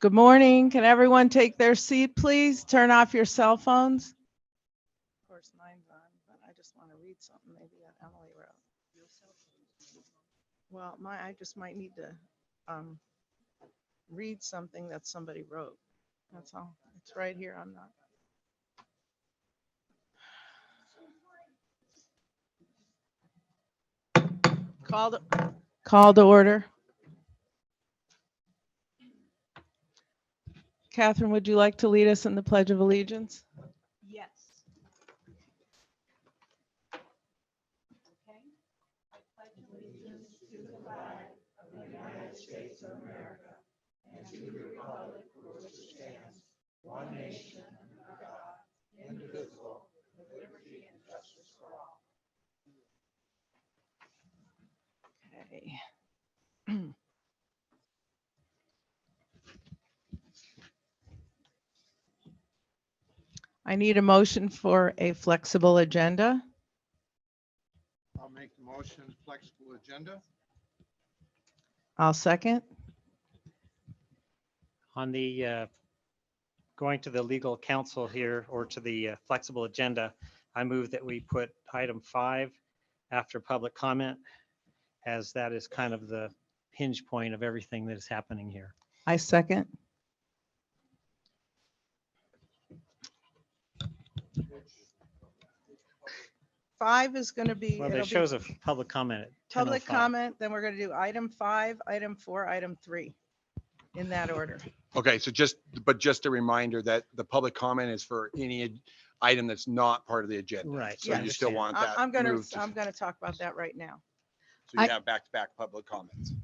Good morning. Can everyone take their seat, please? Turn off your cell phones. Of course, mine's on, but I just want to read something maybe that Emily wrote. Well, I just might need to read something that somebody wrote. That's all. It's right here. I'm not. Call to order. Catherine, would you like to lead us in the Pledge of Allegiance? Yes. Okay. I pledge allegiance to the flag of the United States of America and to the republic for which it stands, one nation under God, indivisible, with liberty and justice for all. Okay. I need a motion for a flexible agenda. I'll make the motion, flexible agenda. I'll second. On the going to the legal counsel here or to the flexible agenda, I move that we put item 5 after public comment, as that is kind of the hinge point of everything that is happening here. I second. Five is going to be, Well, it'll there be shows a public comment at public 10:05. comment, then we're going to do item 5, item 4, item 3, in that order. Okay, so just a reminder that the public comment is for any item that's not part of the agenda. Right. So I you still understand. want that I'm going moved. to talk about that right now. So you have back-to-back public comments.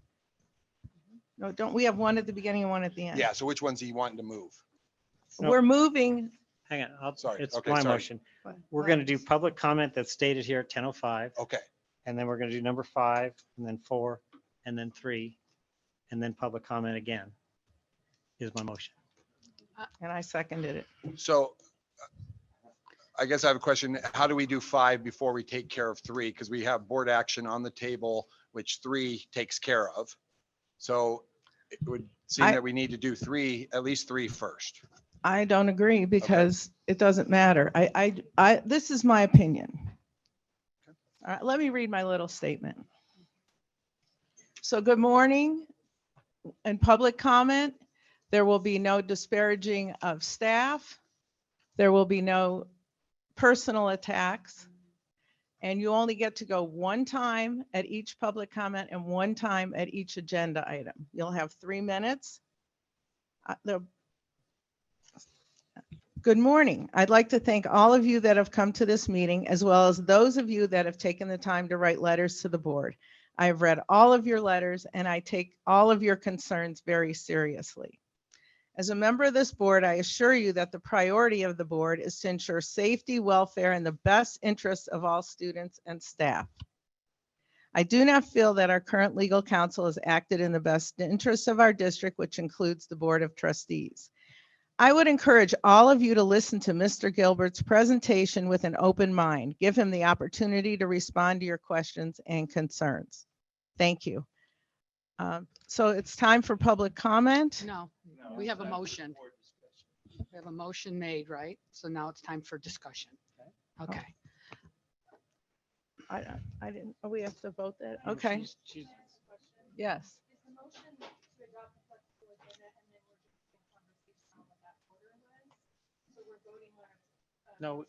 No, don't we have one at the beginning and one at the end? Yeah, so which ones are you wanting to move? No. We're moving. Hang on, Sorry. it's Okay, my sorry. motion. We're going to do public comment that's stated here at 10:05, Okay, and then we're going to do number 5, and then 4, and then 3, and then public comment again is my motion. And I seconded it. so I guess I have a question. How do we do 5 before we take care of 3? Because we have board action on the table, which 3 takes care of. So it would seem that we need to do 3, at least 3 first. I don't agree because it doesn't matter. This is my opinion. All right, let me read my little statement. So good morning. In public comment, there will be no disparaging of staff. There will be no personal attacks. And you only get to go one time at each public comment and one time at each agenda item. You'll have 3 minutes. Good morning. I'd like to thank all of you that have come to this meeting, as well as those of you that have taken the time to write letters to the board. I have read all of your letters and I take all of your concerns very seriously. As a member of this board, I assure you that the priority of the board is to ensure safety, welfare, and the best interests of all students and staff. I do not feel that our current legal counsel has acted in the best interests of our district, which includes the Board of Trustees. I would encourage all of you to listen to Mr. Gilbert's presentation with an open mind. Give him the opportunity to respond to your questions and concerns. Thank you. So it's time for public comment. No, we have a motion. We have a motion made, right? So now it's time for discussion. Okay. I didn't, oh, we have to vote that? Okay, yes. No.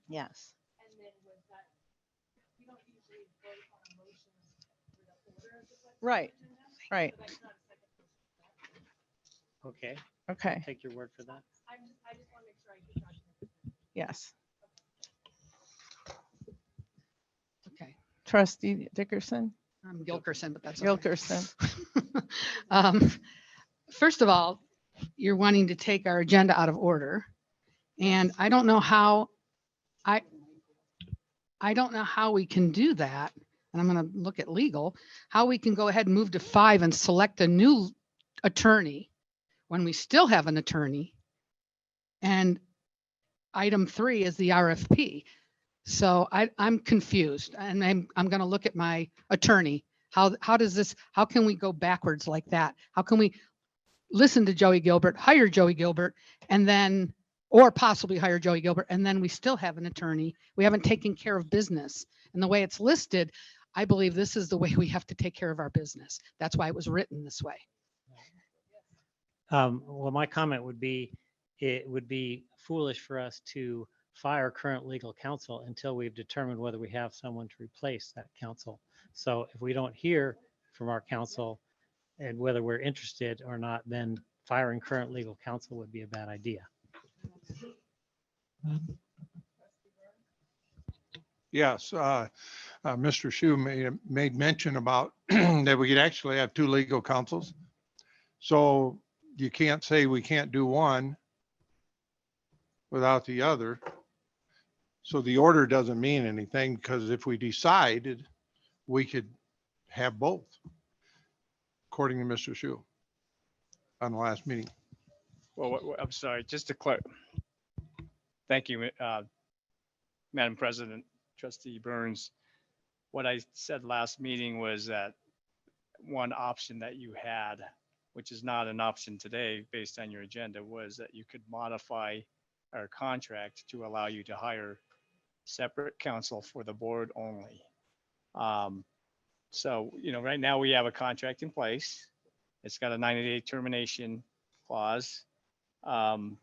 Yes. Right, right. Okay, Okay, take your word for that. yes. Okay. Trustee Dickerson? I'm Gilkerson, but that's okay. Gilkerson. First of all, you're wanting to take our agenda out of order. And I don't know how we can do that. And I'm going to look at legal, how we can go ahead and move to 5 and select a new attorney when we still have an attorney. And item 3 is the RFP. So I'm confused, and I'm going to look at my attorney How does this, how can we go backwards like that? How can we listen to Joey Gilbert, hire Joey Gilbert, and then, or possibly hire Joey Gilbert, and then we still have an attorney. We haven't taken care of business. And the way it's listed, I believe this is the way we have to take care of our business. That's why it was written this way. Well, my comment would be, it would be foolish for us to fire current legal counsel until we've determined whether we have someone to replace that counsel. So if we don't hear from our counsel and whether we're interested or not, then firing current legal counsel would be a bad idea. Yes, Mr. Shu made mention about that we could actually have two legal counsels. So you can't say we can't do one without the other. So the order doesn't mean anything, because if we decided, we could have both, according to Mr. Shu on the last meeting. Well, I'm sorry, just to clarify. Thank you, Madam President, Trustee Burns. What I said last meeting was that one option that you had, which is not an option today based on your agenda, was that you could modify our contract to allow you to hire separate counsel for the board only. So, right now we have a contract in place. It's got a 90-day termination clause. On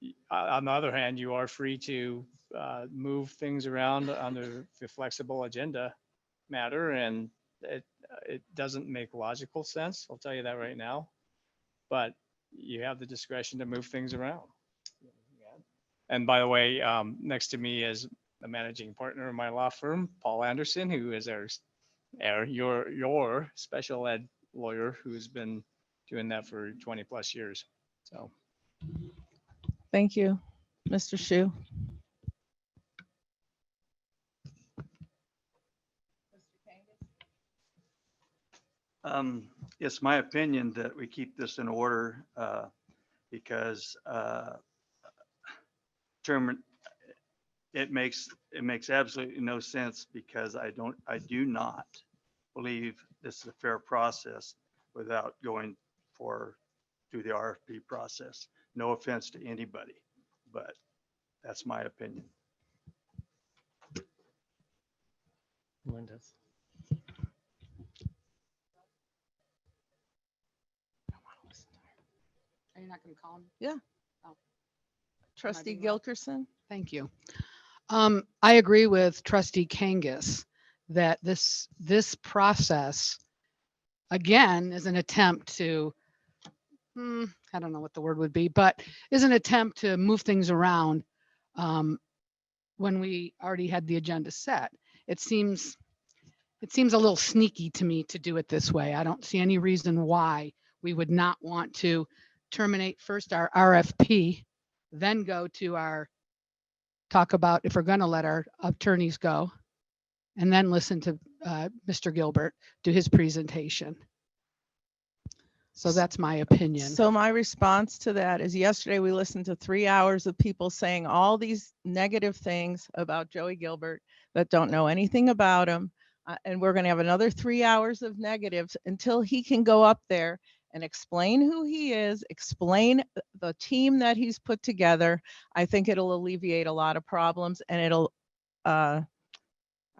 the other hand, you are free to move things around under the flexible agenda matter, and it doesn't make logical sense. I'll tell you that right now, but you have the discretion to move things around. And by the way, next to me is the managing partner of my law firm, Paul Anderson, who is your special ed lawyer, who's been doing that for 20 plus years. So. Thank you, Mr. Shu. It's my opinion that we keep this in order because it makes absolutely no sense, because I do not believe this is a fair process without going through the RFP process. No offense to anybody, but that's my opinion. Linda's. Are you not going to call him? Trustee being loud? Gilkerson? Thank you. I agree with Trustee Kangas that this process, again, is an attempt to, I don't know what the word would be, but is an attempt to move things around when we already had the agenda set. It seems a little sneaky to me to do it this way. I don't see any reason why we would not want to terminate first our RFP, then go to talk about if we're going to let our attorneys go, and then listen to Mr. Gilbert do his presentation. So that's my opinion. So my response to that is, yesterday we listened to 3 hours of people saying all these negative things about Joey Gilbert that don't know anything about him. And we're going to have another 3 hours of negatives until he can go up there and explain who he is, explain the team that he's put together. I think it'll alleviate a lot of problems, and I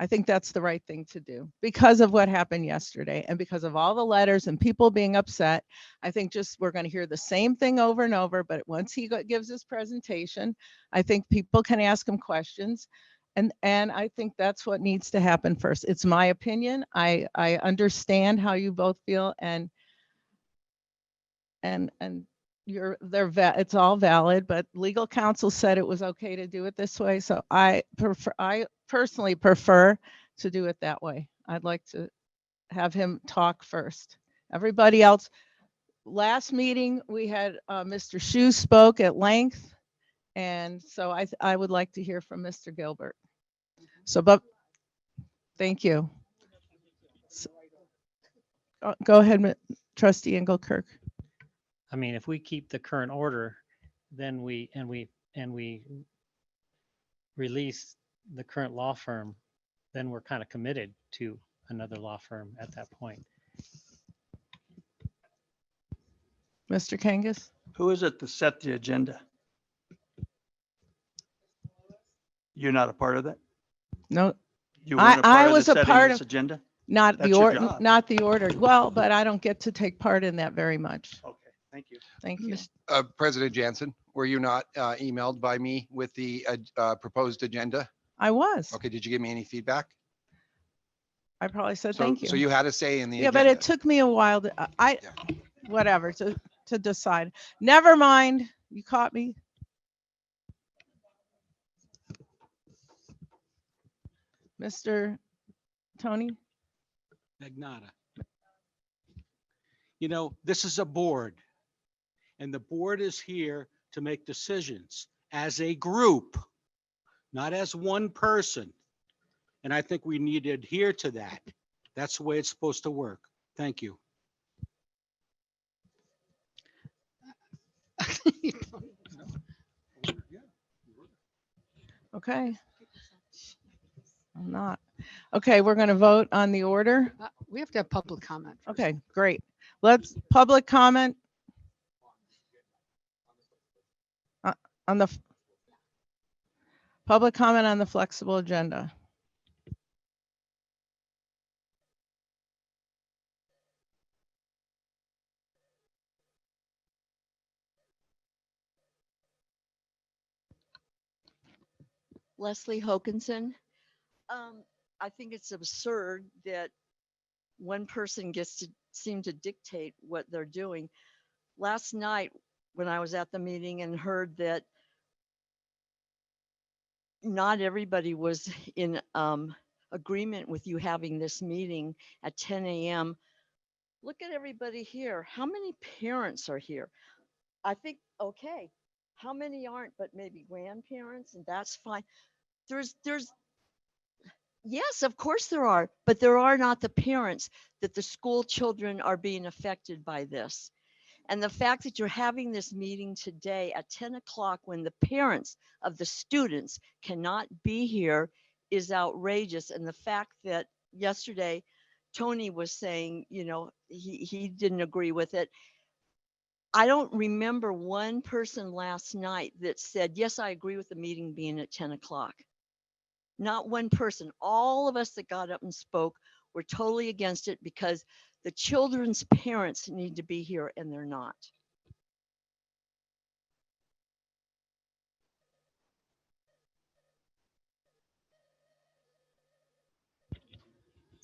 think that's the right thing to do because of what happened yesterday and because of all the letters and people being upset. I think we're going to hear the same thing over and over, but once he gives his presentation, I think people can ask him questions. And I think that's what needs to happen first. It's my opinion. I understand how you both feel, and it's all valid, but legal counsel said it was okay to do it this way. So I personally prefer to do it that way. I'd like to have him talk first. Everybody else, last meeting we had Mr. Shu spoke at length, and so I would like to hear from Mr. Gilbert. So, but thank you. Go ahead, Trustee Engelkirk. I mean, if we keep the current order, then we release the current law firm, then we're kind of committed to another law firm at that point. Mr. Kangas? Who is it to set the agenda? You're not a part of that? No, You weren't a part of the was a setting part this of- agenda? not the That's your order, job. not the order. Well, but I don't get to take part in that very much. Okay, thank you. Thank you. Mis- President Jansen, were you not emailed by me with the proposed agenda? I was. Okay, did you give me any feedback? I probably said So, thank you. so you had a say in the Yeah, agenda. but it took me a while to, Yeah. whatever, to decide. Never mind. You caught me. Mr. Tony? Magnata. You know, this is a board, and the board is here to make decisions as a group, not as one person. And I think we need to adhere to that. That's the way it's supposed to work. Thank you. Okay. I'm not. Okay, we're going to vote on the order. We have to have public comment. first. Okay, great. Let's public comment. On the public comment on the flexible agenda. Leslie Hokinson. I think it's absurd that one person gets to seem to dictate what they're doing. Last night, when I was at the meeting and heard that not everybody was in agreement with you having this meeting at 10 a.m. Look at everybody here. How many parents are here? I think, okay, how many aren't, but maybe grandparents, and that's fine. There's Yes, of course there are, but there are not the parents that the school children are being affected by this. And the fact that you're having this meeting today at 10 o'clock when the parents of the students cannot be here is outrageous. And the fact that yesterday Tony was saying, you know, he didn't agree with it. I don't remember one person last night that said, yes, I agree with the meeting being at 10 o'clock. Not one person. All of us that got up and spoke were totally against it because the children's parents need to be here and they're not.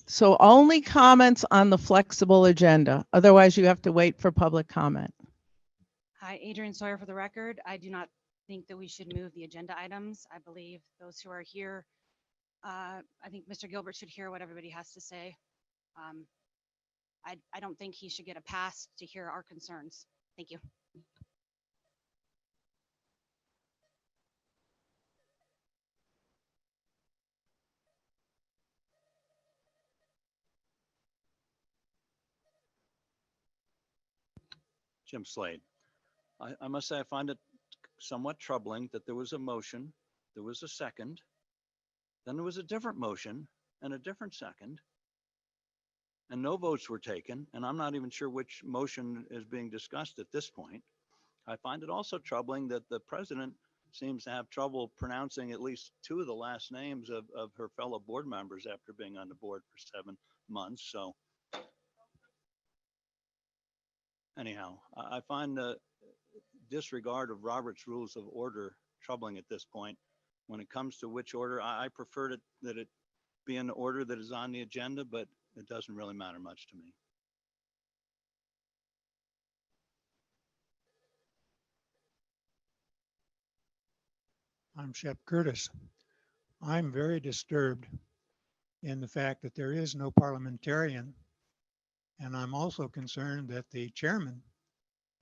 So only comments on the flexible agenda. Otherwise, you have to wait for public comment. Hi, Adrian Sawyer for the record. I do not think that we should move the agenda items. I believe those who are here, I think Mr. Gilbert should hear what everybody has to say. I don't think he should get a pass to hear our concerns. Thank you. Jim Slade. I must say, I find it somewhat troubling that there was a motion, there was a second, then there was a different motion and a different second, and no votes were taken, and I'm not even sure which motion is being discussed at this point. I find it also troubling that the president seems to have trouble pronouncing at least two of the last names of her fellow board members after being on the board for 7 months. So anyhow, I find the disregard of Robert's rules of order troubling at this point. When it comes to which order, I prefer that it be in the order that is on the agenda, but it doesn't really matter much to me. I'm Shep Curtis. I'm very disturbed in the fact that there is no parliamentarian. And I'm also concerned that the chairman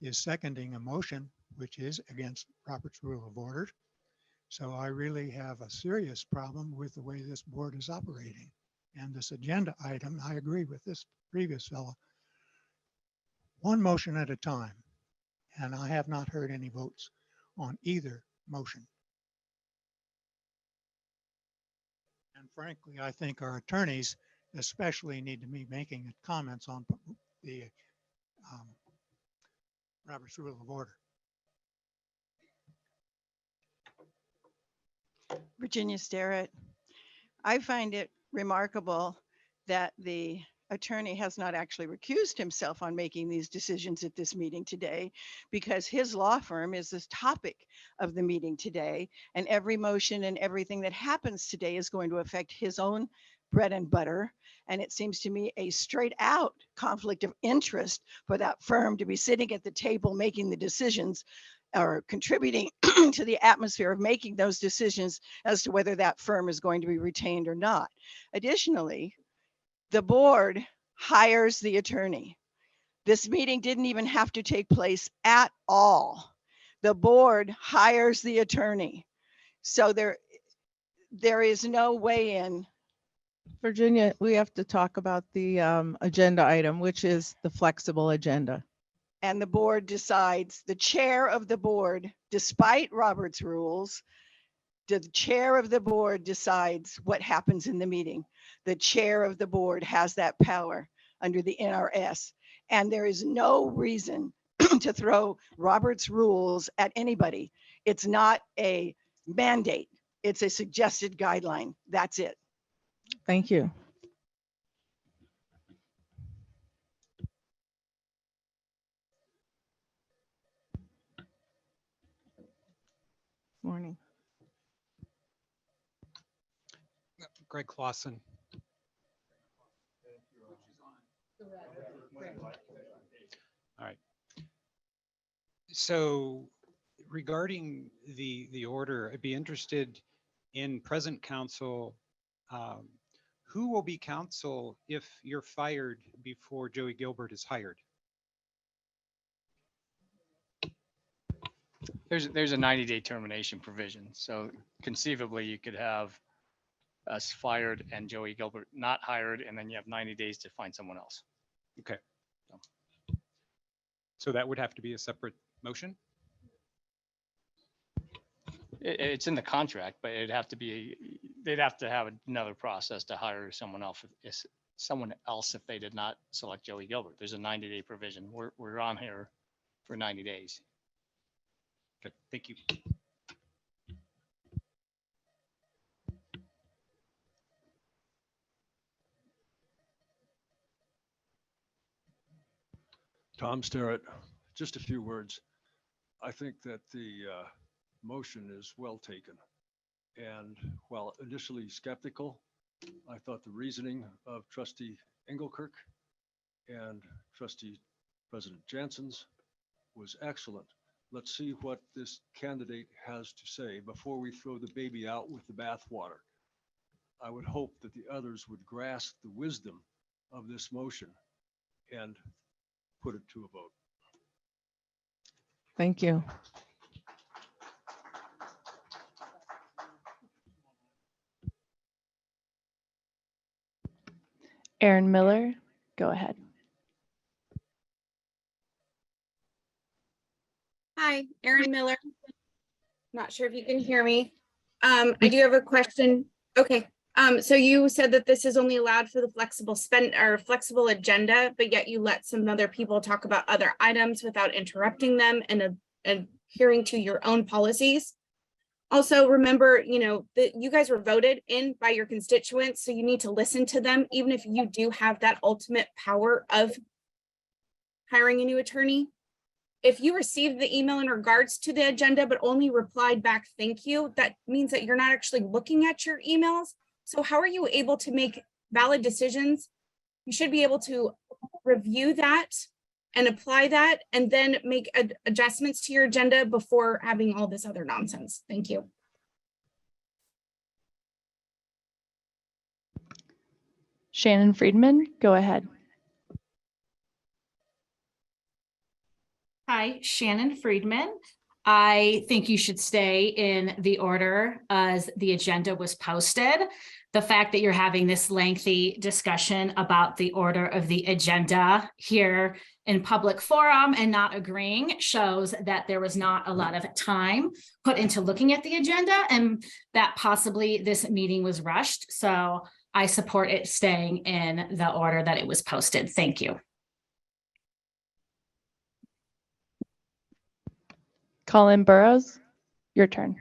is seconding a motion which is against Robert's Rule of Order. So I really have a serious problem with the way this board is operating. And this agenda item, I agree with this previous fellow, one motion at a time. And I have not heard any votes on either motion. And frankly, I think our attorneys especially need to be making comments on the Robert's Rule of Order. Virginia Starrett. I find it remarkable that the attorney has not actually recused himself on making these decisions at this meeting today, because his law firm is this topic of the meeting today, and every motion and everything that happens today is going to affect his own bread and butter. And it seems to me a straight out conflict of interest for that firm to be sitting at the table making the decisions or contributing to the atmosphere of making those decisions as to whether that firm is going to be retained or not. Additionally, the board hires the attorney. This meeting didn't even have to take place at all. The board hires the attorney. So there is no way in. Virginia, we have to talk about the agenda item, which is the flexible agenda. And the board decides, the chair of the board, despite Robert's rules, the chair of the board decides what happens in the meeting. The chair of the board has that power under the NRS. And there is no reason to throw Robert's rules at anybody. It's not a mandate. It's a suggested guideline. That's it. Thank you. Morning. Greg Clausen. All right. So regarding the order, I'd be interested in present counsel. Who will be counsel if you're fired before Joey Gilbert is hired? There's a 90-day termination provision. So conceivably you could have us fired and Joey Gilbert not hired, and then you have 90 days to find someone else. Okay. So that would have to be a separate motion? It's in the contract, but they'd have to have another process to hire someone else if they did not select Joey Gilbert. There's a 90-day provision. We're on here for 90 days. Okay, thank you. Tom Starrett, just a few words. I think that the motion is well taken. And while initially skeptical, I thought the reasoning of Trustee Engelkirk and Trustee President Jansen's was excellent. Let's see what this candidate has to say before we throw the baby out with the bathwater. I would hope that the others would grasp the wisdom of this motion and put it to a vote. Thank you. Aaron Miller, go ahead. Hi, Aaron Miller. Not sure if you can hear me. I do have a question. Okay. So you said that this is only allowed for the flexible agenda, but yet you let some other people talk about other items without interrupting them and adhering to your own policies. Also, remember, that you guys were voted in by your constituents, so you need to listen to them, even if you do have that ultimate power of hiring a new attorney. If you received the email in regards to the agenda, but only replied back, thank you, that means that you're not actually looking at your emails. So how are you able to make valid decisions? You should be able to review that and apply that and then make adjustments to your agenda before having all this other nonsense. Thank you. Shannon Friedman, go ahead. Hi, Shannon Friedman. I think you should stay in the order as the agenda was posted. The fact that you're having this lengthy discussion about the order of the agenda here in public forum and not agreeing shows that there was not a lot of time put into looking at the agenda and that possibly this meeting was rushed. So I support it staying in the order that it was posted. Thank you. Colin Burrows, your turn.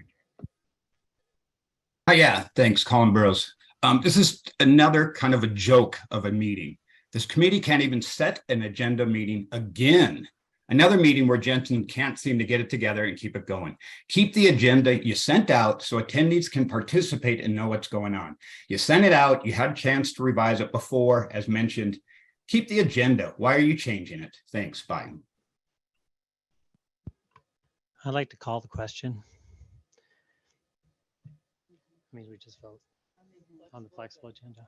Yeah, thanks, Colin Burrows. This is another kind of a joke of a meeting. This committee can't even set an agenda meeting again. Another meeting where Jensen can't seem to get it together and keep it going. Keep the agenda you sent out so attendees can participate and know what's going on. You sent it out, you had a chance to revise it before, as mentioned. Keep the agenda. Why are you changing it? Thanks, bye. I'd like to call the question. I mean, we just vote on the flexible agenda.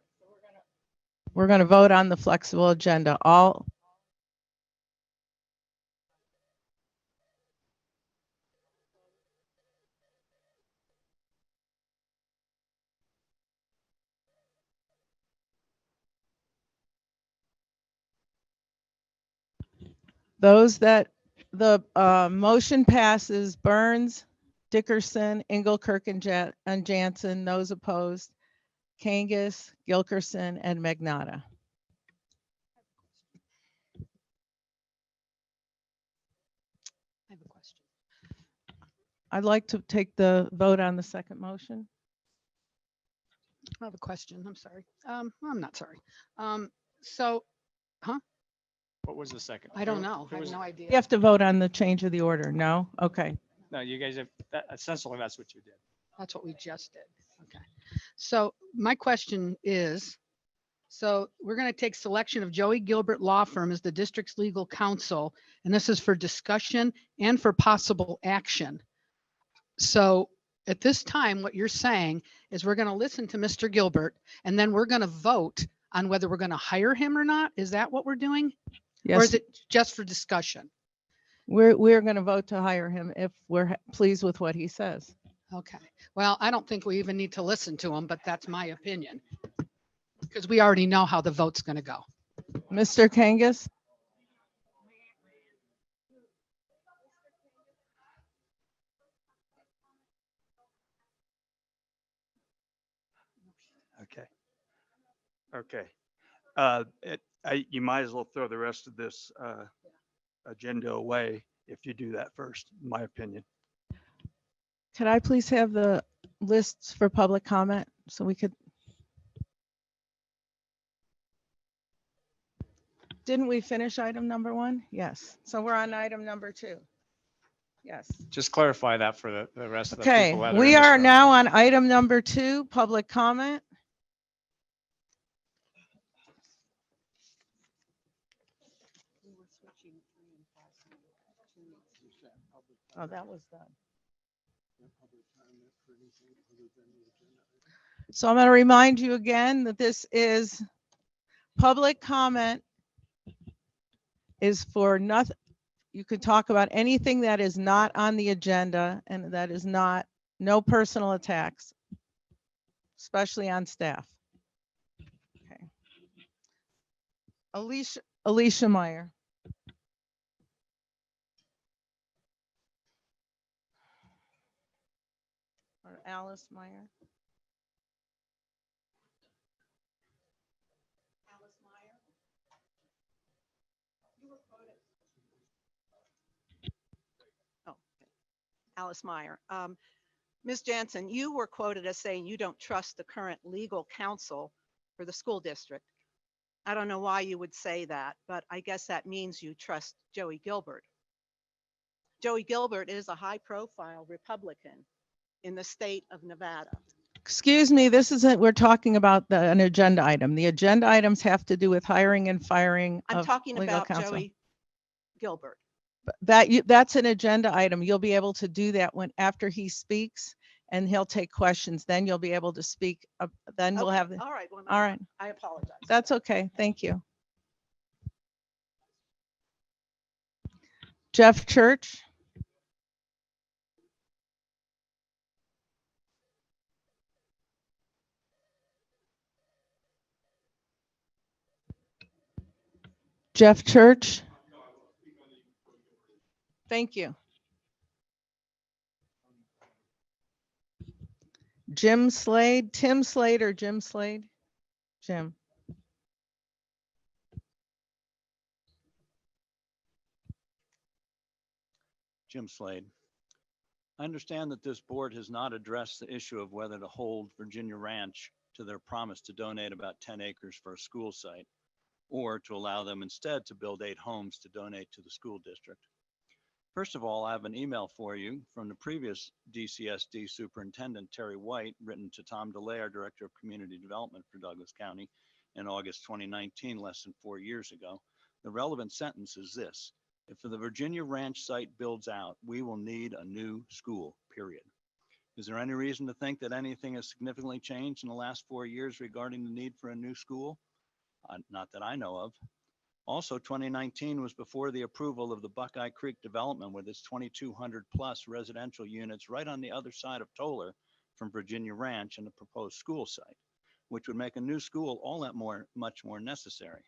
We're going to vote on the flexible agenda. All those that the motion passes: Burns, Dickerson, Engelkirk, and Jansen. Those opposed: Kangas, Gilkerson, and Magnata. I have a question. I'd like to take the vote on the second motion. I have a question. I'm sorry. I'm not sorry. So, What was the second? I don't know. I There have was- no idea. You have to vote on the change of the order. No? Okay. No, you guys have, essentially, that's what you did. That's what we just did. Okay. So my question is, so we're going to take selection of Joey Gilbert Law Firm as the district's legal counsel, and this is for discussion and for possible action. So at this time, what you're saying is we're going to listen to Mr. Gilbert, and then we're going to vote on whether we're going to hire him or not. Is that what we're doing? Or Yes, is it just for discussion? we're going to vote to hire him if we're pleased with what he says. Okay. Well, I don't think we even need to listen to him, but that's my opinion. Because we already know how the vote's going to go. Mr. Kangas? Okay. Okay. You might as well throw the rest of this agenda away if you do that first, in my opinion. Could I please have the lists for public comment so we could? Didn't we finish item number 1? Yes. So we're on item number 2. Yes. Just clarify that for the rest of the Okay, people that are in we this are room. now on item number 2, public comment. Oh, that was done. So I'm going to remind you again that this is public comment is for nothing. You could talk about anything that is not on the agenda and that is not, no personal attacks, especially on staff. Okay. Alicia Meyer. Or Alice Meyer. Alice Meyer. You were quoted. Oh, okay. Alice Meyer. Ms. Jansen, you were quoted as saying you don't trust the current legal counsel for the school district. I don't know why you would say that, but I guess that means you trust Joey Gilbert. Joey Gilbert is a high-profile Republican in the state of Nevada. Excuse me, this isn't, we're talking about an agenda item. The agenda items have to do with hiring and firing I'm of talking legal about counsel. Joey Gilbert. That's an agenda item. You'll be able to do that after he speaks and he'll take questions. Then you'll be able to speak. Then we'll Okay, have. all right. Well, All right. I apologize. That's okay. Thank you. Jeff Church. Jeff Church. Thank you. Jim Slade, Tim Slade or Jim Slade? Jim? Jim Slade. I understand that this board has not addressed the issue of whether to hold Virginia Ranch to their promise to donate about 10 acres for a school site, or to allow them instead to build 8 homes to donate to the school district. First of all, I have an email for you from the previous DCSD Superintendent, Terry White, written to Tom DeLay, our Director of Community Development for Douglas County in August 2019, less than 4 years ago. The relevant sentence is this: if the Virginia Ranch site builds out, we will need a new school, period. Is there any reason to think that anything has significantly changed in the last 4 years regarding the need for a new school? Not that I know of. Also, 2019 was before the approval of the Buckeye Creek development with its 2,200 plus residential units right on the other side of Toller from Virginia Ranch and the proposed school site, which would make a new school all that much more necessary.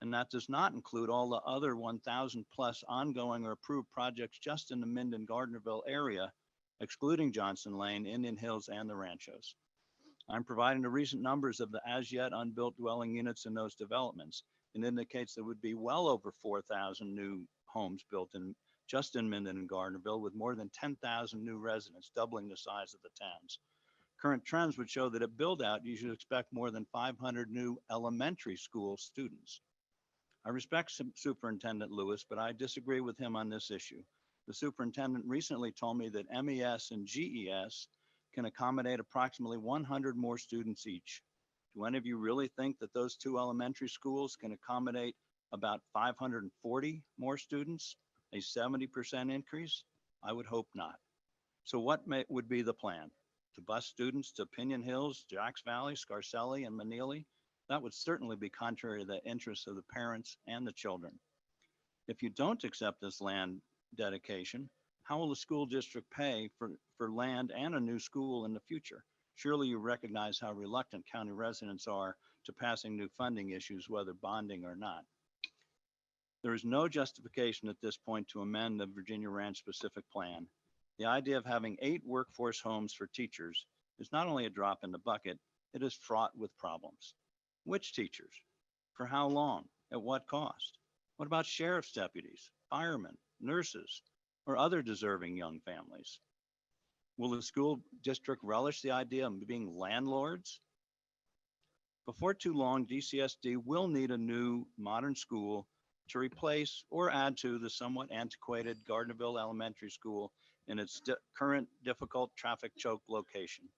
And that does not include all the other 1,000 plus ongoing or approved projects just in the Minden-Gardnerville area, excluding Johnson Lane, Indian Hills, and the Ranchos. I'm providing the recent numbers of the as yet unbuilt dwelling units in those developments. It indicates there would be well over 4,000 new homes built just in Minden and Gardnerville, with more than 10,000 new residents, doubling the size of the towns. Current trends would show that at build out, you should expect more than 500 new elementary school students. I respect Superintendent Lewis, but I disagree with him on this issue. The superintendent recently told me that MES and GES can accommodate approximately 100 more students each. Do any of you really think that those 2 elementary schools can accommodate about 540 more students, a 70% increase? I would hope not. So what would be the plan? To bus students to Pinion Hills, Jacks Valley, Scarcelli, and Manili? That would certainly be contrary to the interests of the parents and the children. If you don't accept this land dedication, how will the school district pay for land and a new school in the future? Surely you recognize how reluctant county residents are to passing new funding issues, whether bonding or not. There is no justification at this point to amend the Virginia Ranch specific plan. The idea of having 8 workforce homes for teachers is not only a drop in the bucket, it is fraught with problems. Which teachers? For how long? At what cost? What about sheriff's deputies, firemen, nurses, or other deserving young families? Will the school district relish the idea of being landlords? Before too long, DCSD will need a new modern school to replace or add to the somewhat antiquated Gardnerville Elementary School in its current difficult traffic choke location.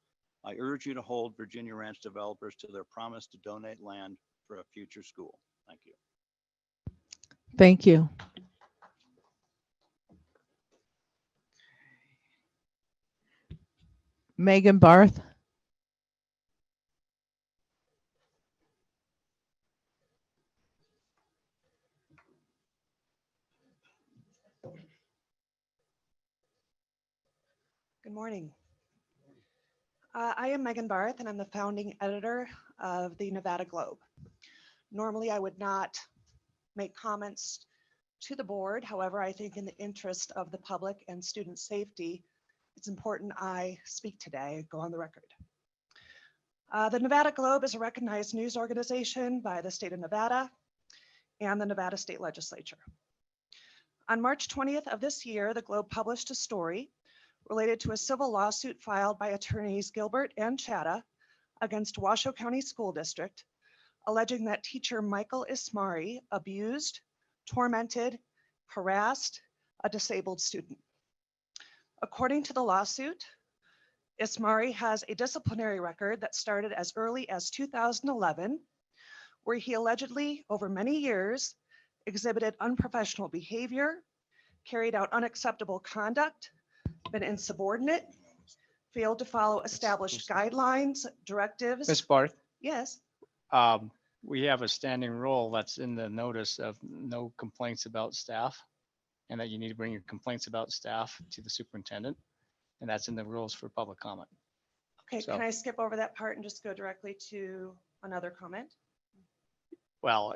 I urge you to hold Virginia Ranch developers to their promise to donate land for a future school. Thank you. Thank you. Megan Barth. Good morning. I am Megan Barth, and I'm the founding editor of the Nevada Globe. Normally, I would not make comments to the board. However, I think in the interest of the public and student safety, it's important I speak today, go on the record. The Nevada Globe is a recognized news organization by the state of Nevada and the Nevada State Legislature. On March 20th of this year, the Globe published a story related to a civil lawsuit filed by attorneys Gilbert and Chatta against Washoe County School District, alleging that teacher Michael Ismari abused, tormented, harassed a disabled student. According to the lawsuit, Ismari has a disciplinary record that started as early as 2011, where he allegedly, over many years, exhibited unprofessional behavior, carried out unacceptable conduct, been insubordinate, failed to follow established guidelines, directives. Ms. Barth, Yes. we have a standing rule that's in the notice of no complaints about staff, and that you need to bring your complaints about staff to the superintendent, and that's in the rules for public comment. Okay, So- can I skip over that part and just go directly to another comment? Well,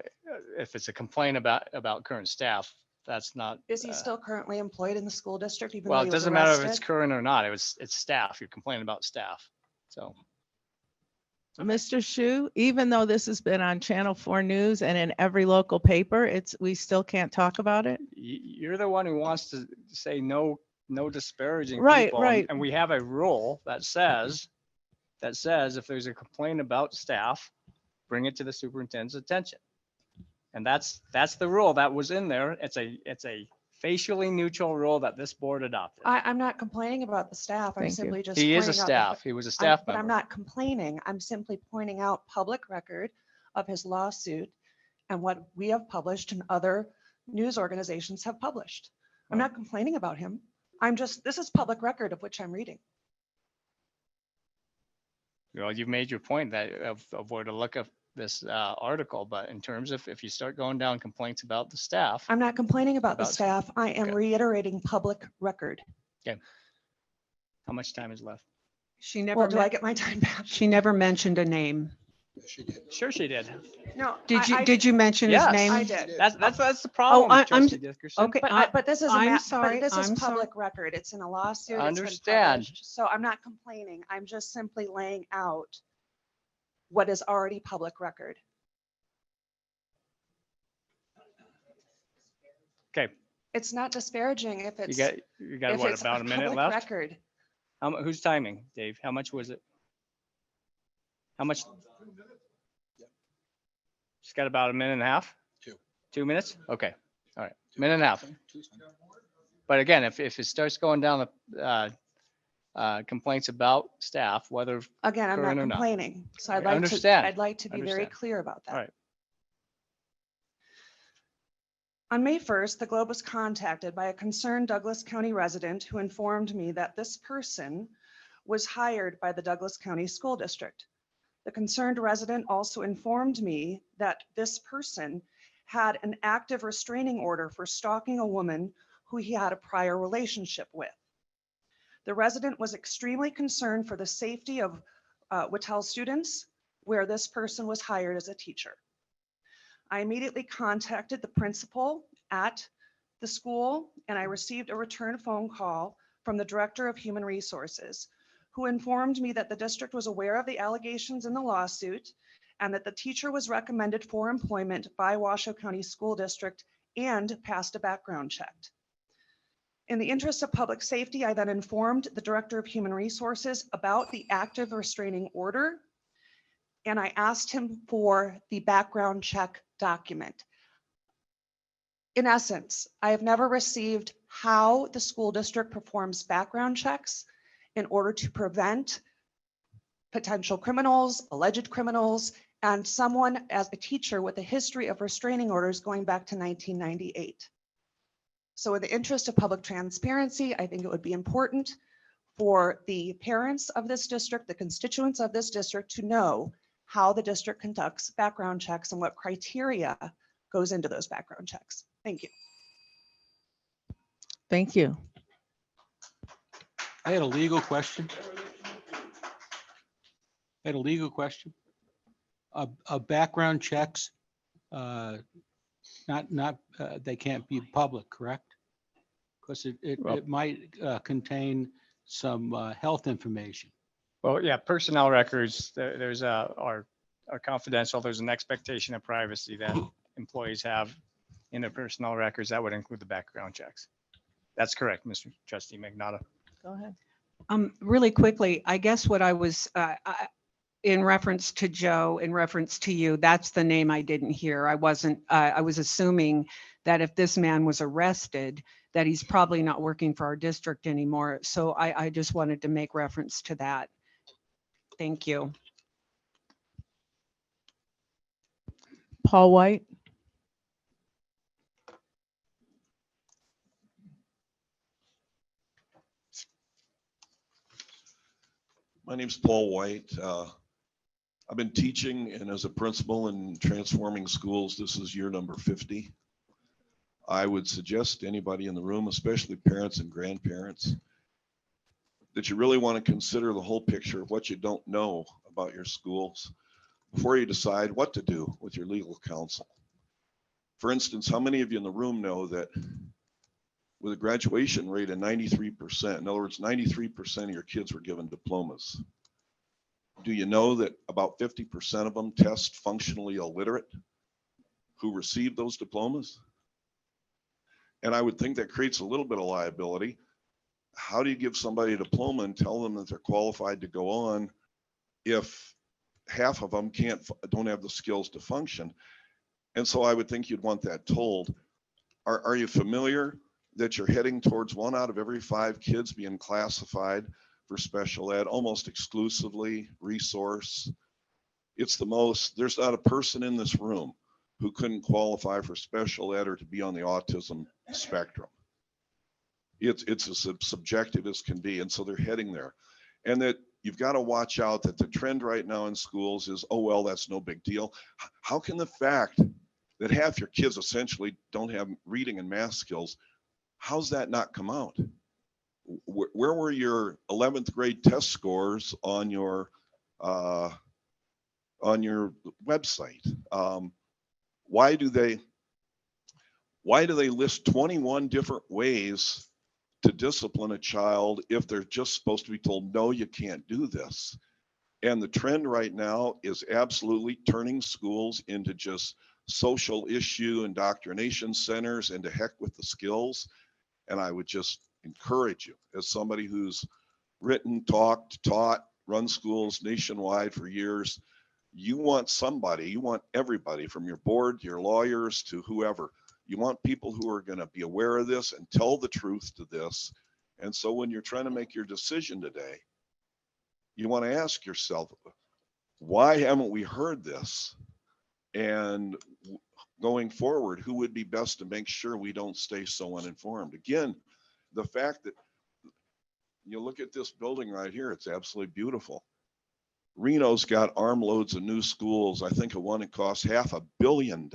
if it's a complaint about current staff, that's not. Is he still currently employed in the school district even though Well, he it was doesn't matter if it's arrested? current or not. It's staff. You're complaining about staff. So Mr. Shu, even though this has been on Channel 4 News and in every local paper, we still can't talk about it? You're the one who wants to say no disparaging Right, people. right. And we have a rule that says if there's a complaint about staff, bring it to the superintendent's attention. And that's the rule that was in there. It's a facially neutral rule that this board adopted. I'm not complaining about the staff. I'm Thank you. simply just. He is a pointing out the staff. He was a staff But I'm member. not complaining. I'm simply pointing out public record of his lawsuit and what we have published and other news organizations have published. I'm not complaining about him. This is public record of which I'm reading. Well, you've made your point that of where to look at this article, but in terms of if you start going down complaints about the staff. I'm not complaining about the About- staff. I am Okay. reiterating public record. Okay. How much time is left? She never, Well, do I get my time back? she never mentioned a name. Sure she did. No. Did you mention his Yes. name? I did. That's the problem, I'm- trustee Dickerson. Okay, But this is I'm sorry. This is I'm sorry. public record. It's in a lawsuit. It's been Understand. published. So I'm not complaining. I'm just simply laying out what is already public record. Okay, It's not disparaging if you it's. got if what, it's about a minute public left? Record. Who's timing, Dave? How much was it? How much? She's got about a minute and a half? 2 minutes? Okay, all right, minute and a half. But again, if it starts going down the complaints about staff, whether Again, I'm current not or not. complaining. So I'd I like understand. to, I'd like to be very Understand. clear about that. All right. On May 1st, the Globe was contacted by a concerned Douglas County resident who informed me that this person was hired by the Douglas County School District. The concerned resident also informed me that this person had an active restraining order for stalking a woman who he had a prior relationship with. The resident was extremely concerned for the safety of Whittle students, where this person was hired as a teacher. I immediately contacted the principal at the school, and I received a return phone call from the Director of Human Resources, who informed me that the district was aware of the allegations in the lawsuit and that the teacher was recommended for employment by Washoe County School District and passed a background check. In the interest of public safety, I then informed the Director of Human Resources about the active restraining order, and I asked him for the background check document. In essence, I have never received how the school district performs background checks in order to prevent potential criminals, alleged criminals, and someone as a teacher with a history of restraining orders going back to 1998. So in the interest of public transparency, I think it would be important for the parents of this district, the constituents of this district, to know how the district conducts background checks and what criteria goes into those background checks. Thank you. Thank you. I had a legal question. Background checks, they can't be public, correct? Because it might contain some health information. Well, yeah, personnel records, there's are confidential. There's an expectation of privacy that employees have in their personnel records. That would include the background checks. That's correct, Mr. Trustee Magnata. Go ahead. Really quickly, I guess what I was, in reference to Joe, in reference to you, that's the name I didn't hear. I was assuming that if this man was arrested, that he's probably not working for our district anymore. So I just wanted to make reference to that. Thank you. Paul White. My name's Paul White. I've been teaching and as a principal in transforming schools. This is year number 50. I would suggest to anybody in the room, especially parents and grandparents, that you really want to consider the whole picture of what you don't know about your schools before you decide what to do with your legal counsel. For instance, how many of you in the room know that with a graduation rate of 93%, in other words, 93% of your kids were given diplomas? Do you know that about 50% of them test functionally illiterate who receive those diplomas? And I would think that creates a little bit of liability. How do you give somebody a diploma and tell them that they're qualified to go on if half of them don't have the skills to function? And so I would think you'd want that told. Are you familiar that you're heading towards 1 out of every 5 kids being classified for special ed, almost exclusively resource? It's the most, there's not a person in this room who couldn't qualify for special ed or to be on the autism spectrum. It's as subjective as can be. And so they're heading there. And that you've got to watch out that the trend right now in schools is, oh, well, that's no big deal. How can the fact that half your kids essentially don't have reading and math skills, how's that not come out? Where were your 11th grade test scores on your website? Why do they list 21 different ways to discipline a child if they're just supposed to be told, no, you can't do this? And the trend right now is absolutely turning schools into just social issue indoctrination centers, and to heck with the skills. And I would just encourage you, as somebody who's written, talked, taught, run schools nationwide for years, you want everybody from your board, your lawyers, to whoever. You want people who are going to be aware of this and tell the truth to this. And so when you're trying to make your decision today, you want to ask yourself, why haven't we heard this? And going forward, who would be best to make sure we don't stay so uninformed? Again, the fact that you look at this building right here, it's absolutely beautiful. Reno's got armloads of new schools. I think of one that costs $500 million.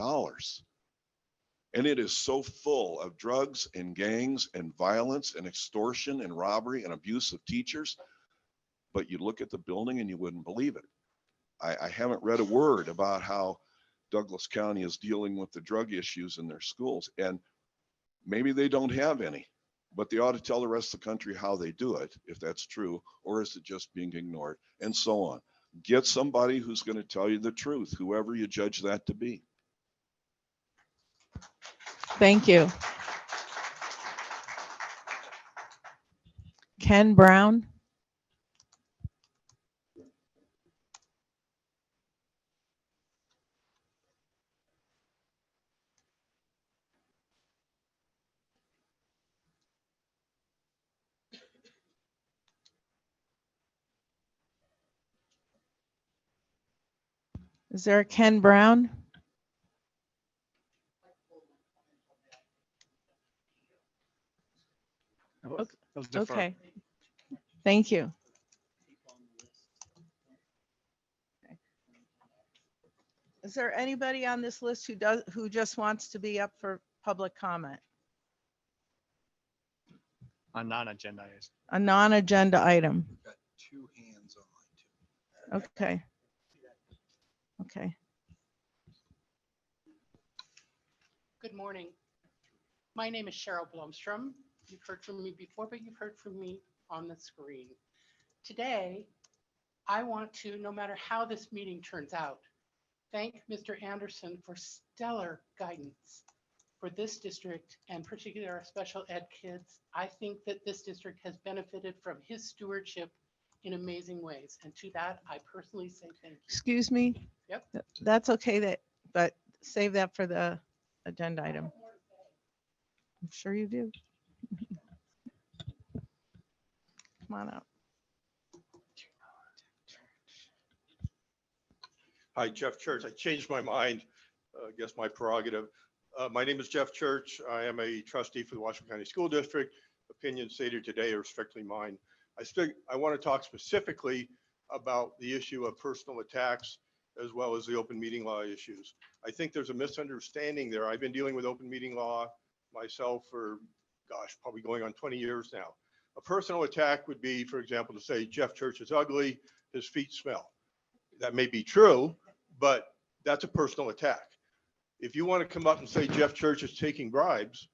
And it is so full of drugs and gangs and violence and extortion and robbery and abuse of teachers. But you look at the building and you wouldn't believe it. I haven't read a word about how Douglas County is dealing with the drug issues in their schools. And maybe they don't have any, but they ought to tell the rest of the country how they do it, if that's true, or is it just being ignored, and so on. Get somebody who's going to tell you the truth, whoever you judge that to be. Thank you. Ken Brown. Is there a Ken Brown? Okay. Thank you. Is there anybody on this list who just wants to be up for public comment? On non-agenda items. A non-agenda item. Got 2 hands on. Okay. Okay. Good morning. My name is Cheryl Blomstrom. You've heard from me before, but you've heard from me on the screen. Today, I want to, no matter how this meeting turns out, thank Mr. Anderson for stellar guidance for this district, and particularly our special ed kids. I think that this district has benefited from his stewardship in amazing ways. And to that, I personally say thank you. Excuse me? Yep. That's okay, but save that for the agenda item. I'm sure you do. Come on up. Hi, Jeff Church. I changed my mind. I guess my prerogative. My name is Jeff Church. I am a trustee for the Washington County School District. Opinions stated today are strictly mine. I want to talk specifically about the issue of personal attacks as well as the open meeting law issues. I think there's a misunderstanding there. I've been dealing with open meeting law myself for, gosh, probably going on 20 years now. A personal attack would be, for example, to say Jeff Church is ugly, his feet smell. That may be true, but that's a personal attack. If you want to come up and say Jeff Church is taking bribes,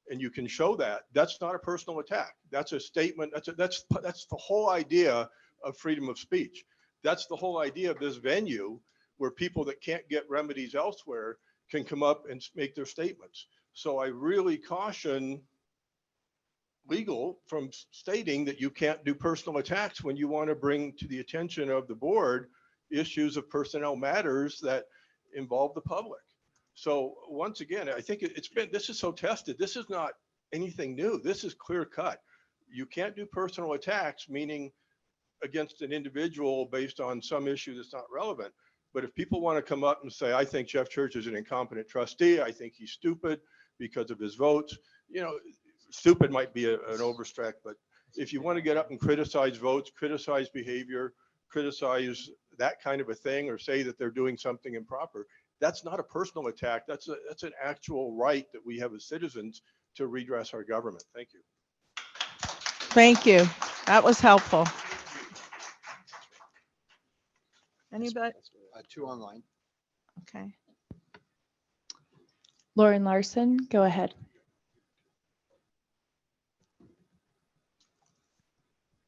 and you can show that, that's not a personal attack. That's a statement. That's the whole idea of freedom of speech. That's the whole idea of this venue, where people that can't get remedies elsewhere can come up and make their statements. So I really caution legal from stating that you can't do personal attacks when you want to bring to the attention of the board issues of personnel matters that involve the public. So once again, I think this is so tested. This is not anything new. This is clear cut. You can't do personal attacks, meaning against an individual based on some issue that's not relevant. But if people want to come up and say, I think Jeff Church is an incompetent trustee, I think he's stupid because of his votes, you know, stupid might be an overstretch, but if you want to get up and criticize votes, criticize behavior, criticize that kind of a thing, or say that they're doing something improper, that's not a personal attack. That's an actual right that we have as citizens to redress our government. Thank you. Thank you. That was helpful. Anybody? Two online. Okay. Lauren Larson, go ahead.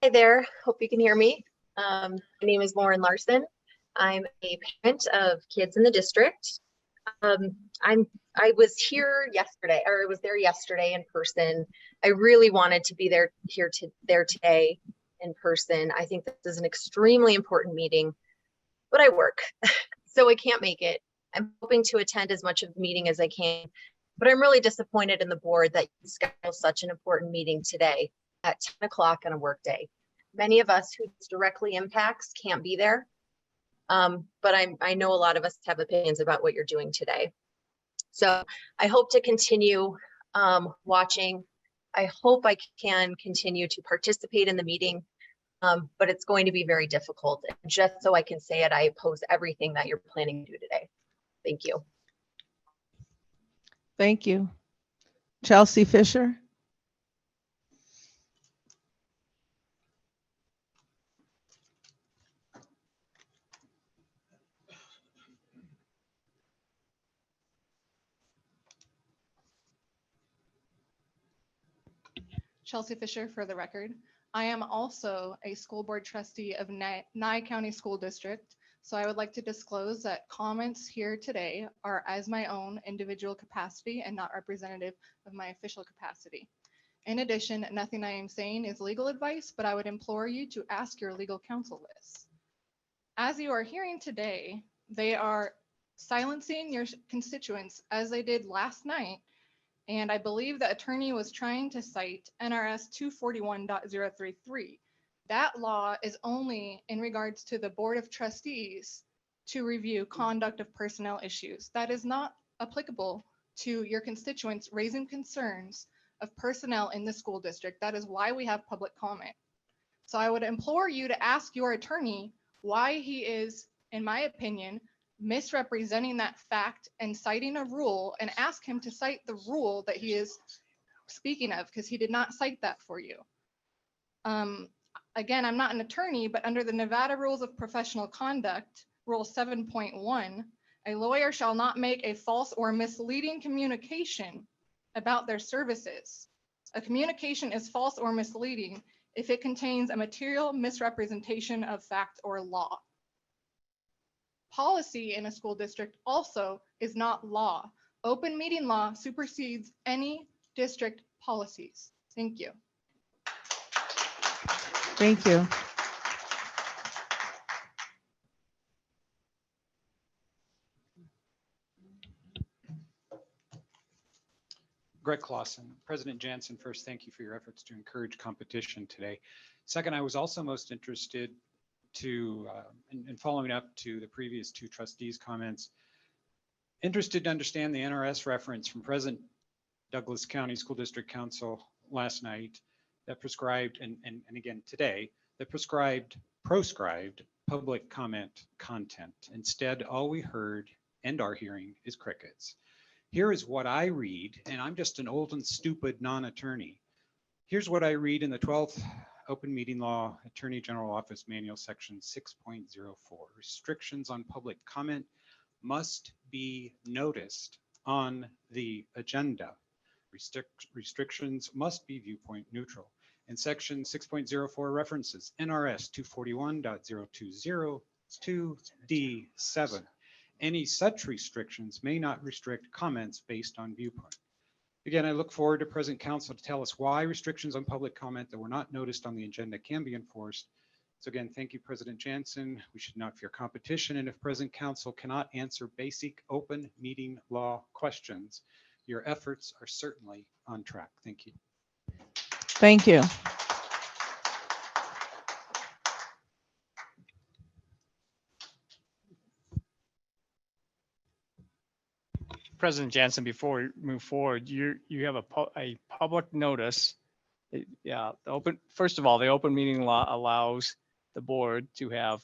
Hi there, hope you can hear me. My name is Lauren Larson. I'm a parent of kids in the district. I was here yesterday, or I was there yesterday in person. I really wanted to be there today in person. I think this is an extremely important meeting, but I work, so I can't make it. I'm hoping to attend as much of the meeting as I can, but I'm really disappointed in the board that you scheduled such an important meeting today at 10 o'clock on a work day. Many of us who this directly impacts can't be there, but I know a lot of us have opinions about what you're doing today. So I hope to continue watching. I hope I can continue to participate in the meeting, but it's going to be very difficult. And just so I can say it, I oppose everything that you're planning to do today. Thank you. Thank you. Chelsea Fisher. Chelsea Fisher for the record. I am also a school board trustee of Nye County School District, so I would like to disclose that comments here today are as my own individual capacity and not representative of my official capacity. In addition, nothing I am saying is legal advice, but I would implore you to ask your legal counsel this. As you are hearing today, they are silencing your constituents as they did last night. And I believe the attorney was trying to cite NRS 241.033. That law is only in regards to the Board of Trustees to review conduct of personnel issues. That is not applicable to your constituents raising concerns of personnel in the school district. That is why we have public comment. So I would implore you to ask your attorney why he is, in my opinion, misrepresenting that fact and citing a rule, and ask him to cite the rule that he is speaking of, because he did not cite that for you. Again, I'm not an attorney, but under the Nevada Rules of Professional Conduct, Rule 7.1, a lawyer shall not make a false or misleading communication about their services. A communication is false or misleading if it contains a material misrepresentation of fact or law. Policy in a school district also is not law. Open meeting law supersedes any district policies. Thank you. Thank you. Greg Clausen. President Jansen, first, thank you for your efforts to encourage competition today. Second, I was also most interested to, in following up to the previous two trustees' comments, interested to understand the NRS reference from President Douglas County School District Council last night that prescribed, and again today, that proscribed public comment content. Instead, all we heard and are hearing is crickets. Here is what I read, and I'm just an old and stupid non-attorney. Here's what I read in the 12th Open Meeting Law Attorney General Office Manual, section 6.04. Restrictions on public comment must be noticed on the agenda. Restrictions must be viewpoint neutral. And section 6.04 references NRS 241.020(2)D7. Any such restrictions may not restrict comments based on viewpoint. Again, I look forward to present counsel to tell us why restrictions on public comment that were not noticed on the agenda can be enforced. So again, thank you, President Jansen. We should not fear competition. And if present counsel cannot answer basic open meeting law questions, your efforts are certainly on track. Thank you. Thank you. President Jansen, before we move forward, you have a public notice. Yeah, first of all, the open meeting law allows the board to have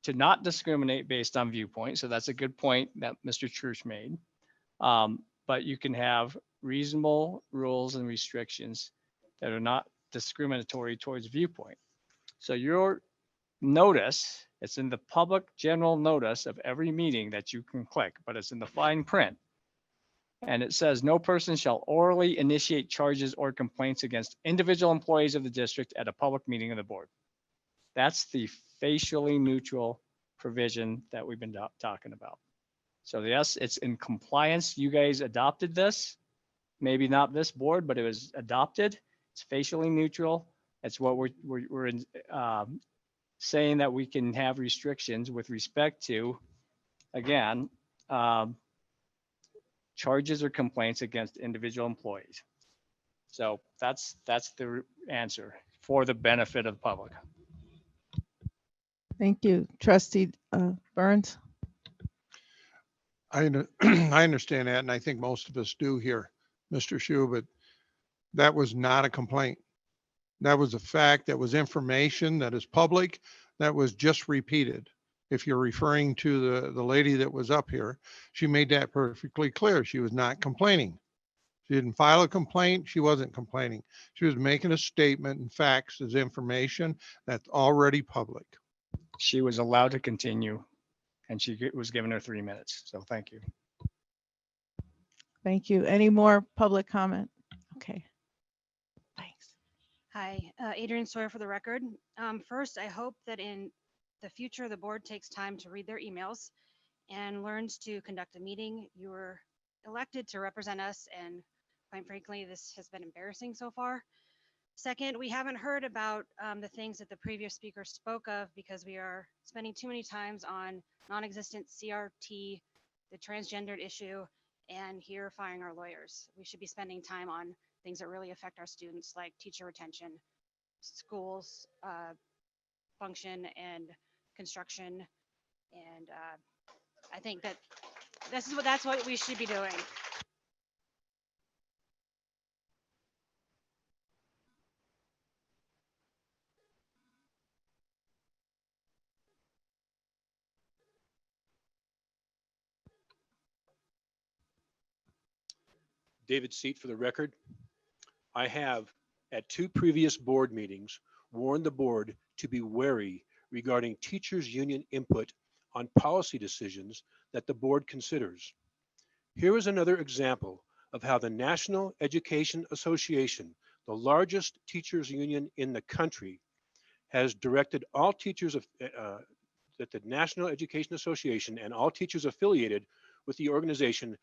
to not discriminate based on viewpoint. So that's a good point that Mr. Church made. But you can have reasonable rules and restrictions that are not discriminatory towards viewpoint. So your notice, it's in the public general notice of every meeting that you can click, but it's in the fine print. And it says no person shall orally initiate charges or complaints against individual employees of the district at a public meeting of the board. That's the facially neutral provision that we've been talking about. So yes, it's in compliance. You guys adopted this, maybe not this board, but it was adopted. It's facially neutral. That's what we're saying, that we can have restrictions with respect to, again, charges or complaints against individual employees. So that's the answer for the benefit of the public. Thank you. Trustee Burns. I understand that, and I think most of us do here, Mr. Shu, but that was not a complaint. That was a fact. That was information that is public. That was just repeated. If you're referring to the lady that was up here, she made that perfectly clear. She was not complaining. She didn't file a complaint. She wasn't complaining. She was making a statement, and facts as information that's already public. She was allowed to continue, and she was given her 3 minutes. So thank you. Thank you. Any more public comment? Okay. Thanks. Hi, Adrian Sawyer for the record. First, I hope that in the future, the board takes time to read their emails and learns to conduct a meeting. You were elected to represent us, and quite frankly, this has been embarrassing so far. Second, we haven't heard about the things that the previous speaker spoke of because we are spending too many times on non-existent CRT, the transgendered issue, and here firing our lawyers. We should be spending time on things that really affect our students, like teacher retention, schools function, and construction. And I think that that's what we should be doing. David Seat for the record. I have, at 2 previous board meetings, warned the board to be wary regarding teachers' union input on policy decisions that the board considers. Here is another example of how the National Education Association, the largest teachers union in the country, has directed all teachers that the National Education Association and all teachers affiliated with the organization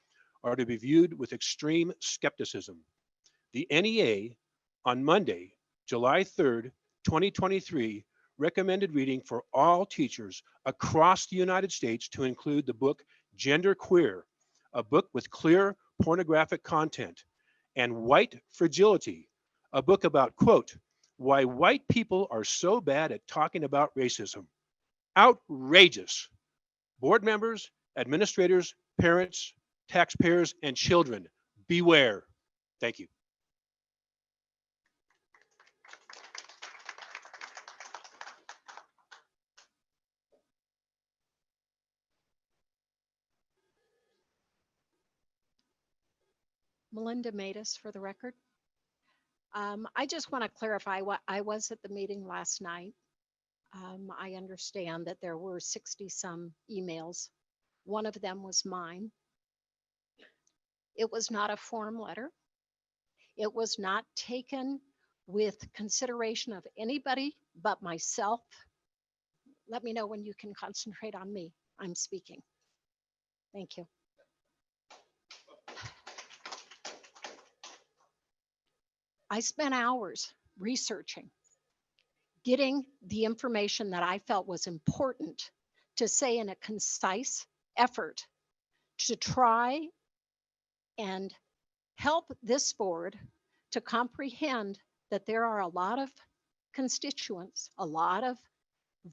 are to be viewed with extreme skepticism. The NEA on Monday, July 3rd, 2023, recommended reading for all teachers across the United States to include the book Gender Queer, a book with clear pornographic content, and White Fragility, a book about, quote, why white people are so bad at talking about racism. Outrageous. Board members, administrators, parents, taxpayers, and children, beware. Thank you. Melinda Matus for the record. I just want to clarify what I was at the meeting last night. I understand that there were 60 some emails. One of them was mine. It was not a form letter. It was not taken with consideration of anybody but myself. Let me know when you can concentrate on me. I'm speaking. Thank you. I spent hours researching, getting the information that I felt was important to say in a concise effort to try and help this board to comprehend that there are a lot of constituents, a lot of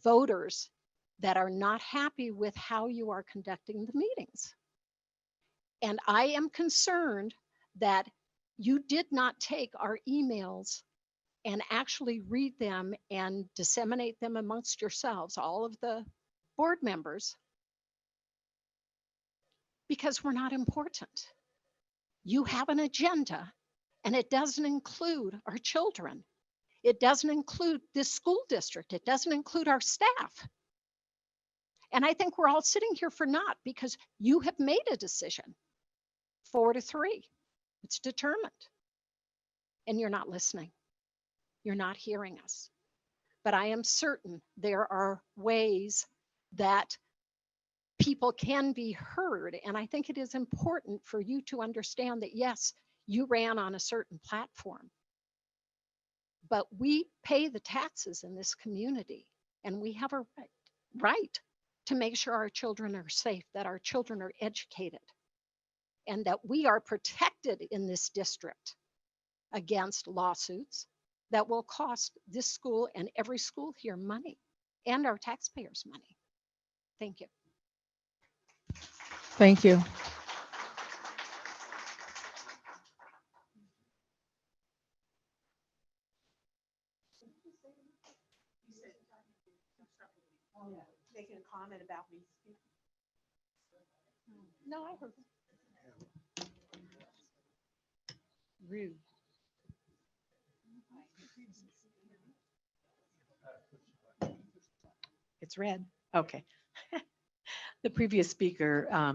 voters that are not happy with how you are conducting the meetings. And I am concerned that you did not take our emails and actually read them and disseminate them amongst yourselves, all of the board members, because we're not important. You have an agenda, and it doesn't include our children. It doesn't include this school district. It doesn't include our staff. And I think we're all sitting here for naught because you have made a decision, 4-3. It's determined. And you're not listening. You're not hearing us. But I am certain there are ways that people can be heard. And I think it is important for you to understand that, yes, you ran on a certain platform, but we pay the taxes in this community, and we have a right to make sure our children are safe, that our children are educated, and that we are protected in this district against lawsuits that will cost this school and every school here money, and our taxpayers money. Thank you. Thank you. Making a comment about me. No, I heard. Rude. It's red. Okay. The previous speaker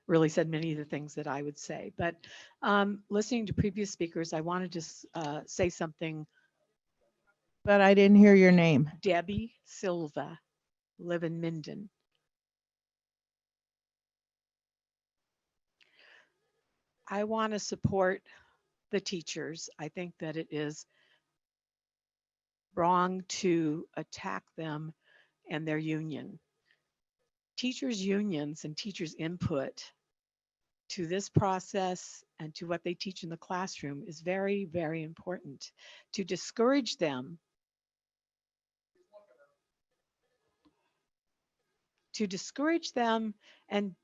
really said many of the things that I would say, but listening to previous speakers, I wanted to say something. But I didn't hear your name. Debbie Silva, live in Minden. I want to support the teachers. I think that it is wrong to attack them and their union. Teachers' unions and teachers' input to this process and to what they teach in the classroom is very, very important. To discourage them,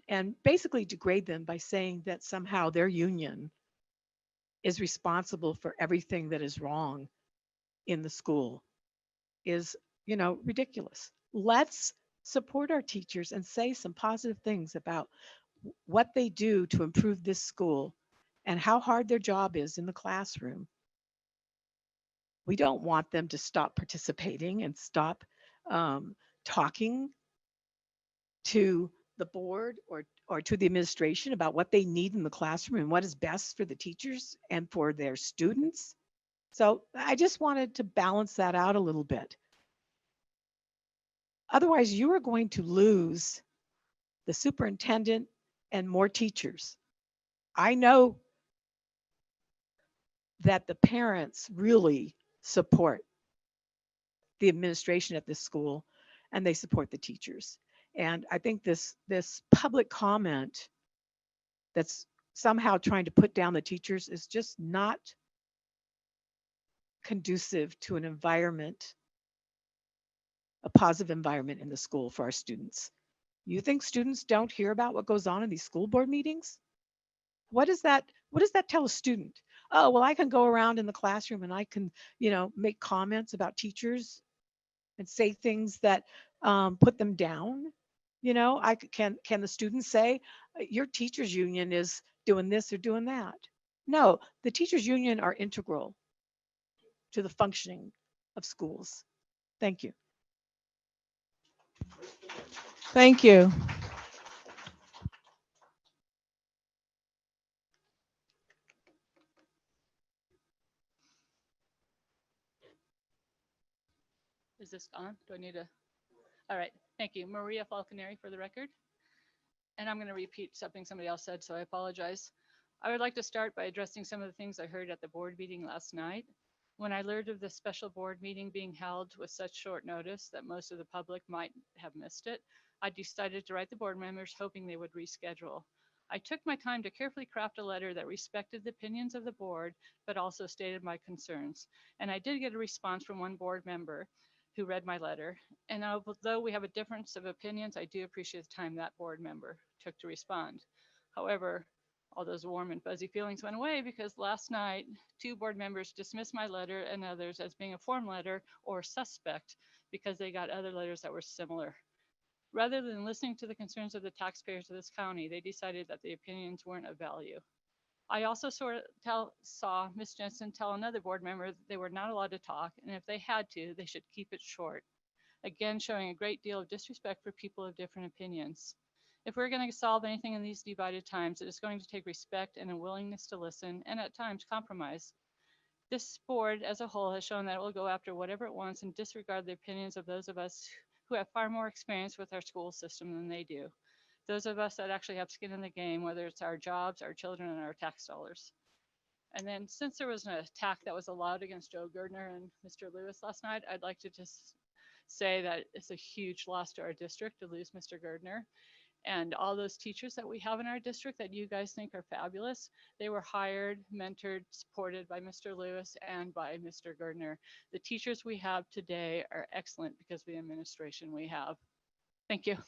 and basically degrade them by saying that somehow their union is responsible for everything that is wrong in the school is, ridiculous. Let's support our teachers and say some positive things about what they do to improve this school and how hard their job is in the classroom. We don't want them to stop participating and stop talking to the board or to the administration about what they need in the classroom and what is best for the teachers and for their students. So I just wanted to balance that out a little bit. Otherwise, you are going to lose the superintendent and more teachers. I know that the parents really support the administration at this school and they support the teachers. And I think this public comment that's somehow trying to put down the teachers is just not conducive to an environment, a positive environment in the school for our students. You think students don't hear about what goes on in these school board meetings? What does that tell a student? Oh, well, I can go around in the classroom and I can, make comments about teachers and say things that put them down. Can the students say your teachers union is doing this or doing that? No, the teachers union are integral to the functioning of schools. Thank you. Thank you. Is this on? Do I need to? All right, thank you. Maria Falconeri for the record. And I'm going to repeat something somebody else said, so I apologize. I would like to start by addressing some of the things I heard at the board meeting last night. When I learned of the special board meeting being held with such short notice that most of the public might have missed it, I decided to write the board members hoping they would reschedule. I took my time to carefully craft a letter that respected the opinions of the board, but also stated my concerns. And I did get a response from one board member who read my letter. And although we have a difference of opinions, I do appreciate the time that board member took to respond. However, all those warm and fuzzy feelings went away because last night, 2 board members dismissed my letter and others as being a form letter or suspect because they got other letters that were similar. Rather than listening to the concerns of the taxpayers of this county, they decided that the opinions weren't of value. I also saw Ms. Jensen tell another board member that they were not allowed to talk, and if they had to, they should keep it short. Again, showing a great deal of disrespect for people of different opinions. If we're going to solve anything in these divided times, it is going to take respect and a willingness to listen, and at times compromise. This board as a whole has shown that it will go after whatever it wants and disregard the opinions of those of us who have far more experience with our school system than they do. Those of us that actually have skin in the game, whether it's our jobs, our children, and our tax dollars. And then since there was an attack that was allowed against Joe Gardner and Mr. Lewis last night, I'd like to just say that it's a huge loss to our district to lose Mr. Gardner. And all those teachers that we have in our district that you guys think are fabulous, they were hired, mentored, supported by Mr. Lewis and by Mr. Gardner. The teachers we have today are excellent because of the administration we have. Thank you.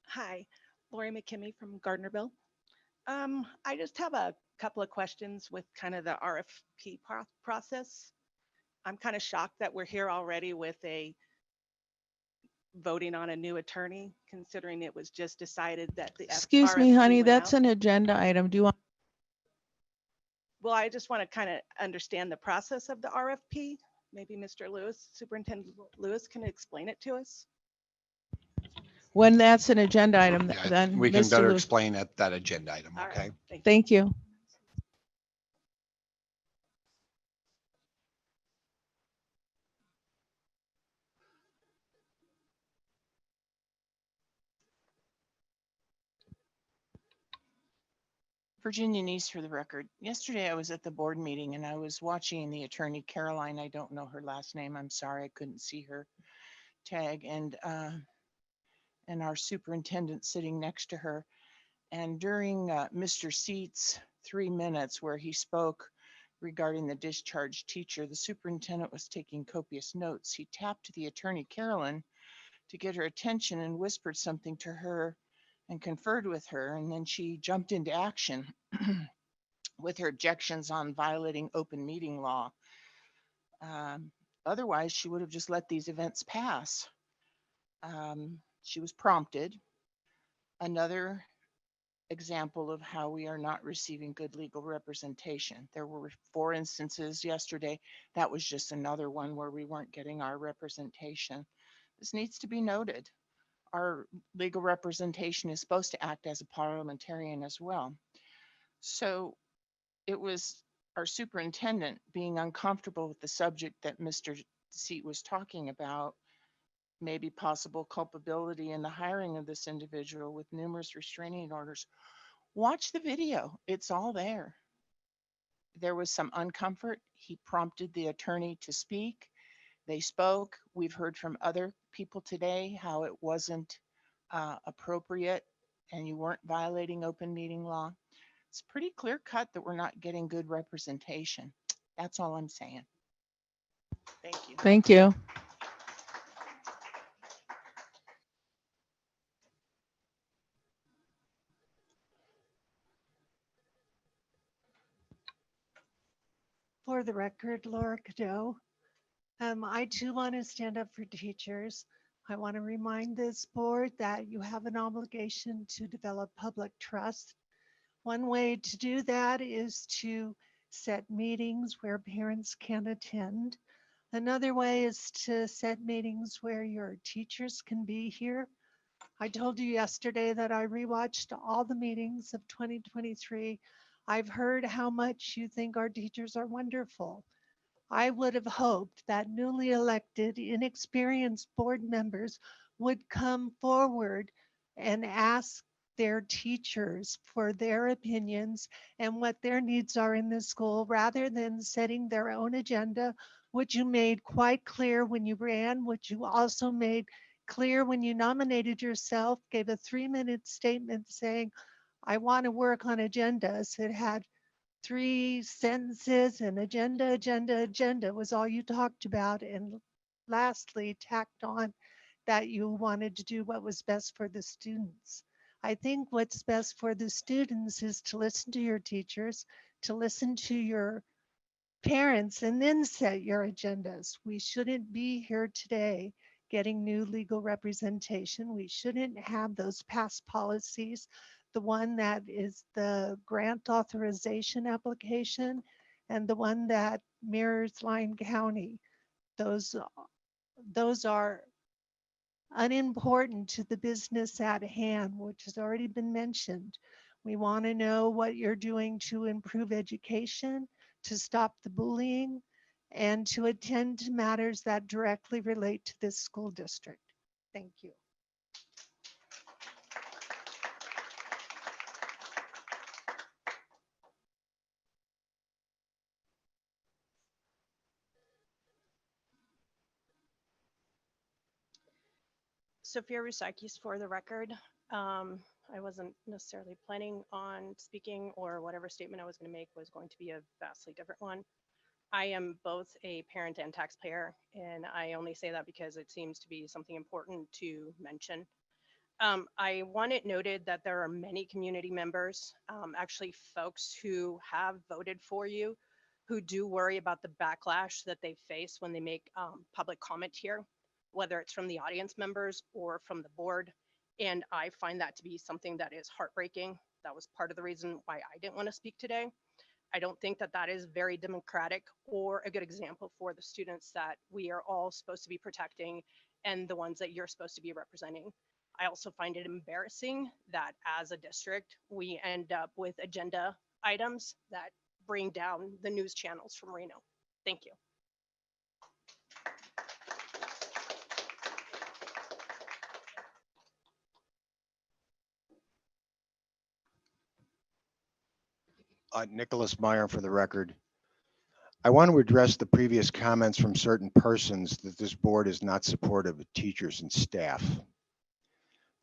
Hi, Lori McKimmey from Gardnerville. I just have a couple of questions with kind of the RFP process. I'm kind of shocked that we're here already with voting on a new attorney, considering it was just decided that the Excuse me, RFP honey, went that's out. an agenda item. Do you want? Well, I just want to kind of understand the process of the RFP. Maybe Mr. Lewis, Superintendent Lewis, can explain it to us. When that's an agenda item, Yeah, then we can Mr. better Lewis- explain at that agenda item, All okay? right, Thank you. Virginia Neese for the record. Yesterday I was at the board meeting and I was watching the attorney Caroline. I don't know her last name. I'm sorry, I couldn't see her tag, and our superintendent sitting next to her. And during Mr. Seats' 3 minutes where he spoke regarding the discharged teacher, the superintendent was taking copious notes. He tapped the attorney Carolyn to get her attention and whispered something to her and conferred with her, and then she jumped into action with her objections on violating open meeting law. Otherwise, she would have just let these events pass. She was prompted. Another example of how we are not receiving good legal representation. There were 4 instances yesterday. That was just another one where we weren't getting our representation. This needs to be noted. Our legal representation is supposed to act as a parliamentarian as well. So it was our superintendent being uncomfortable with the subject that Mr. Seat was talking about, maybe possible culpability in the hiring of this individual with numerous restraining orders. Watch the video, it's all there. There was some uncomfort. He prompted the attorney to speak. They spoke. We've heard from other people today how it wasn't appropriate and you weren't violating open meeting law. It's pretty clear cut that we're not getting good representation. That's all I'm saying. Thank you. Thank you. For the record, Laura Cadeau. I too want to stand up for teachers. I want to remind this board that you have an obligation to develop public trust. One way to do that is to set meetings where parents can attend. Another way is to set meetings where your teachers can be here. I told you yesterday that I rewatched all the meetings of 2023. I've heard how much you think our teachers are wonderful. I would have hoped that newly elected, inexperienced board members would come forward and ask their teachers for their opinions and what their needs are in the school rather than setting their own agenda, which you made quite clear when you ran, which you also made clear when you nominated yourself, gave a 3-minute statement saying, I want to work on agendas. It had 3 sentences and agenda was all you talked about. And lastly, tacked on that you wanted to do what was best for the students. I think what's best for the students is to listen to your teachers, to listen to your parents, and then set your agendas. We shouldn't be here today getting new legal representation. We shouldn't have those past policies. The one that is the grant authorization application and the one that mirrors Lyon County. Those are unimportant to the business at hand, which has already been mentioned. We want to know what you're doing to improve education, to stop the bullying, and to attend to matters that directly relate to this school district. Thank you. Sophia Rusakis for the record. I wasn't necessarily planning on speaking, or whatever statement I was going to make was going to be a vastly different one. I am both a parent and taxpayer, and I only say that because it seems to be something important to mention. I want it noted that there are many community members, actually folks who have voted for you, who do worry about the backlash that they face when they make public comment here, whether it's from the audience members or from the board. And I find that to be something that is heartbreaking. That was part of the reason why I didn't want to speak today. I don't think that that is very democratic or a good example for the students that we are all supposed to be protecting and the ones that you're supposed to be representing. I also find it embarrassing that as a district, we end up with agenda items that bring down the news channels from Reno. Thank you. Nicholas Meyer for the record. I want to address the previous comments from certain persons that this board is not supportive of teachers and staff.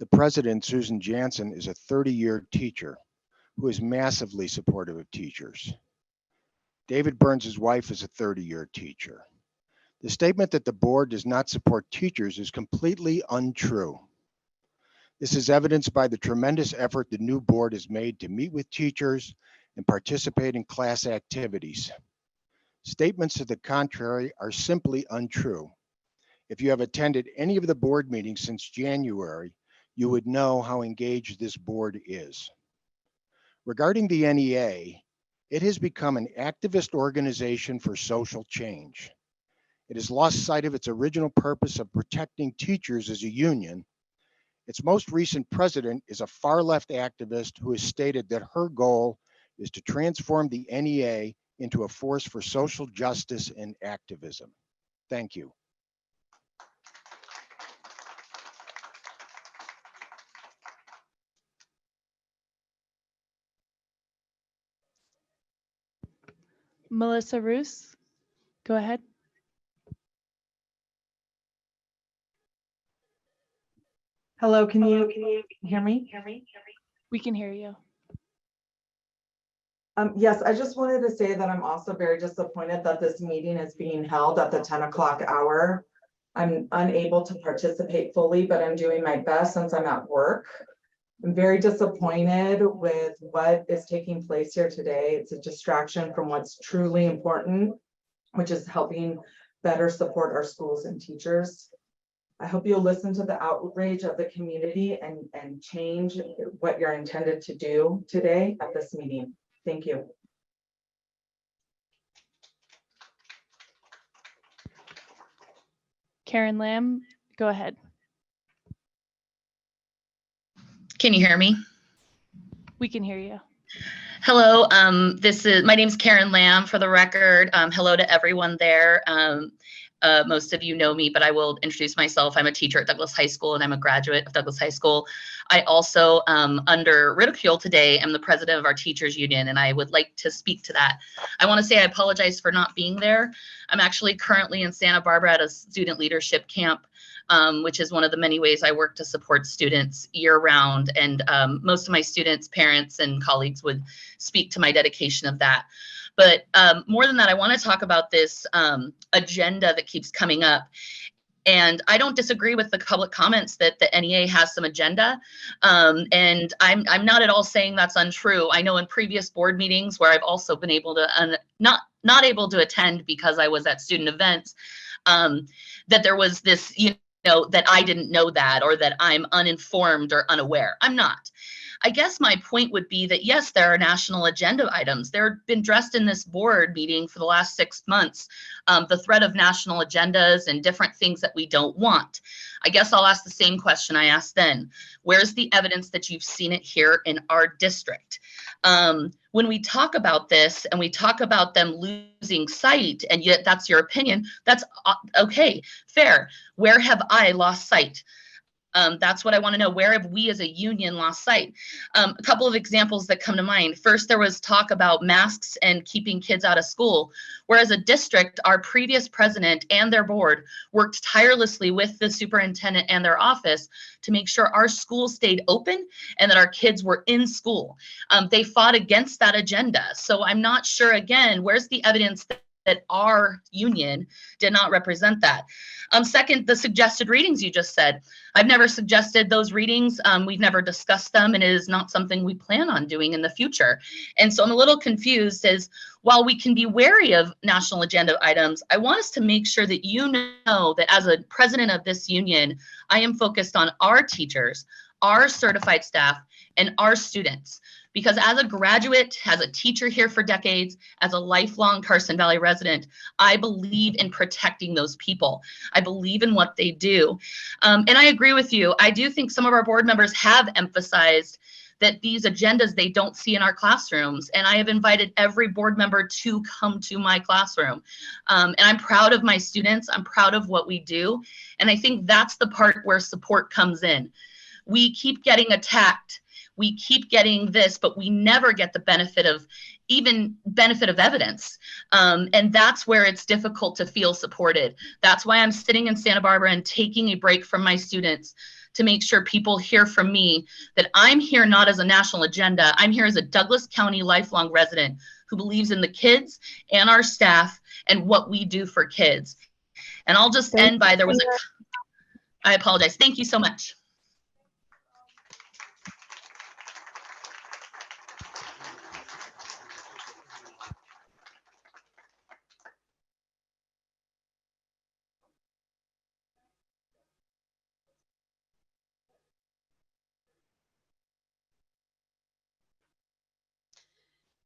The president, Susan Jansen, is a 30-year teacher who is massively supportive of teachers. David Burns' wife is a 30-year teacher. The statement that the board does not support teachers is completely untrue. This is evidenced by the tremendous effort the new board has made to meet with teachers and participate in class activities. Statements to the contrary are simply untrue. If you have attended any of the board meetings since January, you would know how engaged this board is. Regarding the NEA, it has become an activist organization for social change. It has lost sight of its original purpose of protecting teachers as a union. Its most recent president is a far-left activist who has stated that her goal is to transform the NEA into a force for social justice and activism. Thank you. Melissa Roos, go ahead. Hello, can you hear me? We can hear you. Yes, I just wanted to say that I'm also very disappointed that this meeting is being held at the 10 o'clock hour. I'm unable to participate fully, but I'm doing my best since I'm at work. I'm very disappointed with what is taking place here today. It's a distraction from what's truly important, which is helping better support our schools and teachers. I hope you'll listen to the outrage of the community and change what you're intended to do today at this meeting. Thank you. Karen Lamb, go ahead. Can you hear me? We can hear you. Hello, my name's Karen Lamb for the record. Hello to everyone there. Most of you know me, but I will introduce myself. I'm a teacher at Douglas High School and I'm a graduate of Douglas High School. I also, under ridicule today, am the president of our teachers union, and I would like to speak to that. I want to say I apologize for not being there. I'm actually currently in Santa Barbara at a student leadership camp, which is one of the many ways I work to support students year round. And most of my students, parents, and colleagues would speak to my dedication of that. But more than that, I want to talk about this agenda that keeps coming up. And I don't disagree with the public comments that the NEA has some agenda. And I'm not at all saying that's untrue. I know in previous board meetings where I've also been able to not able to attend because I was at student events, that there was this, that I didn't know that, or that I'm uninformed or unaware. I'm not. I guess my point would be that, yes, there are national agenda items. They've been dressed in this board meeting for the last 6 months, the threat of national agendas and different things that we don't want. I guess I'll ask the same question I asked then. Where's the evidence that you've seen it here in our district? When we talk about this and we talk about them losing sight, and yet that's your opinion, that's okay, fair. Where have I lost sight? That's what I want to know. Where have we as a union lost sight? A couple of examples that come to mind. First, there was talk about masks and keeping kids out of school. Whereas a district, our previous president and their board worked tirelessly with the superintendent and their office to make sure our schools stayed open and that our kids were in school. They fought against that agenda. So I'm not sure, again, where's the evidence that our union did not represent that? Second, the suggested readings you just said. I've never suggested those readings. We've never discussed them, and it is not something we plan on doing in the future. And so I'm a little confused as, while we can be wary of national agenda items, I want us to make sure that you know that as a president of this union, I am focused on our teachers, our certified staff, and our students. Because as a graduate, as a teacher here for decades, as a lifelong Carson Valley resident, I believe in protecting those people. I believe in what they do. And I agree with you. I do think some of our board members have emphasized that these agendas they don't see in our classrooms. And I have invited every board member to come to my classroom. And I'm proud of my students. I'm proud of what we do. And I think that's the part where support comes in. We keep getting attacked. We keep getting this, but we never get the benefit of evidence. And that's where it's difficult to feel supported. That's why I'm sitting in Santa Barbara and taking a break from my students to make sure people hear from me that I'm here not as a national agenda. I'm here as a Douglas County lifelong resident who believes in the kids and our staff and what we do for kids. And I'll just end by, I apologize. Thank you so much.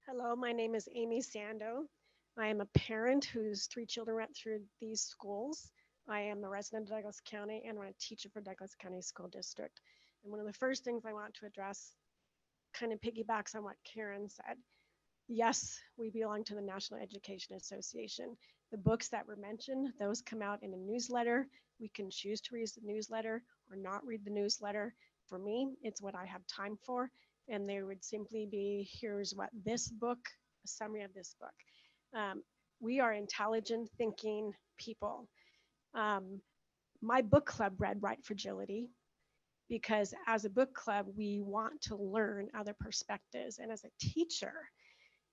Hello, my name is Amy Sando. I am a parent whose 3 children went through these schools. I am a resident of Douglas County and I'm a teacher for Douglas County School District. And one of the first things I want to address kind of piggybacks on what Karen said. Yes, we belong to the National Education Association. The books that were mentioned, those come out in a newsletter. We can choose to read the newsletter or not read the newsletter. For me, it's what I have time for. And there would simply be, here's what this book, a summary of this book. We are intelligent thinking people. My book club read Right Fragility because as a book club, we want to learn other perspectives. And as a teacher,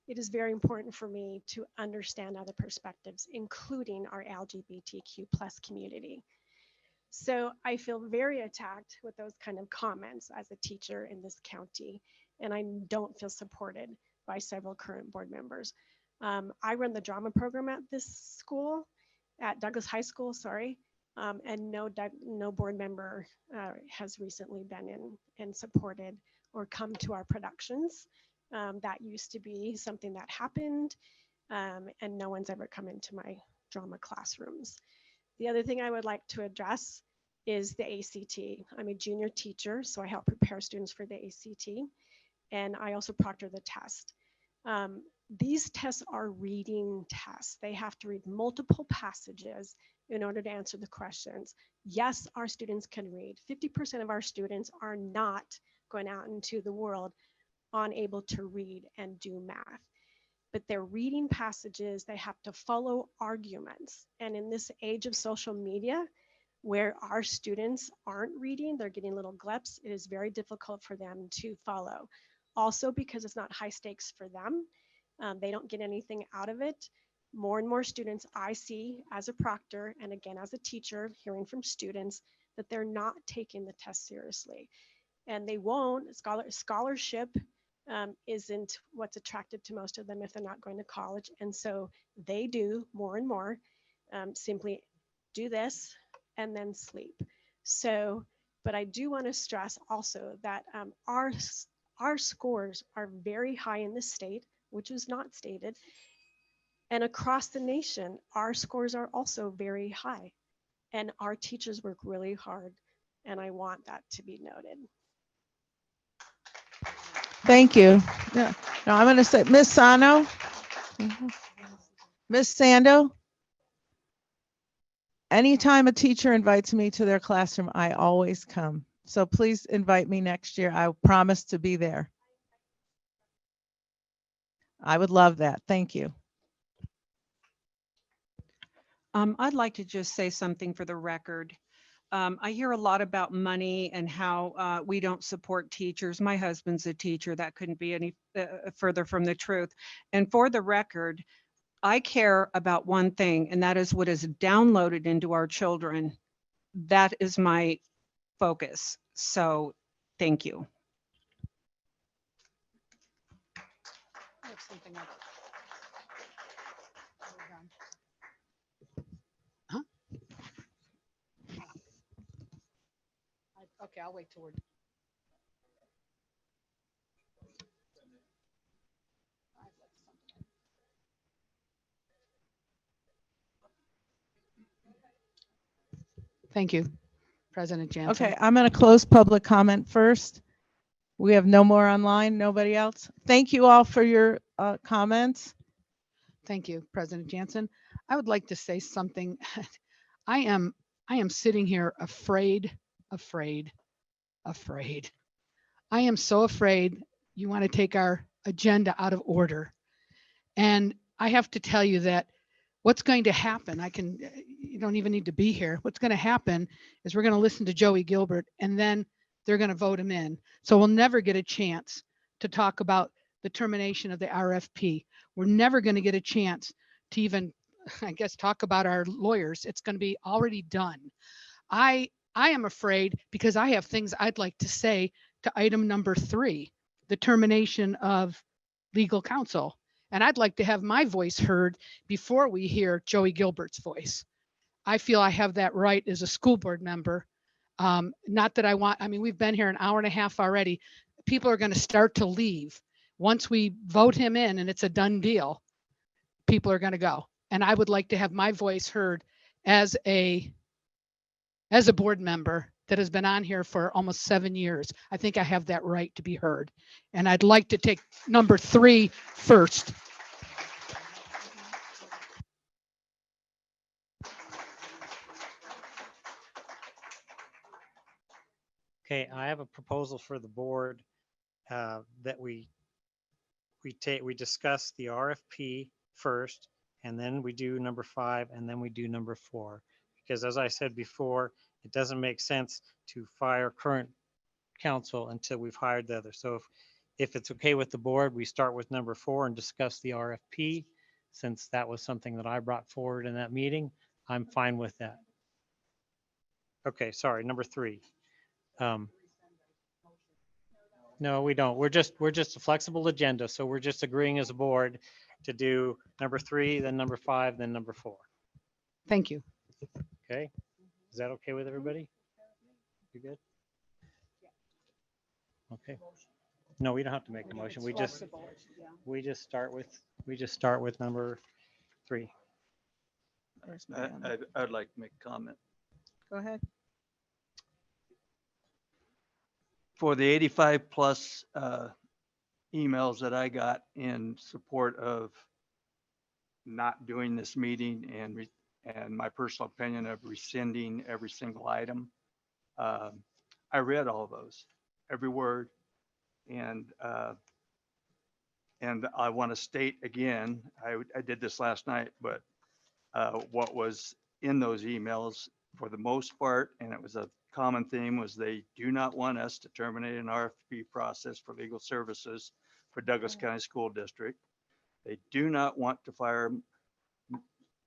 it is very important for me to understand other perspectives, including our LGBTQ+ community. So I feel very attacked with those kind of comments as a teacher in this county, and I don't feel supported by several current board members. I run the drama program at this school, at Douglas High School, sorry, and no board member has recently been in and supported or come to our productions. That used to be something that happened, and no one's ever come into my drama classrooms. The other thing I would like to address is the ACT. I'm a junior teacher, so I help prepare students for the ACT, and I also proctor the test. These tests are reading tests. They have to read multiple passages in order to answer the questions. Yes, our students can read. 50% of our students are not going out into the world unable to read and do math. But they're reading passages, they have to follow arguments. And in this age of social media, where our students aren't reading, they're getting little glimpses, it is very difficult for them to follow. Also, because it's not high stakes for them, they don't get anything out of it. More and more students I see as a proctor, and again as a teacher, hearing from students that they're not taking the test seriously. And they won't. Scholarship isn't what's attractive to most of them if they're not going to college. And so they do more and more simply do this and then sleep. So, but I do want to stress also that our scores are very high in the state, which was not stated. And across the nation, our scores are also very high. And our teachers work really hard. And I want that to be noted. Thank you. Yeah. Now I'm going to say, Miss Sano, Miss Sando, anytime a teacher invites me to their classroom, I always come. So please invite me next year. I promise to be there. I would love that. Thank you. I'd like to just say something for the record. I hear a lot about money and how we don't support teachers. My husband's a teacher. That couldn't be any further from the truth. And for the record, I care about one thing, and that is what is downloaded into our children. That is my focus. So thank you. I have something else. Okay, I'll wait till we're. Thank you, President Jansen. Okay, I'm going to close public comment first. We have no more online, nobody else. Thank you all for your comments. Thank you, President Jansen. I would like to say something. I am sitting here afraid. I am so afraid you want to take our agenda out of order. And I have to tell you that what's going to happen, you don't even need to be here. What's going to happen is we're going to listen to Joey Gilbert, and then they're going to vote him in. So we'll never get a chance to talk about the termination of the RFP. We're never going to get a chance to even, I guess, talk about our lawyers. It's going to be already done. I am afraid because I have things I'd like to say to item number 3, the termination of legal counsel. And I'd like to have my voice heard before we hear Joey Gilbert's voice. I feel I have that right as a school board member. Not that I mean, we've been here an hour and a half already. People are going to start to leave. Once we vote him in and it's a done deal, people are going to go. And I would like to have my voice heard as a board member that has been on here for almost 7 years. I think I have that right to be heard. And I'd like to take number 3 first. Okay, I have a proposal for the board that we discuss the RFP first, and then we do number 5, and then we do number 4. Because as I said before, it doesn't make sense to fire current counsel until we've hired the other. So if it's okay with the board, we start with number 4 and discuss the RFP. Since that was something that I brought forward in that meeting, I'm fine with that. Okay, sorry, number 3. No, we don't. We're just a flexible agenda. So we're just agreeing as a board to do number 3, then number 5, then number 4. Thank you. Okay. Is that okay with everybody? You good? Okay. No, we don't have to make a motion. We just start with number 3. I'd like to make a comment. Go ahead. for the 85 plus emails that I got in support of not doing this meeting and my personal opinion of rescinding every single item. I read all those, every word. And I want to state again, I did this last night, but what was in those emails for the most part, and it was a common theme, was they do not want us to terminate an RFP process for legal services for Douglas County School District. They do not want to fire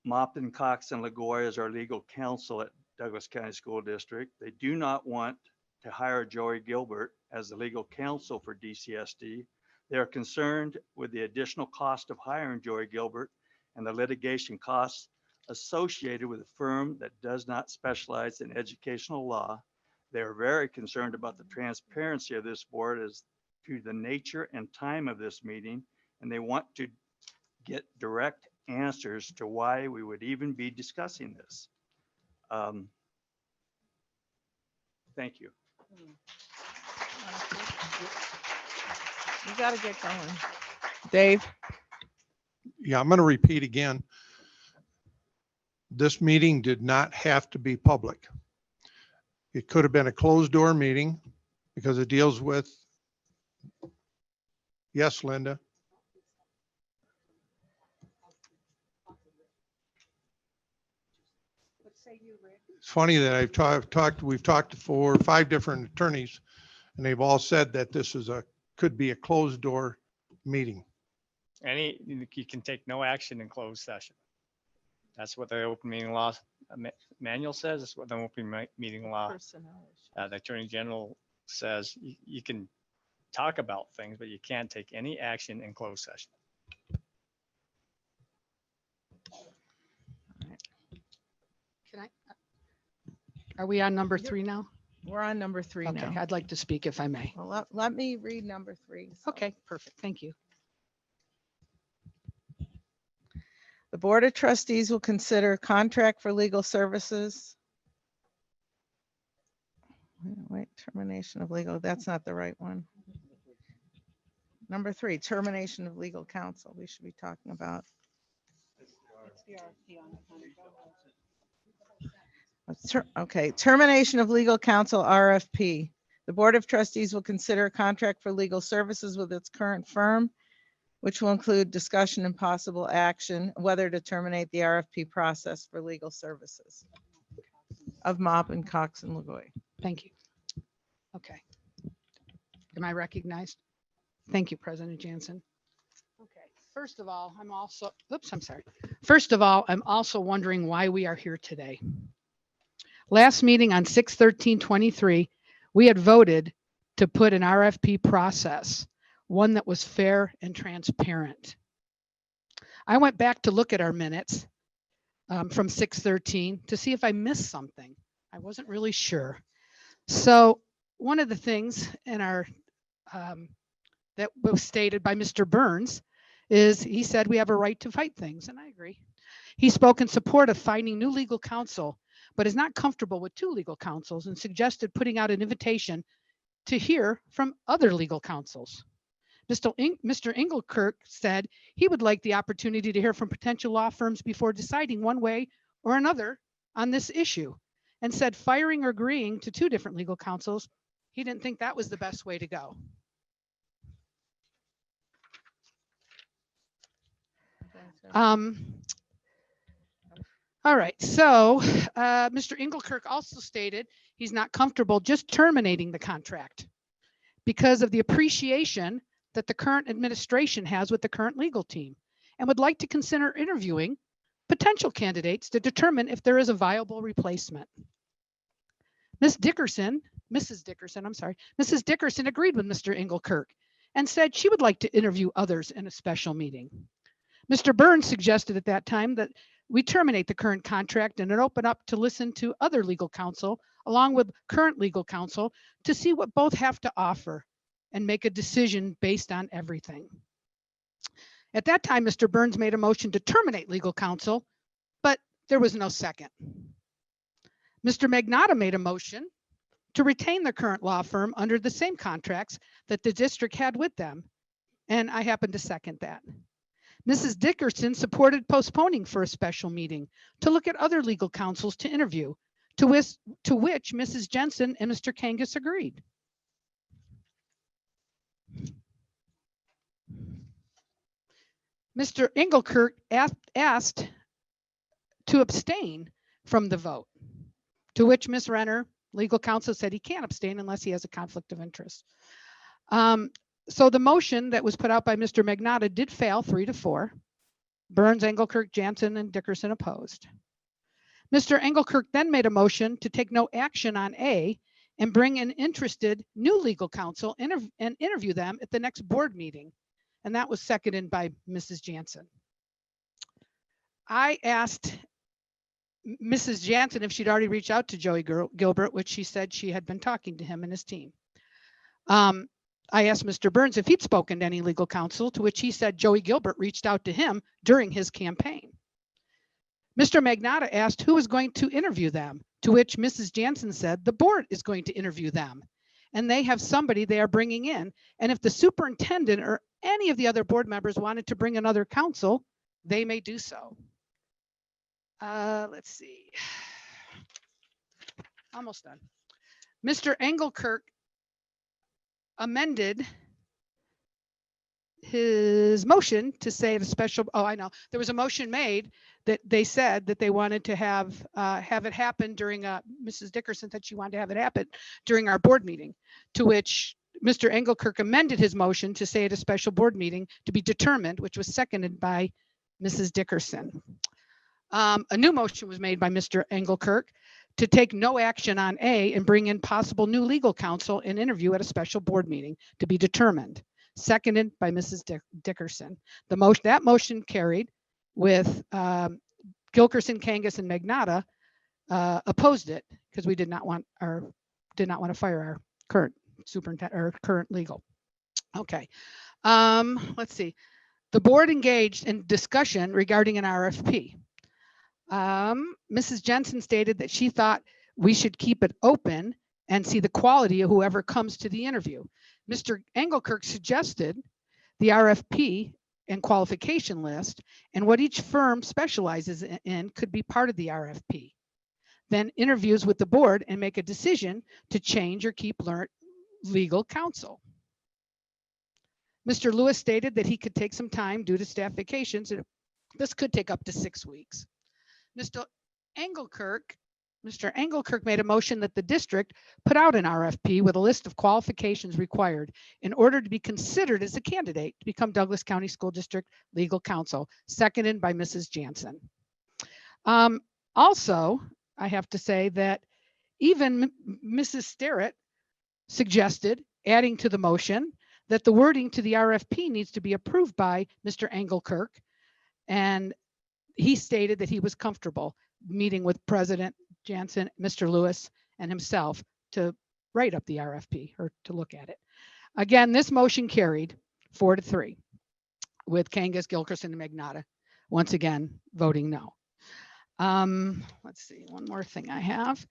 Mopin, Cox, and LaGoy as our legal counsel at Douglas County School District. They do not want to hire Joey Gilbert as the legal counsel for DCSD. They are concerned with the additional cost of hiring Joey Gilbert and the litigation costs associated with a firm that does not specialize in educational law. They are very concerned about the transparency of this board as to the nature and time of this meeting, and they want to get direct answers to why we would even be discussing this. Thank you. You got to get going. Dave? Yeah, I'm going to repeat again. This meeting did not have to be public. It could have been a closed door meeting because it deals with, yes, Linda. It's funny that we've talked to 4 or 5 different attorneys, and they've all said that this is could be a closed door meeting. You can take no action in closed session. That's what the open meeting law manual says. That's what the open meeting law. The Attorney General says you can talk about things, but you can't take any action in closed session. Can I? Are we on number 3 now? We're on number 3 Okay, now. I'd like to speak if I may. Well, let me read number 3. So. Okay, perfect. Thank you. The Board of Trustees will consider contract for legal services. Wait, termination of legal, that's not the right one. Number 3, termination of legal counsel. We should be talking about. Okay, termination of legal counsel RFP. The Board of Trustees will consider a contract for legal services with its current firm, which will include discussion and possible action, whether to terminate the RFP process for legal services of Mopin, Cox, and LaGoy. Thank you. Okay. Am I recognized? Thank you, President Jansen. Okay, first of all, I'm also wondering why we are here today. Last meeting on 6/13/23, we had voted to put an RFP process, one that was fair and transparent. I went back to look at our minutes from 6/13 to see if I missed something. I wasn't really sure. So one of the things in our that was stated by Mr. Burns is he said we have a right to fight things, and I agree. He spoke in support of finding new legal counsel, but is not comfortable with 2 legal counsels and suggested putting out an invitation to hear from other legal counsels. Mr. Engelkirk said he would like the opportunity to hear from potential law firms before deciding one way or another on this issue, and said firing or agreeing to 2 different legal counsels, he didn't think that was the best way to go. All right, so Mr. Engelkirk also stated he's not comfortable just terminating the contract because of the appreciation that the current administration has with the current legal team, and would like to consider interviewing potential candidates to determine if there is a viable replacement. Mrs. Dickerson agreed with Mr. Engelkirk and said she would like to interview others in a special meeting. Mr. Burns suggested at that time that we terminate the current contract and it open up to listen to other legal counsel along with current legal counsel to see what both have to offer and make a decision based on everything. At that time, Mr. Burns made a motion to terminate legal counsel, but there was no second. Mr. Magnotta made a motion to retain the current law firm under the same contracts that the district had with them. And I happen to second that. Mrs. Dickerson supported postponing for a special meeting to look at other legal counsels to interview, to which Mrs. Jensen and Mr. Kangas agreed. Mr. Engelkirk asked to abstain from the vote, to which Ms. Renner, legal counsel, said he can't abstain unless he has a conflict of interest. So the motion that was put out by Mr. Magnotta did fail 3-4. Burns, Engelkirk, Jansen, and Dickerson opposed. Mr. Engelkirk then made a motion to take no action on A and bring an interested new legal counsel and interview them at the next board meeting. And that was seconded by Mrs. Jansen. I asked Mrs. Jansen if she'd already reached out to Joey Gilbert, which she said she had been talking to him and his team. I asked Mr. Burns if he'd spoken to any legal counsel, to which he said Joey Gilbert reached out to him during his campaign. Mr. Magnotta asked who was going to interview them, to which Mrs. Jansen said the board is going to interview them and they have somebody they are bringing in. And if the superintendent or any of the other board members wanted to bring another counsel, they may do so. Let's see. Almost done. Mr. Engelkirk amended his motion to say at a special, oh, I know, there was a motion made that they said that they wanted to have it happen during, Mrs. Dickerson said she wanted to have it happen during our board meeting, to which Mr. Engelkirk amended his motion to say at a special board meeting to be determined, which was seconded by Mrs. Dickerson. A new motion was made by Mr. Engelkirk to take no action on A and bring in possible new legal counsel and interview at a special board meeting to be determined, seconded by Mrs. Dickerson. That motion carried with Gilkerson, Kangas, and Magnotta opposed it because we did not want to fire our current superintendent or current legal. Okay, let's see. The board engaged in discussion regarding an RFP. Mrs. Jensen stated that she thought we should keep it open and see the quality of whoever comes to the interview. Mr. Engelkirk suggested the RFP and qualification list and what each firm specializes in could be part of the RFP. Then interviews with the board and make a decision to change or keep legal counsel. Mr. Lewis stated that he could take some time due to staff vacations. This could take up to 6 weeks. Mr. Engelkirk made a motion that the district put out an RFP with a list of qualifications required in order to be considered as a candidate to become Douglas County School District Legal Counsel, seconded by Mrs. Jansen. Also, I have to say that even Mrs. Sterrett suggested, adding to the motion, that the wording to the RFP needs to be approved by Mr. Engelkirk, and he stated that he was comfortable meeting with President Jansen, Mr. Lewis, and himself to write up the RFP or to look at it. Again, this motion carried 4-3 with Kangas, Gilkerson, and Magnotta once again voting no. Let's see, one more thing I have.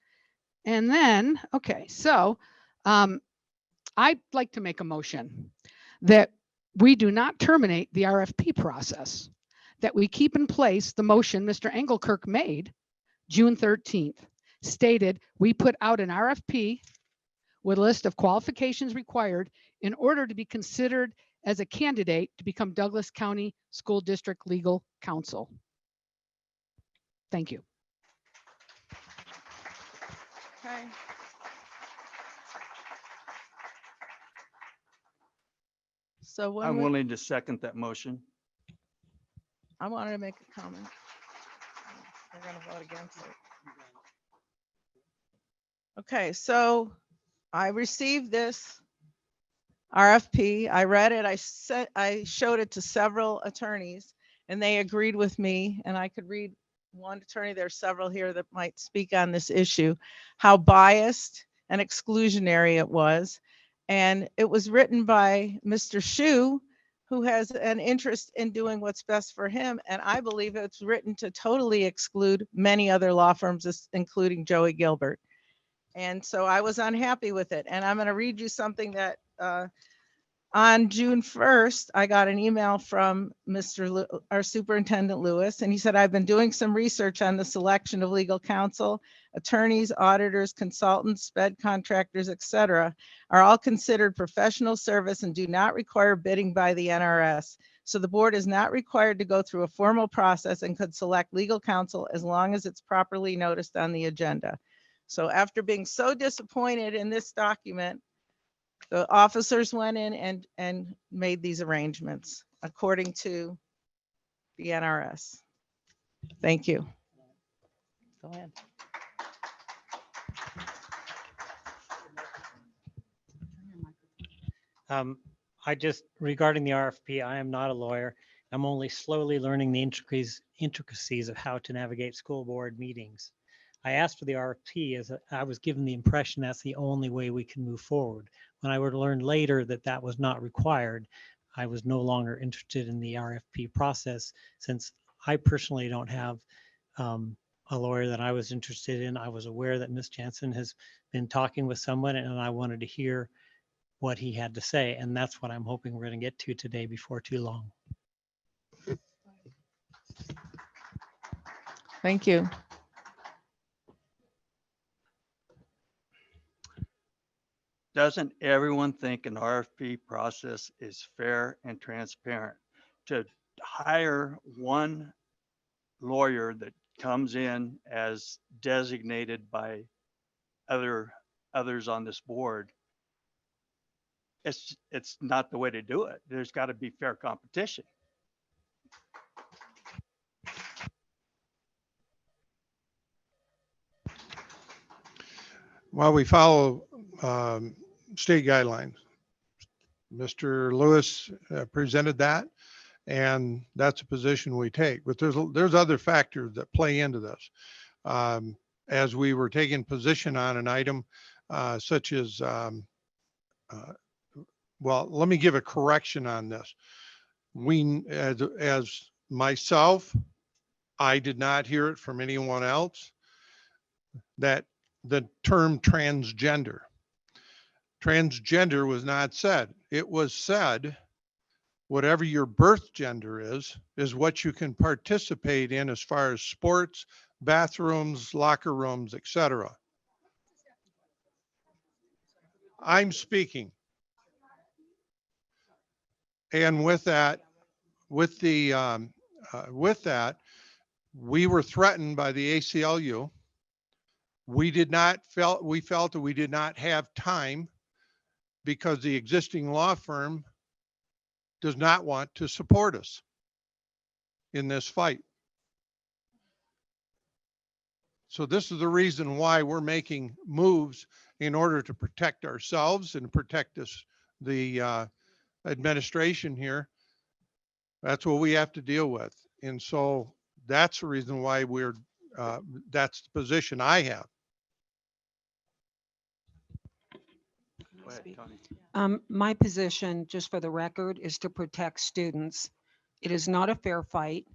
And then, okay, so I'd like to make a motion that we do not terminate the RFP process, that we keep in place the motion Mr. Engelkirk made June 13th, stated we put out an RFP with a list of qualifications required in order to be considered as a candidate to become Douglas County School District Legal Counsel. Thank you. Okay. So when I'm willing to second that motion. I wanted to make a comment. We're going to vote against it. Okay, so I received this RFP. I read it. I showed it to several attorneys and they agreed with me, and I could read one attorney. There's several here that might speak on this issue, how biased and exclusionary it was. And it was written by Mr. Shu, who has an interest in doing what's best for him. And I believe it's written to totally exclude many other law firms, including Joey Gilbert. And so I was unhappy with it. And I'm going to read you something that on June 1st, I got an email from our Superintendent Lewis, and he said, I've been doing some research on the selection of legal counsel. Attorneys, auditors, consultants, sped contractors, etc., are all considered professional service and do not require bidding by the NRS. So the board is not required to go through a formal process and could select legal counsel as long as it's properly noticed on the agenda. So after being so disappointed in this document, the officers went in and made these arrangements according to the NRS. Thank you. Go ahead. Regarding the RFP, I am not a lawyer. I'm only slowly learning the intricacies of how to navigate school board meetings. I asked for the RFP as I was given the impression that's the only way we can move forward. When I would learn later that that was not required, I was no longer interested in the RFP process, since I personally don't have a lawyer that I was interested in. I was aware that Ms. Jansen has been talking with someone, and I wanted to hear what he had to say. And that's what I'm hoping we're going to get to today before too long. Thank you. Doesn't everyone think an RFP process is fair and transparent? To hire one lawyer that comes in as designated by others on this board, it's not the way to do it. There's got to be fair competition. Well, we follow state guidelines. Mr. Lewis presented that, and that's a position we take. But there's other factors that play into this. As we were taking position on an item such as, well, let me give a correction on this. As myself, I did not hear it from anyone else that the term transgender was not said. It was said, whatever your birth gender is what you can participate in as far as sports, bathrooms, locker rooms, etc. I'm speaking. And with that, we were threatened by the ACLU. We felt that we did not have time because the existing law firm does not want to support us in this fight. So this is the reason why we're making moves in order to protect ourselves and protect the administration here. That's what we have to deal with. And so that's the reason why that's the position I have. Go ahead, Tony. My position, just for the record, is to protect students. It is not a fair fight.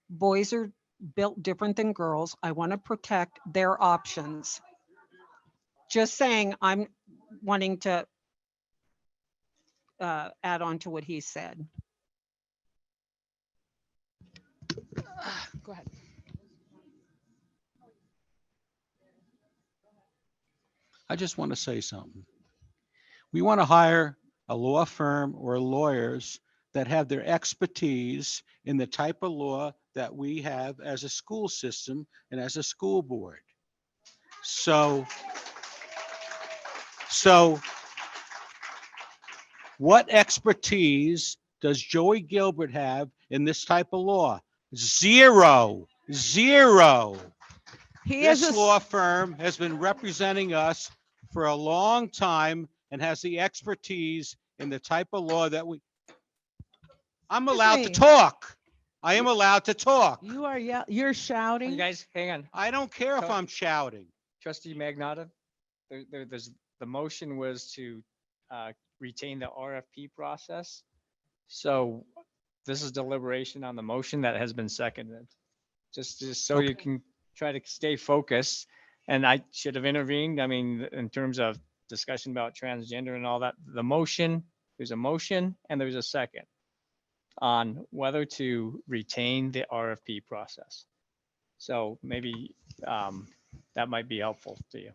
Boys are built different than girls. I want to protect their options. Just saying, I'm wanting to add on to what he said. Go ahead. I just want to say something. We want to hire a law firm or lawyers that have their expertise in the type of law that we have as a school system and as a school board. So what expertise does Joey Gilbert have in this type of law? Zero. This law firm has been representing us for a long time and has the expertise in the type of law that I'm allowed to talk. I am allowed to talk. You're shouting. You guys, hang on. I don't care if I'm shouting. Trustee Magnata, the motion was to retain the RFP process. So this is deliberation on the motion that has been seconded. Just so you can try to stay focused and I should have intervened. I mean, in terms of discussion about transgender and all that, there's a motion and there's a second on whether to retain the RFP process. So maybe that might be helpful to you,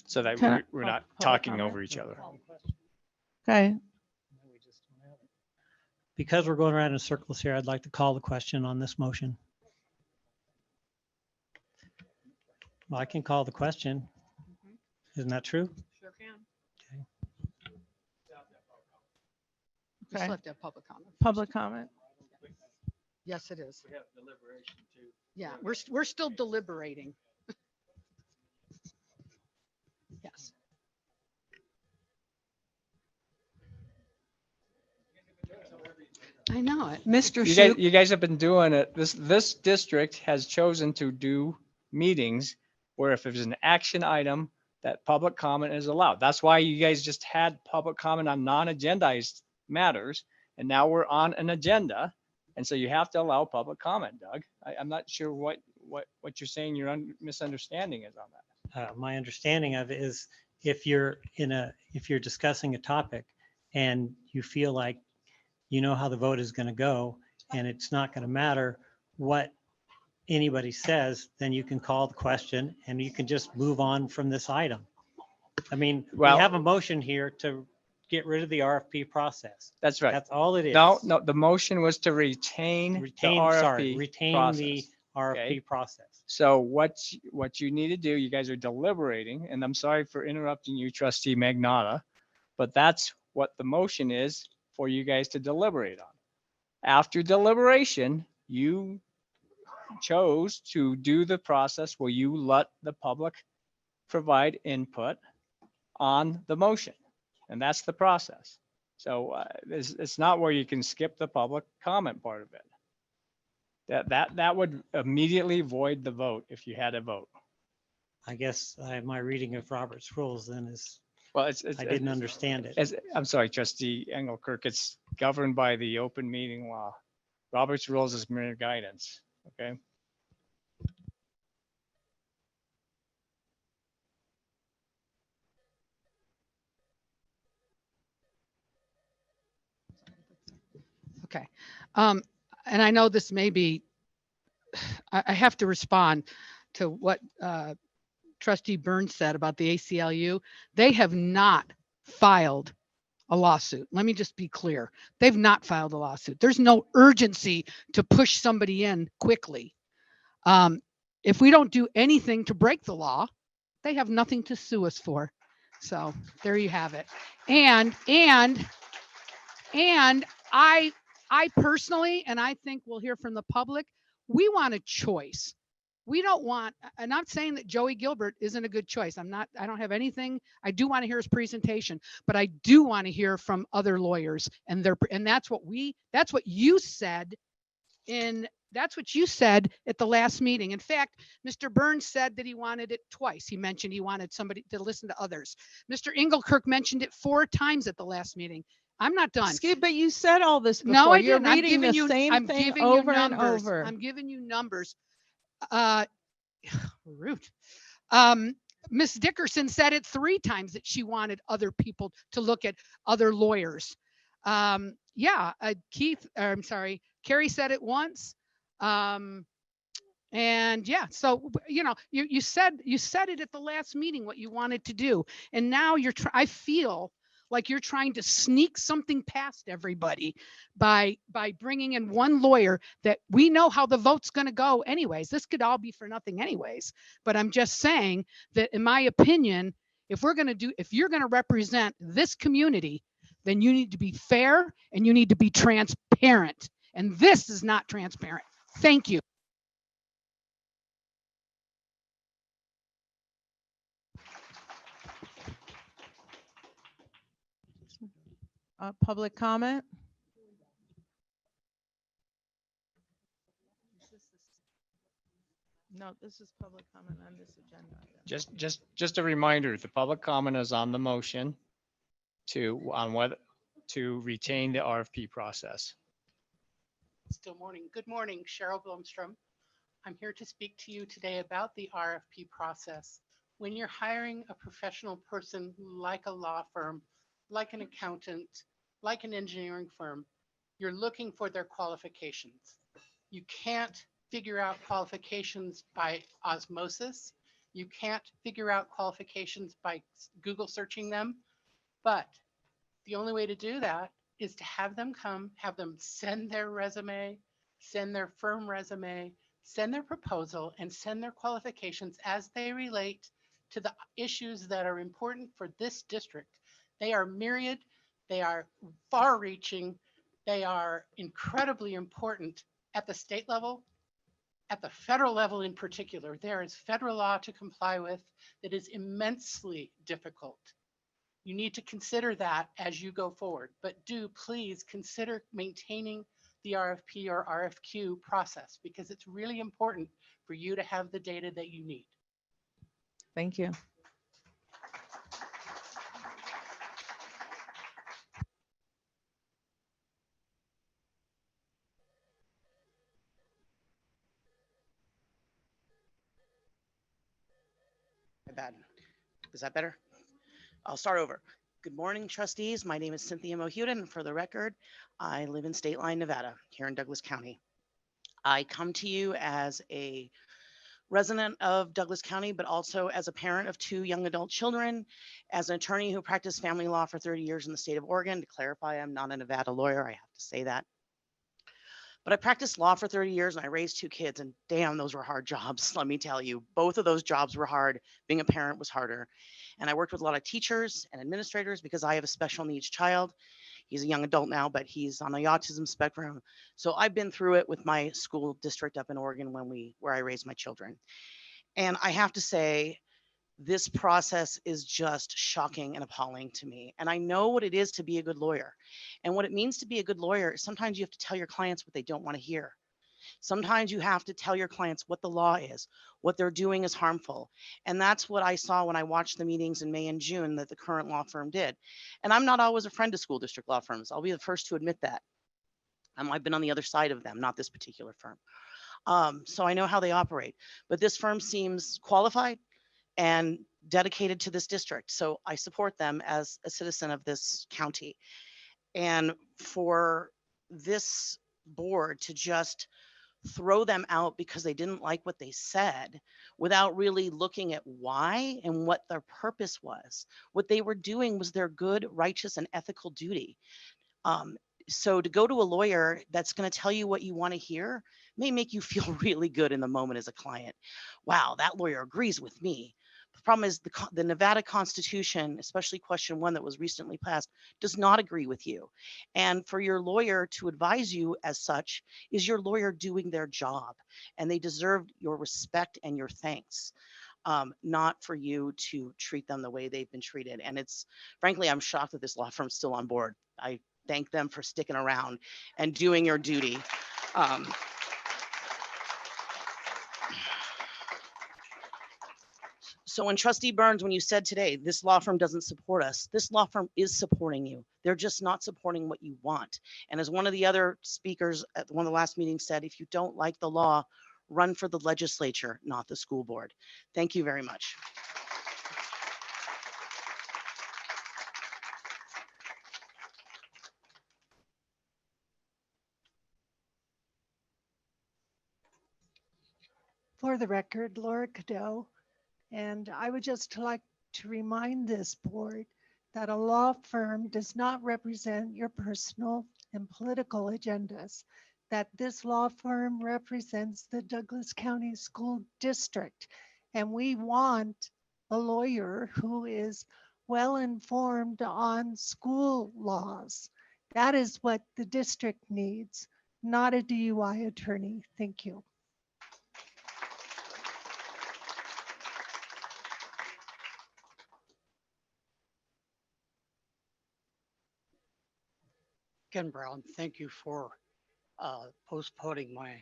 so that Can I- we're not public talking comment? over each other. Okay, Because we're going around in circles here, I'd like to call the question on this motion. Well, I can call the question. Isn't that true? Sure can. Okay. We still have to have public comment. public comment. Yes, it is. Yeah, we're still deliberating. Yes. I know it. Mr. Shoup. You guys have been doing it. This district has chosen to do meetings where if there's an action item, that public comment is allowed. That's why you guys just had public comment on non-agendized matters, and now we're on an agenda. And so you have to allow public comment, Doug. I'm not sure what you're saying your misunderstanding is on that. My understanding of it is if you're discussing a topic and you feel like you know how the vote is going to go and it's not going to matter what anybody says, then you can call the question and you can just move on from this item. I mean, we Well- have a motion here to get rid of the RFP process. That's right. That's all it is. No, the motion was to retain the RFP retain the process. RFP Okay. process. So what you need to do, you guys are deliberating, and I'm sorry for interrupting you, trustee Magnata, but that's what the motion is for you guys to deliberate on. After deliberation, you chose to do the process where you let the public provide input on the motion, and that's the process. So it's not where you can skip the public comment part of it. That would immediately void the vote if you had a vote. I guess my reading of Robert's rules then is, Well, I didn't understand it. I'm sorry, trustee Engelkirk, it's governed by the open meeting law. Robert's rules is mere guidance, okay? Okay. And I know this may be, I have to respond to what trustee Burns said about the ACLU. They have not filed a lawsuit. Let me just be clear. They've not filed a lawsuit. There's no urgency to push somebody in quickly. If we don't do anything to break the law, they have nothing to sue us for. So there you have it. And I personally, and I think we'll hear from the public, we want a choice. We don't want, I'm not saying that Joey Gilbert isn't a good choice. I don't have anything. I do want to hear his presentation, but I do want to hear from other lawyers and that's what you said that's what you said at the last meeting. In fact, Mr. Burns said that he wanted it twice. He mentioned he wanted somebody to listen to others. Mr. Engelkirk mentioned it 4 times at the last meeting. I'm not done. Skip, but you said all this before. No, I You're didn't. I'm reading giving the you, same I'm thing giving over you and numbers. over. I'm giving you numbers. Rude. Ms. Dickerson said it 3 times that she wanted other people to look at other lawyers. Carrie said it once. And yeah, so, you know, you said it at the last meeting, what you wanted to do. And now I feel like you're trying to sneak something past everybody by bringing in one lawyer that we know how the vote's going to go anyways. This could all be for nothing anyways. But I'm just saying that in my opinion, if you're going to represent this community, then you need to be fair and you need to be transparent. And this is not transparent. Thank you. Public comment? No, this is public comment on this agenda item. Just a reminder, the public comment is on the motion on whether to retain the RFP process. Still morning. Good morning, Cheryl Blomstrom. I'm here to speak to you today about the RFP process. When you're hiring a professional person like a law firm, like an accountant, like an engineering firm, you're looking for their qualifications. You can't figure out qualifications by osmosis. You can't figure out qualifications by Google searching them, but the only way to do that is to have them come, have them send their resume, send their firm resume, send their proposal, and send their qualifications as they relate to the issues that are important for this district. They are myriad, they are far reaching, they are incredibly important at the state level, at the federal level in particular. There is federal law to comply with that is immensely difficult. You need to consider that as you go forward, but do please consider maintaining the RFP or RFQ process because it's really important for you to have the data that you need. Thank you. My bad. Is that better? I'll start over. Good morning, trustees. My name is Cynthia Mohuden. For the record, I live in State Line, Nevada, here in Douglas County. I come to you as a resident of Douglas County, but also as a parent of 2 young adult children, as an attorney who practiced family law for 30 years in the state of Oregon. To clarify, I'm not a Nevada lawyer. I have to say that. But I practiced law for 30 years and I raised 2 kids, and damn, those were hard jobs. Let me tell you, both of those jobs were hard. Being a parent was harder. And I worked with a lot of teachers and administrators because I have a special needs child. He's a young adult now, but he's on the autism spectrum. So I've been through it with my school district up in Oregon where I raised my children. And I have to say, this process is just shocking and appalling to me. And I know what it is to be a good lawyer. And what it means to be a good lawyer is sometimes you have to tell your clients what they don't want to hear. Sometimes you have to tell your clients what the law is, what they're doing is harmful. And that's what I saw when I watched the meetings in May and June that the current law firm did. And I'm not always a friend of school district law firms. I'll be the first to admit that. I've been on the other side of them, not this particular firm. So I know how they operate. But this firm seems qualified and dedicated to this district. So I support them as a citizen of this county. And for this board to just throw them out because they didn't like what they said without really looking at why and what their purpose was. What they were doing was their good, righteous, and ethical duty. So to go to a lawyer that's going to tell you what you want to hear may make you feel really good in the moment as a client. Wow, that lawyer agrees with me. The problem is the Nevada Constitution, especially question 1 that was recently passed, does not agree with you. And for your lawyer to advise you as such is your lawyer doing their job, and they deserve your respect and your thanks. Not for you to treat them the way they've been treated. And it's frankly, I'm shocked that this law firm's still on board. I thank them for sticking around and doing your duty. So when Trustee Burns, when you said today, this law firm doesn't support us, this law firm is supporting you. They're just not supporting what you want. And as one of the other speakers at one of the last meetings said, if you don't like the law, run for the legislature, not the school board. Thank you very much. For the record, Laura Cadeau, and I would just like to remind this board that a law firm does not represent your personal and political agendas, that this law firm represents the Douglas County School District. And we want a lawyer who is well informed on school laws. That is what the district needs, not a DUI attorney. Thank you. Ken Brown, thank you for postponing my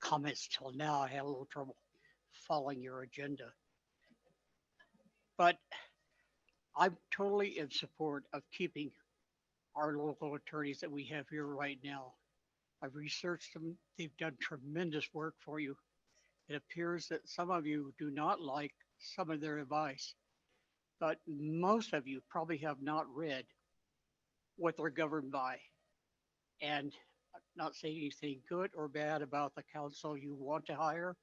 comments till now. I had a little trouble following your agenda. But I'm totally in support of keeping our local attorneys that we have here right now. I've researched them. They've done tremendous work for you. It appears that some of you do not like some of their advice, but most of you probably have not read what they're governed by. And I'm not saying anything good or bad about the counsel you want to hire,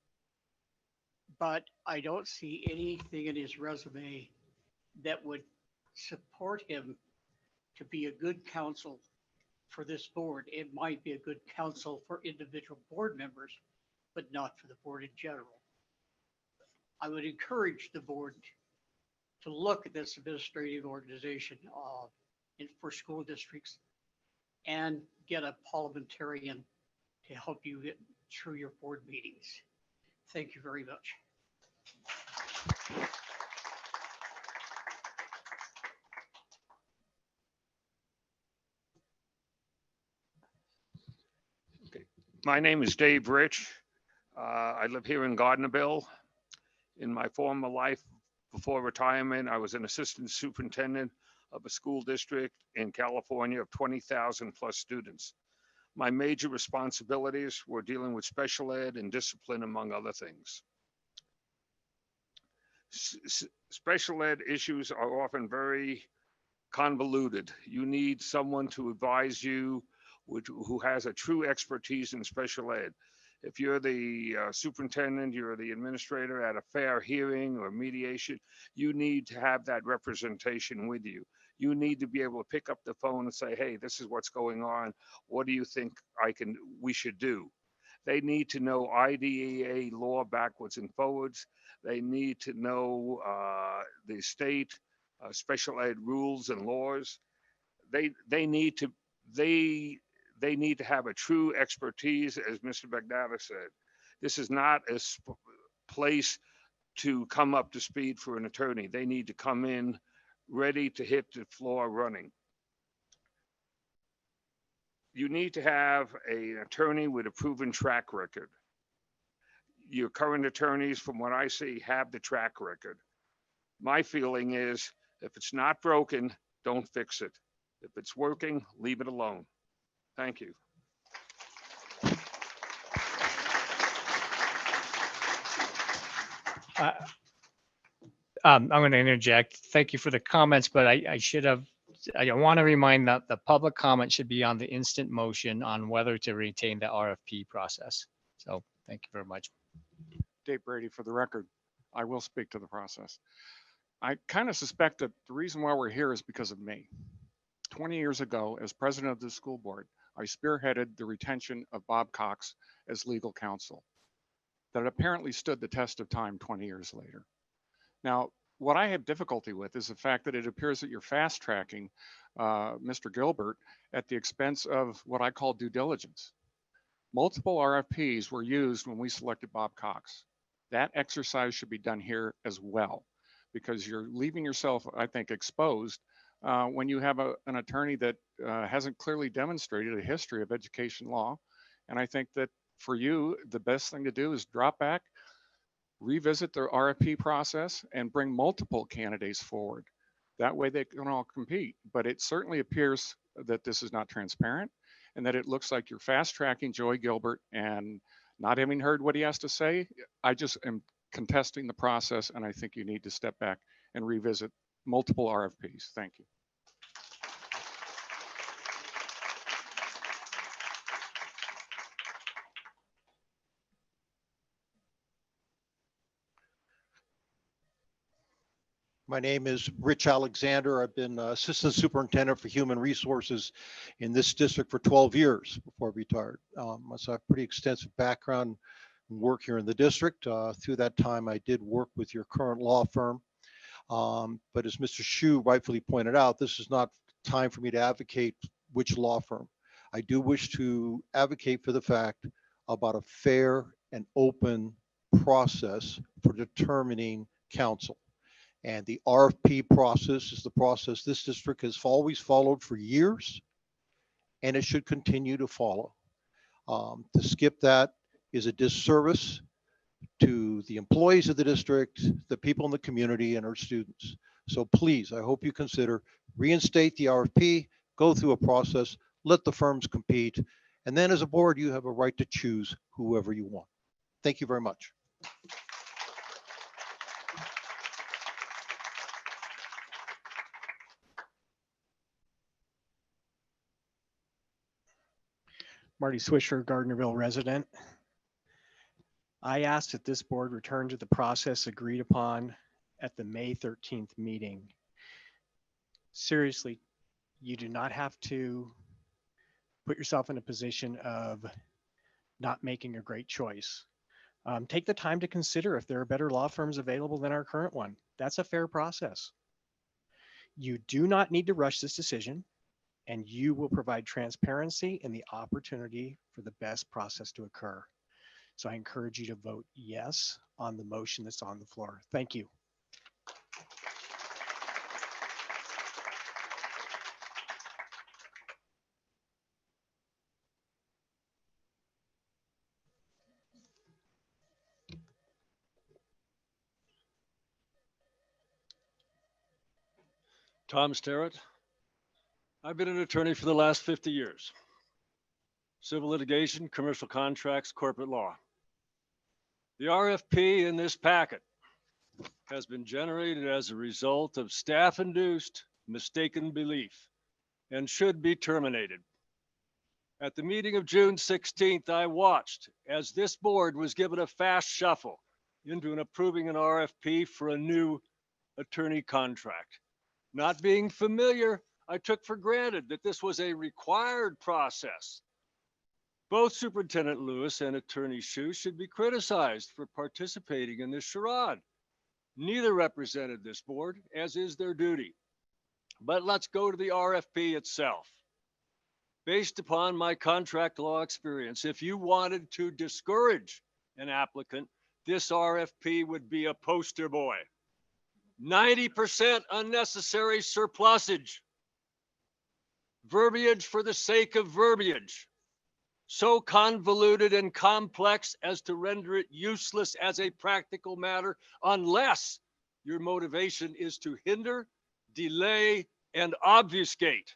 but I don't see anything in his resume that would support him to be a good counsel for this board. It might be a good counsel for individual board members, but not for the board in general. I would encourage the board to look at this administrative organization for school districts and get a parliamentarian to help you get through your board meetings. Thank you very much. My name is Dave Rich. I live here in Gardnerville. In my former life, before retirement, I was an assistant superintendent of a school district in California of 20,000 plus students. My major responsibilities were dealing with special ed and discipline, among other things. Special ed issues are often very convoluted. You need someone to advise you who has a true expertise in special ed. If you're the superintendent, you're the administrator at a fair hearing or mediation, you need to have that representation with you. You need to be able to pick up the phone and say, hey, this is what's going on. What do you think we should do? They need to know IDEA law backwards and forwards. They need to know the state special ed rules and laws. They need to have a true expertise, as Mr. Bagdata said. This is not a place to come up to speed for an attorney. They need to come in ready to hit the floor running. You need to have an attorney with a proven track record. Your current attorneys, from what I see, have the track record. My feeling is, if it's not broken, don't fix it. If it's working, leave it alone. Thank you. I'm going to interject. Thank you for the comments, but I want to remind that the public comment should be on the instant motion on whether to retain the RFP process. So thank you very much. Dave Brady, for the record, I will speak to the process. I kind of suspect that the reason why we're here is because of me. 20 years ago, as president of the school board, I spearheaded the retention of Bob Cox as legal counsel that apparently stood the test of time 20 years later. Now, what I have difficulty with is the fact that it appears that you're fast tracking Mr. Gilbert at the expense of what I call due diligence. Multiple RFPs were used when we selected Bob Cox. That exercise should be done here as well, because you're leaving yourself, I think, exposed when you have an attorney that hasn't clearly demonstrated a history of education law. And I think that for you, the best thing to do is drop back, revisit the RFP process, and bring multiple candidates forward. That way they can all compete. But it certainly appears that this is not transparent, and that it looks like you're fast tracking Joey Gilbert and not having heard what he has to say. I just am contesting the process, and I think you need to step back and revisit multiple RFPs. Thank you. My name is Rich Alexander. I've been Assistant Superintendent for Human Resources in this district for 12 years before I retired. So I have pretty extensive background and work here in the district. Through that time, I did work with your current law firm. But as Mr. Hsu rightfully pointed out, this is not time for me to advocate which law firm. I do wish to advocate for the fact about a fair and open process for determining counsel. And the RFP process is the process this district has always followed for years, and it should continue to follow. To skip that is a disservice to the employees of the district, the people in the community, and our students. So please, I hope you consider reinstate the RFP, go through a process, let the firms compete, and then as a board, you have a right to choose whoever you want. Thank you very much. Marty Swisher, Gardnerville resident. I asked that this board return to the process agreed upon at the May 13th meeting. Seriously, you do not have to put yourself in a position of not making a great choice. Take the time to consider if there are better law firms available than our current one. That's a fair process. You do not need to rush this decision, and you will provide transparency and the opportunity for the best process to occur. So I encourage you to vote yes on the motion that's on the floor. Thank you. Tom Sterrett. I've been an attorney for the last 50 years. Civil litigation, commercial contracts, corporate law. The RFP in this packet has been generated as a result of staff-induced mistaken belief and should be terminated. At the meeting of June 16th, I watched as this board was given a fast shuffle into approving an RFP for a new attorney contract. Not being familiar, I took for granted that this was a required process. Both Superintendent Lewis and Attorney Shue should be criticized for participating in this charade. Neither represented this board, as is their duty. But let's go to the RFP itself. Based upon my contract law experience, if you wanted to discourage an applicant, this RFP would be a poster boy. 90% unnecessary surplusage. Verbiage for the sake of verbiage. So convoluted and complex as to render it useless as a practical matter, unless your motivation is to hinder, delay, and obfuscate.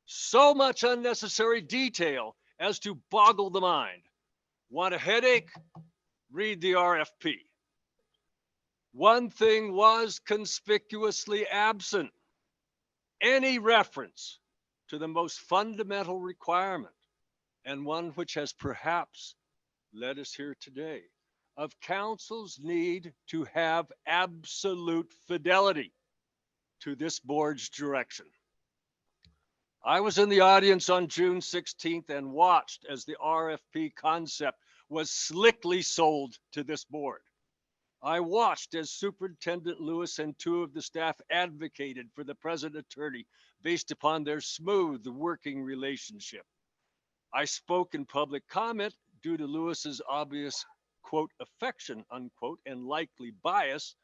So much unnecessary detail as to boggle the mind. Want a headache? Read the RFP. One thing was conspicuously absent: any reference to the most fundamental requirement, and one which has perhaps led us here today, of counsel's need to have absolute fidelity to this board's direction. I was in the audience on June 16th and watched as the RFP concept was slickly sold to this board. I watched as Superintendent Lewis and two of the staff advocated for the present attorney based upon their smooth working relationship. I spoke in public comment due to Lewis's obvious, quote, affection, unquote, and likely bias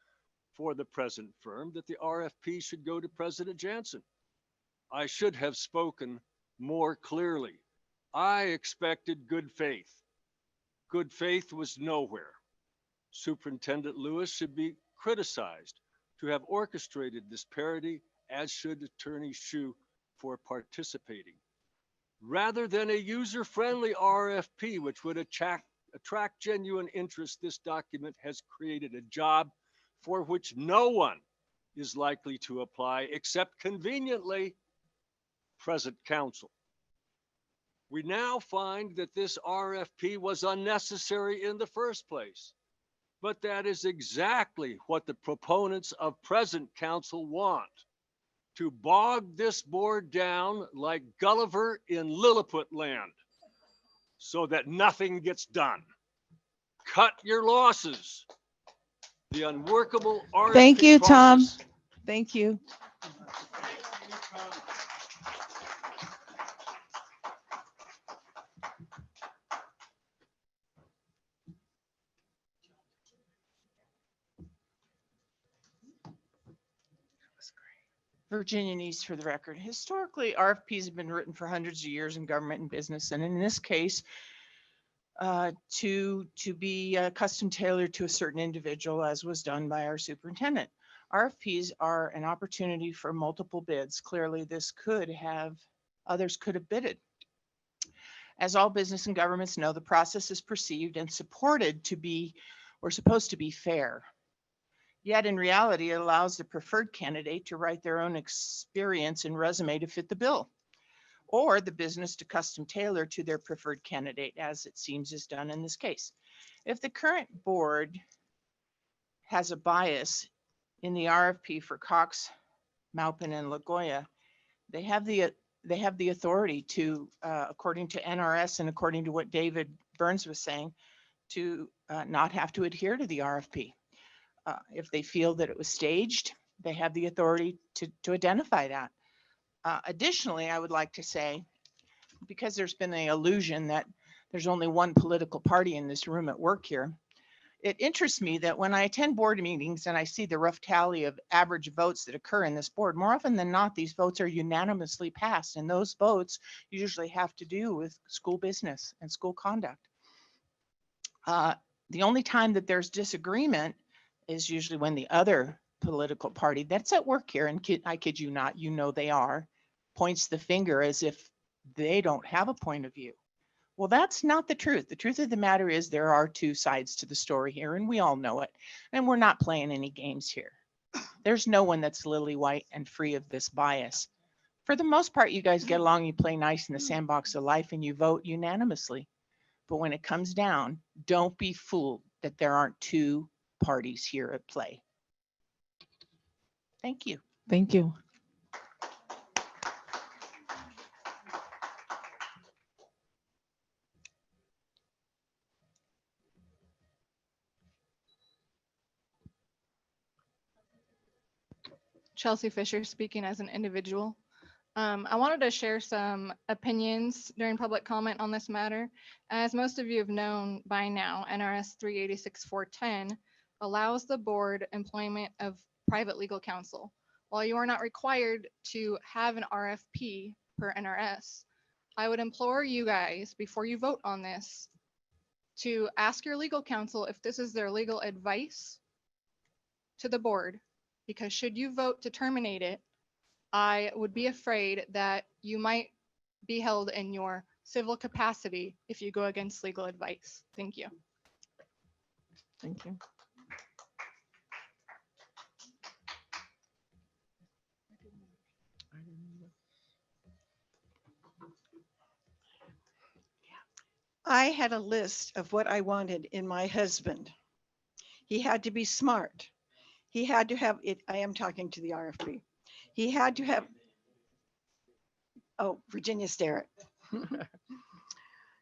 for the present firm that the RFP should go to President Jansen. I should have spoken more clearly. I expected good faith. Good faith was nowhere. Superintendent Lewis should be criticized to have orchestrated this parody, as should Attorney Shue for participating. Rather than a user-friendly RFP, which would attract genuine interest, this document has created a job for which no one is likely to apply except conveniently present counsel. We now find that this RFP was unnecessary in the first place. But that is exactly what the proponents of present counsel want: to bog this board down like Gulliver in Lilliput land so that nothing gets done. Cut your losses. The unworkable RFP Thank you, Tom. process. Thank you. Virginia Needs for the record. Historically, RFPs have been written for hundreds of years in government and business, and in this case, to be custom tailored to a certain individual, as was done by our superintendent. RFPs are an opportunity for multiple bids. Clearly, others could have bidded. As all business and governments know, the process is perceived and supported to be We're supposed to be fair. Yet in reality, it allows the preferred candidate to write their own experience and resume to fit the bill, or the business to custom tailor to their preferred candidate, as it seems is done in this case. If the current board has a bias in the RFP for Cox, Maupin, and LaGoya, they have the authority to, according to NRS and according to what David Burns was saying, to not have to adhere to the RFP. If they feel that it was staged, they have the authority to identify that. Additionally, I would like to say, because there's been the illusion that there's only one political party in this room at work here, it interests me that when I attend board meetings and I see the rough tally of average votes that occur in this board, more often than not, these votes are unanimously passed, and those votes usually have to do with school business and school conduct. The only time that there's disagreement is usually when the other political party that's at work here, and I kid you not, you know they are, points the finger as if they don't have a point of view. Well, that's not the truth. The truth of the matter is there are two sides to the story here, and we all know it. And we're not playing any games here. There's no one that's lily white and free of this bias. For the most part, you guys get along, you play nice in the sandbox of life, and you vote unanimously. But when it comes down, don't be fooled that there aren't two parties here at play. Thank you. Thank you. Chelsea Fisher speaking as an individual. I wanted to share some opinions during public comment on this matter. As most of you have known by now, NRS 386-410 allows the board employment of private legal counsel. While you are not required to have an RFP per NRS, I would implore you guys, before you vote on this, to ask your legal counsel if this is their legal advice to the board, because should you vote to terminate it, I would be afraid that you might be held in your civil capacity if you go against legal advice. Thank you. Thank you. I had a list of what I wanted in my husband. He had to be smart. He had to have it. I am talking to the RFP. He had to have, oh, Virginia Starrett.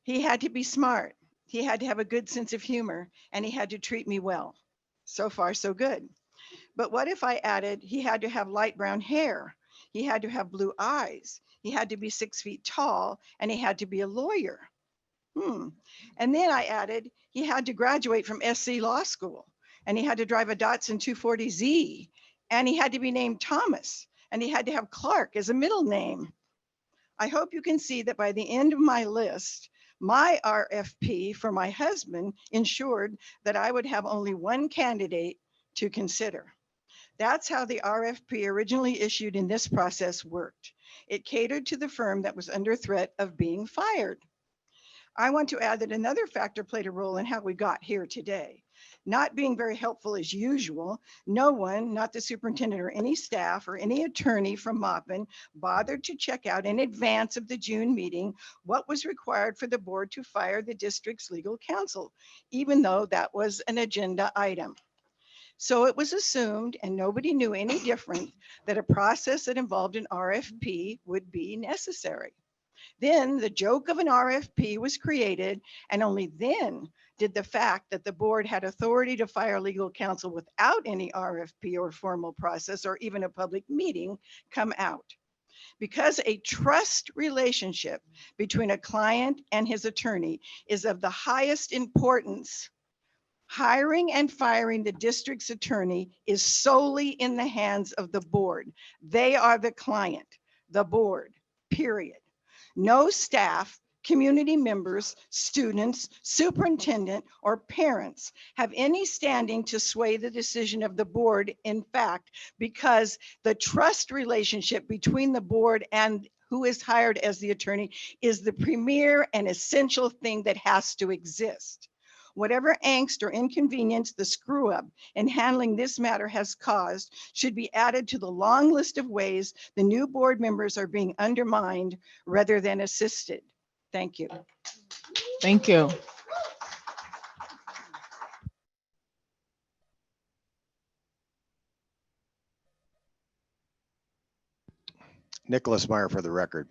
He had to be smart. He had to have a good sense of humor, and he had to treat me well. So far, so good. But what if I added, he had to have light brown hair. He had to have blue eyes. He had to be 6 feet tall, and he had to be a lawyer. And then I added, he had to graduate from SC Law School, and he had to drive a Datsun 240Z, and he had to be named Thomas, and he had to have Clark as a middle name. I hope you can see that by the end of my list, my RFP for my husband ensured that I would have only one candidate to consider. That's how the RFP originally issued in this process worked. It catered to the firm that was under threat of being fired. I want to add that another factor played a role in how we got here today. Not being very helpful as usual, no one, not the superintendent or any staff or any attorney from Maupin, bothered to check out in advance of the June meeting what was required for the board to fire the district's legal counsel, even though that was an agenda item. So it was assumed, and nobody knew any different, that a process that involved an RFP would be necessary. Then the joke of an RFP was created, and only then did the fact that the board had authority to fire legal counsel without any RFP or formal process or even a public meeting come out. Because a trust relationship between a client and his attorney is of the highest importance, hiring and firing the district's attorney is solely in the hands of the board. They are the client, the board, period. No staff, community members, students, superintendent, or parents have any standing to sway the decision of the board. In fact, because the trust relationship between the board and who is hired as the attorney is the premier and essential thing that has to exist. Whatever angst or inconvenience the screw up in handling this matter has caused should be added to the long list of ways the new board members are being undermined rather than assisted. Thank you. Thank you. Nicholas Meyer for the record.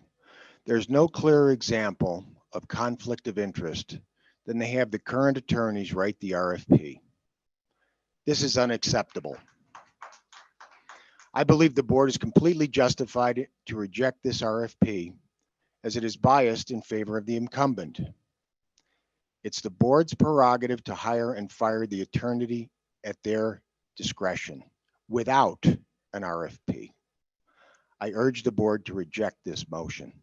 There's no clearer example of conflict of interest than they have the current attorneys write the RFP. This is unacceptable. I believe the board is completely justified to reject this RFP as it is biased in favor of the incumbent. It's the board's prerogative to hire and fire the attorney at their discretion without an RFP. I urge the board to reject this motion.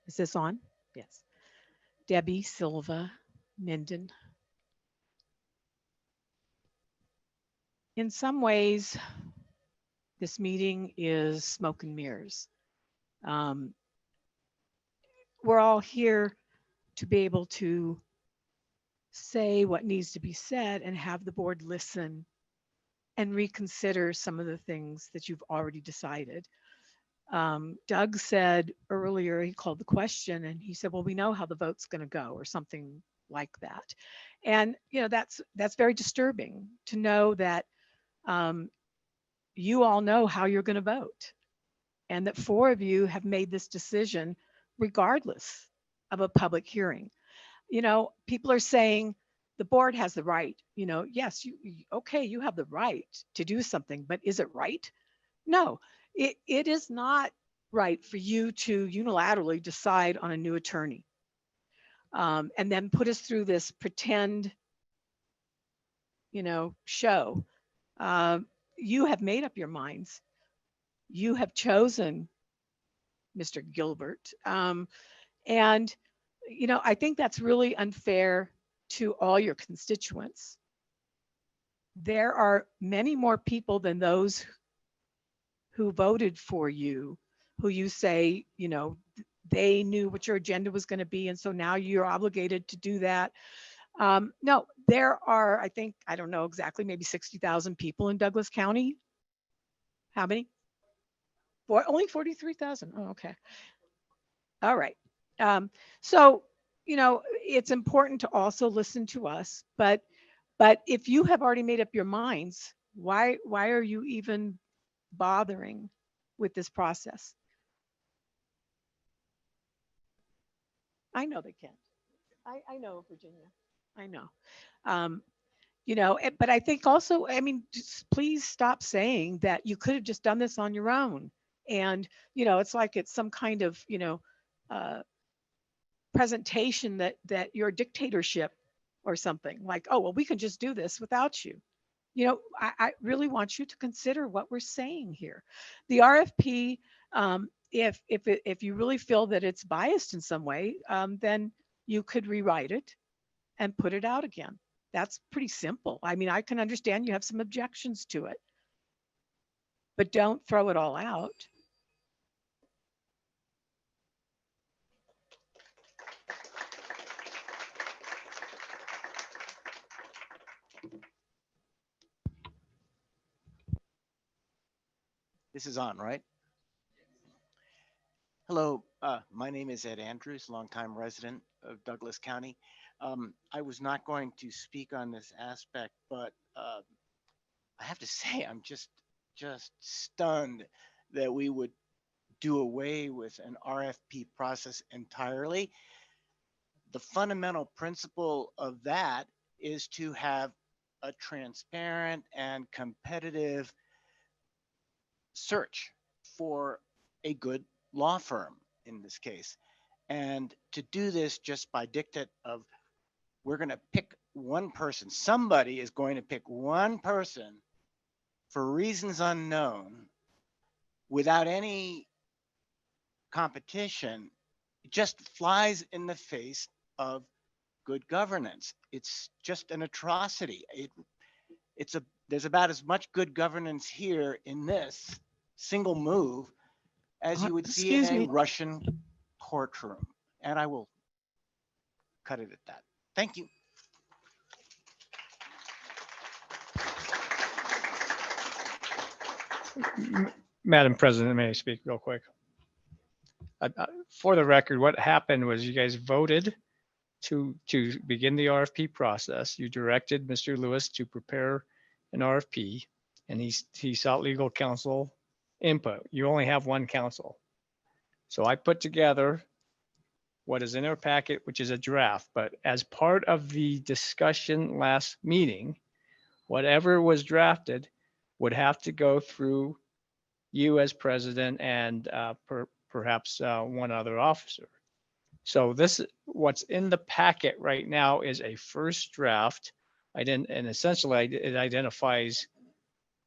Is this on? Yes. Debbie Silva Minden. In some ways, this meeting is smoke and mirrors. We're all here to be able to say what needs to be said and have the board listen and reconsider some of the things that you've already decided. Doug said earlier, he called the question and he said, well, we know how the vote's going to go, or something like that. And, you know, that's very disturbing to know that you all know how you're going to vote, and that 4 of you have made this decision regardless of a public hearing. You know, people are saying the board has the right, you know, yes, okay, you have the right to do something, but is it right? No, it is not right for you to unilaterally decide on a new attorney and then put us through this pretend, you know, show. You have made up your minds. You have chosen Mr. Gilbert. And, you know, I think that's really unfair to all your constituents. There are many more people than those who voted for you, who you say, you know, they knew what your agenda was going to be, and so now you're obligated to do that. No, there are, I think, I don't know exactly, maybe 60,000 people in Douglas County. How many? Only 43,000. Oh, okay. All right. So, you know, it's important to also listen to us, but if you have already made up your minds, why are you even bothering with this process? I know they can't. I know, Virginia. I know. You know, but I think also, I mean, just please stop saying that you could have just done this on your own. And, you know, it's like it's some kind of, you know, presentation that you're a dictatorship or something, like, oh, well, we can just do this without you. You know, I really want you to consider what we're saying here. The RFP, if you really feel that it's biased in some way, then you could rewrite it and put it out again. That's pretty simple. I mean, I can understand you have some objections to it, but don't throw it all out. This is on, right? Hello, my name is Ed Andrews, longtime resident of Douglas County. I was not going to speak on this aspect, but I have to say I'm just stunned that we would do away with an RFP process entirely. The fundamental principle of that is to have a transparent and competitive search for a good law firm in this case. And to do this just by dictate of, we're going to pick one person, somebody is going to pick one person for reasons unknown without any competition, it just flies in the face of good governance. It's just an atrocity. It's a there's about as much good governance here in this single move as you would see in Excuse a me. Russian courtroom. And I will cut it at that. Thank you. Madam President, may I speak real quick? For the record, what happened was you guys voted to begin the RFP process. You directed Mr. Lewis to prepare an RFP, and he sought legal counsel input. You only have one counsel. So I put together what is in our packet, which is a draft, but as part of the discussion last meeting, whatever was drafted would have to go through you as president and perhaps one other officer. So what's in the packet right now is a first draft. And essentially it identifies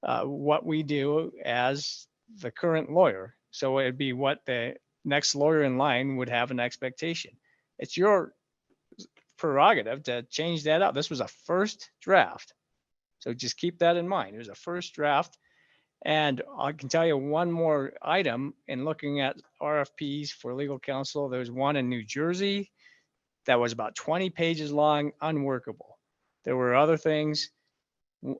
what we do as the current lawyer. So it'd be what the next lawyer in line would have an expectation. It's your prerogative to change that out. This was a first draft. So just keep that in mind. It was a first draft. And I can tell you one more item in looking at RFPs for legal counsel. There's one in New Jersey that was about 20 pages long, unworkable. There were other things.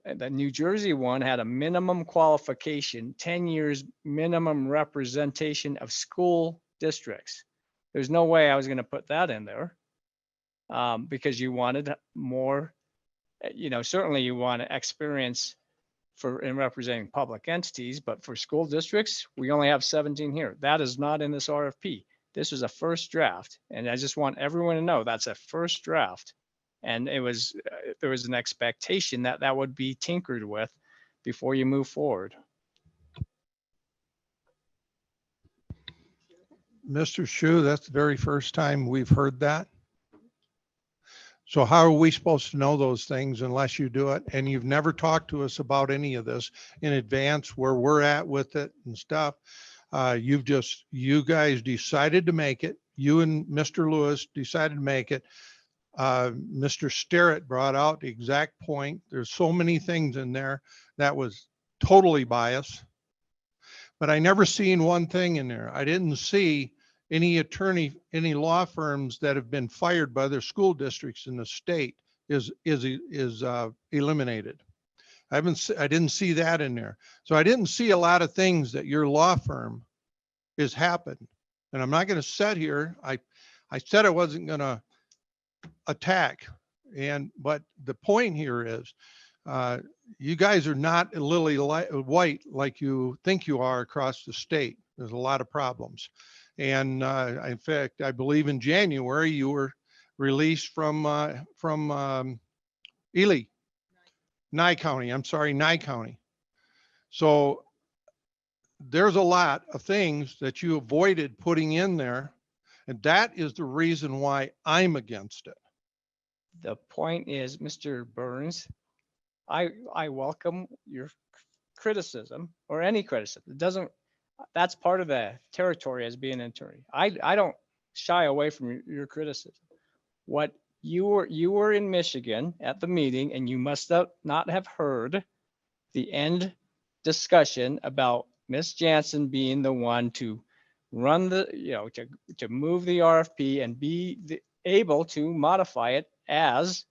The New Jersey one had a minimum qualification, 10 years minimum representation of school districts. There's no way I was going to put that in there because you wanted more, certainly you want experience in representing public entities, but for school districts, we only have 17 here. That is not in this RFP. This was a first draft. And I just want everyone to know that's a first draft. And there was an expectation that that would be tinkered with before you move forward. Mr. Shu, that's the very first time we've heard that. So how are we supposed to know those things unless you do it? And you've never talked to us about any of this in advance, where we're at with it and stuff. You guys decided to make it. You and Mr. Lewis decided to make it. Mr. Sterrett brought out the exact point. There's so many things in there that was totally biased, but I never seen one thing in there. I didn't see any law firms that have been fired by their school districts in the state is eliminated. I didn't see that in there. So I didn't see a lot of things that your law firm has happened. And I'm not going to sit here. I said I wasn't going to attack. But the point here is you guys are not lily white like you think you are across the state. There's a lot of problems. And in fact, I believe in January you were released from Ely, Nye County. So there's a lot of things that you avoided putting in there, and that is the reason why I'm against it. The point is, Mr. Burns, I welcome your criticism or any criticism. That's part of the territory as being an attorney. I don't shy away from your criticism. What you were in Michigan at the meeting, and you must not have heard the end discussion about Miss Jansen being the one to run to move the RFP and be able to modify it as,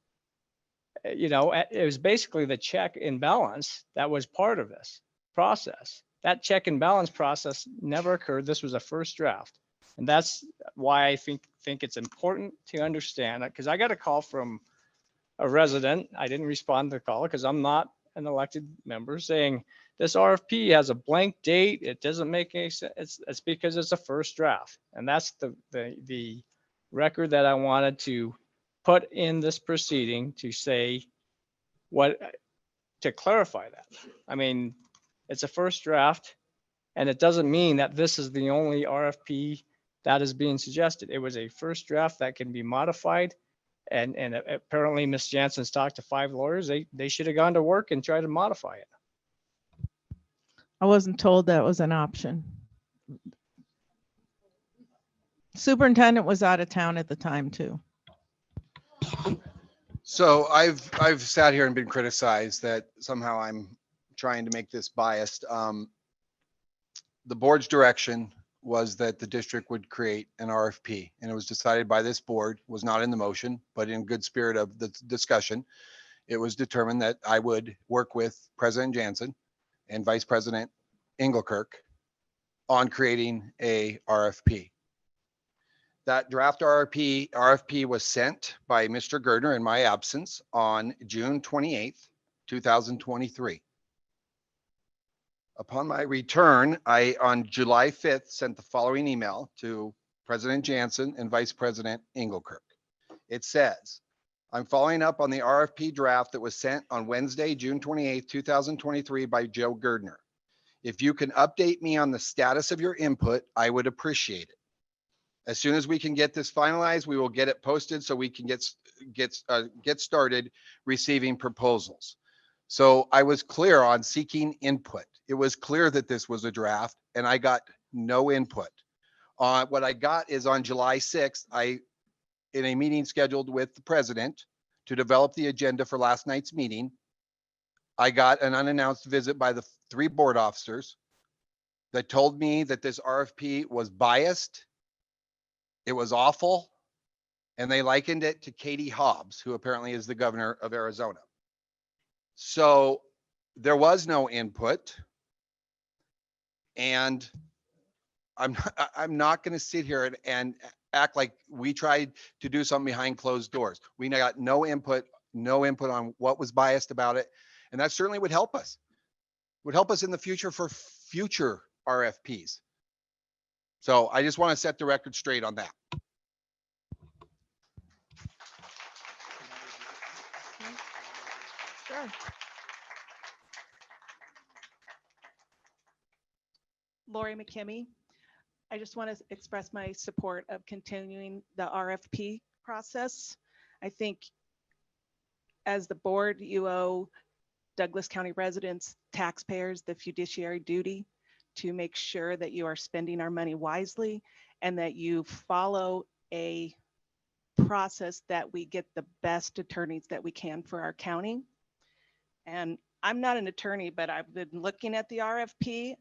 it was basically the check and balance that was part of this process. That check and balance process never occurred. This was a first draft. And that's why I think it's important to understand that, because I got a call from a resident. I didn't respond to the call because I'm not an elected member, saying this RFP has a blank date. It doesn't make any sense. It's because it's a first draft. And that's the record that I wanted to put in this proceeding to say to clarify that. I mean, it's a first draft, and it doesn't mean that this is the only RFP that is being suggested. It was a first draft that can be modified, and apparently Ms. Jansen's talked to 5 lawyers. They should have gone to work and tried to modify it. I wasn't told that was an option. Superintendent was out of town at the time too. So I've sat here and been criticized that somehow I'm trying to make this biased. The board's direction was that the district would create an RFP, and it was decided by this board, was not in the motion, but in good spirit of the discussion, it was determined that I would work with President Jansen and Vice President Engelkirk on creating a RFP. That draft RFP was sent by Mr. Gardner in my absence on June 28th, 2023. Upon my return, on July 5th, sent the following email to President Jansen and Vice President Engelkirk. It says, I'm following up on the RFP draft that was sent on Wednesday, June 28th, 2023 by Joe Gardner. If you can update me on the status of your input, I would appreciate it. As soon as we can get this finalized, we will get it posted so we can get started receiving proposals. So I was clear on seeking input. It was clear that this was a draft and I got no input. What I got is on July 6th, in a meeting scheduled with the president to develop the agenda for last night's meeting, I got an unannounced visit by the 3 board officers that told me that this RFP was biased, it was awful, and they likened it to Katie Hobbs, who apparently is the governor of Arizona. So there was no input, and I'm not going to sit here and act like we tried to do something behind closed doors. We got no input on what was biased about it, and that certainly would help us. Would help us in the future for future RFPs. So I just want to set the record straight on that. Sure. Lori McKimmey. I just want to express my support of continuing the RFP process. I think as the board, you owe Douglas County residents, taxpayers, the fiduciary duty to make sure that you are spending our money wisely and that you follow a process that we get the best attorneys that we can for our county. And I'm not an attorney, but I've been looking at the RFP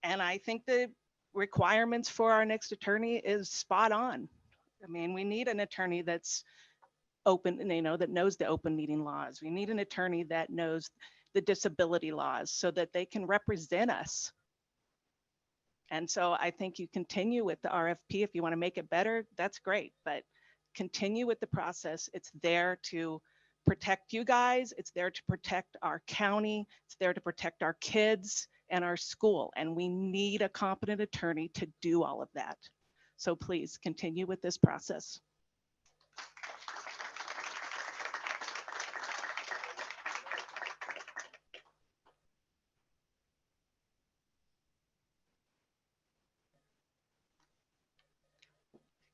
and I think the requirements for our next attorney is spot on. I mean, we need an attorney that's open, and that knows the open meeting laws. We need an attorney that knows the disability laws so that they can represent us. And so I think you continue with the RFP. If you want to make it better, that's great, but continue with the process. It's there to protect you guys. It's there to protect our county. It's there to protect our kids and our school. And we need a competent attorney to do all of that. So please continue with this process.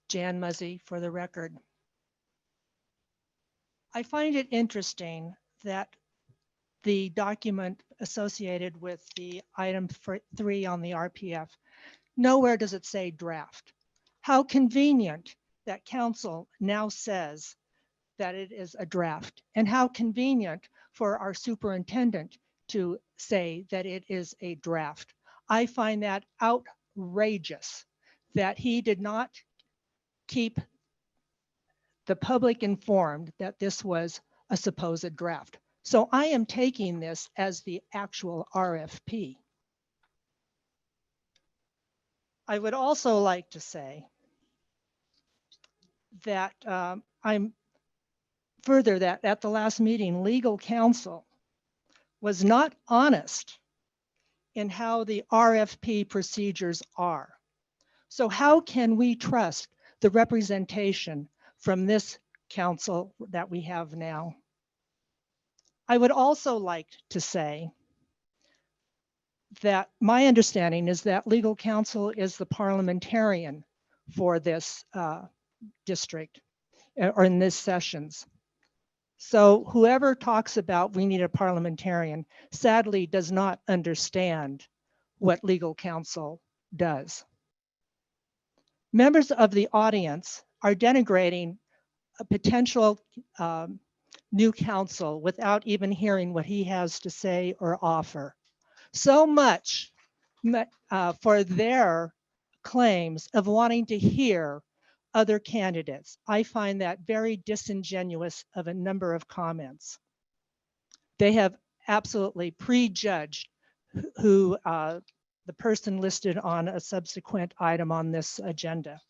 Jan Muzzy for the record. I find it interesting that the document associated with the item 3 on the RPF, nowhere does it say draft. How convenient that council now says that it is a draft, and how convenient for our superintendent to say that it is a draft. I find that outrageous that he did not keep the public informed that this was a supposed draft. So I am taking this as the actual RFP. I would also like to say that I'm further that at the last meeting, legal counsel was not honest in how the RFP procedures are. So how can we trust the representation from this council that we have now? I would also like to say that my understanding is that legal counsel is the parliamentarian for this district or in this sessions. So whoever talks about we need a parliamentarian sadly does not understand what legal counsel does. Members of the audience are denigrating a potential new counsel without even hearing what he has to say or offer. So much for their claims of wanting to hear other candidates. I find that very disingenuous of a number of comments. They have absolutely prejudged who the person listed on a subsequent item on this agenda.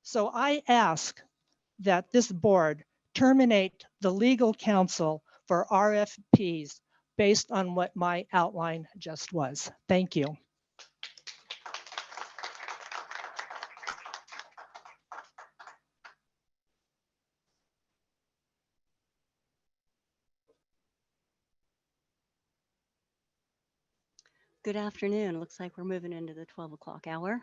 So I ask that this board terminate the legal counsel for RFPs based on what my outline just was. Thank you. Good afternoon. Looks like we're moving into the 12 o'clock hour.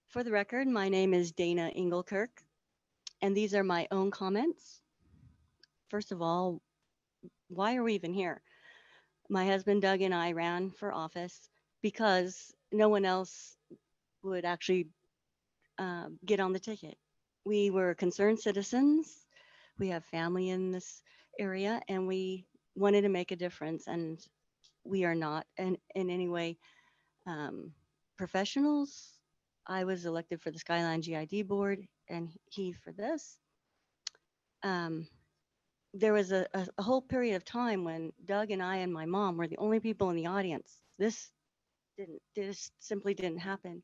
For the record, my name is Dana Engelkirk, and these are my own comments. First of all, why are we even here? My husband Doug and I ran for office because no one else would actually get on the ticket. We were concerned citizens. We have family in this area, and we wanted to make a difference. And we are not in any way professionals. I was elected for the Skyline GID board and he for this. There was a whole period of time when Doug and I and my mom were the only people in the audience. This simply didn't happen.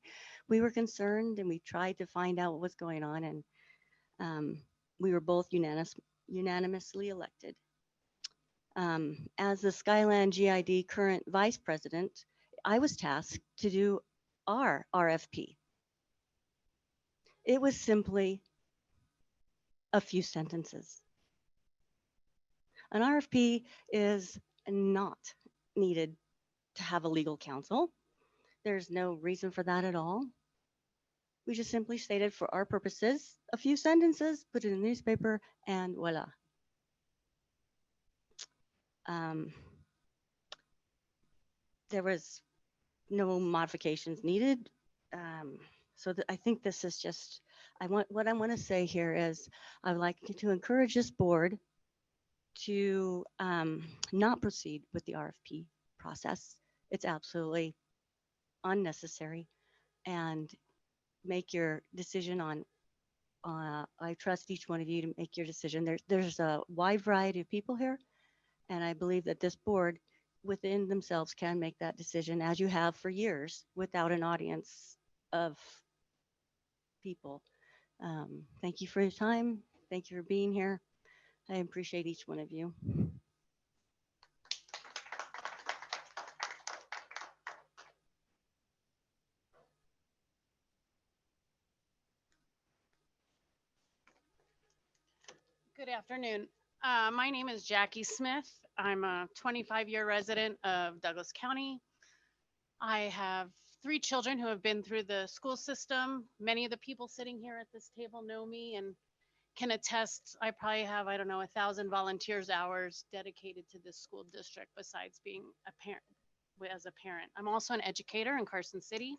We were concerned and we tried to find out what was going on, and we were both unanimously elected. As the Skyland GID current vice president, I was tasked to do our RFP. It was simply a few sentences. An RFP is not needed to have a legal counsel. There's no reason for that at all. We just simply stated for our purposes, a few sentences, put it in the newspaper, and voila. There was no modifications needed. So I think this is just, what I want to say here is I would like to encourage this board to not proceed with the RFP process. It's absolutely unnecessary, and make your decision on, I trust each one of you to make your decision. There's a wide variety of people here, and I believe that this board within themselves can make that decision, as you have for years, without an audience of people. Thank you for your time. Thank you for being here. I appreciate each one of you. Good afternoon. My name is Jackie Smith. I'm a 25-year resident of Douglas County. I have 3 children who have been through the school system. Many of the people sitting here at this table know me and can attest. I probably have, I don't know, 1,000 volunteers hours dedicated to this school district besides being a parent, as a parent. I'm also an educator in Carson City.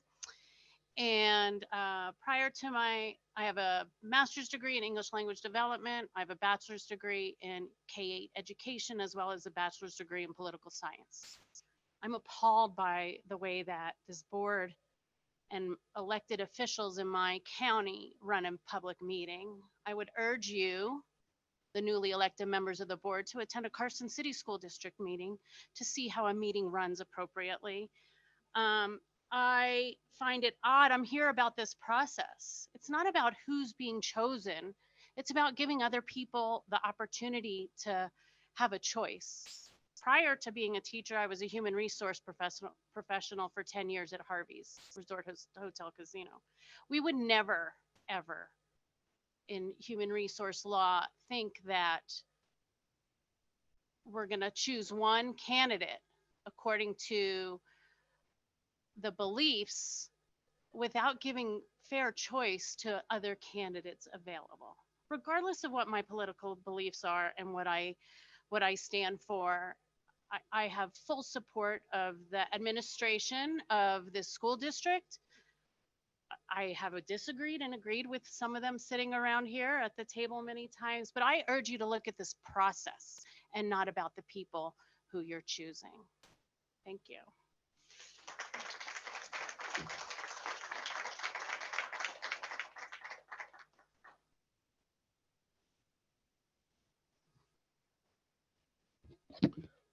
And prior to I have a master's degree in English language development. I have a bachelor's degree in K-8 education, as well as a bachelor's degree in political science. I'm appalled by the way that this board and elected officials in my county run a public meeting. I would urge you, the newly elected members of the board, to attend a Carson City School District meeting to see how a meeting runs appropriately. I find it odd. I'm here about this process. It's not about who's being chosen. It's about giving other people the opportunity to have a choice. Prior to being a teacher, I was a human resource professional for 10 years at Harvey's Resort Hotel Casino. We would never, ever in human resource law think that we're going to choose one candidate according to the beliefs without giving fair choice to other candidates available. Regardless of what my political beliefs are and what I stand for, I have full support of the administration of this school district. I have disagreed and agreed with some of them sitting around here at the table many times, but I urge you to look at this process and not about the people who you're choosing. Thank you.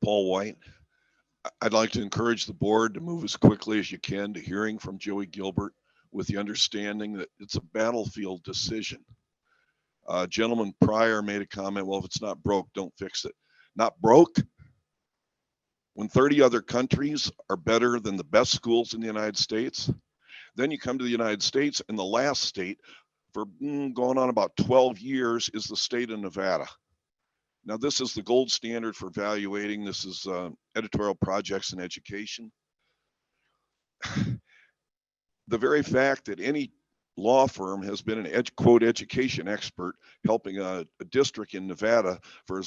Paul White. I'd like to encourage the board to move as quickly as you can to hearing from Joey Gilbert with the understanding that it's a battlefield decision. Gentleman prior made a comment, well, if it's not broke, don't fix it. Not broke? When 30 other countries are better than the best schools in the United States, then you come to the United States, and the last state for going on about 12 years is the state of Nevada. Now, this is the gold standard for evaluating. This is editorial projects in education. The very fact that any law firm has been an quote education expert helping a district in Nevada for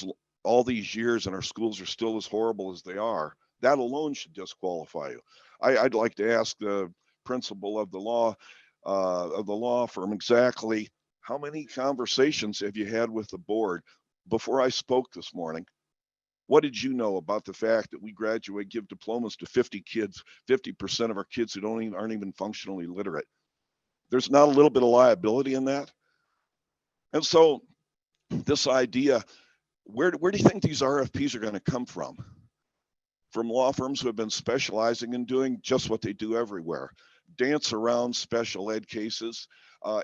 all these years, and our schools are still as horrible as they are, that alone should disqualify you. I'd like to ask the principal of the law firm exactly how many conversations have you had with the board before I spoke this morning? What did you know about the fact that we give diplomas to 50 kids, 50% of our kids who aren't even functionally literate? There's not a little bit of liability in that. And so this idea, where do you think these RFPs are going to come from? From law firms who have been specializing in doing just what they do everywhere. Dance around special ed cases,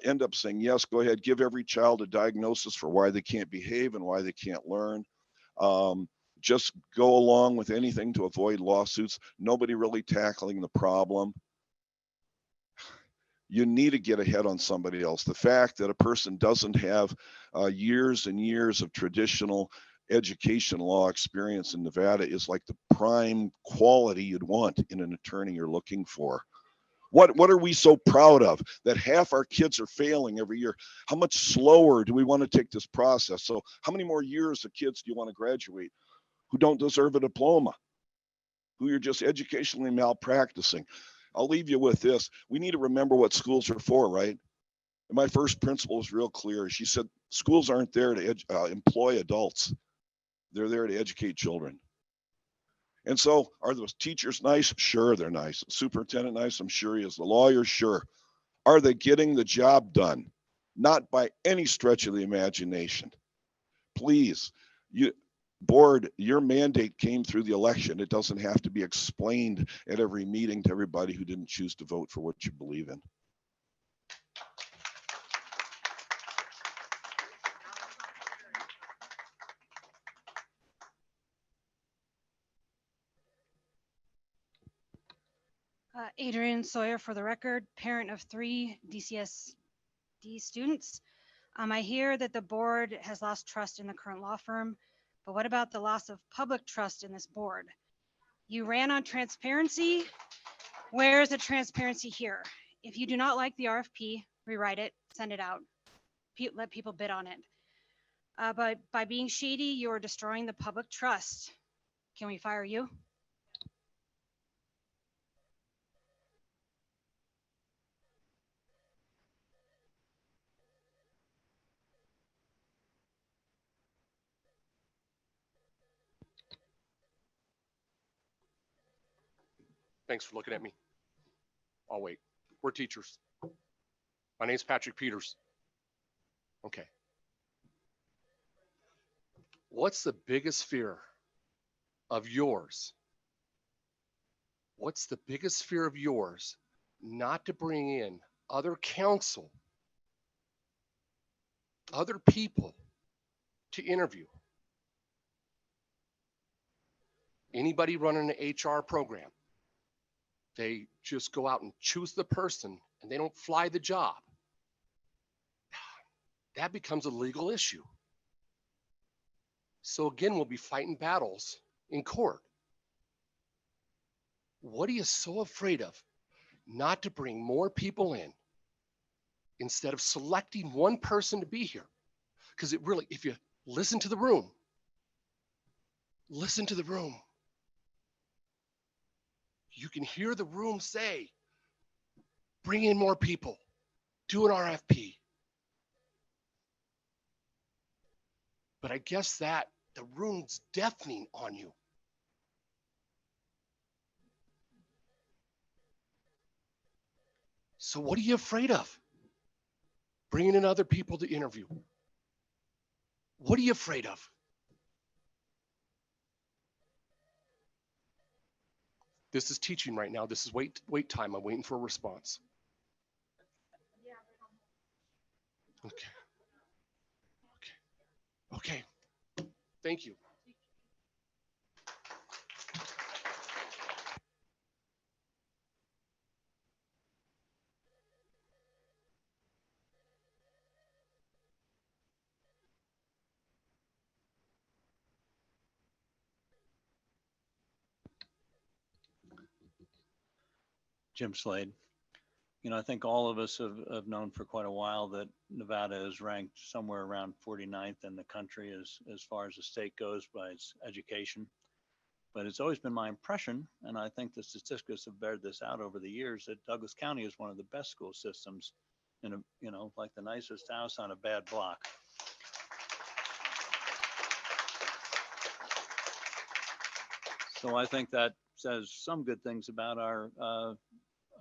end up saying, yes, go ahead, give every child a diagnosis for why they can't behave and why they can't learn. Just go along with anything to avoid lawsuits. Nobody really tackling the problem. You need to get ahead on somebody else. The fact that a person doesn't have years and years of traditional education law experience in Nevada is like the prime quality you'd want in an attorney you're looking for. What are we so proud of? That half our kids are failing every year. How much slower do we want to take this process? So how many more years of kids do you want to graduate who don't deserve a diploma, who you're just educationally malpracticing? I'll leave you with this. We need to remember what schools are for, right? And my first principal was real clear. She said, schools aren't there to employ adults. They're there to educate children. And so are those teachers nice? Sure, they're nice. Superintendent nice? I'm sure he is. The lawyers, sure. Are they getting the job done? Not by any stretch of the imagination. Please, board, your mandate came through the election. It doesn't have to be explained at every meeting to everybody who didn't choose to vote for what you believe in. Adrian Sawyer, for the record, parent of 3 DCSD students. I hear that the board has lost trust in the current law firm, but what about the loss of public trust in this board? You ran on transparency. Where is the transparency here? If you do not like the RFP, rewrite it, send it out, let people bid on it. But by being shady, you're destroying the public trust. Can we fire you? Thanks for looking at me. I'll wait. We're teachers. My name's Patrick Peters. Okay. What's the biggest fear of yours? What's the biggest fear of yours not to bring in other counsel, other people to interview? Anybody running an HR program, they just go out and choose the person and they don't fly the job. That becomes a legal issue. So again, we'll be fighting battles in court. What are you so afraid of? Not to bring more people in instead of selecting one person to be here. Because it really, if you listen to the room, you can hear the room say, bring in more people. do an RFP. But I guess that the room's deafening on you. So what are you afraid of? Bringing in other people to interview. What are you afraid of? This is teaching right now. This is wait time. I'm waiting for a response. Okay. Okay. Thank you. Jim Slade. You know, I think all of us have known for quite a while that Nevada is ranked somewhere around 49th in the country as far as the state goes by its education. But it's always been my impression, and I think the statistics have bared this out over the years, that Douglas County is one of the best school systems in a, you know, like the nicest house on a bad block. So I think that says some good things about our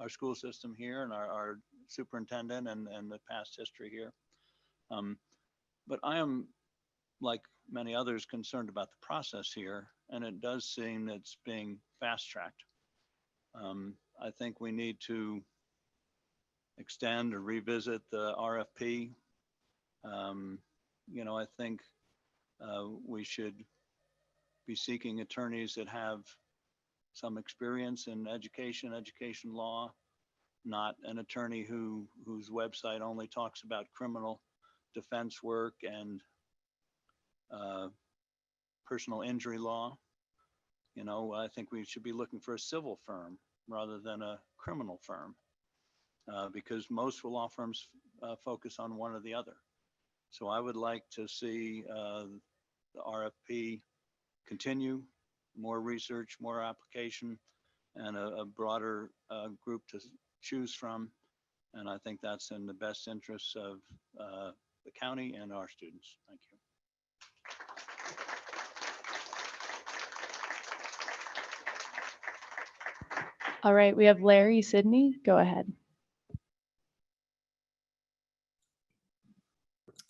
school system here and our superintendent and the past history here. But I am, like many others, concerned about the process here, and it does seem it's being fast-tracked. I think we need to extend or revisit the RFP. You know, I think we should be seeking attorneys that have some experience in education law, not an attorney whose website only talks about criminal defense work and personal injury law. You know, I think we should be looking for a civil firm rather than a criminal firm, because most law firms focus on one or the other. So I would like to see the RFP continue, more research, more application, and a broader group to choose from. And I think that's in the best interests of the county and our students. Thank you. All right, we have Larry Sidney. Go ahead.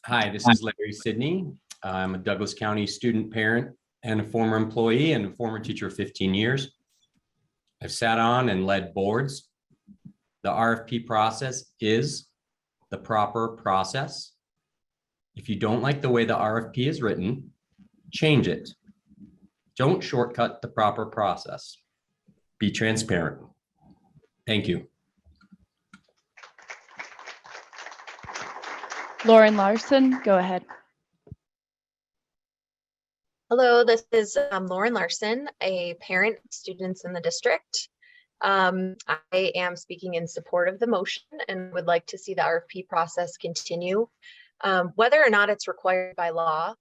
Hi, this is Larry Sidney. I'm a Douglas County student parent and a former employee and a former teacher of 15 years. I've sat on and led boards. The RFP process is the proper process. If you don't like the way the RFP is written, change it. Don't shortcut the proper process. Be transparent. Thank you. Lauren Larson, go ahead. Hello, this is Lauren Larson, a parent of students in the district. I am speaking in support of the motion and would like to see the RFP process continue. Whether or not it's required by law,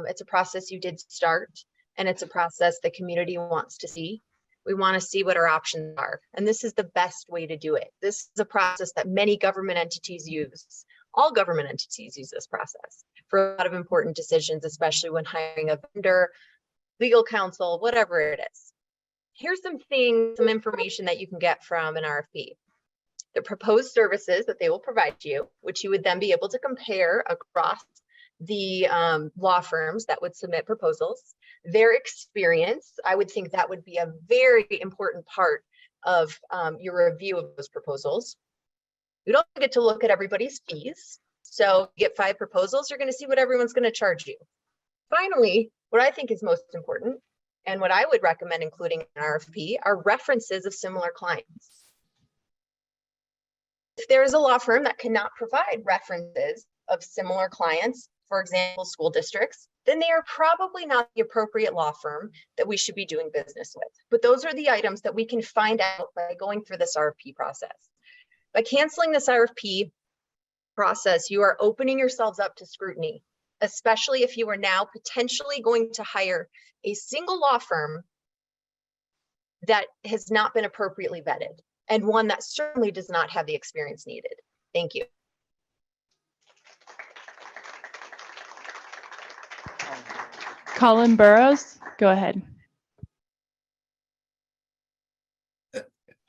it's a process you did start, and it's a process the community wants to see. We want to see what our options are, and this is the best way to do it. This is a process that many government entities use. All government entities use this process for a lot of important decisions, especially when hiring a vendor, legal counsel, whatever it is. Here's some information that you can get from an RFP. The proposed services that they will provide you, which you would then be able to compare across the law firms that would submit proposals, their experience. I would think that would be a very important part of your review of those proposals. You don't get to look at everybody's fees. So you get 5 proposals, you're going to see what everyone's going to charge you. Finally, what I think is most important, and what I would recommend including in an RFP, are references of similar clients. If there is a law firm that cannot provide references of similar clients, for example, school districts, then they are probably not the appropriate law firm that we should be doing business with. But those are the items that we can find out by going through this RFP process. By canceling this RFP process, you are opening yourselves up to scrutiny, especially if you are now potentially going to hire a single law firm that has not been appropriately vetted, and one that certainly does not have the experience needed. Thank you. Colin Burrows, go ahead.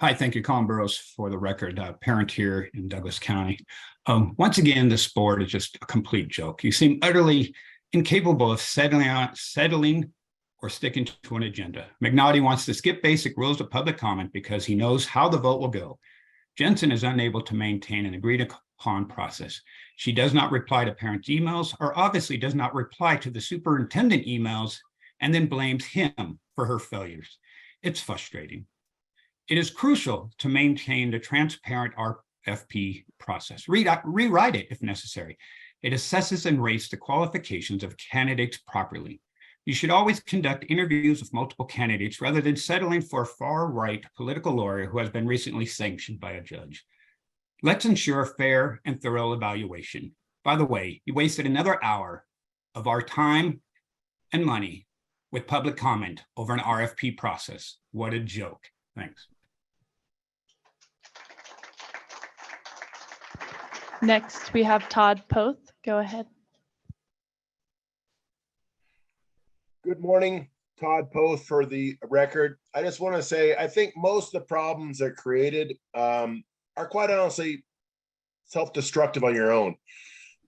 Hi, thank you, Colin Burrows, for the record, parent here in Douglas County. Once again, this board is just a complete joke. You seem utterly incapable of settling or sticking to an agenda. McNaughty wants to skip basic rules of public comment because he knows how the vote will go. Jensen is unable to maintain an agreed upon process. She does not reply to parents' emails, or obviously does not reply to the superintendent emails, and then blames him for her failures. It's frustrating. It is crucial to maintain the transparent RFP process. Rewrite it if necessary. It assesses and rates the qualifications of candidates properly. You should always conduct interviews with multiple candidates rather than settling for a far-right political lawyer who has been recently sanctioned by a judge. Let's ensure a fair and thorough evaluation. By the way, you wasted another hour of our time and money with public comment over an RFP process. What a joke. Thanks. Next, we have Todd Poth. Go ahead. Good morning, Todd Poth for the record. I just want to say, I think most of the problems that are created are quite honestly self-destructive on your own.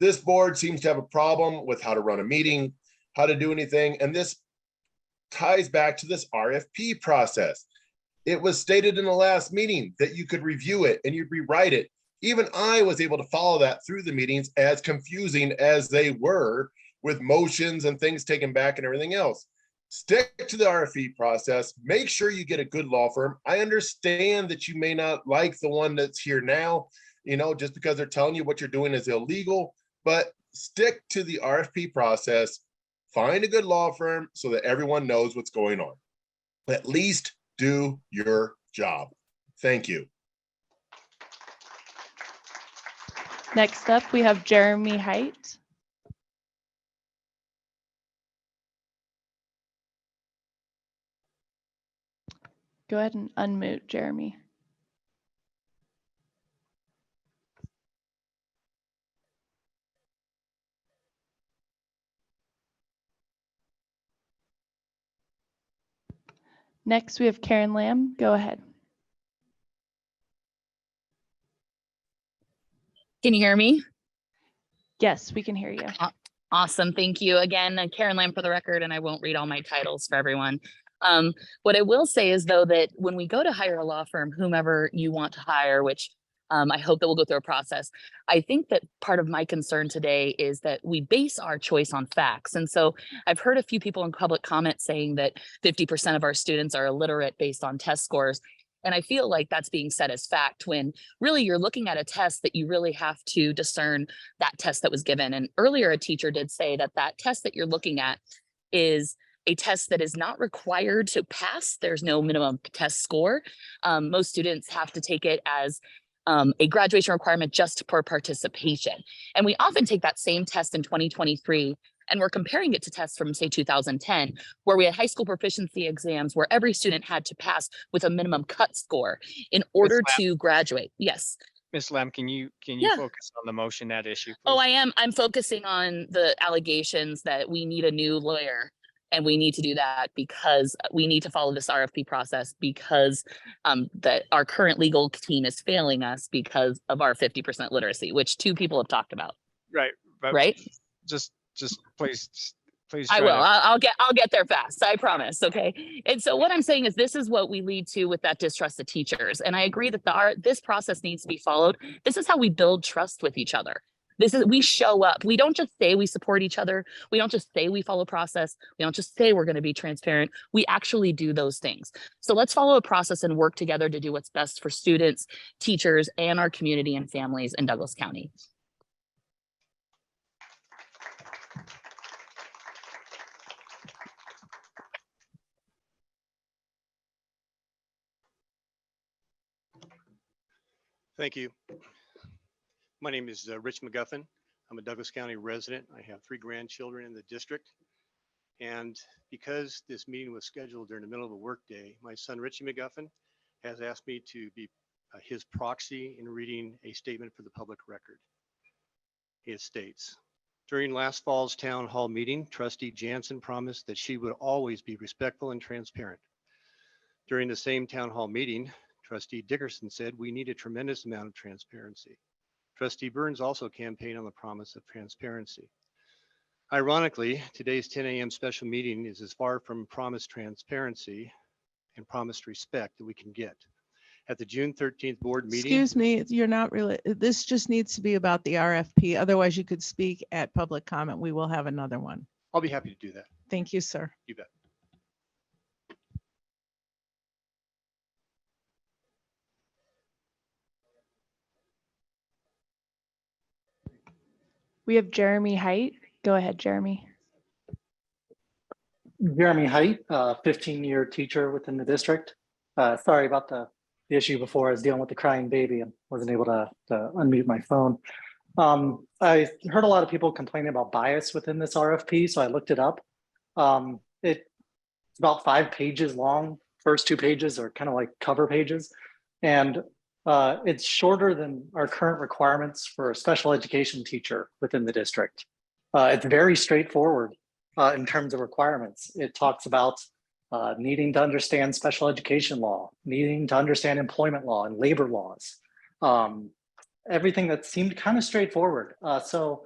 This board seems to have a problem with how to run a meeting, how to do anything, and this ties back to this RFP process. It was stated in the last meeting that you could review it and you'd rewrite it. Even I was able to follow that through the meetings, as confusing as they were, with motions and things taken back and everything else. Stick to the RFP process. Make sure you get a good law firm. I understand that you may not like the one that's here now, you know, just because they're telling you what you're doing is illegal, but stick to the RFP process. Find a good law firm so that everyone knows what's going on. At least do your job. Thank you. Next up, we have Jeremy Height. Go ahead and unmute Jeremy. Next, we have Karen Lamb. Go ahead. Can you hear me? Yes, we can hear you. Awesome. Thank you. Again, Karen Lamb for the record, and I won't read all my titles for everyone. What I will say is, though, that when we go to hire a law firm, whomever you want to hire, which I hope that we'll go through a process, I think that part of my concern today is that we base our choice on facts. And so I've heard a few people in public comment saying that 50% of our students are illiterate based on test scores. And I feel like that's being said as fact when really you're looking at a test that you really have to discern that test that was given. And earlier a teacher did say that that test that you're looking at is a test that is not required to pass. There's no minimum test score. Most students have to take it as a graduation requirement just for participation. And we often take that same test in 2023 and we're comparing it to tests from, say, 2010, where we had high school proficiency exams where every student had to pass with a minimum cut score in order to graduate. Yes. Ms. Lamb, can you Yeah. focus on the motion at issue? Oh, please? I am. I'm focusing on the allegations that we need a new lawyer. And we need to do that because we need to follow this RFP process because that our current legal team is failing us because of our 50% literacy, which two people have talked about. Right. But Right. Just please. I try will. to- I'll get there fast. I promise. Okay. And so what I'm saying is this is what we lead to with that distrust of teachers. And I agree that this process needs to be followed. This is how we build trust with each other. We show up. We don't just say we support each other. We don't just say we follow process. We don't just say we're going to be transparent. We actually do those things. So let's follow a process and work together to do what's best for students, teachers, and our community and families in Douglas County. Thank you. My name is Rich McGuffin. I'm a Douglas County resident. I have 3 grandchildren in the district. And because this meeting was scheduled during the middle of a workday, my son Richie McGuffin has asked me to be his proxy in reading a statement for the public record. It states, During last fall's town hall meeting, Trustee Jansen promised that she would always be respectful and transparent. During the same town hall meeting, Trustee Dickerson said we need a tremendous amount of transparency. Trustee Burns also campaigned on the promise of transparency. Ironically, today's 10 a.m. special meeting is as far from promised transparency and promised respect that we can get. At the June 13th board meeting. Excuse me, you're not really, this just needs to be about the RFP. Otherwise you could speak at public comment. We will have another one. I'll be happy to do that. Thank you, sir. You bet. We have Jeremy Height. Go ahead, Jeremy. Jeremy Height, 15-year teacher within the district. Sorry about the issue before. I was dealing with the crying baby and wasn't able to unmute my phone. I heard a lot of people complaining about bias within this RFP, so I looked it up. It's about 5 pages long. First 2 pages are kind of like cover pages. And it's shorter than our current requirements for a special education teacher within the district. It's very straightforward in terms of requirements. It talks about needing to understand special education law, needing to understand employment law and labor laws. Everything that seemed kind of straightforward. So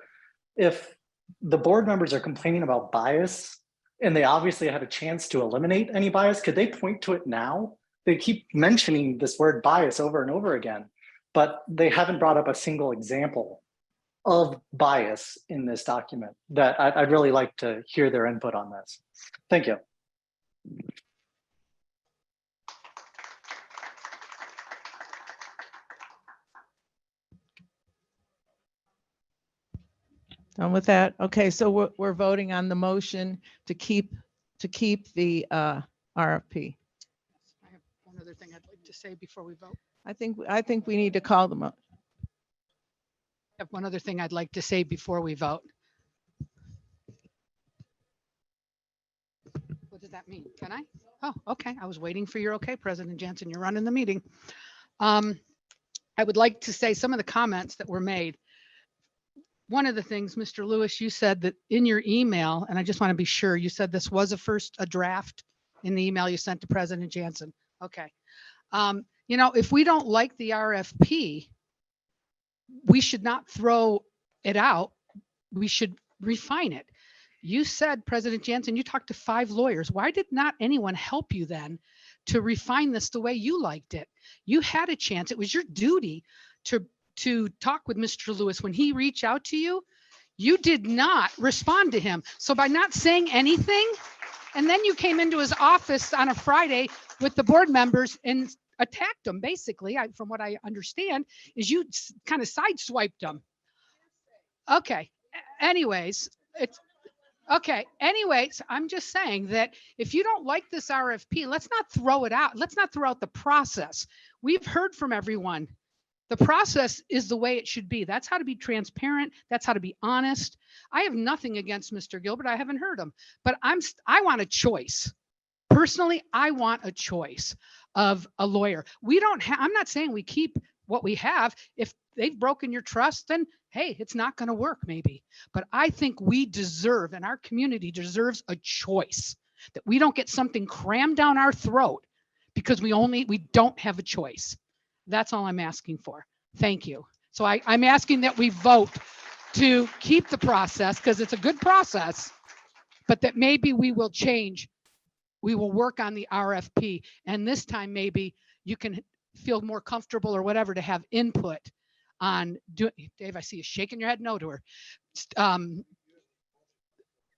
if the board members are complaining about bias and they obviously have a chance to eliminate any bias, could they point to it now? They keep mentioning this word bias over and over again, but they haven't brought up a single example of bias in this document. That I'd really like to hear their input on this. Thank you. Done with that. Okay, so we're voting on the motion to keep the RFP. I have one other thing I'd like to say before we vote. I think we need to call them up. I have one other thing I'd like to say before we vote. What does that mean? Can I? Oh, okay. I was waiting for your okay, President Jansen. You're running the meeting. I would like to say some of the comments that were made. One of the things, Mr. Lewis, you said that in your email, and I just want to be sure, you said this was a draft in the email you sent to President Jansen. Okay. You know, if we don't like the RFP, we should not throw it out. We should refine it. You said, President Jansen, you talked to 5 lawyers. Why did not anyone help you then to refine this the way you liked it? You had a chance. It was your duty to talk with Mr. Lewis. When he reached out to you, you did not respond to him. So by not saying anything, and then you came into his office on a Friday with the board members and attacked them, basically, from what I understand, is you kind of sideswiped them. Okay. Anyways, it's okay. Anyways, I'm just saying that if you don't like this RFP, let's not throw it out. Let's not throw out the process. We've heard from everyone. The process is the way it should be. That's how to be transparent. That's how to be honest. I have nothing against Mr. Gilbert. I haven't heard him, but I want a choice. Personally, I want a choice of a lawyer. I'm not saying we keep what we have. If they've broken your trust, then hey, it's not going to work maybe. But I think we deserve, and our community deserves, a choice, that we don't get something crammed down our throat because we don't have a choice. That's all I'm asking for. Thank you. So I'm asking that we vote to keep the process because it's a good process, but that maybe we will change. We will work on the RFP. And this time, maybe you can feel more comfortable or whatever to have input on doing. Dave, I see you shaking your head no to her.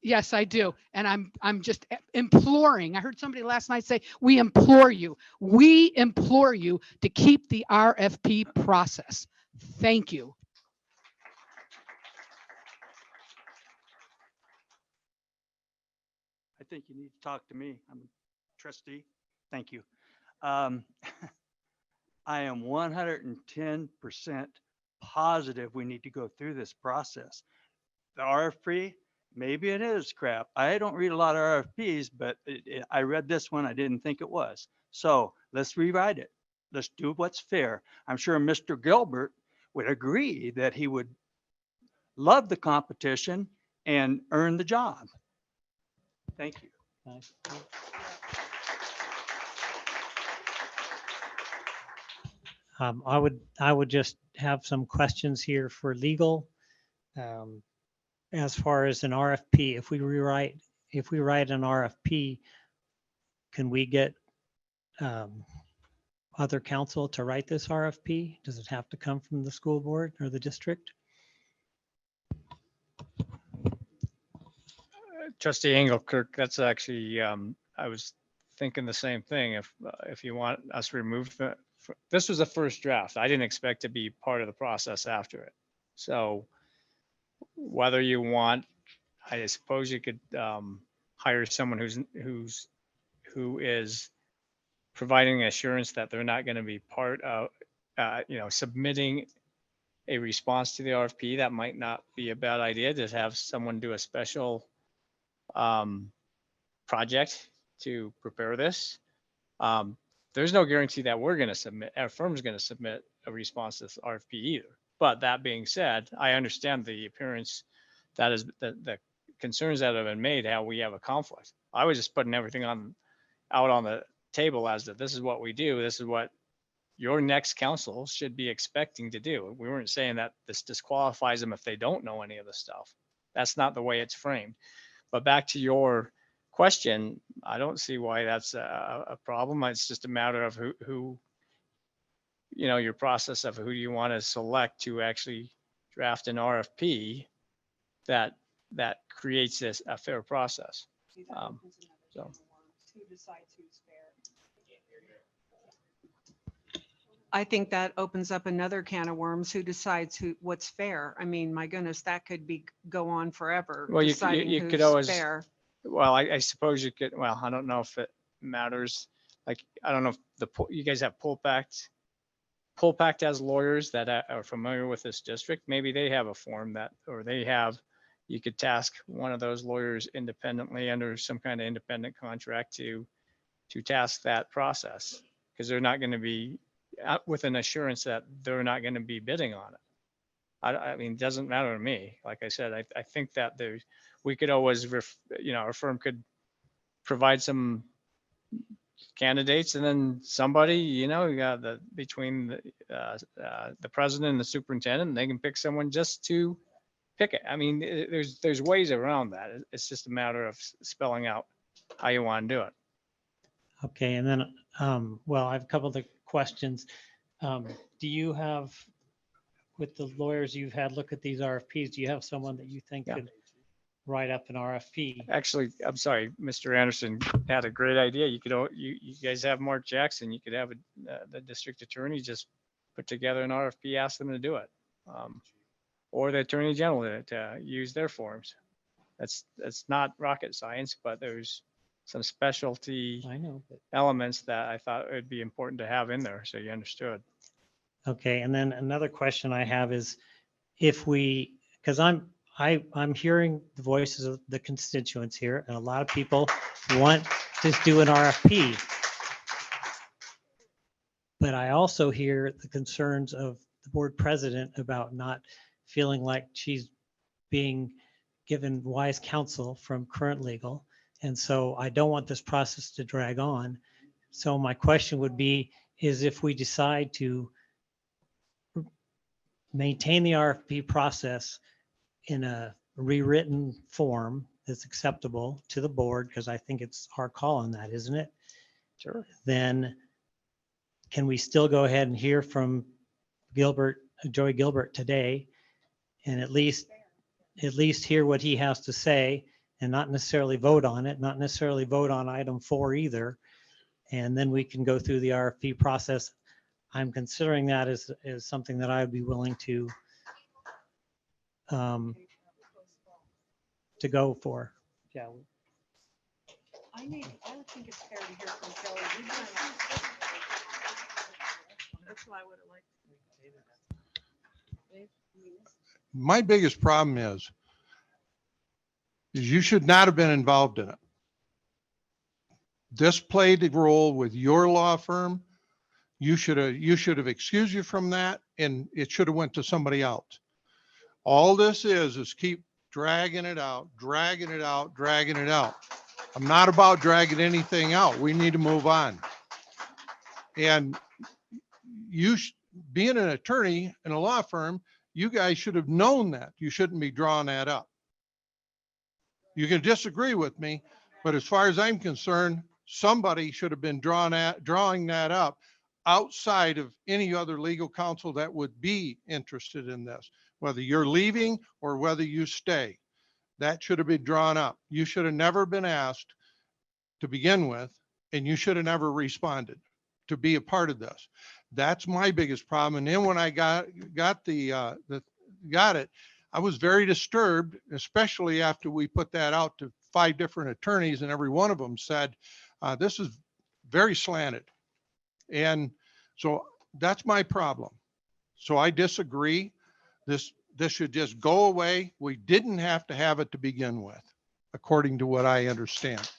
Yes, I do. And I'm just imploring. I heard somebody last night say, we implore you to keep the RFP process. Thank you. I think you need to talk to me. I'm a trustee. Thank you. I am 110% positive we need to go through this process. The RFP, maybe it is crap. I don't read a lot of RFPs, but I read this one. I didn't think it was. So let's rewrite it. Let's do what's fair. I'm sure Mr. Gilbert would agree that he would love the competition and earn the job. Thank you. I would just have some questions here for legal. As far as an RFP, if we write an RFP, can we get other counsel to write this RFP? Does it have to come from the school board or the district? Trustee Engelkirk, that's actually, I was thinking the same thing. If you want us removed, this was the first draft. I didn't expect to be part of the process after it. So whether you want, I suppose you could hire someone who is providing assurance that they're not going to be part of, submitting a response to the RFP. That might not be a bad idea, to have someone do a special project to prepare this. There's no guarantee that we're going to submit, our firm's going to submit a response to this RFP either. But that being said, I understand the appearance that is the concerns that have been made, how we have a conflict. I was just putting everything out on the table as that this is what we do. This is what your next council should be expecting to do. We weren't saying that this disqualifies them if they don't know any of the stuff. That's not the way it's framed. But back to your question, I don't see why that's a problem. It's just a matter of who your process of who you want to select to actually draft an RFP that creates a fair process. So. Who decides who's fair? I think that opens up another can of worms. Who decides what's fair? I mean, my goodness, that could go on forever. Well, you who's could always fair. Well, I suppose you could. Well, I don't know if it matters. Like, I don't know if you guys have Pull-Pact has lawyers that are familiar with this district. Maybe they have a form you could task one of those lawyers independently under some kind of independent contract to task that process, because they're not going to be with an assurance that they're not going to be bidding on it. I mean, it doesn't matter to me. Like I said, I think that we could always, our firm could provide some candidates, and then somebody, between the president and the superintendent, they can pick someone just to pick it. I mean, there's ways around that. It's just a matter of spelling out how you want to do it. Okay, and then, I have a couple of the questions. Do you have, with the lawyers you've had look at these RFPs, do you have someone that you think could write up an RFP? Actually, I'm sorry, Mr. Anderson had a great idea. You guys have Mark Jackson. You could have the district attorney just put together an RFP, ask them to do it. Or the attorney general to use their forms. That's not rocket science, but there's some specialty elements that I thought would be important to have in there, so you understood. Okay, and then another question I have is, because I'm hearing the voices of the constituents here, and a lot of people want to do an RFP. But I also hear the concerns of the board president about not feeling like she's being given wise counsel from current legal. And so I don't want this process to drag on. So my question would be, is if we decide to maintain the RFP process in a rewritten form that's acceptable to the board, because I think it's our call on that, isn't it? Sure. Then can we still go ahead and hear from Joey Gilbert today, and at least hear what he has to say, and not necessarily vote on it, not necessarily vote on item 4 either. And then we can go through the RFP process. I'm considering that as something that I would be willing to go for. Yeah. I think it's fair to hear from Kelly. That's why I would have liked. My biggest problem is you should not have been involved in it. This played a role with your law firm. You should have excused you from that, and it should have went to somebody else. All this is keep dragging it out, dragging it out, dragging it out. I'm not about dragging anything out. We need to move on. And being an attorney in a law firm, you guys should have known that. You shouldn't be drawing that up. You can disagree with me, but as far as I'm concerned, somebody should have been drawing that up outside of any other legal counsel that would be interested in this, whether you're leaving or whether you stay. That should have been drawn up. You should have never been asked to begin with, and you should have never responded to be a part of this. That's my biggest problem. And then when I got it, I was very disturbed, especially after we put that out to 5 different attorneys, and every one of them said, this is very slanted. And so that's my problem. So I disagree. This should just go away. We didn't have to have it to begin with, according to what I understand.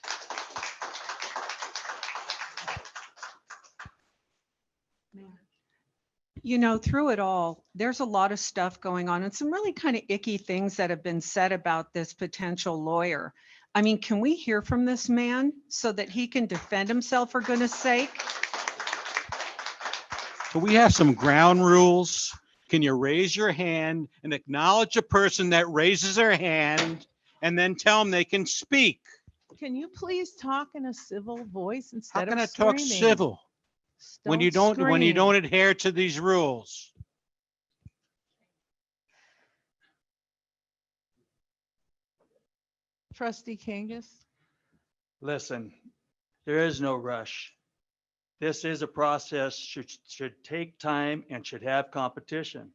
You know, through it all, there's a lot of stuff going on and some really kind of icky things that have been said about this potential lawyer. I mean, can we hear from this man so that he can defend himself, for goodness sake? So we have some ground rules. Can you raise your hand and acknowledge a person that raises their hand and then tell them they can speak? Can you please talk in a civil voice How instead can of I talk screaming? civil when you don't scream. adhere to these rules? Trustee Kangas? Listen, there is no rush. This is a process, should take time and should have competition.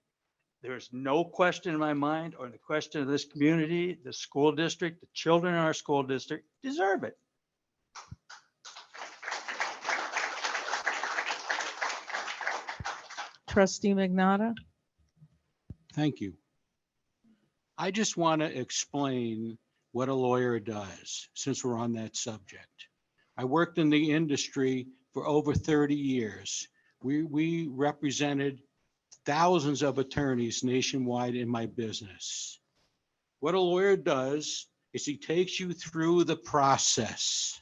There's no question in my mind or the question of this community, the school district, the children in our school district deserve it. Trustee Magnata? Thank you. I just want to explain what a lawyer does, since we're on that subject. I worked in the industry for over 30 years. We represented thousands of attorneys nationwide in my business. What a lawyer does is he takes you through the process,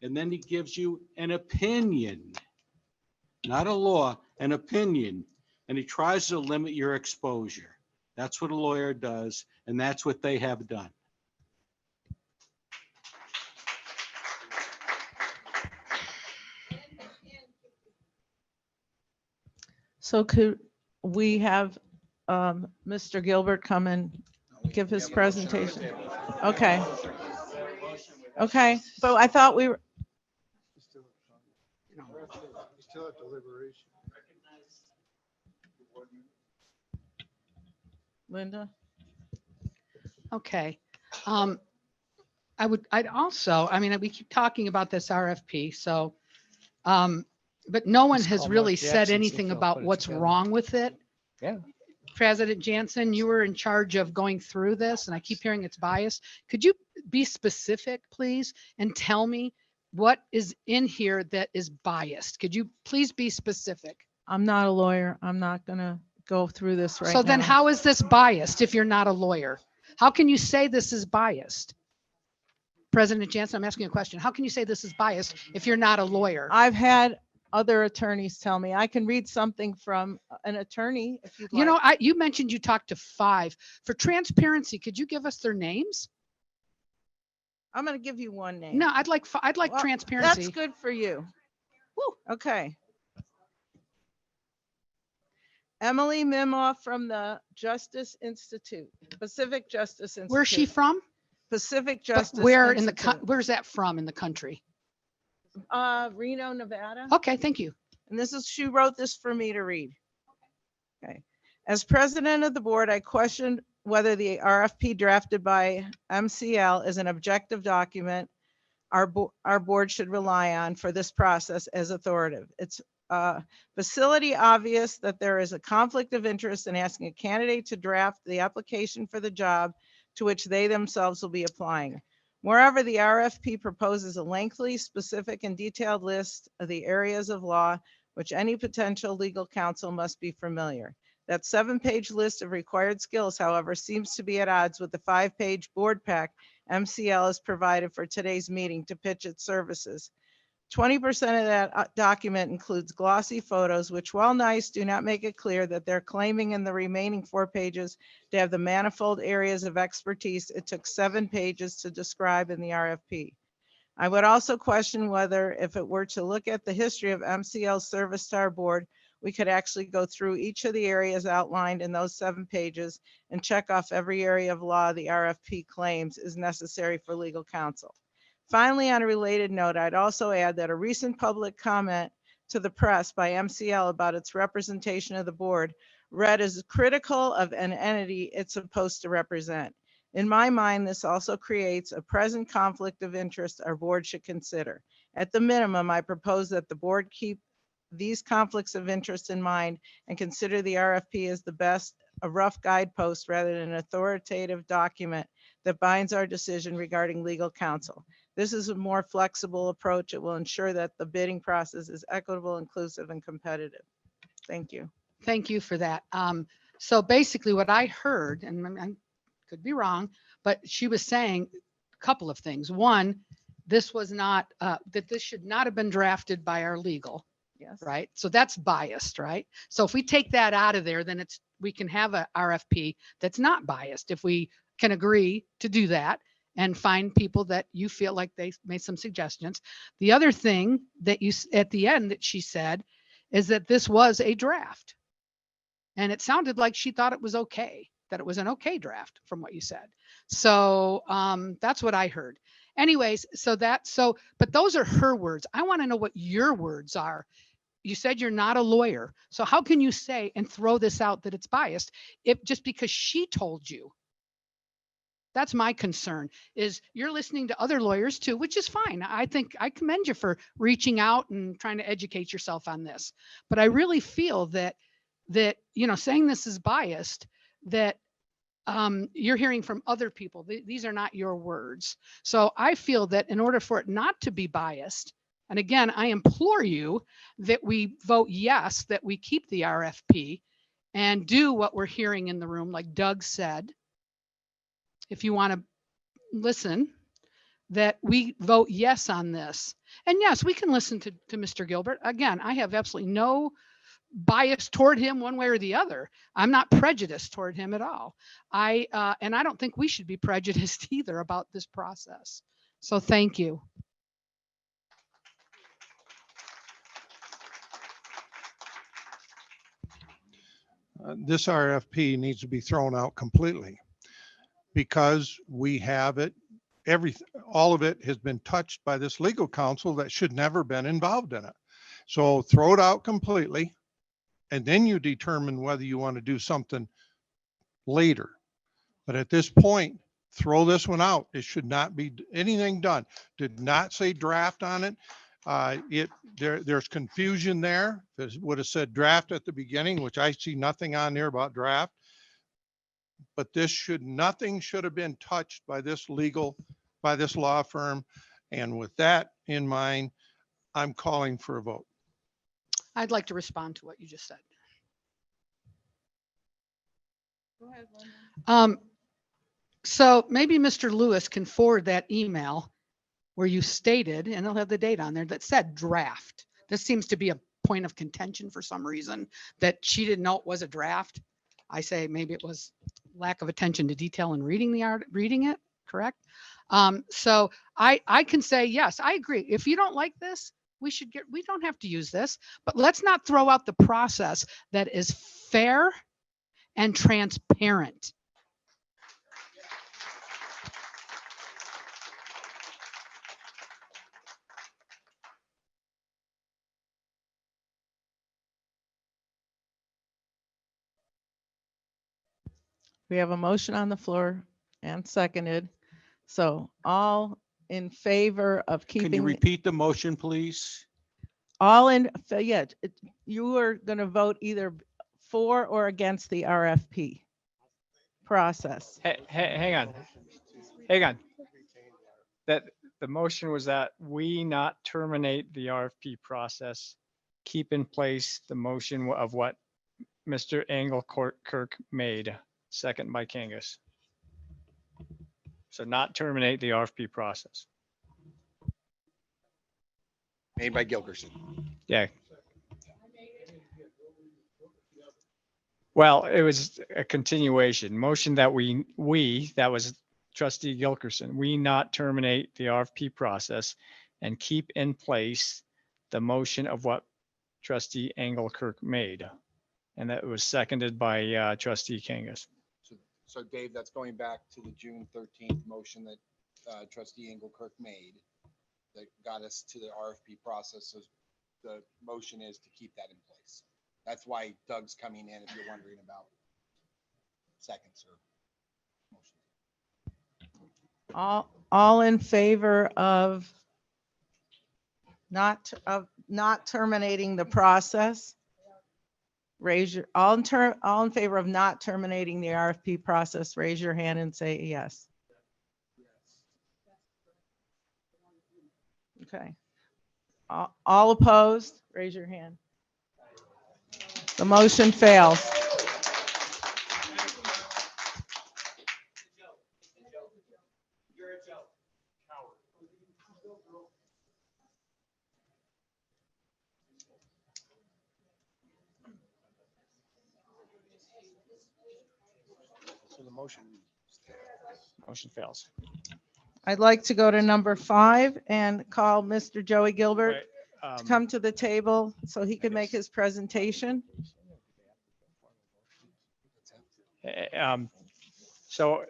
and then he gives you an opinion, not a law, an opinion, and he tries to limit your exposure. That's what a lawyer does, and that's what they have done. So could we have Mr. Gilbert come and give his presentation? Okay. Okay, but I thought we were. Still at deliberation. Linda? Okay. I'd also, I mean, we keep talking about this RFP, so, but no one has really said anything about what's wrong with it. Yeah. President Jansen, you were in charge of going through this, and I keep hearing it's biased. Could you be specific, please, and tell me what is in here that is biased? Could you please be specific? I'm not a lawyer. I'm not gonna go through this right now. So then how is this biased if you're not a lawyer? How can you say this is biased? President Jansen, I'm asking you a question. How can you say this is biased if you're not a lawyer? I've had other attorneys tell me. I can read something from an attorney if you'd like. You know, you mentioned you talked to 5. For transparency, could you give us their names? I'm going to give you one name. No, I'd like Well, transparency. That's good for you. Woo, okay. Emily Mimoff from the Justice Institute, Pacific Justice Institute. Where's she from? Pacific But Justice where Institute. where's that from in the country? Reno, Nevada. Okay, thank you. And she wrote this for me to read. Okay. As president of the board, I questioned whether the RFP drafted by MCL is an objective document our board should rely on for this process as authoritative. It's facility obvious that there is a conflict of interest in asking a candidate to draft the application for the job to which they themselves will be applying. Moreover, the RFP proposes a lengthy, specific, and detailed list of the areas of law which any potential legal counsel must be familiar. That 7-page list of required skills, however, seems to be at odds with the 5-page board pack MCL has provided for today's meeting to pitch its services. 20% of that document includes glossy photos, which, while nice, do not make it clear that they're claiming in the remaining 4 pages to have the manifold areas of expertise it took 7 pages to describe in the RFP. I would also question whether, if it were to look at the history of MCL's service to our board, we could actually go through each of the areas outlined in those 7 pages and check off every area of law the RFP claims is necessary for legal counsel. Finally, on a related note, I'd also add that a recent public comment to the press by MCL about its representation of the board read as critical of an entity it's supposed to represent. In my mind, this also creates a present conflict of interest our board should consider. At the minimum, I propose that the board keep these conflicts of interest in mind and consider the RFP as the best, a rough guidepost rather than an authoritative document that binds our decision regarding legal counsel. This is a more flexible approach. It will ensure that the bidding process is equitable, inclusive, and competitive. Thank you. Thank you for that. So basically what I heard, and I could be wrong, but she was saying a couple of things. One, this was not, that this should not have been drafted by our legal. Yes. Right. So that's biased, right? So if we take that out of there, then we can have a RFP that's not biased. If we can agree to do that and find people that you feel like they made some suggestions. The other thing that you, at the end that she said, is that this was a draft. And it sounded like she thought it was okay, that it was an okay draft from what you said. So that's what I heard. Anyways, but those are her words. I want to know what your words are. You said you're not a lawyer. So how can you say and throw this out that it's biased if just because she told you? That's my concern, is you're listening to other lawyers too, which is fine. I think I commend you for reaching out and trying to educate yourself on this. But I really feel that, saying this is biased, that you're hearing from other people. These are not your words. So I feel that in order for it not to be biased, and again, I implore you that we vote yes, that we keep the RFP and do what we're hearing in the room, like Doug said. If you want to listen, that we vote yes on this. And yes, we can listen to Mr. Gilbert. Again, I have absolutely no bias toward him one way or the other. I'm not prejudiced toward him at all. And I don't think we should be prejudiced either about this process. So thank you. This RFP needs to be thrown out completely because we have it, all of it has been touched by this legal counsel that should never been involved in it. So throw it out completely, and then you determine whether you want to do something later. But at this point, throw this one out. It should not be anything done. Did not say draft on it. There's confusion there. It would have said draft at the beginning, which I see nothing on there about draft. But nothing should have been touched by this law firm. And with that in mind, I'm calling for a vote. I'd like to respond to what you just said. Go ahead, so maybe Mr. Lewis can forward that email where you stated, and it'll have the date on there, that said draft. This seems to be a point of contention for some reason, that she didn't know it was a draft. I say maybe it was lack of attention to detail in reading it, correct? So I can say, yes, I agree. If you don't like this, we don't have to use this, but let's not throw out the process that is fair and transparent. We have a motion on the floor and seconded. So all in favor of keeping. Can you repeat the motion, please? All in, yeah, you are going to vote either for or against the RFP process. Hang on. That the motion was that we not terminate the RFP process, keep in place the motion of what Mr. Engelkirk made, second by Kangas. So not terminate the RFP process. Made by Gilbertson. Yeah. Well, it was a continuation motion that that was trustee Gilkerson, we not terminate the RFP process and keep in place the motion of what trustee Engelkirk made. And that was seconded by trustee Kangas. So Dave, that's going back to the June 13th motion that trustee Engelkirk made that got us to the RFP process. So the motion is to keep that in place. That's why Doug's coming in, if you're wondering about seconds or motion. All in favor of not terminating the process? Raise your, all in favor of not terminating the RFP process, raise your hand and say yes. Okay. All opposed, raise your hand. The motion fails. So the motion fails. I'd like to go to number 5 and call Mr. Joey Gilbert Wait, to come to the table so he can make his presentation. So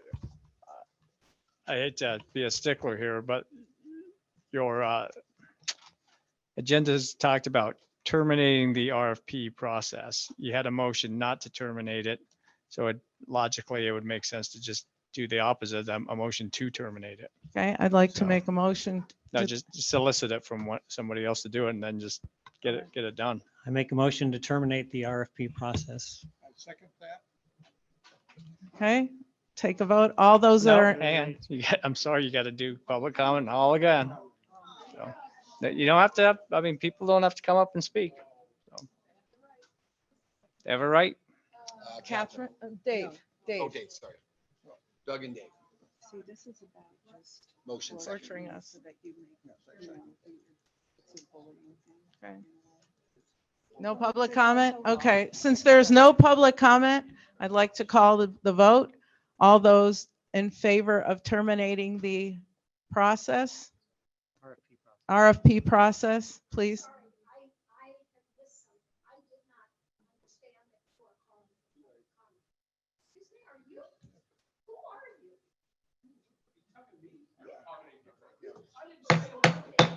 I hate to be a stickler here, but your agenda's talked about terminating the RFP process. You had a motion not to terminate it. So logically, it would make sense to just do the opposite, a motion to terminate it. Okay, I'd like to make a motion. No, just solicit it from somebody else to do it and then just get it done. I make a motion to terminate the RFP process. I second that. Okay, take a vote. All those that No, are, hang on. I'm sorry, you got to do public comment all again. So you don't have to, I mean, people don't have to come up and speak. So. They have a right. Catherine, Dave. Oh, Dave, sorry. Doug and Dave. See, this is about just Motion second. torturing us. Okay. No public comment? Okay, since there's no public comment, I'd like to call the vote. All those in favor of terminating the process? RFP process, please.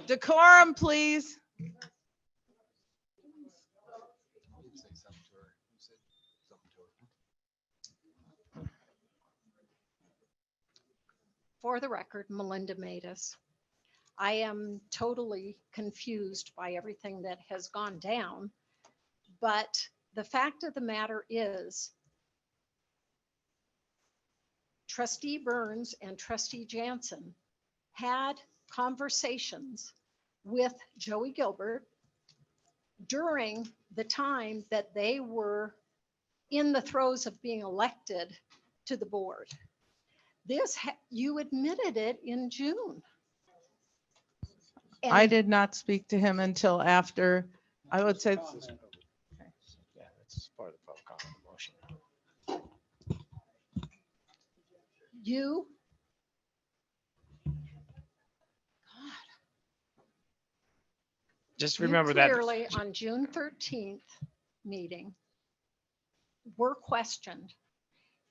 Decorum, please. For the record, Melinda Matus. I am totally confused by everything that has gone down, but the fact of the matter is Trustee Burns and Trustee Jansen had conversations with Joey Gilbert during the time that they were in the throes of being elected to the board. You admitted it in June. I did not speak to him until after, I would say. Yeah, that's part of the public comment motion. You. Just remember that. Clearly on June 13th meeting were questioned,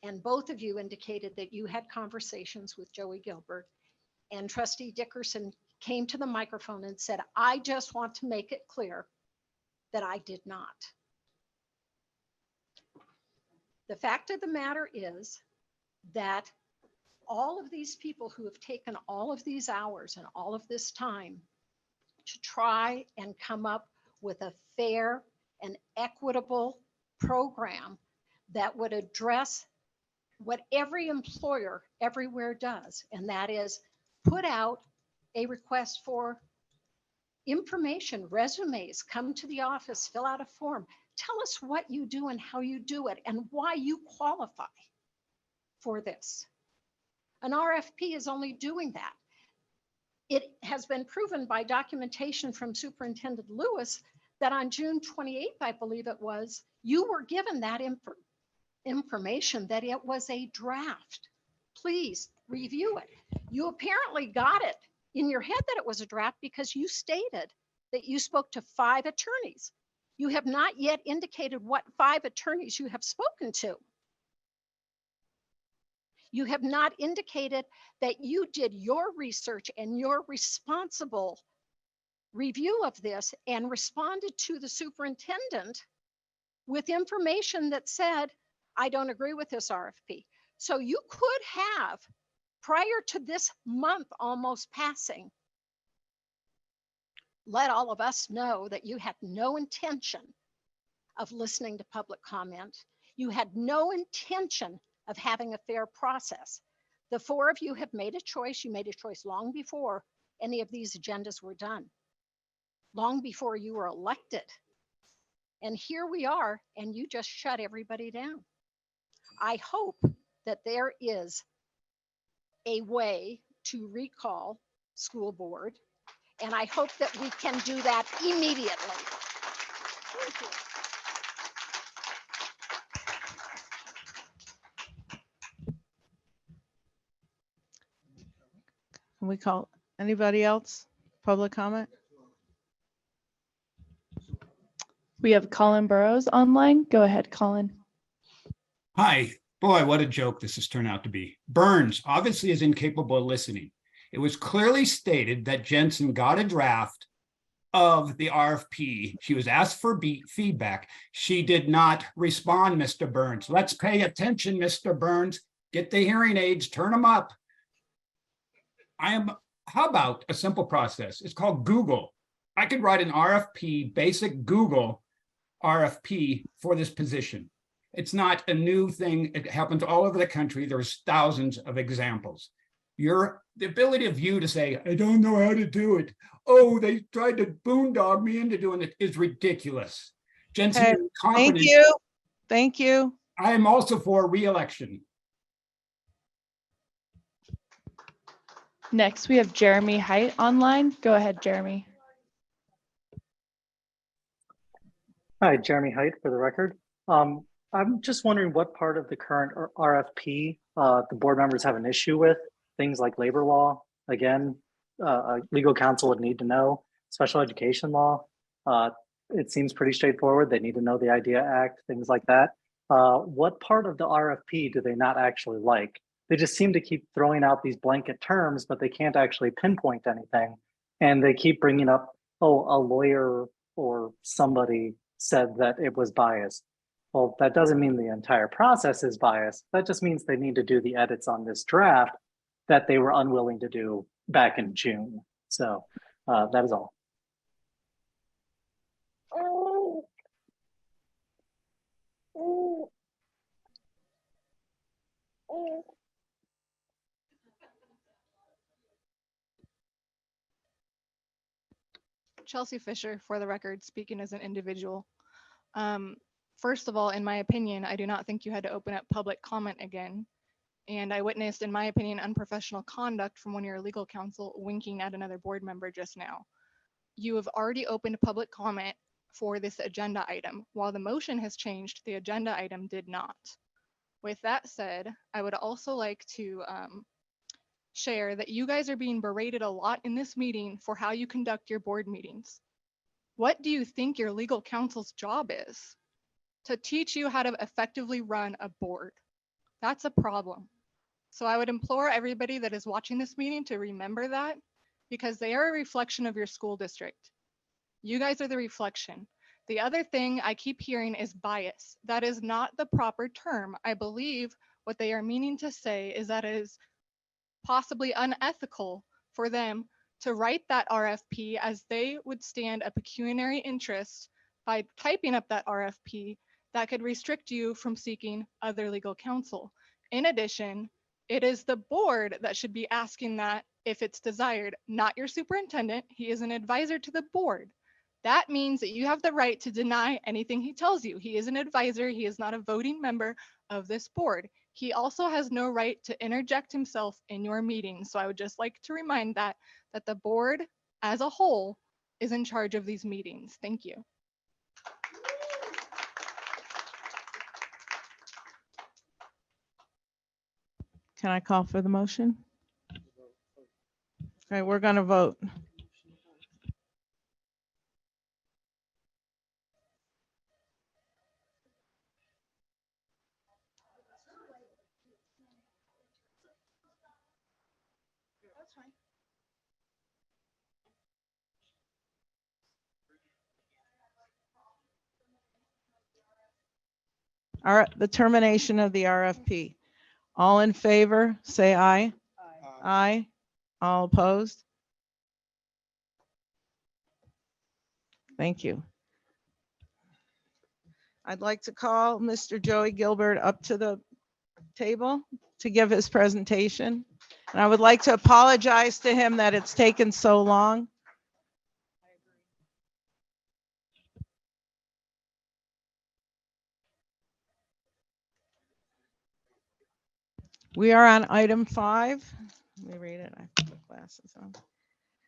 and both of you indicated that you had conversations with Joey Gilbert, and Trustee Dickerson came to the microphone and said, I just want to make it clear that I did not. The fact of the matter is that all of these people who have taken all of these hours and all of this time to try and come up with a fair and equitable program that would address what every employer everywhere does, and that is put out a request for information, resumes, come to the office, fill out a form. Tell us what you do and how you do it and why you qualify for this. An RFP is only doing that. It has been proven by documentation from Superintendent Lewis that on June 28th, I believe it was, you were given that information that it was a draft. Please review it. You apparently got it in your head that it was a draft because you stated that you spoke to 5 attorneys. You have not yet indicated what 5 attorneys you have spoken to. You have not indicated that you did your research and your responsible review of this and responded to the superintendent with information that said, I don't agree with this RFP. So you could have, prior to this month almost passing, let all of us know that you had no intention of listening to public comment. You had no intention of having a fair process. The 4 of you have made a choice. You made a choice long before any of these agendas were done, long before you were elected. And here we are, and you just shut everybody down. I hope that there is a way to recall school board, and I hope that we can do that immediately. Thank you. Can we call anybody else? Public comment? We have Colin Burrows online. Go ahead, Colin. Hi, boy, what a joke this has turned out to be. Burns obviously is incapable of listening. It was clearly stated that Jensen got a draft of the RFP. She was asked for feedback. She did not respond, Mr. Burns. Let's pay attention, Mr. Burns. Get the hearing aids, turn them up. How about a simple process? It's called Google. I could write an RFP, basic Google RFP for this position. It's not a new thing. It happens all over the country. There's thousands of examples. The ability of you to say, I don't know how to do it. Oh, they tried to boondog me into doing it is ridiculous. Jensen, Okay, you're competent. thank you. Thank you. I am also for re-election. Next, we have Jeremy Height online. Go ahead, Jeremy. Hi, Jeremy Height for the record. I'm just wondering what part of the current RFP the board members have an issue with. Things like labor law, again, legal counsel would need to know. Special education law, it seems pretty straightforward. They need to know the IDEA Act, things like that. What part of the RFP do they not actually like? They just seem to keep throwing out these blanket terms, but they can't actually pinpoint anything. And they keep bringing up, oh, a lawyer or somebody said that it was biased. Well, that doesn't mean the entire process is biased. That just means they need to do the edits on this draft that they were unwilling to do back in June. So that is all. Chelsea Fisher, for the record, speaking as an individual. First of all, in my opinion, I do not think you had to open up public comment again. And I witnessed, in my opinion, unprofessional conduct from one of your legal counsel winking at another board member just now. You have already opened public comment for this agenda item. While the motion has changed, the agenda item did not. With that said, I would also like to share that you guys are being berated a lot in this meeting for how you conduct your board meetings. What do you think your legal counsel's job is? To teach you how to effectively run a board. That's a problem. So I would implore everybody that is watching this meeting to remember that, because they are a reflection of your school district. You guys are the reflection. The other thing I keep hearing is bias. That is not the proper term. I believe what they are meaning to say is that it is possibly unethical for them to write that RFP, as they would stand a pecuniary interest by typing up that RFP that could restrict you from seeking other legal counsel. In addition, it is the board that should be asking that if it's desired, not your superintendent. He is an advisor to the board. That means that you have the right to deny anything he tells you. He is an advisor. He is not a voting member of this board. He also has no right to interject himself in your meetings. So I would just like to remind that the board as a whole is in charge of these meetings. Thank you. Can I call for the motion? Okay, we're going to vote. All right, the termination of the RFP. All in favor, say aye. Aye. All opposed? Thank you. I'd like to call Mr. Joey Gilbert up to the table to give his presentation. And I would like to apologize to him that it's taken so long. We are on item 5. Let me read it. I put the glasses on.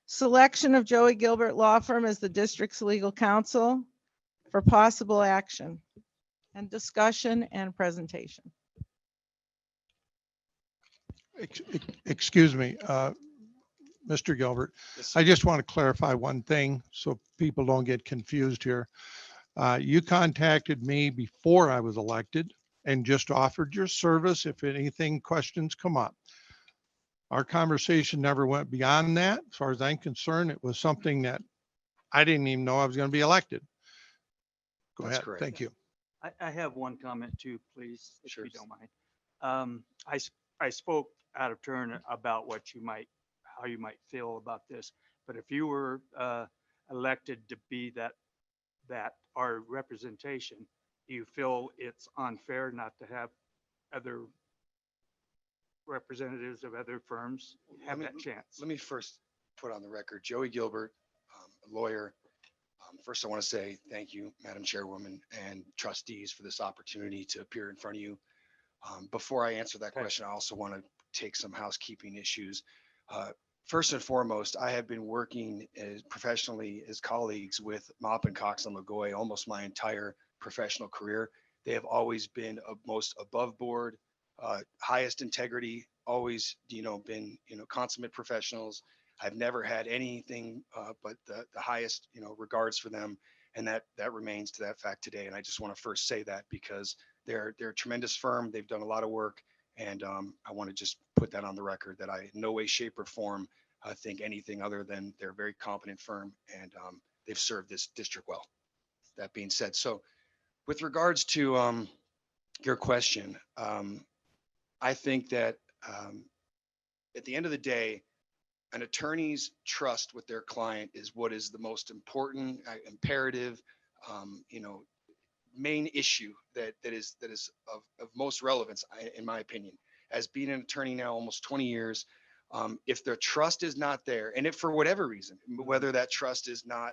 Selection of Joey Gilbert Law Firm as the district's legal counsel for possible action and discussion and presentation. Excuse me, Mr. Gilbert. I just want to clarify one thing so people don't get confused here. You contacted me before I was elected and just offered your service if anything questions come up. Our conversation never went beyond that. As far as I'm concerned, it was something that I didn't even know I was going to be elected. Go That's ahead. correct. Thank you. I have one comment too, please, if you don't mind. I spoke out of turn about how you might feel about this, but if you were elected to be that our representation, do you feel it's unfair not to have other representatives of other firms have that chance? Let me first put on the record, Joey Gilbert, a lawyer. First, I want to say thank you, Madam Chairwoman and trustees, for this opportunity to appear in front of you. Before I answer that question, I also want to take some housekeeping issues. First and foremost, I have been working professionally as colleagues with Mop and Cox and LaGoy almost my entire professional career. They have always been most above board, highest integrity, always, been, consummate professionals. I've never had anything but the highest, regards for them. And that remains to that fact today. And I just want to first say that because they're a tremendous firm. They've done a lot of work. And I want to just put that on the record that I in no way, shape or form think anything other than they're a very competent firm and they've served this district well. That being said, so with regards to your question, I think that at the end of the day, an attorney's trust with their client is what is the most important, imperative, main issue that is of most relevance, in my opinion. As being an attorney now almost 20 years, if their trust is not there, and if for whatever reason, whether that trust is not,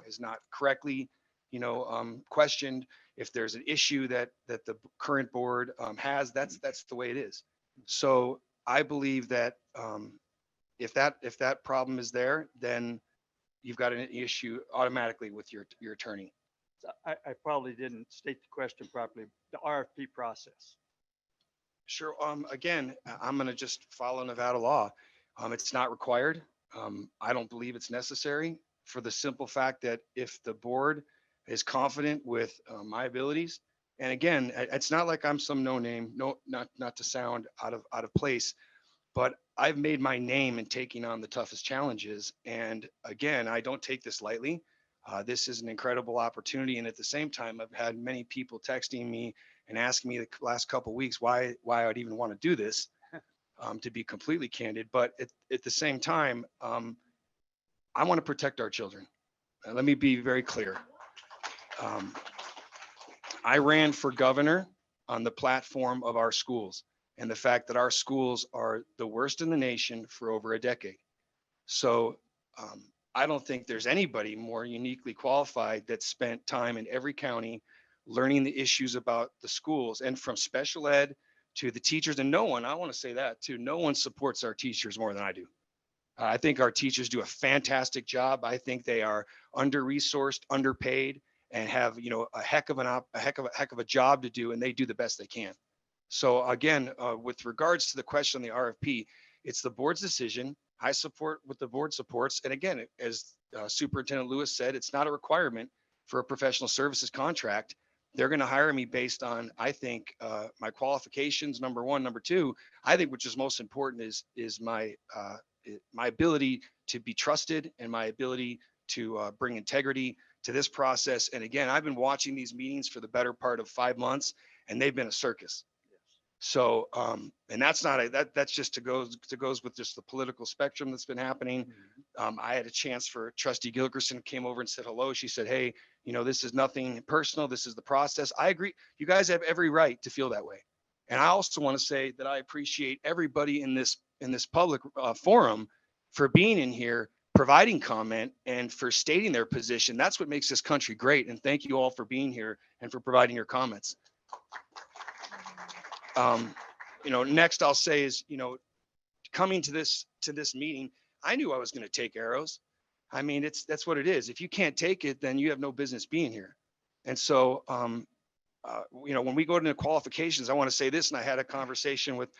is not correctly, questioned, if there's an issue that the current board has, that's the way it is. So I believe that if that problem is there, then you've got an issue automatically with your attorney. I probably didn't state the question properly. The RFP process. Sure. Again, I'm going to just follow Nevada law. It's not required. I don't believe it's necessary for the simple fact that if the board is confident with my abilities, and again, it's not like I'm some no name, not to sound out of place, but I've made my name in taking on the toughest challenges. And again, I don't take this lightly. This is an incredible opportunity. And at the same time, I've had many people texting me and asking me the last couple of weeks why I'd even want to do this, to be completely candid. But at the same time, I want to protect our children. Let me be very clear. I ran for governor on the platform of our schools and the fact that our schools are the worst in the nation for over a decade. So I don't think there's anybody more uniquely qualified that spent time in every county learning the issues about the schools, and from special ed to the teachers. And no one, I want to say that too, no one supports our teachers more than I do. I think our teachers do a fantastic job. I think they are under-resourced, underpaid, and have, you know, a heck of a job to do, and they do the best they can. So again, with regards to the question on the RFP, it's the board's decision. I support what the board supports. And again, as Superintendent Lewis said, it's not a requirement for a professional services contract. They're going to hire me based on, I think, my qualifications, number one. Number two, I think, which is most important, is my ability to be trusted and my ability to bring integrity to this process. And again, I've been watching these meetings for the better part of 5 months, and they've been a circus. So, and that's not that's just to goes with just the political spectrum that's been happening. I had a chance for Trustee Gilgerson came over and said hello. She said, "Hey, you know, this is nothing personal. This is the process." I agree. You guys have every right to feel that way. And I also want to say that I appreciate everybody in this public forum for being in here, providing comment, and for stating their position. That's what makes this country great. And thank you all for being here and for providing your comments. You know, next I'll say is, you know, coming to this meeting, I knew I was going to take arrows. I mean, that's what it is. If you can't take it, then you have no business being here. And so, you know, when we go into qualifications, I want to say this, and I had a conversation with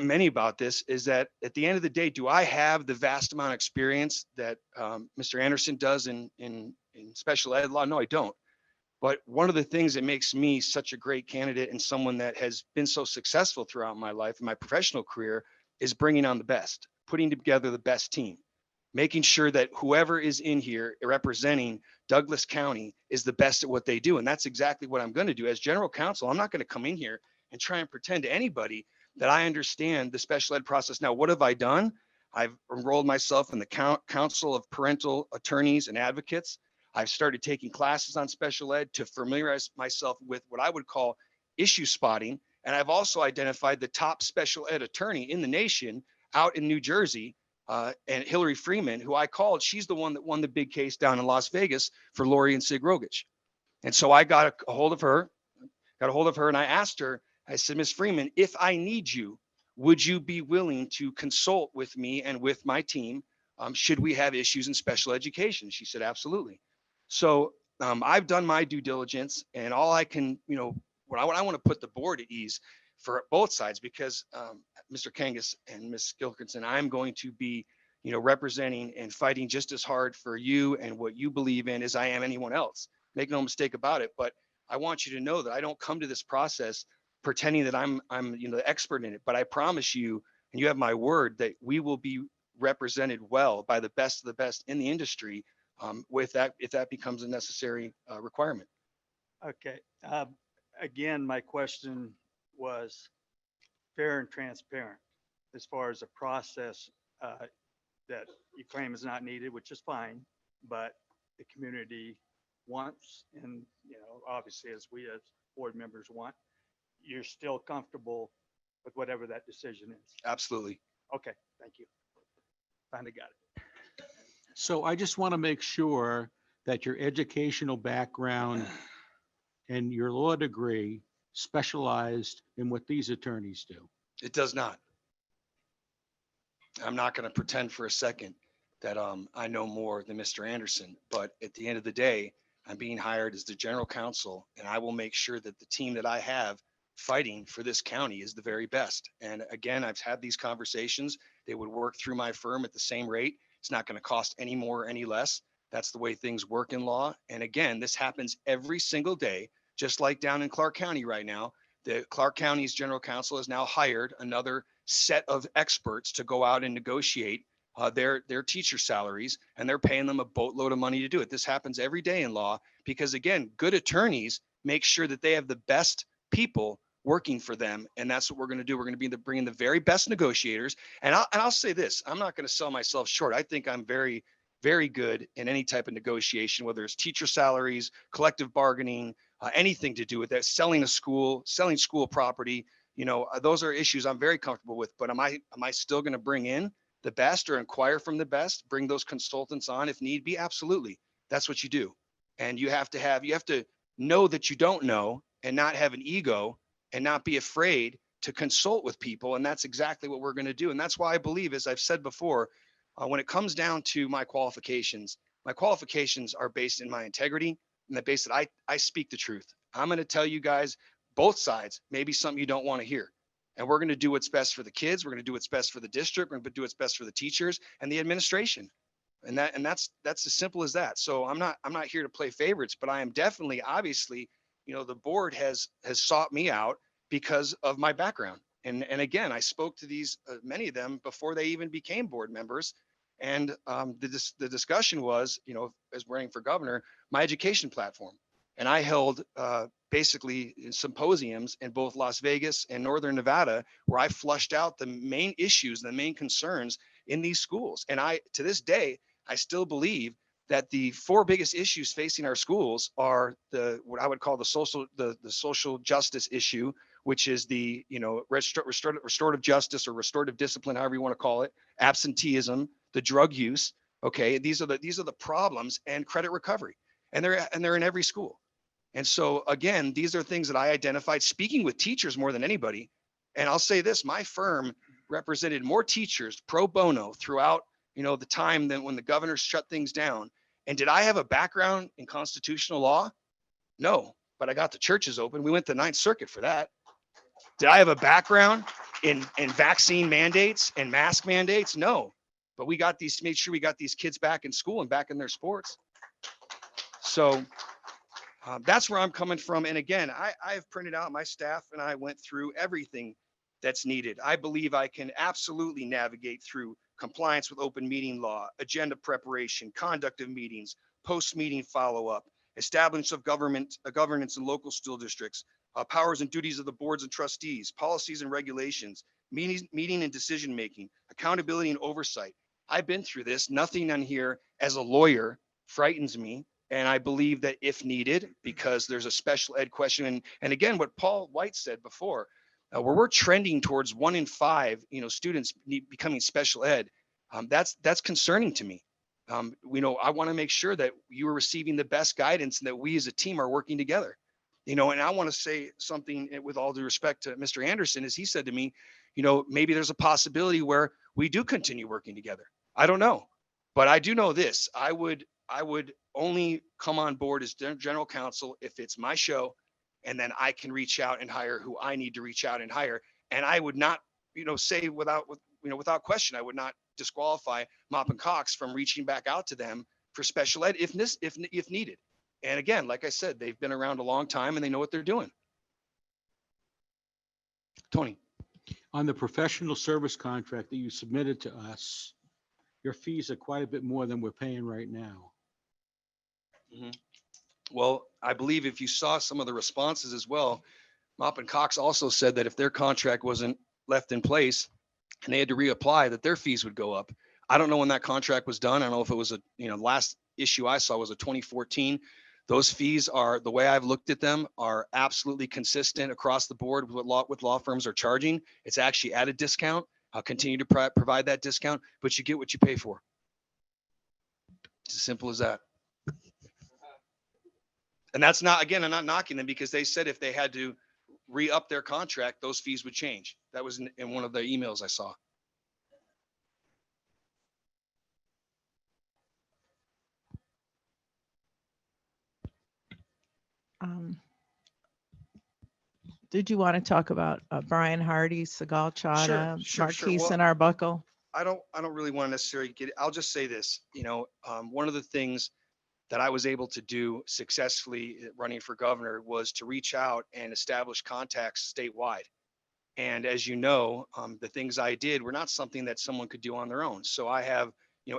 many about this, is that at the end of the day, do I have the vast amount of experience that Mr. Anderson does in special ed law? No, I don't. But one of the things that makes me such a great candidate and someone that has been so successful throughout my life and my professional career is bringing on the best, putting together the best team, making sure that whoever is in here representing Douglas County is the best at what they do. And that's exactly what I'm going to do. As general counsel, I'm not going to come in here and try and pretend to anybody that I understand the special ed process. Now, what have I done? I've enrolled myself in the Council of Parental Attorneys and Advocates. I've started taking classes on special ed to familiarize myself with what I would call issue spotting. And I've also identified the top special ed attorney in the nation out in New Jersey, and Hillary Freeman, who I called. She's the one that won the big case down in Las Vegas for Lori and Sig Rogich. And so I got a hold of her, and I asked her, I said, "Ms. Freeman, if I need you, would you be willing to consult with me and with my team? Should we have issues in special education?" She said, "Absolutely." So I've done my due diligence, and all I can, you know, what I want to put the board at ease for both sides, because Mr. Kangas and Ms. Gilkerson, I'm going to be, you know, representing and fighting just as hard for you and what you believe in as I am anyone else. Make no mistake about it. But I want you to know that I don't come to this process pretending that I'm you know, the expert in it. But I promise you, and you have my word, that we will be represented well by the best of the best in the industry. With that, if that becomes a necessary requirement. Okay. Again, my question was fair and transparent as far as a process that you claim is not needed, which is fine, but the community wants, and, you know, obviously as we as board members want, you're still comfortable with whatever that decision is. Absolutely. Okay. Thank you. Finally got it. So I just want to make sure that your educational background and your law degree specialized in what these attorneys do. It does not. I'm not going to pretend for a second that I know more than Mr. Anderson, but at the end of the day, I'm being hired as the general counsel, and I will make sure that the team that I have fighting for this county is the very best. And again, I've had these conversations. They would work through my firm at the same rate. It's not going to cost any more or any less. That's the way things work in law. And again, this happens every single day, just like down in Clark County right now. The Clark County's general counsel has now hired another set of experts to go out and negotiate their teacher salaries, and they're paying them a boatload of money to do it. This happens every day in law because, again, good attorneys make sure that they have the best people working for them, and that's what we're going to do. We're going to be bringing the very best negotiators. And I'll say this: I'm not going to sell myself short. I think I'm very, very good in any type of negotiation, whether it's teacher salaries, collective bargaining, anything to do with that, selling school property. You know, those are issues I'm very comfortable with. But am I still going to bring in the best or inquire from the best, bring those consultants on if need be. Absolutely. That's what you do. And you have to know that you don't know and not have an ego and not be afraid to consult with people. And that's exactly what we're going to do. And that's why I believe, as I've said before, when it comes down to my qualifications are based in my integrity and the base that I speak the truth. I'm going to tell you guys both sides, maybe something you don't want to hear. And we're going to do what's best for the kids. We're going to do what's best for the district. We're going to do what's best for the teachers and the administration. And that's as simple as that. So I'm not here to play favorites, but I am definitely, obviously, the board has sought me out because of my background. And again, I spoke to these many of them before they even became board members. And the discussion was, as running for governor, my education platform. And I held basically symposiums in both Las Vegas and Northern Nevada, where I flushed out the main issues, the main concerns in these schools. And to this day, I still believe that the 4 biggest issues facing our schools are what I would call the social justice issue, which is the restorative justice or restorative discipline, however you want to call it, absenteeism, the drug use. Okay, these are the problems, and credit recovery, and they're in every school. And so again, these are things that I identified speaking with teachers more than anybody. And I'll say this: my firm represented more teachers pro bono throughout the time than when the governor shut things down. And did I have a background in constitutional law? No, but I got the churches open. We went to the 9th Circuit for that. Did I have a background in vaccine mandates and mask mandates? No, but made sure we got these kids back in school and back in their sports. So that's where I'm coming from. And again, I have printed out, my staff and I went through everything that's needed. I believe I can absolutely navigate through compliance with open meeting law, agenda preparation, conduct of meetings, post-meeting follow-up, establishment of governance in local school districts, powers and duties of the boards and trustees, policies and regulations, meeting and decision-making, accountability and oversight. I've been through this. Nothing on here as a lawyer frightens me. And I believe that if needed, because there's a special ed question. And again, what Paul White said before, where we're trending towards 1 in 5, students becoming special ed, that's concerning to me. I want to make sure that you are receiving the best guidance and that we as a team are working together. And I want to say something with all due respect to Mr. Anderson, as he said to me, maybe there's a possibility where we do continue working together. I don't know, but I do know this: I would only come on board as general counsel if it's my show, and then I can reach out and hire who I need to reach out and hire. And I would not, say without question, I would not disqualify Mop and Cox from reaching back out to them for special ed if needed. And again, like I said, they've been around a long time and they know what they're doing. Tony. On the professional service contract that you submitted to us, your fees are quite a bit more than we're paying right now. Mm-hmm. Well, I believe if you saw some of the responses as well, Mop and Cox also said that if their contract wasn't left in place and they had to reapply, that their fees would go up. I don't know when that contract was done. I don't know if it was last issue I saw was a 2014. Those fees are, the way I've looked at them, are absolutely consistent across the board with what law firms are charging. It's actually at a discount. I'll continue to provide that discount, but you get what you pay for. It's as simple as that. And that's not, again, I'm not knocking them, because they said if they had to re-up their contract, those fees would change. That was in one of the emails I saw. Did you want to talk about Brian Hardy, Segal Chada, Marquise Well, and Arbuckle? I don't really want to necessarily get it. I'll just say this, one of the things that I was able to do successfully running for governor was to reach out and establish contacts statewide. And as you know, the things I did were not something that someone could do on their own. So I have,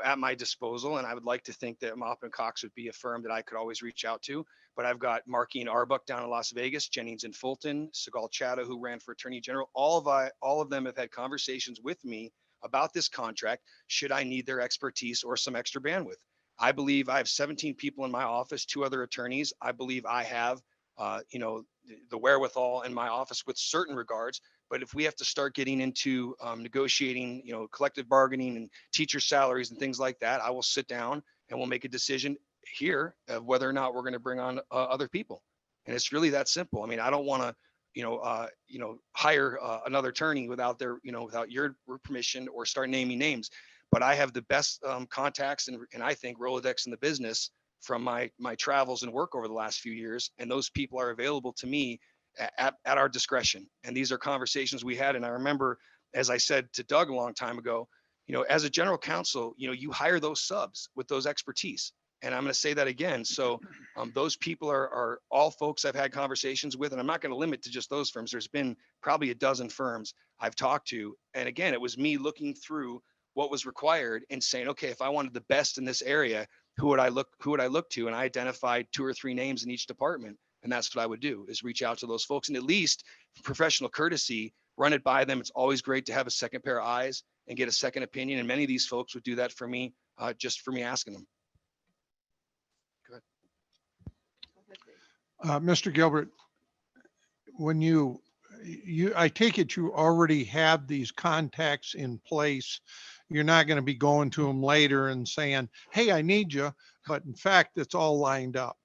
at my disposal, and I would like to think that Mop and Cox would be a firm that I could always reach out to. But I've got Markey and Arbuck down in Las Vegas, Jennings and Fulton, Segal Chada, who ran for Attorney General. All of them have had conversations with me about this contract, should I need their expertise or some extra bandwidth. I believe I have 17 people in my office, 2 other attorneys. I believe I have, the wherewithal in my office with certain regards But if we have to start getting into negotiating, collective bargaining and teacher salaries and things like that, I will sit down and we'll make a decision here of whether or not we're going to bring on other people. And it's really that simple. I mean, I don't want to, hire another attorney without without your permission or start naming names. But I have the best contacts and I think Rolodex in the business from my travels and work over the last few years. And those people are available to me at our discretion. And these are conversations we had. And I remember, as I said to Doug a long time ago, as a general counsel, you hire those subs with those expertise. And I'm going to say that again. So those people are all folks I've had conversations with, and I'm not going to limit to just those firms. There's been probably a dozen firms I've talked to. And again, it was me looking through what was required and saying, okay, if I wanted the best in this area, who would I look to? And I identified 2 or 3 names in each department. And that's what I would do, is reach out to those folks and at least professional courtesy, run it by them. It's always great to have a second pair of eyes and get a second opinion. And many of these folks would do that for me, just for me asking them. Go ahead. Mr. Gilbert, when I take it you already have these contacts in place. You're not going to be going to them later and saying, hey, I need you. But in fact, it's all lined up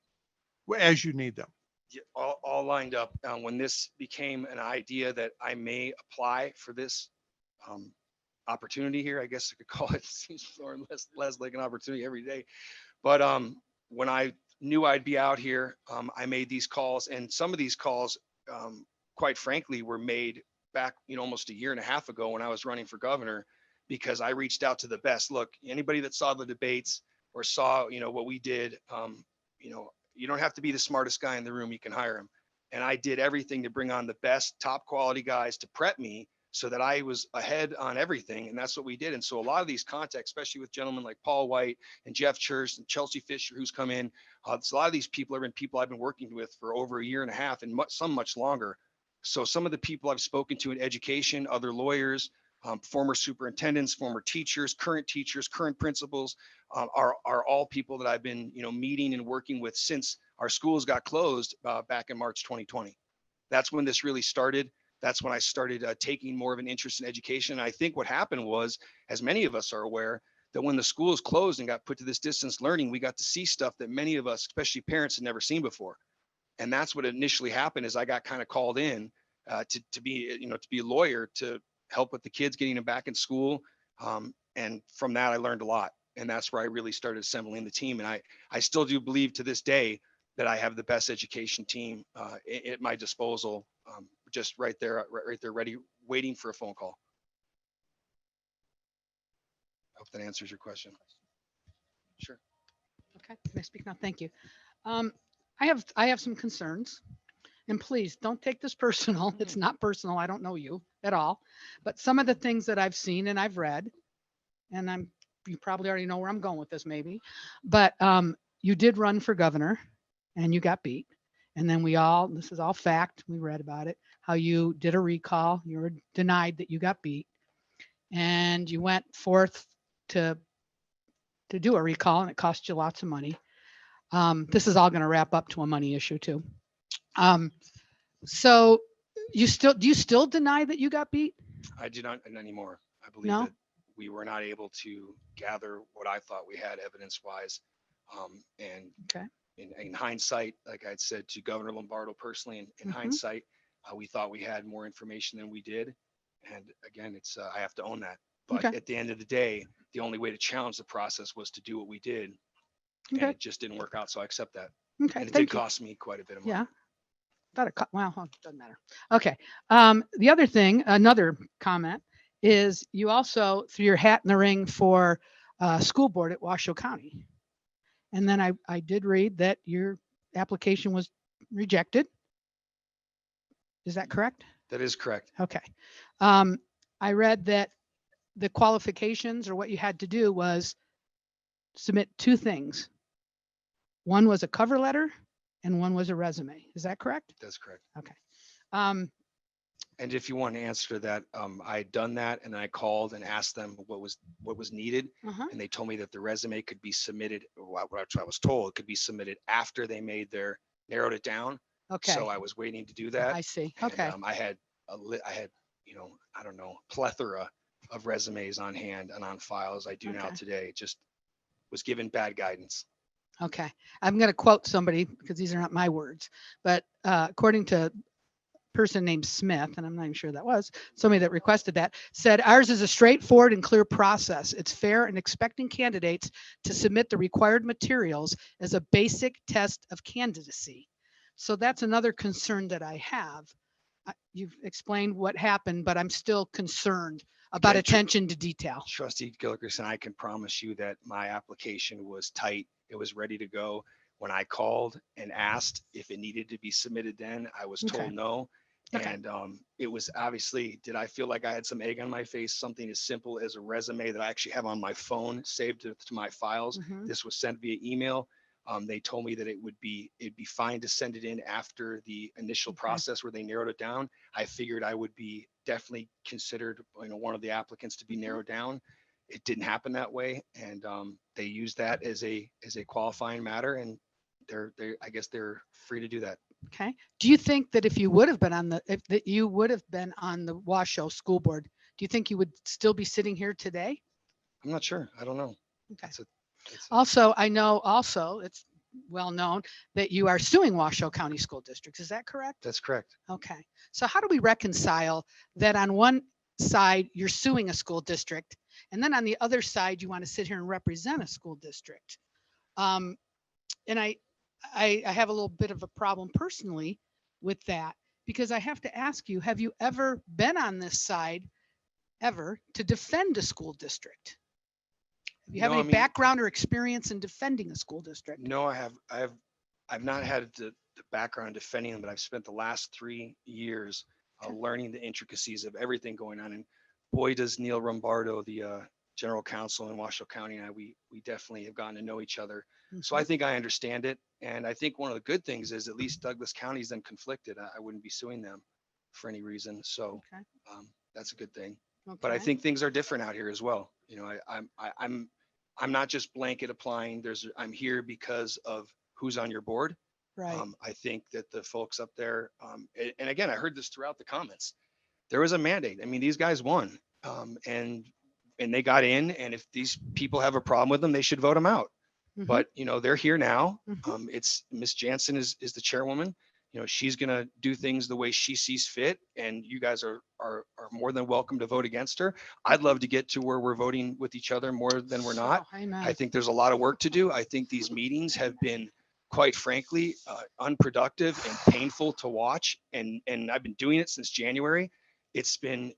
as you need them. Yeah, all lined up. When this became an idea that I may apply for this opportunity here, I guess I could call it, seems more and less like an opportunity every day. But when I knew I'd be out here, I made these calls, and some of these calls, quite frankly, were made back, almost a year and a half ago when I was running for governor, because I reached out to the best. Look, anybody that saw the debates or saw, what we did, you don't have to be the smartest guy in the room. You can hire him. And I did everything to bring on the best top quality guys to prep me so that I was ahead on everything. And that's what we did. And so a lot of these contacts, especially with gentlemen like Paul White and Jeff Church and Chelsea Fisher, who's come in, so a lot of these people have been people I've been working with for over a year and a half and some much longer. So some of the people I've spoken to in education, other lawyers, former superintendents, former teachers, current principals, are all people that I've been, meeting and working with since our schools got closed back in March 2020. That's when this really started. That's when I started taking more of an interest in education. And I think what happened was, as many of us are aware, that when the schools closed and got put to this distance learning, we got to see stuff that many of us, especially parents, had never seen before. And that's what initially happened, is I got kind of called in to be a lawyer to help with the kids, getting them back in school. And from that, I learned a lot. And that's where I really started assembling the team. And I still do believe to this day that I have the best education team at my disposal, just right there, ready, waiting for a phone call. Hope that answers your question. Sure. Okay, can I speak now? Thank you. I have some concerns, and please don't take this personal. It's not personal. I don't know you at all, but some of the things that I've seen and I've read, and you probably already know where I'm going with this maybe, but you did run for governor and you got beat. And then this is all fact, we read about it, how you did a recall, you were denied that you got beat, and you went forth to do a recall, and it cost you lots of money. This is all going to wrap up to a money issue too. So do you still deny that you got beat? I do not anymore. I believe No? that we were not able to gather what I thought we had evidence-wise. And okay. In hindsight, like I'd said to Governor Lombardo personally, in hindsight, we thought we had more information than we did. And again, I have to own that. But Okay. at the end of the day, the only way to challenge the process was to do what we did. Okay. And it just didn't work out. So I accept that. Okay. And it Thank did you. cost me quite a bit of money. Yeah. Well, it doesn't matter. Okay. The other thing, another comment is you also threw your hat in the ring for school board at Washoe County. And then I did read that your application was rejected. Is that correct? That is correct. Okay. I read that the qualifications or what you had to do was submit 2 things. One was a cover letter and one was a resume. Is that correct? That's correct. Okay. And if you want an answer to that, I had done that, and I called and asked them what was needed, and they told me that the resume could be submitted. What I was told, could be submitted after they narrowed it down. Okay. So I was waiting to do that. I see. And, Okay. I had I don't know, plethora of resumes on hand and on file as I do now Okay. today. Just was given bad guidance. Okay. I'm going to quote somebody because these are not my words, but according to a person named Smith, and I'm not even sure that was somebody that requested that, said ours is a straightforward and clear process. It's fair and expecting candidates to submit the required materials as a basic test of candidacy. So that's another concern that I have. You've explained what happened, but I'm still concerned about Again, attention to detail. Trustee Gilchrist, I can promise you that my application was tight. It was ready to go. When I called and asked if it needed to be submitted then, I was Okay. told no. Okay. And it was obviously, did I feel like I had some egg on my face? Something as simple as a resume that I actually have on my phone saved to my files. Mhm. This was sent via email. They told me that it'd be fine to send it in after the initial process where they narrowed it down. I figured I would be definitely considered, one of the applicants to be narrowed down. It didn't happen that way, and they used that as a qualifying matter, and I guess they're free to do that. Okay. Do you think that if you would have been on the Washoe School Board, do you think you would still be sitting here today? I'm not sure. I don't know. Okay. That's Also, I know it's well known that you are suing Washoe County School Districts. Is that correct? That's correct. Okay. So how do we reconcile that on one side you're suing a school district and then on the other side you want to sit here and represent a school district? And I have a little bit of a problem personally with that because I have to ask you, have you ever been on this side ever to defend a school district? Do you have any background or experience in defending a school district? No, I've not had the background defending them, but I've spent the last 3 years learning the intricacies of everything going on. And boy, does Neil Rombardo, the general counsel in Washoe County, and we definitely have gotten to know each other. So I think I understand it. And I think one of the good things is at least Douglas County is then conflicted. I wouldn't be suing them for any reason. So that's a good thing. But I think things are different out here as well. I'm not just blanket applying. I'm here because of who's on your board. Right. I think that the folks up there, and again, I heard this throughout the comments. There was a mandate. I mean, these guys won, and they got in. And if these people have a problem with them, they should vote them out. But they're here now. It's Miss Jansen is the chairwoman. She's going to do things the way she sees fit, and you guys are more than welcome to vote against her. I'd love to get to where we're voting with each other more than we're not. I think there's a lot of work to do. I think these meetings have been, quite frankly, unproductive and painful to watch. And I've been doing it since January. It's been,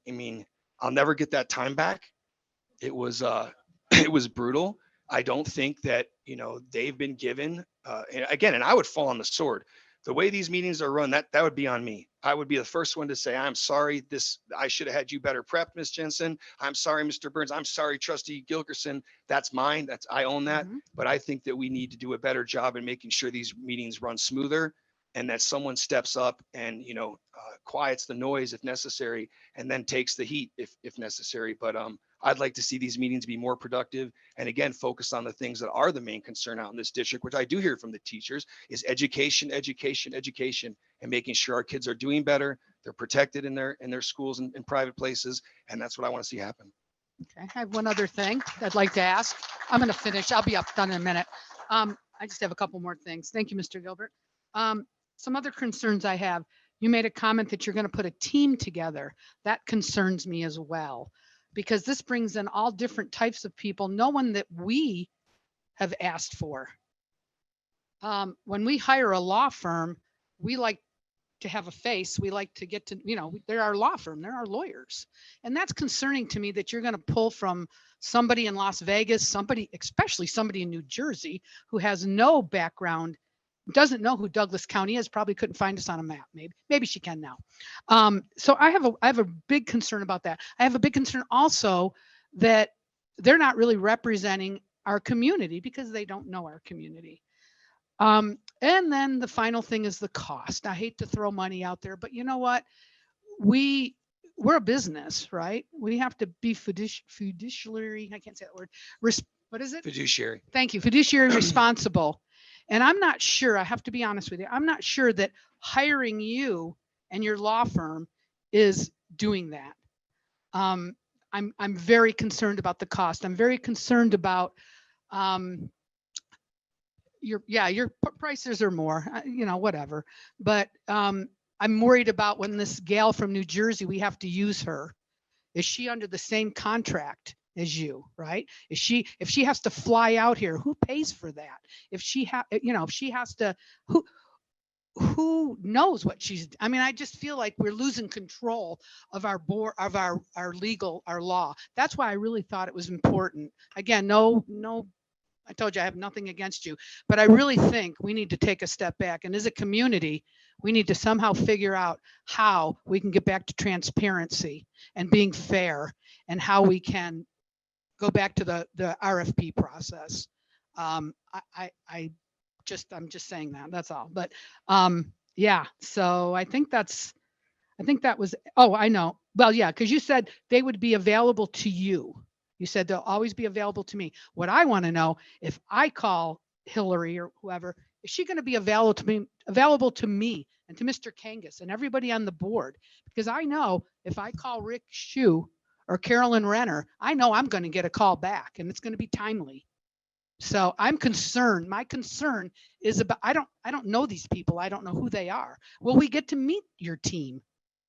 I'll never get that time back. It was brutal. I don't think that, they've been given, and I would fall on the sword. The way these meetings are run, that would be on me. I would be the first one to say, I'm sorry, I should have had you better prepped, Ms. Jensen. I'm sorry, Mr. Burns. I'm sorry, Trustee Gilkerson. That's mine. I own that. But I think that we need to do a better job in making sure these meetings run smoother and that someone steps up and, quiets the noise if necessary, and then takes the heat if necessary. But I'd like to see these meetings be more productive and again, focus on the things that are the main concern out in this district, which I do hear from the teachers, is education, and making sure our kids are doing better. They're protected in their schools and in private places. And that's what I want to see happen. Okay, I have one other thing I'd like to ask. I'm going to finish. I'll be done in a minute. I just have a couple more things. Thank you, Mr. Gilbert. Some other concerns I have. You made a comment that you're going to put a team together. That concerns me as well, because this brings in all different types of people, no one that we have asked for. When we hire a law firm, we like to have a face. We like to get to, they're our law firm, they're our lawyers. And that's concerning to me that you're going to pull from somebody in Las Vegas, especially somebody in New Jersey who has no background, doesn't know who Douglas County is, probably couldn't find us on a map. Maybe she can now. So I have a big concern about that. I have a big concern also that they're not really representing our community because they don't know our community. And then the final thing is the cost. I hate to throw money out there, but you know what? We're a business, right? We have to be fiduciary. I can't say that word. What is it? Fiduciary. Thank you. Fiduciary responsible. And I'm not sure, I have to be honest with you, I'm not sure that hiring you and your law firm is doing that. I'm very concerned about the cost. I'm very concerned about your prices are more, whatever. But I'm worried about when this gal from New Jersey, we have to use her. Is she under the same contract as you, right? If she has to fly out here, who pays for that? If she has to, who knows what I mean, I just feel like we're losing control of our board, of our law. That's why I really thought it was important. Again, no, I told you I have nothing against you, but I really think we need to take a step back. And as a community, we need to somehow figure out how we can get back to transparency and being fair, and how we can go back to the RFP process. I'm just saying that, that's all. But yeah, so I think that was, oh, I know. Well, yeah, because you said they would be available to you. You said they'll always be available to me. What I want to know, if I call Hillary or whoever, is she going to be available to me and to Mr. Kangas and everybody on the board? Because I know if I call Rick Shue or Carolyn Renner, I know I'm going to get a call back, and it's going to be timely. So I'm concerned. My concern is about, I don't know these people. I don't know who they are. Will we get to meet your team?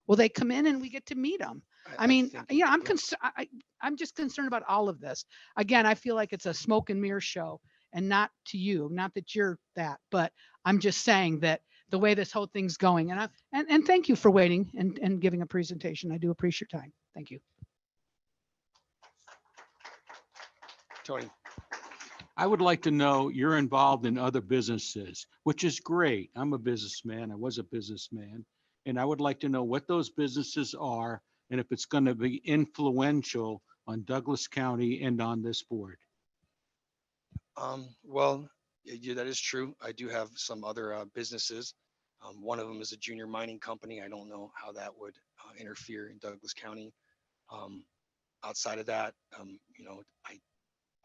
Will they come in and we get to meet them? I mean, I'm just concerned about all of this. Again, I feel like it's a smoke and mirror show, and not to you, not that you're that, but I'm just saying that the way this whole thing's going, and thank you for waiting and giving a presentation. I do appreciate your time. Thank you. Tony. I would like to know, you're involved in other businesses, which is great. I'm a businessman. I was a businessman. And I would like to know what those businesses are, and if it's going to be influential on Douglas County and on this board. Well, yeah, that is true. I do have some other businesses. One of them is a junior mining company. I don't know how that would interfere in Douglas County. Outside of that,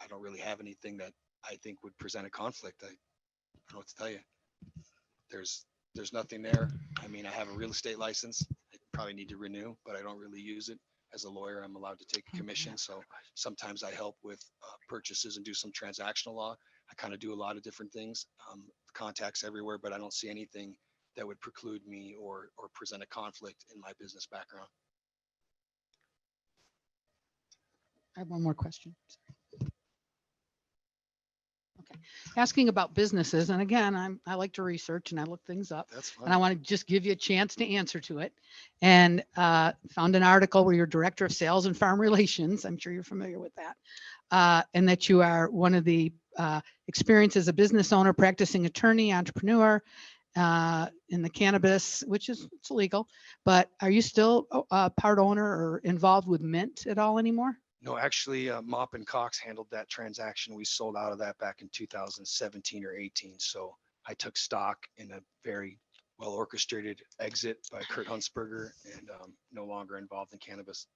I don't really have anything that I think would present a conflict. I don't know what to tell you. There's nothing there. I mean, I have a real estate license. I probably need to renew, but I don't really use it. As a lawyer, I'm allowed to take a commission. So sometimes I help with purchases and do some transactional law. I kind of do a lot of different things, contacts everywhere, but I don't see anything that would preclude me or present a conflict in my business background. I have one more question. Okay. Asking about businesses. And again, I like to research and I look things up. That's fine. And I want to just give you a chance to answer to it. And found an article where you're director of sales and farm relations. I'm sure you're familiar with that. And that you are one of the experience as a business owner, practicing attorney, entrepreneur in the cannabis, which is it's illegal. But are you still a part owner or involved with Mint at all anymore? No, actually, Mop and Cox handled that transaction. We sold out of that back in 2017 or 18. So I took stock in a very well orchestrated exit by Kurt Huntsberger, and no longer involved in cannabis.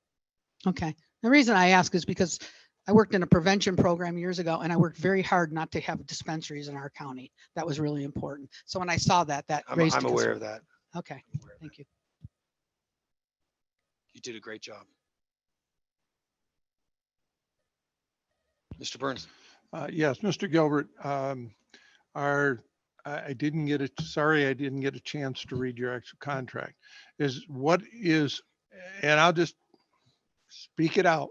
Okay. The reason I ask is because I worked in a prevention program years ago, and I worked very hard not to have dispensaries in our county. That was really important. So when I saw that raised I'm aware of that. Okay. Thank you. You did a great job. Mr. Burns. Yes, Mr. Gilbert, I didn't get a chance to read your actual contract. And I'll just speak it out.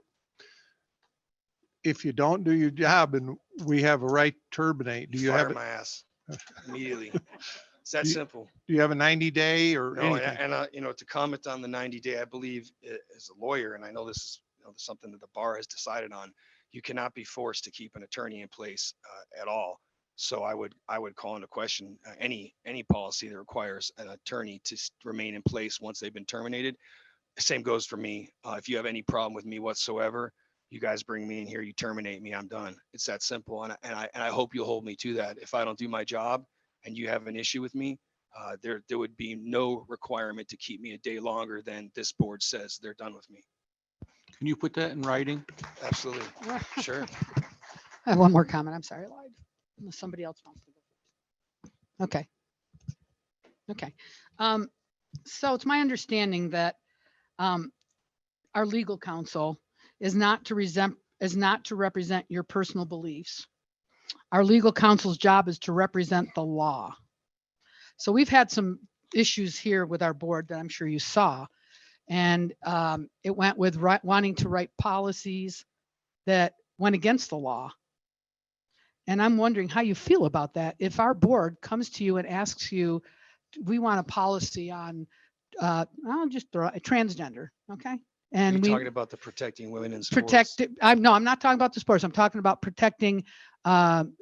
If you don't do your job and we have a right to terminate, do you Fire have my ass immediately? It's that simple. Do you have a 90-day or No, anything? and to comment on the 90-day, I believe as a lawyer, and I know this is something that the bar has decided on, you cannot be forced to keep an attorney in place at all. So I would call into question any policy that requires an attorney to remain in place once they've been terminated. The same goes for me. If you have any problem with me whatsoever, you guys bring me in here, you terminate me, I'm done. It's that simple. And I hope you'll hold me to that. If I don't do my job and you have an issue with me, there would be no requirement to keep me a day longer than this board says they're done with me. Can you put that in writing? Absolutely. Sure. I have one more comment. I'm sorry, I lied. Unless somebody else wants to go. Okay. Okay. So it's my understanding that our legal counsel is not to represent your personal beliefs. Our legal counsel's job is to represent the law. So we've had some issues here with our board that I'm sure you saw. And it went with wanting to write policies that went against the law. And I'm wondering how you feel about that. If our board comes to you and asks you, we want a policy on, I'll just throw it, transgender, okay? And You're we talking about the protecting women in sports. protect it. I'm not talking about the sports. I'm talking about protecting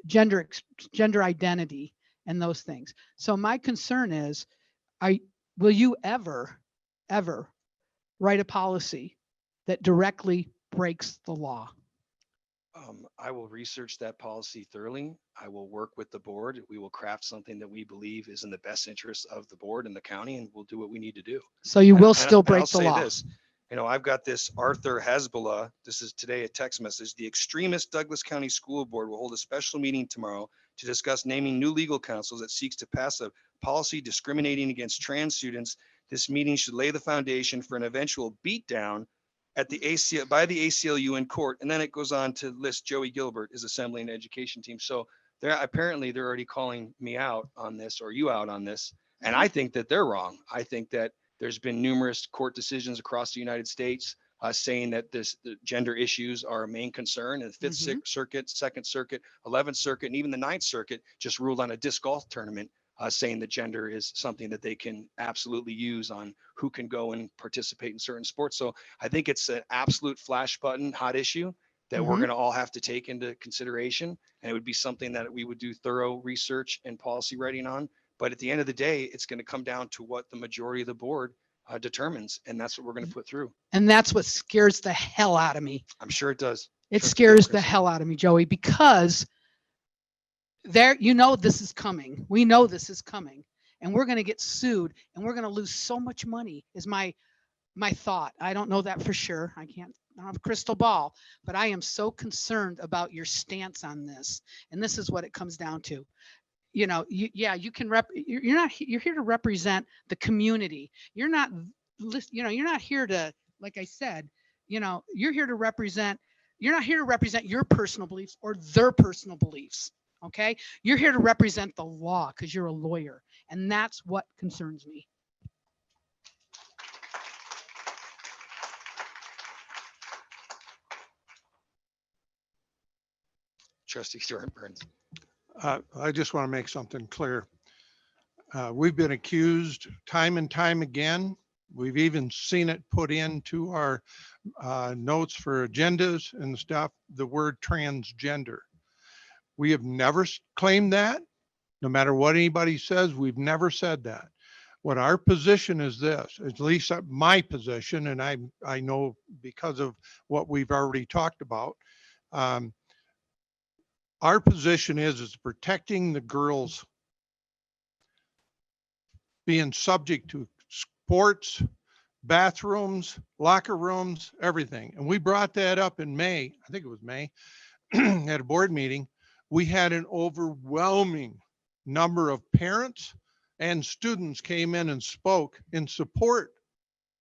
gender identity and those things. So my concern is, will you ever write a policy that directly breaks the law? I will research that policy thoroughly. I will work with the board. We will craft something that we believe is in the best interest of the board and the county, and we'll do what we need to do. So you will And still I'll break the say law. this, I've got this Arthur Hezbollah. This is today a text message. The extremist Douglas County School Board will hold a special meeting tomorrow to discuss naming new legal counsel that seeks to pass a policy discriminating against trans students. This meeting should lay the foundation for an eventual beatdown at the by the ACLU in court. And then it goes on to list Joey Gilbert, his assembly and education team. So they're already calling me out on this, or you out on this. And I think that they're wrong. I think that there's been numerous court decisions across the United States saying that the gender issues are a main concern. And the Fifth Circuit, Second Circuit, 11th Circuit, and even the Ninth Circuit just ruled on a disc golf tournament saying that gender is something that they can absolutely use on who can go and participate in certain sports. So I think it's an absolute flash button hot issue that we're going to all have to take into consideration. And it would be something that we would do thorough research and policy writing on. But at the end of the day, it's going to come down to what the majority of the board determines. And that's what we're going to put through. And that's what scares the hell out of me. I'm sure it does. It scares the hell out of me, Joey, because this is coming. We know this is coming, and we're going to get sued, and we're going to lose so much money is my thought. I don't know that for sure. I don't have a crystal ball, but I am so concerned about your stance on this. And this is what it comes down to. You can you're here to represent the community. You're not here to, like I said, you're here to represent, you're not here to represent your personal beliefs or their personal beliefs. Okay. You're here to represent the law because you're a lawyer. And that's what concerns me. Trustee Burns. I just want to make something clear. We've been accused time and time again. We've even seen it put into our notes for agendas and stuff, the word transgender. We have never claimed that. No matter what anybody says, we've never said that. What our position is this, at least my position, and I know because of what we've already talked about, our position is protecting the girls being subject to sports, bathrooms, locker rooms, everything. And we brought that up in May, I think it was May, at a board meeting. We had an overwhelming number of parents and students came in and spoke in support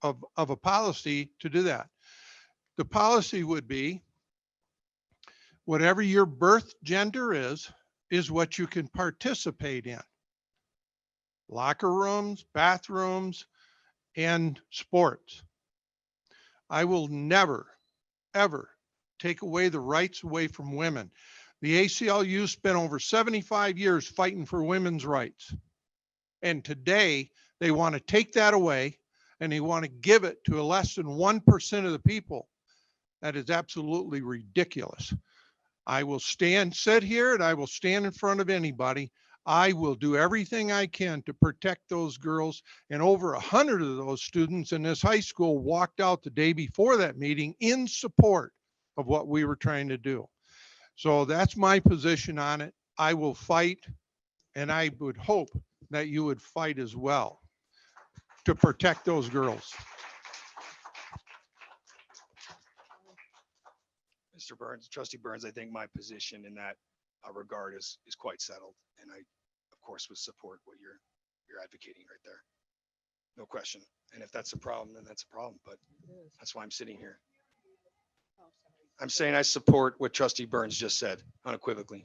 of a policy to do that. The policy would be whatever your birth gender is what you can participate in. Locker rooms, bathrooms, and sports. I will never, ever take away the rights away from women. The ACLU spent over 75 years fighting for women's rights. And today they want to take that away and they want to give it to less than 1% of the people. That is absolutely ridiculous. I will sit here and I will stand in front of anybody. I will do everything I can to protect those girls. And over 100 of those students in this high school walked out the day before that meeting in support of what we were trying to do. So that's my position on it. I will fight, and I would hope that you would fight as well to protect those girls. Mr. Burns, Trustee Burns, I think my position in that regard is quite settled. And I, of course, would support what you're advocating right there. no question. And if that's a problem, then that's a problem, but that's why I'm sitting here. I'm saying I support what Trustee Burns just said unequivocally.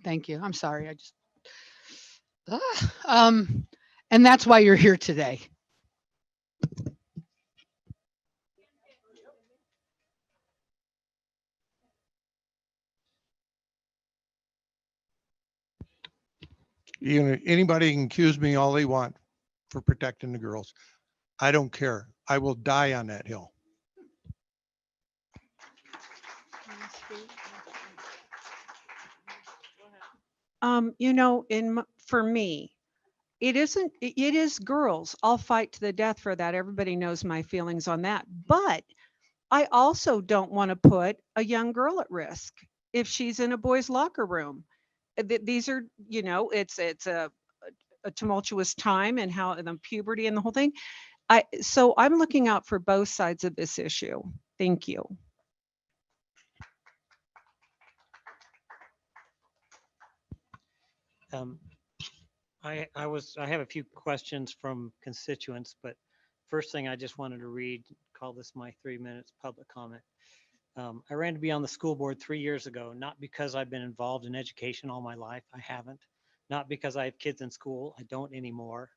Thank you. I'm sorry. I just, and that's why you're here today. You know, anybody can accuse me all they want for protecting the girls. I don't care. I will die on that hill. You know, for me, it isn't, it is girls. I'll fight to the death for that. Everybody knows my feelings on that. But I also don't want to put a young girl at risk if she's in a boys' locker room. These are, you know, it's a tumultuous time and how the puberty and the whole thing. So I'm looking out for both sides of this issue. Thank you. I have a few questions from constituents, but first thing I just wanted to read, call this my 3 minutes public comment. I ran to be on the school board 3 years ago, not because I've been involved in education all my life. I haven't. Not because I have kids in school. I don't anymore.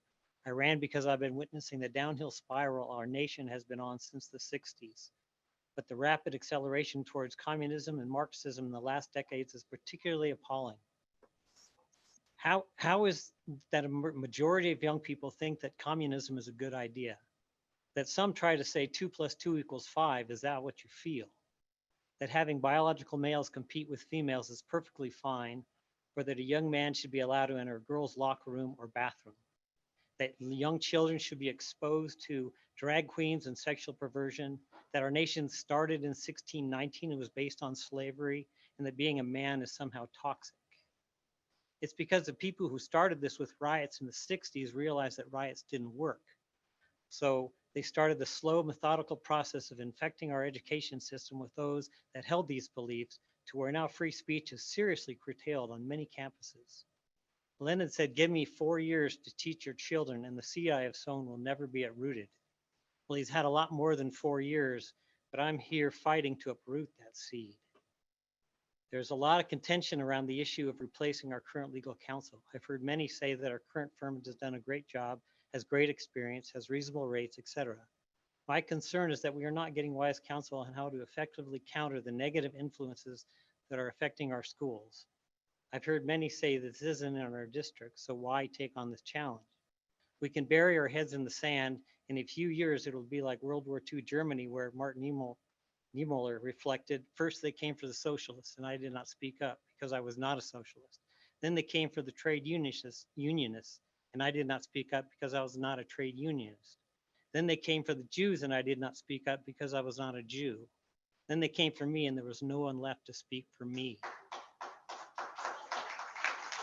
I ran because I've been witnessing the downhill spiral our nation has been on since the 60s. But the rapid acceleration towards communism and Marxism in the last decades is particularly appalling. How is that a majority of young people think that communism is a good idea? That some try to say 2 + 2 = 5, is that what you feel? That having biological males compete with females is perfectly fine, or that a young man should be allowed to enter a girl's locker room or bathroom? That young children should be exposed to drag queens and sexual perversion, that our nation started in 1619 and was based on slavery, and that being a man is somehow toxic? It's because the people who started this with riots in the 60s realized that riots didn't work. So they started the slow, methodical process of infecting our education system with those that held these beliefs to where now free speech is seriously curtailed on many campuses. Lenin said, "Give me 4 years to teach your children, and the seed I have sown will never be uprooted." Well, he's had a lot more than 4 years, but I'm here fighting to uproot that seed. There's a lot of contention around the issue of replacing our current legal counsel. I've heard many say that our current firm has done a great job, has great experience, has reasonable rates, etc. My concern is that we are not getting wise counsel on how to effectively counter the negative influences that are affecting our schools. I've heard many say that this isn't in our district, so why take on this challenge? We can bury our heads in the sand. In a few years, it will be like World War II Germany, where Martin Niemöller reflected, first they came for the socialists and I did not speak up because I was not a socialist. Then they came for the trade unionists and I did not speak up because I was not a trade unionist. Then they came for the Jews and I did not speak up because I was not a Jew. Then they came for me and there was no one left to speak for me.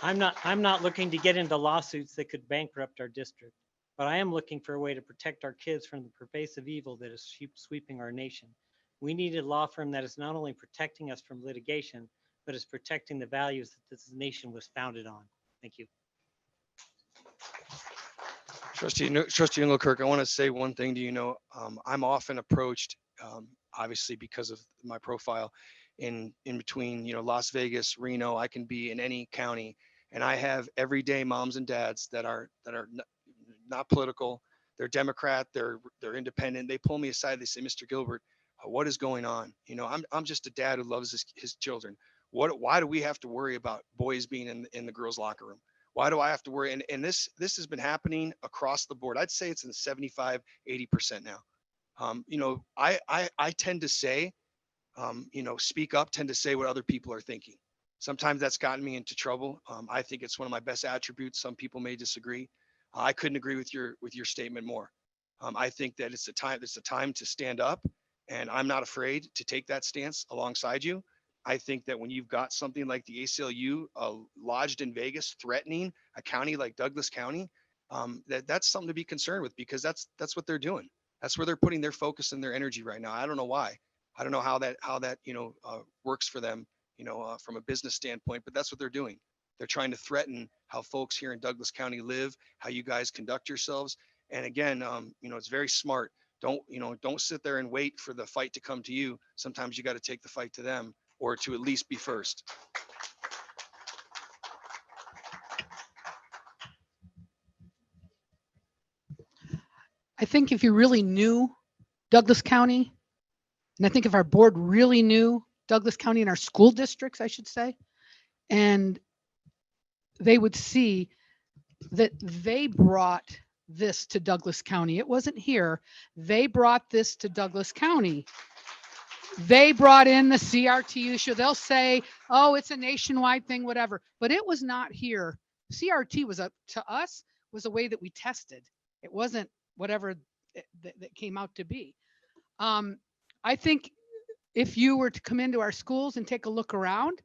I'm not looking to get into lawsuits that could bankrupt our district, but I am looking for a way to protect our kids from the pervasive evil that is sweeping our nation. We need a law firm that is not only protecting us from litigation, but is protecting the values that this nation was founded on. Thank you. Trustee Engelkirk, I want to say one thing to you. Know, I'm often approached, obviously because of my profile, in between, Las Vegas, Reno. I can be in any county, and I have everyday moms and dads that are not political. They're Democrat. They're independent. They pull me aside. They say, "Mr. Gilbert, what is going on? I'm just a dad who loves his children. Why do we have to worry about boys being in the girls' locker room? Why do I have to worry?" And this has been happening across the board. I'd say it's in 75, 80% now. I tend to say, speak up, tend to say what other people are thinking. Sometimes that's gotten me into trouble. I think it's one of my best attributes. Some people may disagree. I couldn't agree with your statement more. I think that it's a time to stand up, and I'm not afraid to take that stance alongside you. I think that when you've got something like the ACLU lodged in Vegas threatening a county like Douglas County, that's something to be concerned with, because that's what they're doing. That's where they're putting their focus and their energy right now. I don't know why. I don't know how that works for them, from a business standpoint, but that's what they're doing. They're trying to threaten how folks here in Douglas County live, how you guys conduct yourselves. And again, it's very smart. Don't sit there and wait for the fight to come to you. Sometimes you got to take the fight to them, or to at least be first. I think if you really knew Douglas County, and I think if our board really knew Douglas County and our school districts, I should say, and they would see that they brought this to Douglas County. It wasn't here. They brought this to Douglas County. They brought in the CRT issue. They'll say, oh, it's a nationwide thing, whatever, but it was not here. CRT was to us was a way that we tested. It wasn't whatever that came out to be. I think if you were to come into our schools and take a look around,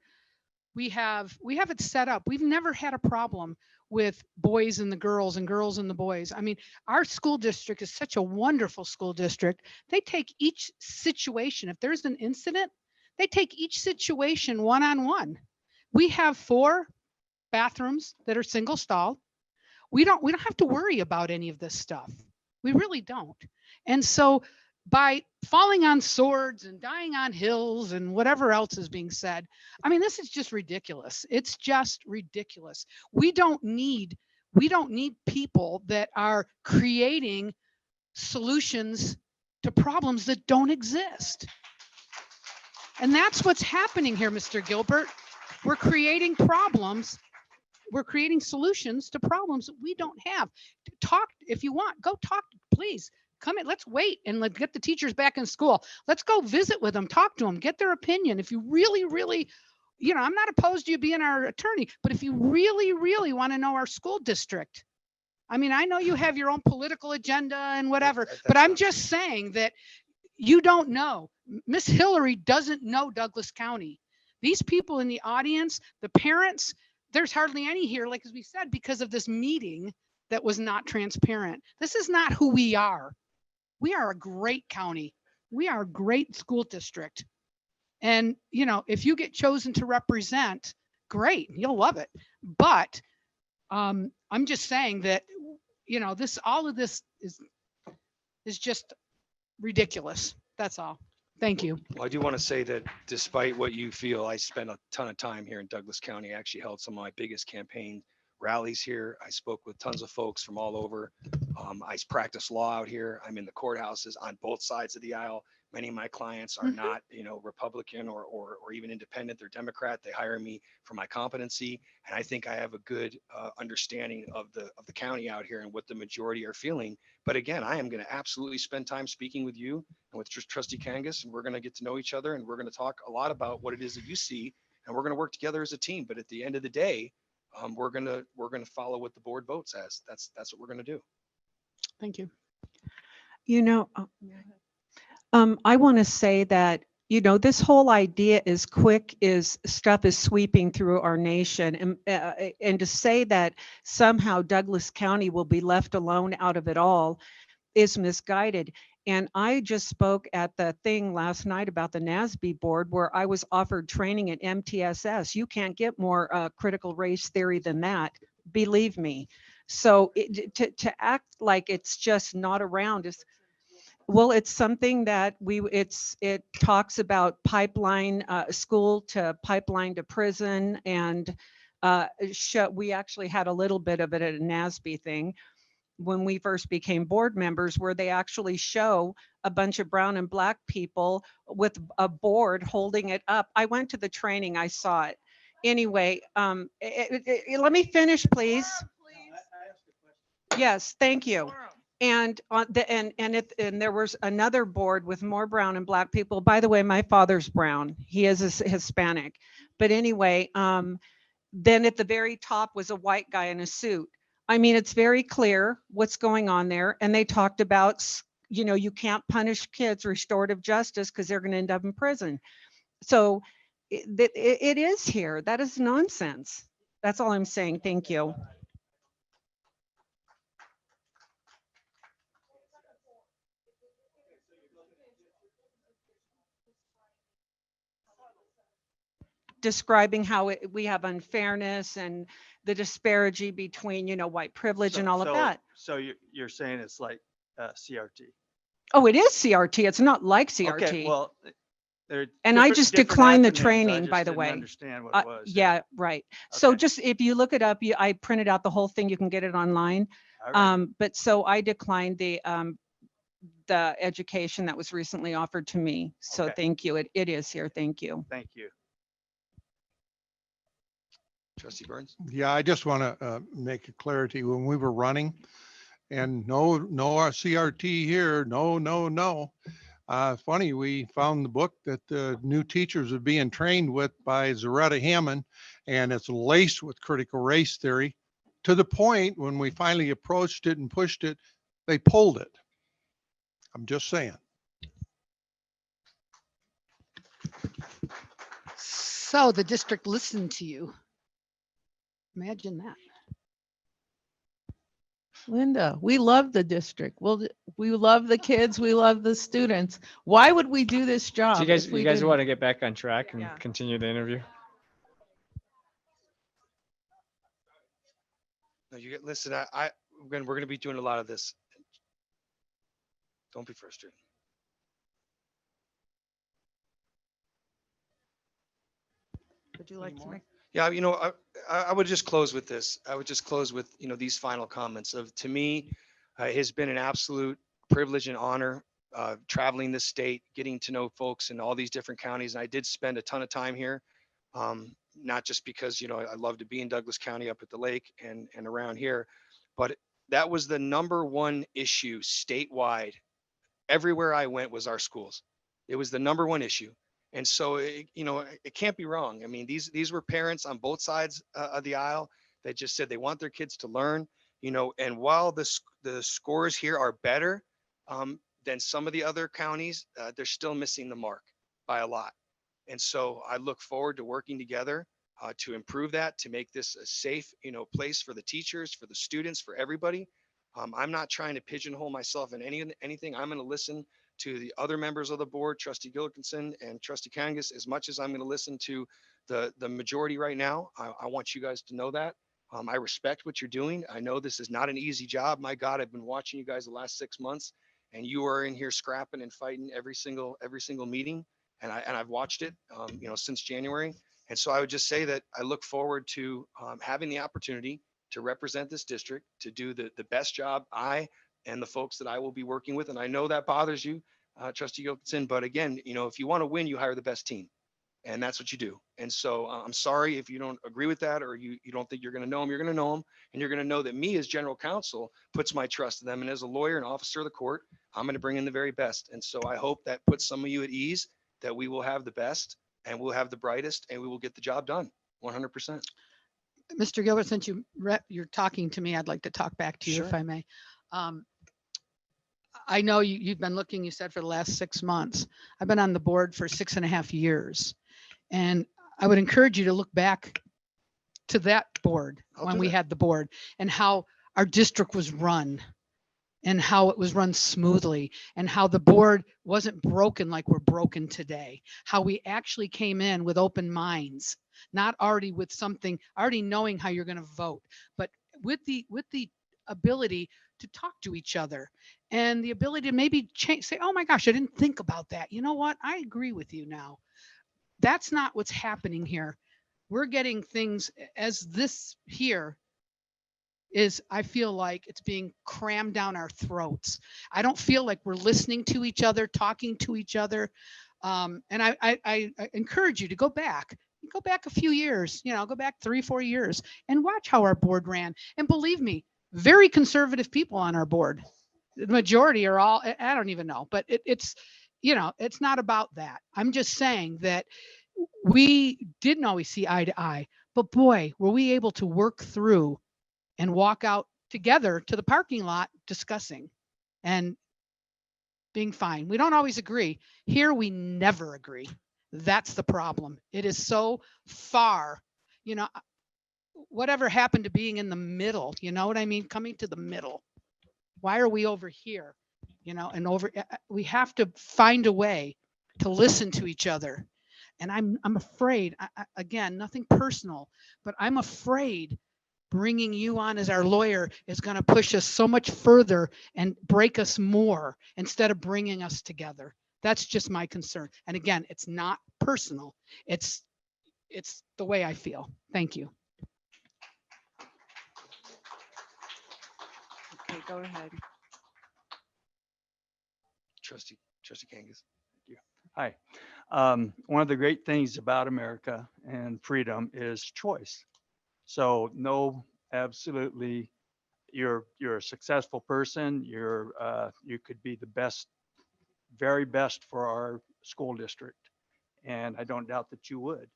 we have it set up. We've never had a problem with boys and the girls and girls and the boys. I mean, our school district is such a wonderful school district. They take each situation. If there's an incident, they take each situation one-on-one. We have 4 bathrooms that are single stall. We don't have to worry about any of this stuff. We really don't. And so by falling on swords and dying on hills and whatever else is being said, I mean, this is just ridiculous. It's just ridiculous. We don't need people that are creating solutions to problems that don't exist. And that's what's happening here, Mr. Gilbert. We're creating problems. We're creating solutions to problems that we don't have. Talk, if you want, go talk, please. Come in, let's wait and let's get the teachers back in school. Let's go visit with them, talk to them, get their opinion. If you really, really, I'm not opposed to you being our attorney, but if you really, really want to know our school district, I mean, I know you have your own political agenda and whatever, but I'm just saying that you don't know. Miss Hillary doesn't know Douglas County. These people in the audience, the parents, there's hardly any here, like as we said, because of this meeting that was not transparent. This is not who we are. We are a great county. We are a great school district. And, if you get chosen to represent, great, you'll love it. But I'm just saying that, all of this is just ridiculous. That's all. Thank you. Well, I do want to say that despite what you feel, I spent a ton of time here in Douglas County. I actually held some of my biggest campaign rallies here. I spoke with tons of folks from all over. I practice law out here. I'm in the courthouses on both sides of the aisle. Many of my clients are not, Republican or even independent. They're Democrat. They hire me for my competency, and I think I have a good understanding of the county out here and what the majority are feeling. But again, I am going to absolutely spend time speaking with you and with Trustee Kangas, and we're going to get to know each other, and we're going to talk a lot about what it is that you see, and we're going to work together as a team. But at the end of the day, we're gonna follow what the board votes as. That's what we're gonna do. Thank you. I want to say that, this whole idea is stuff is sweeping through our nation. And to say that somehow Douglas County will be left alone out of it all is misguided. And I just spoke at the thing last night about the NASB board where I was offered training at MTSS. You can't get more critical race theory than that, believe me. So to act like it's just not around is, well, it's something that it talks about pipeline, school to pipeline to prison. And we actually had a little bit of it at a NASB thing when we first became board members, where they actually show a bunch of brown and black people with a board holding it up. I went to the training, I saw it. Anyway, let me finish, please. Yes, thank you. And there was another board with more brown and black people. By the way, my father's brown. He is a Hispanic. But anyway, then at the very top was a white guy in a suit. I mean, it's very clear what's going on there. And they talked about, you can't punish kids, restorative justice, because they're going to end up in prison. So it is here. That is nonsense. That's all I'm saying. Thank you. describing how we have unfairness and the disparity between, white privilege and all of that. So you're saying it's like CRT? Oh, it is CRT. It's not like CRT. Okay, well, they're And I different- just different declined the acronyms. I training, just by the didn't way. Understand what it was. Yeah, right. So Okay. just if you look it up, I printed out the whole thing. You can get it online. All right. But so I declined the education that was recently offered to me. So Okay. thank you. It is here. Thank you. Thank you. Trustee Burns? Yeah, I just want to make a clarity when we were running, and no CRT here, no. Funny, we found the book that the new teachers are being trained with by Zaretta Hammond, and it's laced with critical race theory to the point when we finally approached it and pushed it, they pulled it. I'm just saying. So the district listened to you. Imagine that. Linda, we love the district. We love the kids. We love the students. Why would we do this job? So you if guys didn't? want to get back on track and Yeah. continue the interview? No, listen, we're going to be doing a lot of this. Don't be frustrated. Would you like to make? Yeah, I would just close with this. I would just close with, these final comments of, to me, it has been an absolute privilege and honor traveling this state, getting to know folks in all these different counties. And I did spend a ton of time here, not just because, I love to be in Douglas County up at the lake and around here, but that was the number one issue statewide. Everywhere I went was our schools. It was the number one issue. And so, it can't be wrong. I mean, these were parents on both sides of the aisle that just said they want their kids to learn, and while the scores here are better than some of the other counties, they're still missing the mark by a lot. And so I look forward to working together to improve that, to make this a safe, place for the teachers, for the students, for everybody. I'm not trying to pigeonhole myself in anything. I'm going to listen to the other members of the board, Trustee Gilbertson and Trustee Kangas, as much as I'm going to listen to the majority right now. I want you guys to know that. I respect what you're doing. I know this is not an easy job. My God, I've been watching you guys the last 6 months, and you are in here scrapping and fighting every single meeting. And I've watched it, since January. And so I would just say that I look forward to having the opportunity to represent this district, to do the best job I and the folks that I will be working with. And I know that bothers you, Trustee Gilbertson, but again, if you want to win, you hire the best team, and that's what you do. And so I'm sorry if you don't agree with that, or you don't think you're going to know them. You're going to know them, and you're going to know that me as general counsel puts my trust in them. And as a lawyer and officer of the court, I'm going to bring in the very best. And so I hope that puts some of you at ease, that we will have the best and we'll have the brightest, and we will get the job done 100%. Mr. Gilbert, since you're talking to me, I'd like to talk back to you, Sure. if I may. I know you've been looking, you said, for the last 6 months. I've been on the board for 6.5 years. And I would encourage you to look back to that board when we had the board, and how our district was run, and how it was run smoothly, and how the board wasn't broken like we're broken today. How we actually came in with open minds, not already with something, already knowing how you're going to vote, but with the ability to talk to each other, and the ability to maybe change, say, oh my gosh, I didn't think about that. You know what? I agree with you now. That's not what's happening here. We're getting things as this here is, I feel like it's being crammed down our throats. I don't feel like we're listening to each other, talking to each other. And I encourage you to go back a few years, go back 3-4 years, and watch how our board ran. And believe me, very conservative people on our board. The majority are all, I don't even know, but it's not about that. I'm just saying that we didn't always see eye to eye, but boy, were we able to work through and walk out together to the parking lot discussing and being fine. We don't always agree. Here, we never agree. That's the problem. It is so far, whatever happened to being in the middle, you know what I mean? Coming to the middle. Why are we over here? We have to find a way to listen to each other And I'm afraid, again, nothing personal, but I'm afraid bringing you on as our lawyer is going to push us so much further and break us more instead of bringing us together. That's just my concern. And again, it's not personal. It's the way I feel. Thank you. Okay, go ahead. Trustee Kangas. Hi. One of the great things about America and freedom is choice. So no, absolutely, you're a successful person. You could be the best, very best for our school district, and I don't doubt that you would.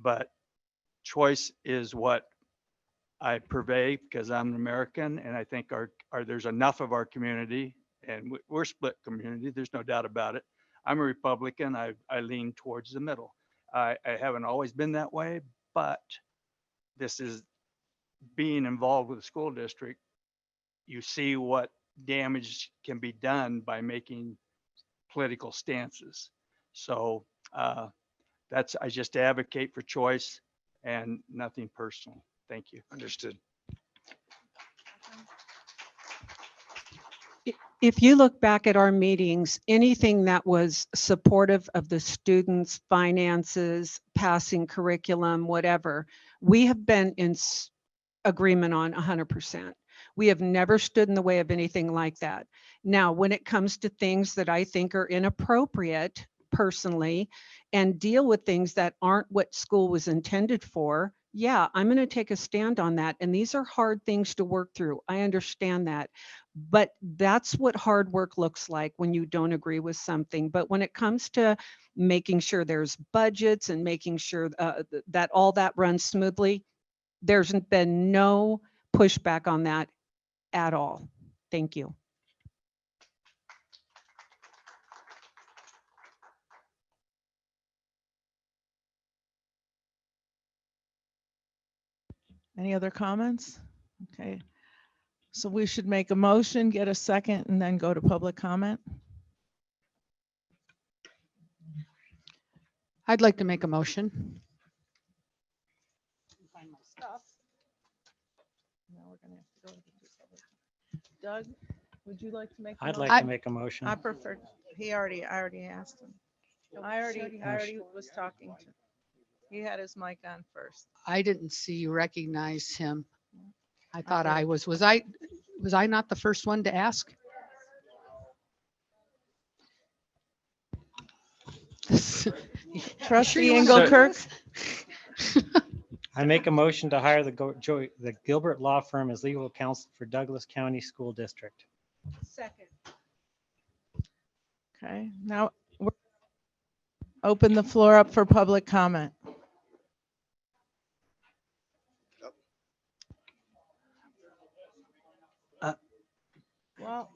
But choice is what I purvey because I'm an American, and I think our there's enough of our community, and we're split community. There's no doubt about it. I'm a Republican. I lean towards the middle. I haven't always been that way, but this is being involved with the school district. You see what damage can be done by making political stances. So I just advocate for choice and nothing personal. Thank you. Understood. If you look back at our meetings, anything that was supportive of the students' finances, passing curriculum, whatever, we have been in agreement on 100%. We have never stood in the way of anything like that. Now, when it comes to things that I think are inappropriate personally and deal with things that aren't what school was intended for, yeah, I'm going to take a stand on that. And these are hard things to work through. I understand that. But that's what hard work looks like when you don't agree with something. But when it comes to making sure there's budgets and making sure that all that runs smoothly, there's been no pushback on that at all. Thank you. Any other comments? Okay. So we should make a motion, get a second, and then go to public comment. I'd like to make a motion. Find my stuff. Now we're gonna have to go to the public. Doug, would you like to make? a I'd motion? like to make a motion. I prefer, I already asked him. I already was talking to, he had his mic on first. I didn't see you recognize him. I thought did. I was I not the first one to ask? Trustee you wanna do Engelkirk? this? I make a motion to hire the Gilbert Law Firm as legal counsel for Douglas County School District. Second. Okay, now we're open the floor up for public comment. Well,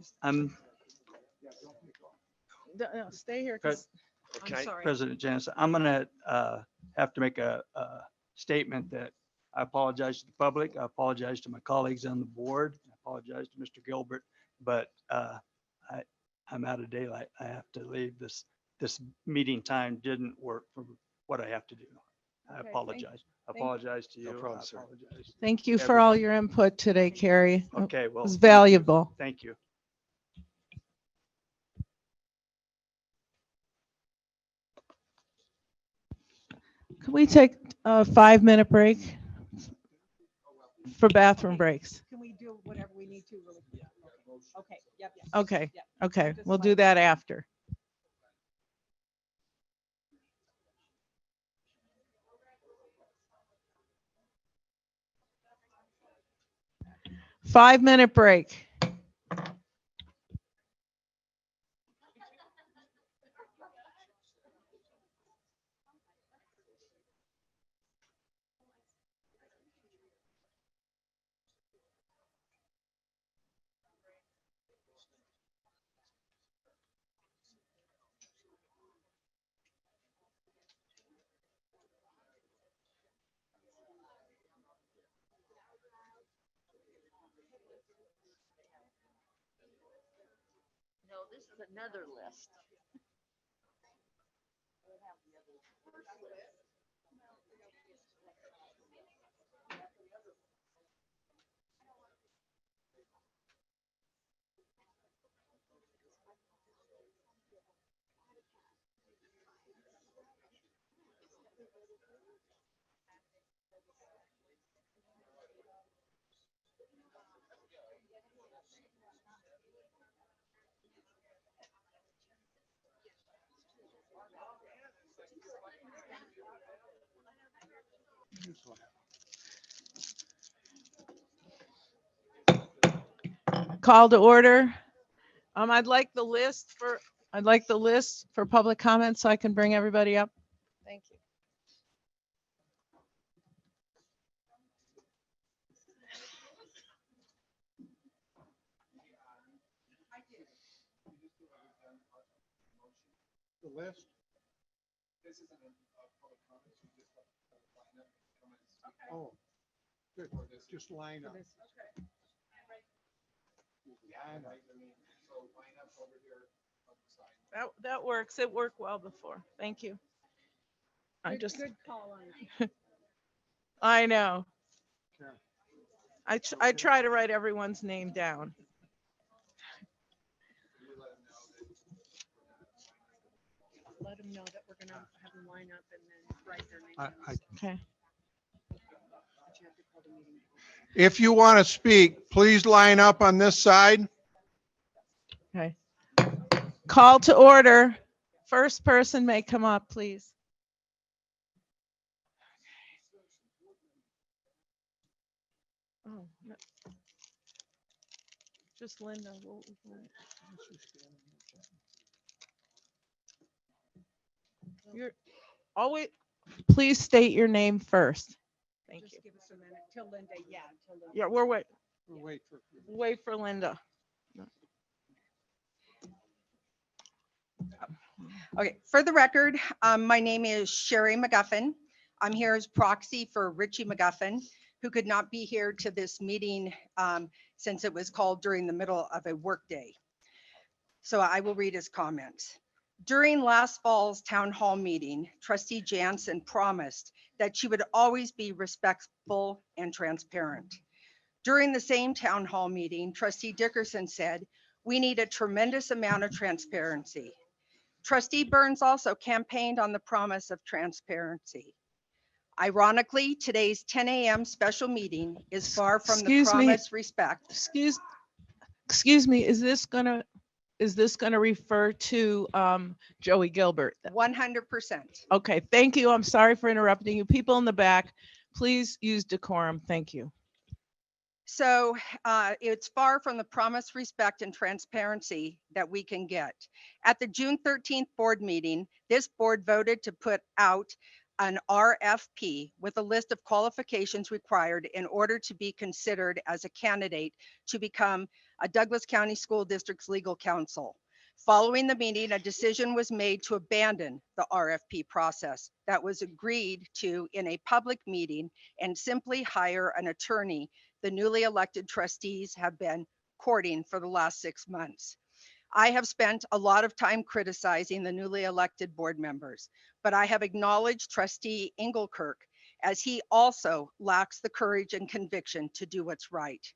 no, stay here. 'Cause Can I'm I- sorry. President Jansen, I'm going to have to make a statement that I apologize to the public. I apologize to my colleagues on the board. I apologize to Mr. Gilbert, but I'm out of daylight. I have to leave. This meeting time didn't work for what I have to do. I Okay, apologize. I thank- apologize to you. No problem, I sir. apologize. Thank you for all your input today, Carrie. Okay, It well. was thank you. valuable. Thank you. Can we take a 5-minute break for bathroom breaks? Can we do whatever we need to really quick? Okay, yep. Okay, Yep. okay, Just we'll like- do that after. Five-minute break. No, this is another list. Call to order. I'd like the list for public comment so I can bring everybody up. Thank you. The list? Oh, good. Just line up. That works. It worked well before. Thank you. Good call on it. I know. I try to write everyone's name down. Let them know that we're gonna have them line up and then write their name. Okay. But you have to call the meeting. If you want to speak, please line up on this side. Okay. Call to order. First person may come up, please. Oh, no. Just Linda. You're always, please state your name first. Thank you. Just give us a minute till Linda, till Linda. Yeah, we're We'll wait for Linda. Okay, for the record, my name is Sherry McGuffin. I'm here as proxy for Richie McGuffin, who could not be here to this meeting since it was called during the middle of a workday. So I will read his comments. During last fall's town hall meeting, Trustee Jansen promised that she would always be respectful and transparent. During the same town hall meeting, Trustee Dickerson said, "We need a tremendous amount of transparency." Trustee Burns also campaigned on the promise of transparency. Ironically, today's 10 a.m. special meeting is far from the promised respect. Excuse me, is this gonna refer to Joey Gilbert? 100%. Okay, thank you. I'm sorry for interrupting you. People in the back, please use decorum. Thank you. So it's far from the promised respect and transparency that we can get. At the June 13th board meeting, this board voted to put out an RFP with a list of qualifications required in order to be considered as a candidate to become a Douglas County School District's legal counsel. Following the meeting, a decision was made to abandon the RFP process that was agreed to in a public meeting and simply hire an attorney the newly elected trustees have been courting for the last 6 months. I have spent a lot of time criticizing the newly elected board members, but I have acknowledged Trustee Engelkirk as he also lacks the courage and conviction to do what's right.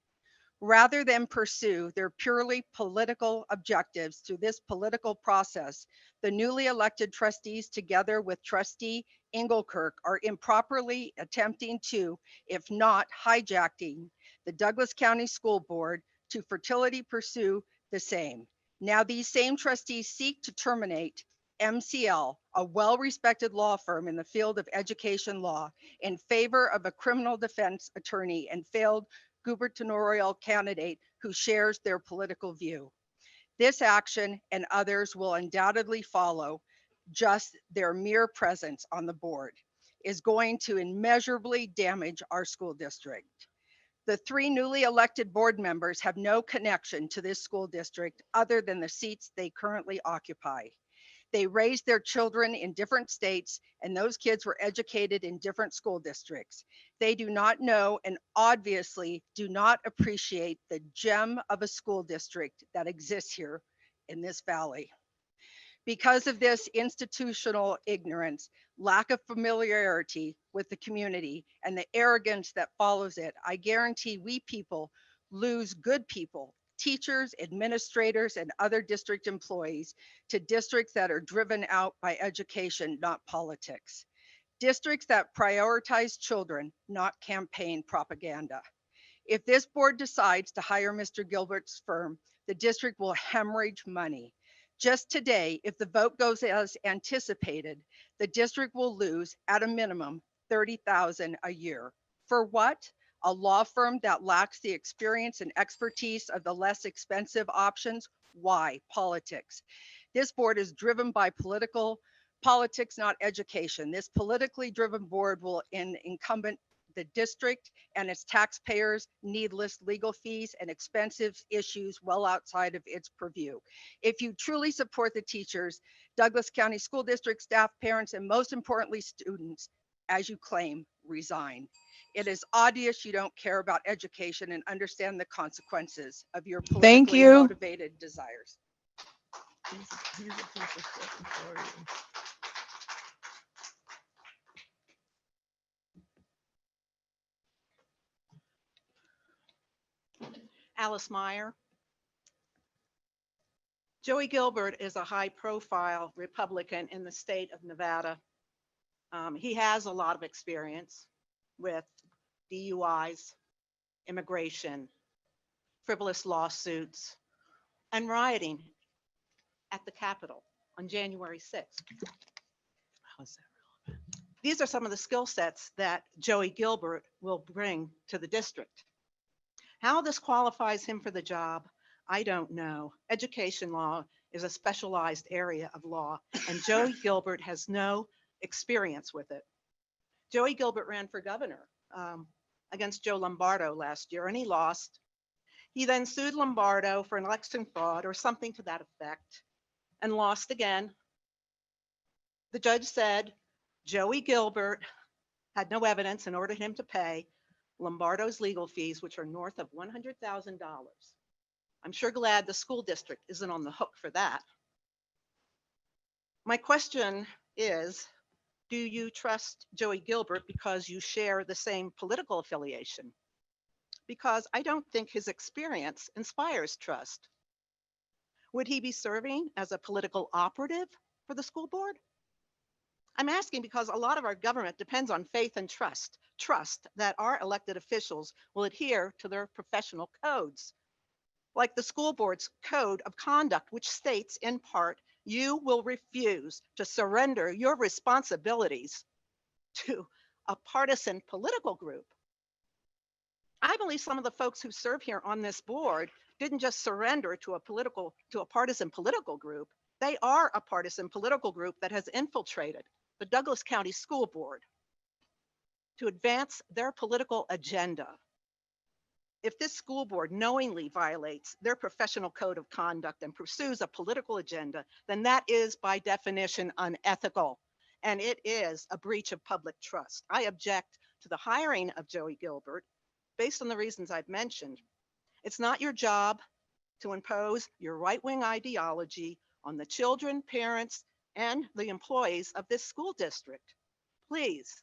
Rather than pursue their purely political objectives through this political process, the newly elected trustees, together with Trustee Engelkirk, are improperly attempting to, if not hijacking, the Douglas County School Board to fertility pursue the same. Now these same trustees seek to terminate MCL, a well-respected law firm in the field of education law, in favor of a criminal defense attorney and failed gubernatorial candidate who shares their political view. This action and others will undoubtedly follow. Just their mere presence on the board is going to immeasurably damage our school district. The 3 newly elected board members have no connection to this school district other than the seats they currently occupy. They raised their children in different states, and those kids were educated in different school districts. They do not know and obviously do not appreciate the gem of a school district that exists here in this valley. Because of this institutional ignorance, lack of familiarity with the community, and the arrogance that follows it, I guarantee we people lose good people, teachers, administrators, and other district employees to districts that are driven out by education, not politics. Districts that prioritize children, not campaign propaganda. If this board decides to hire Mr. Gilbert's firm, the district will hemorrhage money. Just today, if the vote goes as anticipated, the district will lose at a minimum $30,000 a year. For what? A law firm that lacks the experience and expertise of the less expensive options? Why? Politics. This board is driven by politics, not education. This politically driven board will incumbent the district and its taxpayers needless legal fees and expensive issues well outside of its purview. If you truly support the teachers, Douglas County School District staff, parents, and most importantly, students, as you claim, resign. It is obvious you don't care about education and understand the consequences of your Thank politically you. motivated desires. Alice Meyer. Joey Gilbert is a high-profile Republican in the state of Nevada. He has a lot of experience with DUIs, immigration, frivolous lawsuits, and rioting at the Capitol on January 6th. How is that relevant? These are some of the skill sets that Joey Gilbert will bring to the district. How this qualifies him for the job, I don't know. Education law is a specialized area of law, and Joey Gilbert has no experience with it. Joey Gilbert ran for governor against Joe Lombardo last year, and he lost. He then sued Lombardo for an election fraud or something to that effect, and lost again. The judge said Joey Gilbert had no evidence and ordered him to pay Lombardo's legal fees, which are north of $100,000. I'm sure glad the school district isn't on the hook for that. My question is, do you trust Joey Gilbert because you share the same political affiliation? Because I don't think his experience inspires trust. Would he be serving as a political operative for the school board? I'm asking because a lot of our government depends on faith and trust that our elected officials will adhere to their professional codes, like the school board's code of conduct, which states in part, you will refuse to surrender your responsibilities to a partisan political group. I believe some of the folks who serve here on this board didn't just surrender to a partisan political group. They are a partisan political group that has infiltrated the Douglas County School Board to advance their political agenda. If this school board knowingly violates their professional code of conduct and pursues a political agenda, then that is by definition unethical, and it is a breach of public trust. I object to the hiring of Joey Gilbert based on the reasons I've mentioned. It's not your job to impose your right-wing ideology on the children, parents, and the employees of this school district. Please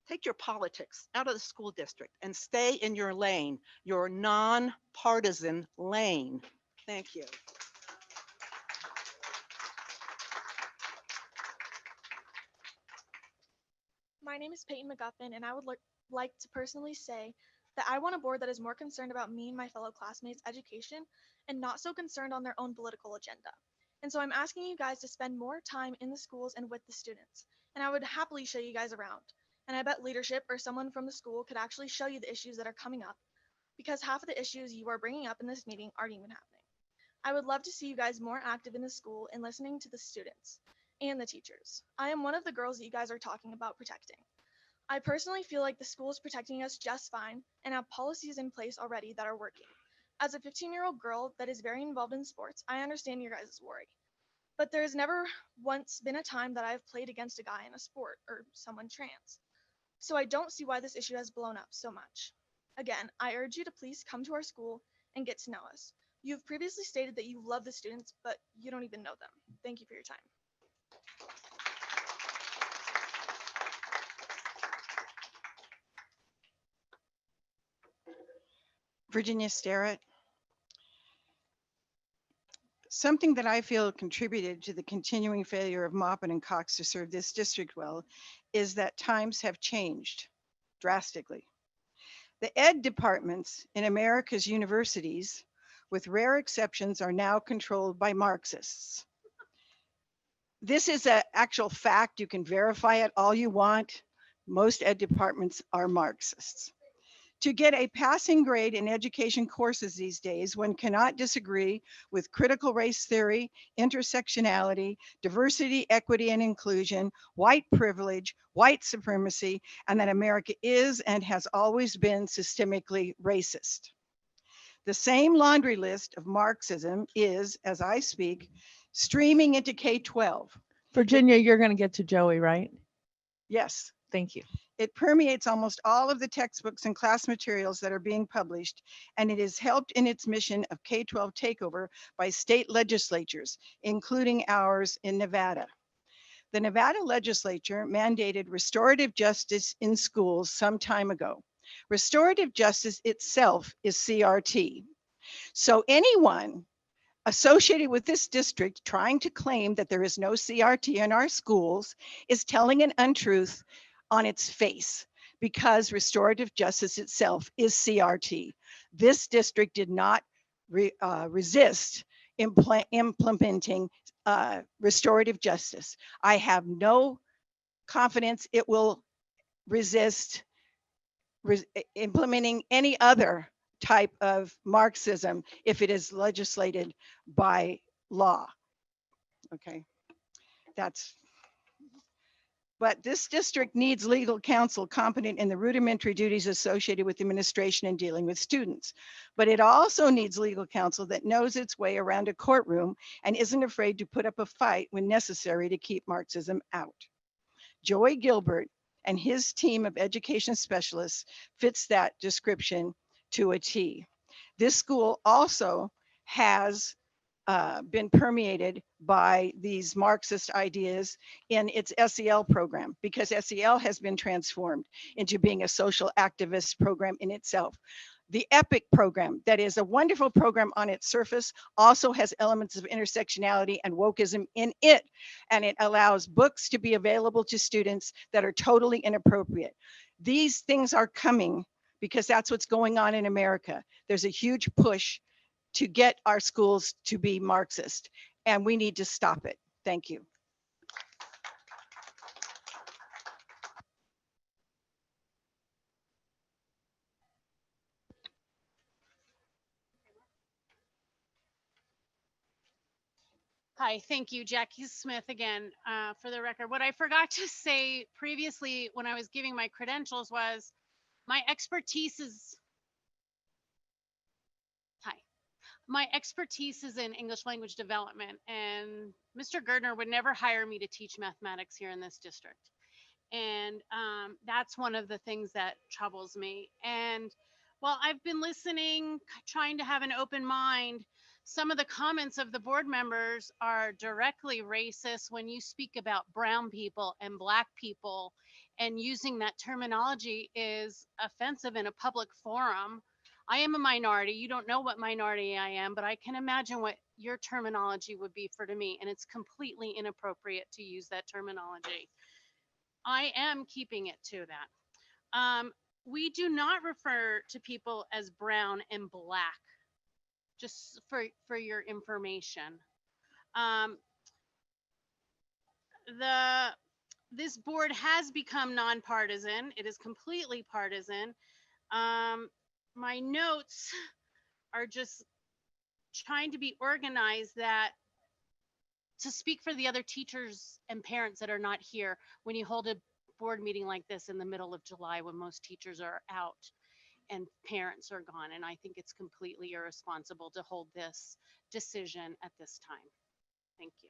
take your politics out of the school district and stay in your lane, your non-partisan lane. Thank you. My name is Peyton McGuffin, and I would like to personally say that I want a board that is more concerned about me and my fellow classmates' education and not so concerned on their own political agenda. And so I'm asking you guys to spend more time in the schools and with the students. And I would happily show you guys around. And I bet leadership or someone from the school could actually show you the issues that are coming up, because half of the issues you are bringing up in this meeting aren't even happening. I would love to see you guys more active in the school and listening to the students and the teachers. I am one of the girls that you guys are talking about protecting. I personally feel like the school is protecting us just fine and have policies in place already that are working. As a 15-year-old girl that is very involved in sports, I understand your guys' worry. But there has never once been a time that I've played against a guy in a sport or someone trans. So I don't see why this issue has blown up so much. Again, I urge you to please come to our school and get to know us. You've previously stated that you love the students, but you don't even know them. thank you for your time. Virginia Starrett. Something that I feel contributed to the continuing failure of Maupin and Cox to serve this district well is that times have changed drastically. The ed departments in America's universities, with rare exceptions, are now controlled by Marxists. This is an actual fact. You can verify it all you want. Most ed departments are Marxists. To get a passing grade in education courses these days, one cannot disagree with critical race theory, intersectionality, diversity, equity, and inclusion, white privilege, white supremacy, and that America is and has always been systemically racist. The same laundry list of Marxism is, as I speak, streaming into K-12. Virginia, you're going to get to Joey, right? Yes. Thank you. It permeates almost all of the textbooks and class materials that are being published, and it is helped in its mission of K-12 takeover by state legislatures, including ours in Nevada. The Nevada legislature mandated restorative justice in schools some time ago. Restorative justice itself is CRT. So anyone associated with this district trying to claim that there is no CRT in our schools is telling an untruth on its face, because restorative justice itself is CRT. This district did not resist implementing restorative justice. I have no confidence it will resist implementing any other type of Marxism if it is legislated by law. Okay, but this district needs legal counsel competent in the rudimentary duties associated with administration and dealing with students. But it also needs legal counsel that knows its way around a courtroom and isn't afraid to put up a fight when necessary to keep Marxism out. Joey Gilbert and his team of education specialists fits that description to a T. This school also has been permeated by these Marxist ideas in its SEL program, because SEL has been transformed into being a social activist program in itself. The EPIC program, that is a wonderful program on its surface, also has elements of intersectionality and wokeism in it, and it allows books to be available to students that are totally inappropriate. These things are coming because that's what's going on in America. There's a huge push to get our schools to be Marxist, and we need to stop it. Thank you. Hi, thank you. Jackie Smith again, for the record. What I forgot to say previously when I was giving my credentials was my expertise is, my expertise is in English language development, and Mr. Gardner would never hire me to teach mathematics here in this district. And that's one of the things that troubles me. And while I've been listening, trying to have an open mind, some of the comments of the board members are directly racist when you speak about brown people and black people, and using that terminology is offensive in a public forum. I am a minority. You don't know what minority I am, but I can imagine what your terminology would be for to me, and it's completely inappropriate to use that terminology. I am keeping it to that. We do not refer to people as brown and black, just for your information. This board has become nonpartisan. It is completely partisan. My notes are just trying to be organized that to speak for the other teachers and parents that are not here when you hold a board meeting like this in the middle of July when most teachers are out and parents are gone. And I think it's completely irresponsible to hold this decision at this time. Thank you.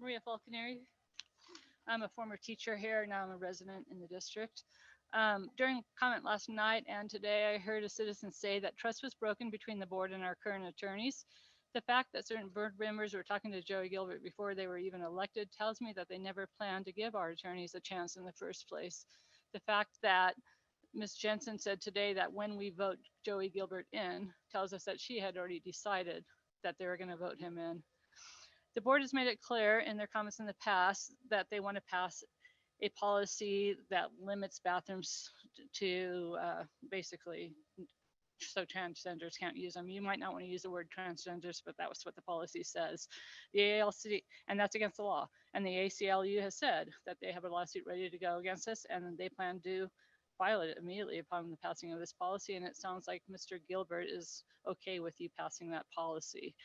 Maria Falconeri. I'm a former teacher here. Now I'm a resident in the district. During comment last night and today, I heard a citizen say that trust was broken between the board and our current attorneys. The fact that certain board members were talking to Joey Gilbert before they were even elected tells me that they never planned to give our attorneys a chance in the first place. The fact that Ms. Jensen said today that when we vote Joey Gilbert in tells us that she had already decided that they were going to vote him in. The board has made it clear in their comments in the past that they want to pass a policy that limits bathrooms to basically so transgenders can't use them. You might not want to use the word transgenders, but that was what the policy says. The ALC, and that's against the law. And the ACLU has said that they have a lawsuit ready to go against us, and they plan to file it immediately upon the passing of this policy. And it sounds like Mr. Gilbert is okay with you passing that policy.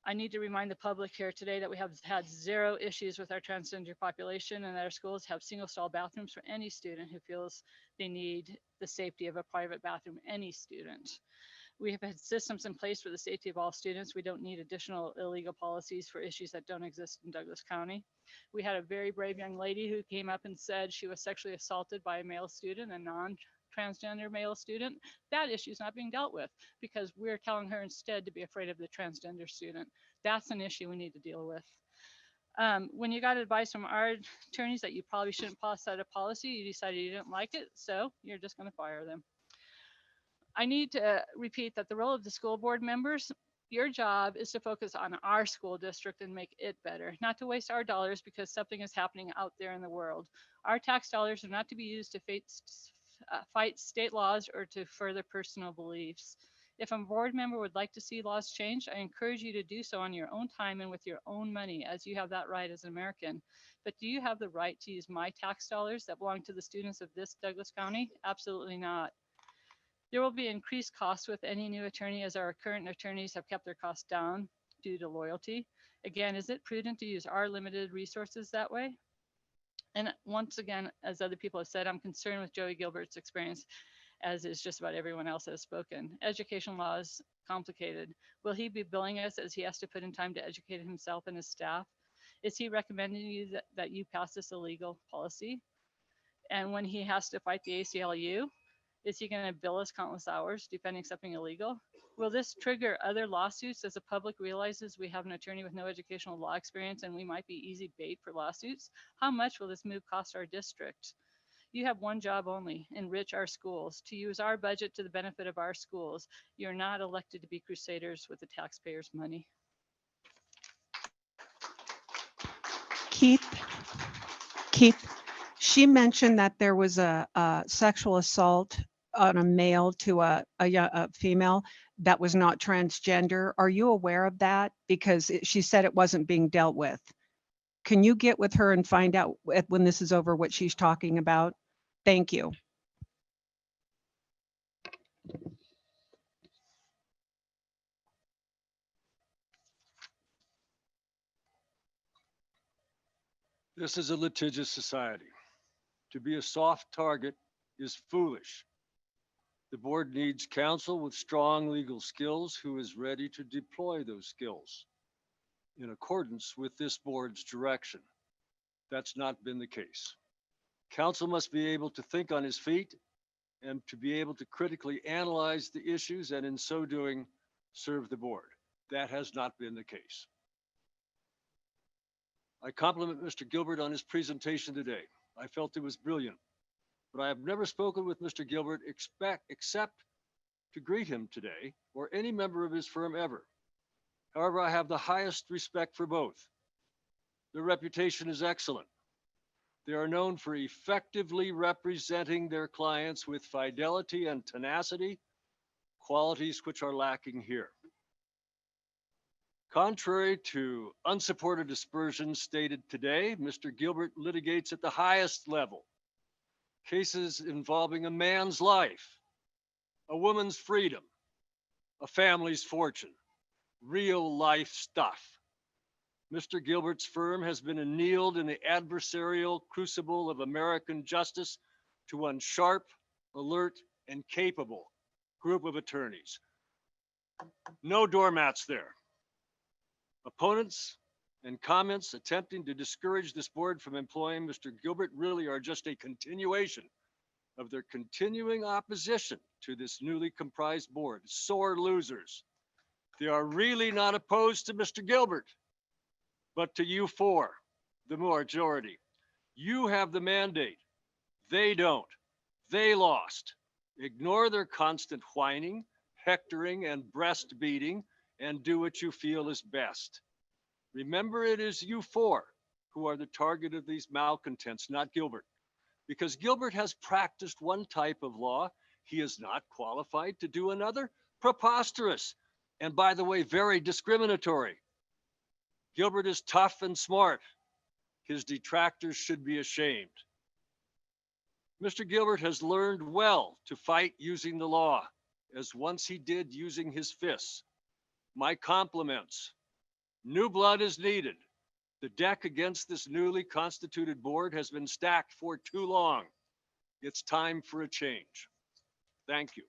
I need to remind the public here today that we have had 0 issues with our transgender population, and that our schools have single stall bathrooms for any student who feels they need the safety of a private bathroom, any student. We have had systems in place for the safety of all students. We don't need additional illegal policies for issues that don't exist in Douglas County. We had a very brave young lady who came up and said she was sexually assaulted by a male student, a non-transgender male student. That issue is not being dealt with because we're telling her instead to be afraid of the transgender student. That's an issue we need to deal with. When you got advice from our attorneys that you probably shouldn't pass out a policy, you decided you didn't like it, so you're just going to fire them. I need to repeat that the role of the school board members, your job is to focus on our school district and make it better, not to waste our dollars because something is happening out there in the world. Our tax dollars are not to be used to fight state laws or to further personal beliefs. If a board member would like to see laws changed, I encourage you to do so on your own time and with your own money, as you have that right as an American. But do you have the right to use my tax dollars that belong to the students of this Douglas County? Absolutely not. There will be increased costs with any new attorney, as our current attorneys have kept their costs down due to loyalty. Again, is it prudent to use our limited resources that way? And once again, as other people have said, I'm concerned with Joey Gilbert's experience, as is just about everyone else has spoken. Education law is complicated. Will he be billing us as he has to put in time to educate himself and his staff? Is he recommending you that you pass this illegal policy? And when he has to fight the ACLU, is he going to bill us countless hours defending something illegal? Will this trigger other lawsuits as the public realizes we have an attorney with no educational law experience and we might be easy bait for lawsuits? How much will this move cost our district? You have one job only: enrich our schools, to use our budget to the benefit of our schools. You're not elected to be crusaders with the taxpayers' money. Keith, she mentioned that there was a sexual assault on a male to a female that was not transgender. Are you aware of that? Because she said it wasn't being dealt with. Can you get with her and find out when this is over what she's talking about? Thank you. This is a litigious society. To be a soft target is foolish. The board needs counsel with strong legal skills who is ready to deploy those skills in accordance with this board's direction. That's not been the case. Counsel must be able to think on his feet and to be able to critically analyze the issues and in so doing, serve the board. That has not been the case. I compliment Mr. Gilbert on his presentation today. I felt it was brilliant, but I have never spoken with Mr. Gilbert except to greet him today or any member of his firm ever. However, I have the highest respect for both. Their reputation is excellent. They are known for effectively representing their clients with fidelity and tenacity, qualities which are lacking here. Contrary to unsupported aspersions stated today, Mr. Gilbert litigates at the highest level. Cases involving a man's life, a woman's freedom, a family's fortune, real life stuff. Mr. Gilbert's firm has been annealed in the adversarial crucible of American justice to one sharp, alert, and capable group of attorneys. No doormats there. Opponents and comments attempting to discourage this board from employing Mr. Gilbert really are just a continuation of their continuing opposition to this newly comprised board. Sore losers. They are really not opposed to Mr. Gilbert, but to you four, the majority. You have the mandate. They don't. They lost. Ignore their constant whining, hectoring, and breast beating, and do what you feel is best. Remember, it is you four who are the target of these malcontents, not Gilbert. Because Gilbert has practiced one type of law, he is not qualified to do another. Preposterous. And by the way, very discriminatory. Gilbert is tough and smart. His detractors should be ashamed. Mr. Gilbert has learned well to fight using the law, as once he did using his fists. My compliments. New blood is needed. The deck against this newly constituted board has been stacked for too long. It's time for a change. Thank you.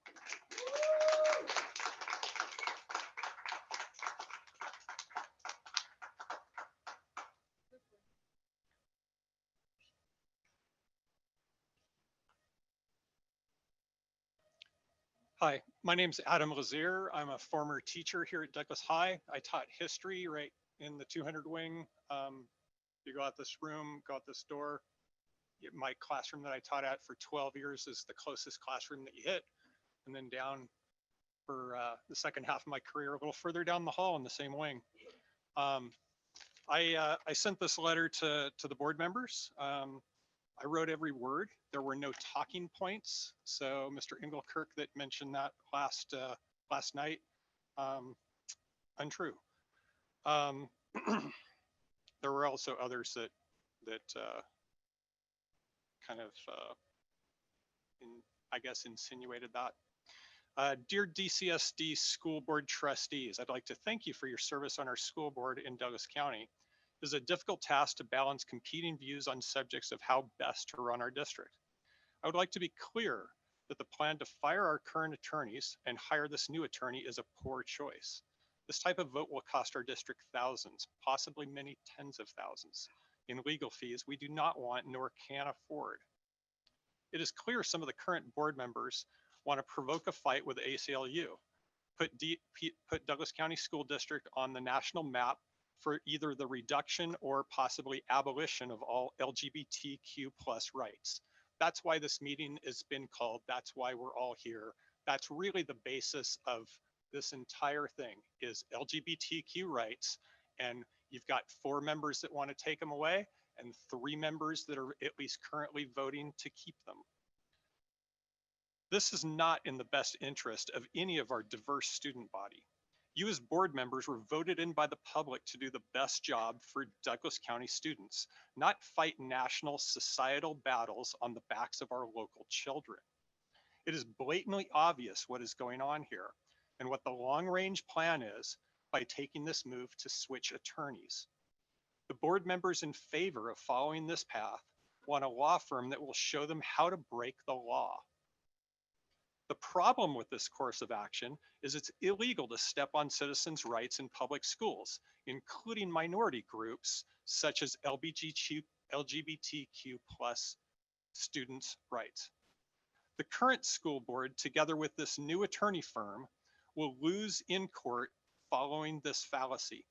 Hi, my name's Adam Lazier. I'm a former teacher here at Douglas High. I taught history right in the 200 wing. You go out this room, go out this door. My classroom that I taught at for 12 years is the closest classroom that you hit. And then down for the second half of my career, a little further down the hall in the same wing. I sent this letter to the board members. I wrote every word. There were no talking points. So Mr. Engelkirk that mentioned that last night, untrue. There were also others that kind of, I guess, insinuated that. Dear DCSD School Board Trustees, I'd like to thank you for your service on our school board in Douglas County. It is a difficult task to balance competing views on subjects of how best to run our district. I would like to be clear that the plan to fire our current attorneys and hire this new attorney is a poor choice. This type of vote will cost our district thousands, possibly many tens of thousands, in legal fees we do not want nor can afford. It is clear some of the current board members want to provoke a fight with the ACLU, put Douglas County School District on the national map for either the reduction or possibly abolition of all LGBTQ+ rights. That's why this meeting has been called. That's why we're all here. That's really the basis of this entire thing is LGBTQ rights. And you've got 4 members that want to take them away and 3 members that are at least currently voting to keep them. This is not in the best interest of any of our diverse student body. You as board members were voted in by the public to do the best job for Douglas County students, not fight national societal battles on the backs of our local children. It is blatantly obvious what is going on here and what the long-range plan is by taking this move to switch attorneys. The board members in favor of following this path want a law firm that will show them how to break the law. The problem with this course of action is it's illegal to step on citizens' rights in public schools, including minority groups such as LGBTQ+ students' rights. The current school board, together with this new attorney firm, will lose in court following this fallacy.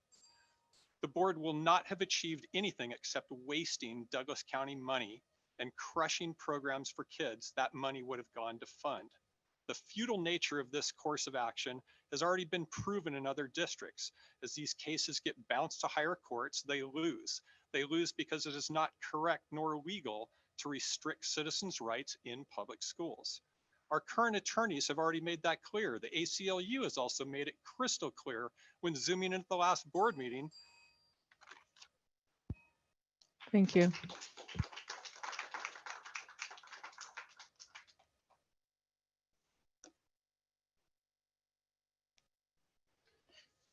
The board will not have achieved anything except wasting Douglas County money and crushing programs for kids that money would have gone to fund. The futile nature of this course of action has already been proven in other districts. As these cases get bounced to higher courts, they lose. They lose because it is not correct nor legal to restrict citizens' rights in public schools. Our current attorneys have already made that clear. The ACLU has also made it crystal clear when zooming into the last board meeting. Thank you.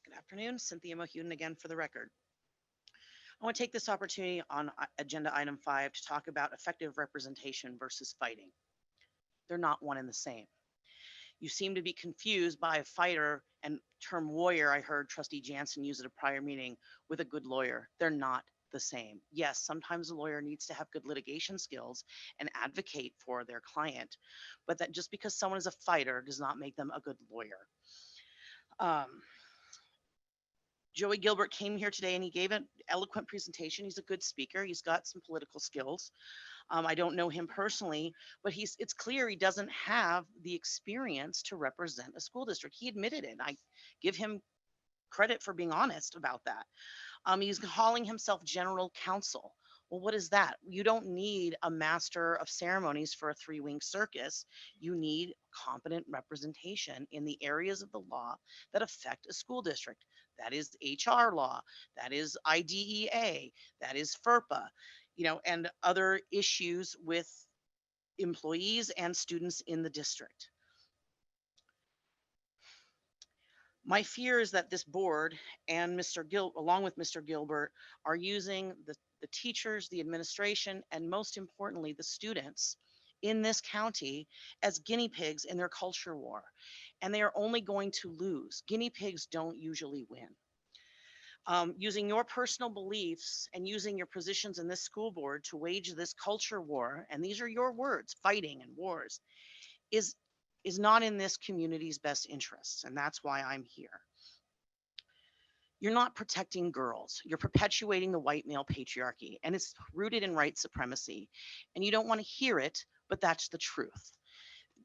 Good afternoon, Cynthia Mohuden again for the record. I want to take this opportunity on agenda item 5 to talk about effective representation versus fighting. They're not one and the same. You seem to be confused by a fighter and term lawyer I heard Trustee Jansen use at a prior meeting with a good lawyer. They're not the same. Yes, sometimes a lawyer needs to have good litigation skills and advocate for their client, but that just because someone is a fighter does not make them a good lawyer. Joey Gilbert came here today and he gave an eloquent presentation. He's a good speaker. He's got some political skills. I don't know him personally, but it's clear he doesn't have the experience to represent a school district. He admitted it. I give him credit for being honest about that. He's calling himself general counsel. Well, what is that? You don't need a master of ceremonies for a three-wing circus. You need competent representation in the areas of the law that affect a school district. That is HR law, that is IDEA, that is FERPA, and other issues with employees and students in the district. My fear is that this board and along with Mr. Gilbert, are using the teachers, the administration, and most importantly, the students in this county as guinea pigs in their culture war. And they are only going to lose. Guinea pigs don't usually win. Using your personal beliefs and using your positions in this school board to wage this culture war, and these are your words, fighting and wars, is not in this community's best interests. And that's why I'm here. You're not protecting girls. You're perpetuating the white male patriarchy, and it's rooted in white supremacy. And you don't want to hear it, but that's the truth.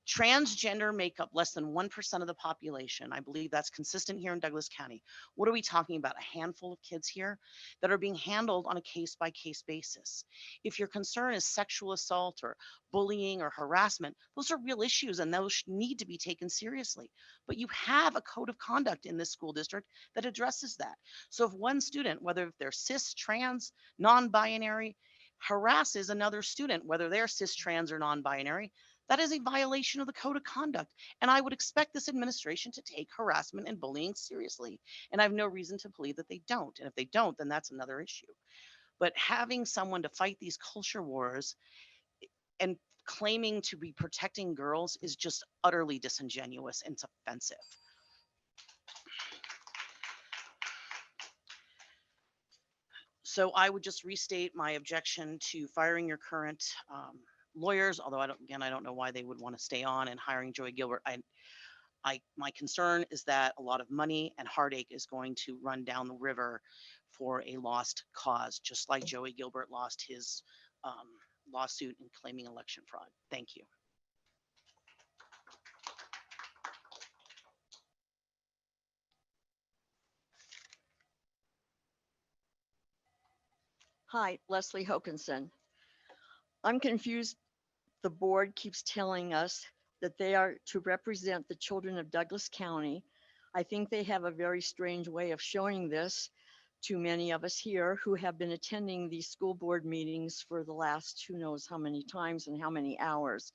Transgender make up less than 1% of the population. I believe that's consistent here in Douglas County. What are we talking about? A handful of kids here that are being handled on a case-by-case basis. If your concern is sexual assault or bullying or harassment, those are real issues and those need to be taken seriously. But you have a code of conduct in this school district that addresses that. So if one student, whether they're cis, trans, non-binary, harasses another student, whether they're cis, trans, or non-binary, that is a violation of the code of conduct. And I would expect this administration to take harassment and bullying seriously. And I have no reason to believe that they don't. And if they don't, then that's another issue. But having someone to fight these culture wars and claiming to be protecting girls is just utterly disingenuous and it's offensive. So I would just restate my objection to firing your current lawyers, although I don't know why they would want to stay on, and hiring Joey Gilbert. My concern is that a lot of money and heartache is going to run down the river for a lost cause, just like Joey Gilbert lost his lawsuit in claiming election fraud. Thank you. Hi, Leslie Hokinson. I'm confused. The board keeps telling us that they are to represent the children of Douglas County. I think they have a very strange way of showing this to many of us here who have been attending these school board meetings for the last who knows how many times and how many hours.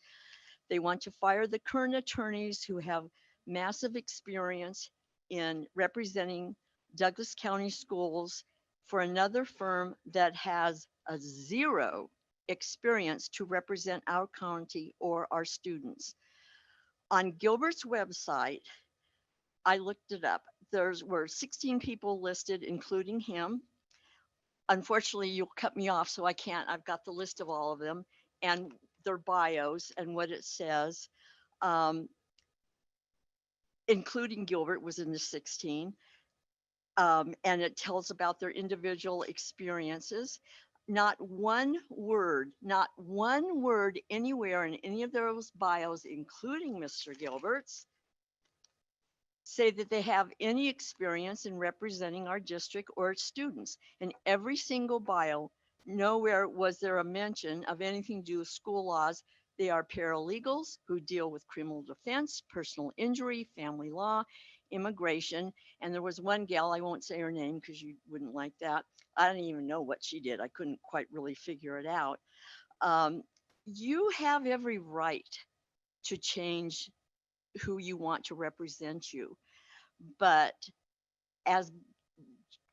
They want to fire the current attorneys who have massive experience in representing Douglas County schools for another firm that has a zero experience to represent our county or our students. On Gilbert's website, I looked it up. There were 16 people listed, including him. Unfortunately, you'll cut me off, so I can't. I've got the list of all of them and their bios and what it says, including Gilbert was in the 16. And it tells about their individual experiences. Not one word anywhere in any of those bios, including Mr. Gilbert's, say that they have any experience in representing our district or its students. In every single bio, nowhere was there a mention of anything to do with school laws. They are paralegals who deal with criminal defense, personal injury, family law, immigration. And there was one gal, I won't say her name because you wouldn't like that. I don't even know what she did. I couldn't quite really figure it out. You have every right to change who you want to represent you. But as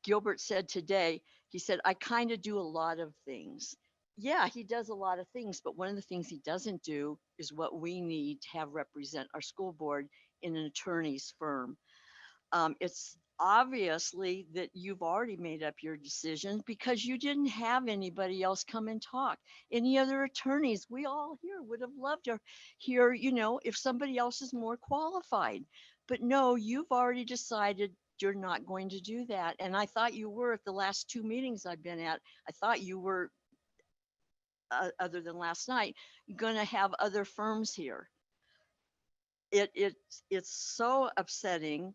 Gilbert said today, he said, I kind of do a lot of things. Yeah, he does a lot of things, but one of the things he doesn't do is what we need to have represent our school board in an attorney's firm. It's obviously that you've already made up your decision because you didn't have anybody else come and talk. Any other attorneys, we all here would have loved to hear, if somebody else is more qualified. But no, you've already decided you're not going to do that. And I thought you were at the last two meetings I've been at. I thought you were, other than last night, going to have other firms here. It's so upsetting.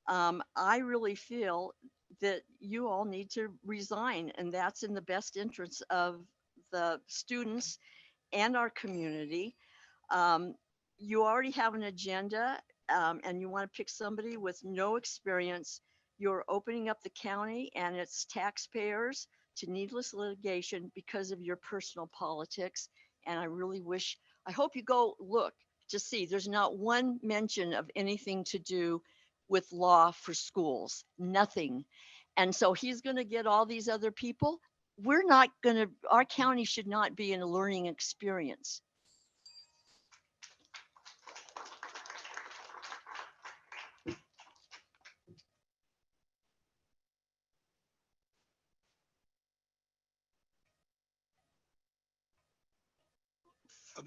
I really feel that you all need to resign, and that's in the best interest of the students and our community. Um, you already have an agenda, and you want to pick somebody with no experience. You're opening up the county and its taxpayers to needless litigation because of your personal politics. And I hope you go look to see. There's not one mention of anything to do with law for schools, nothing. And so he's going to get all these other people. Our county should not be in a learning experience. For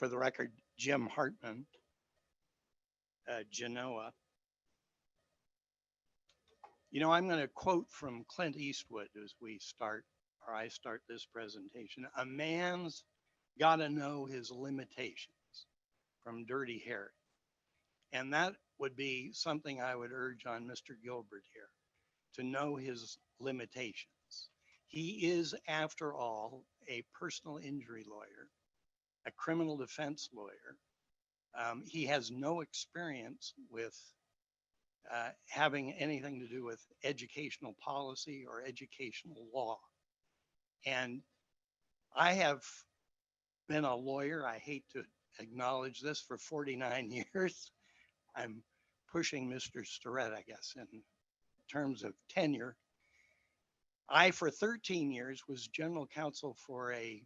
the record, Jim Hartman, Genoa. I'm going to quote from Clint Eastwood as I start this presentation. A man's got to know his limitations, from Dirty Harry. And that would be something I would urge on Mr. Gilbert here, to know his limitations. He is, after all, a personal injury lawyer, a criminal defense lawyer. He has no experience with having anything to do with educational policy or educational law. And I have been a lawyer, I hate to acknowledge this, for 49 years. I'm pushing Mr. Starrett, I guess, in terms of tenure. I, for 13 years, was general counsel for a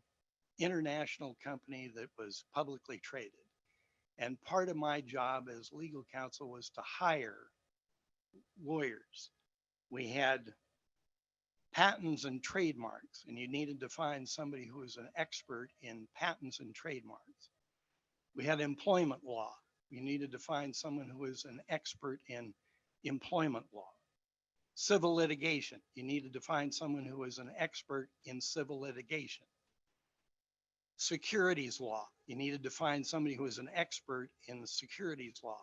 international company that was publicly traded. And part of my job as legal counsel was to hire lawyers. We had patents and trademarks, and you needed to find somebody who was an expert in patents and trademarks. We had employment law. You needed to find someone who was an expert in employment law. Civil litigation. You needed to find someone who was an expert in civil litigation. Securities law. You needed to find somebody who was an expert in the securities law.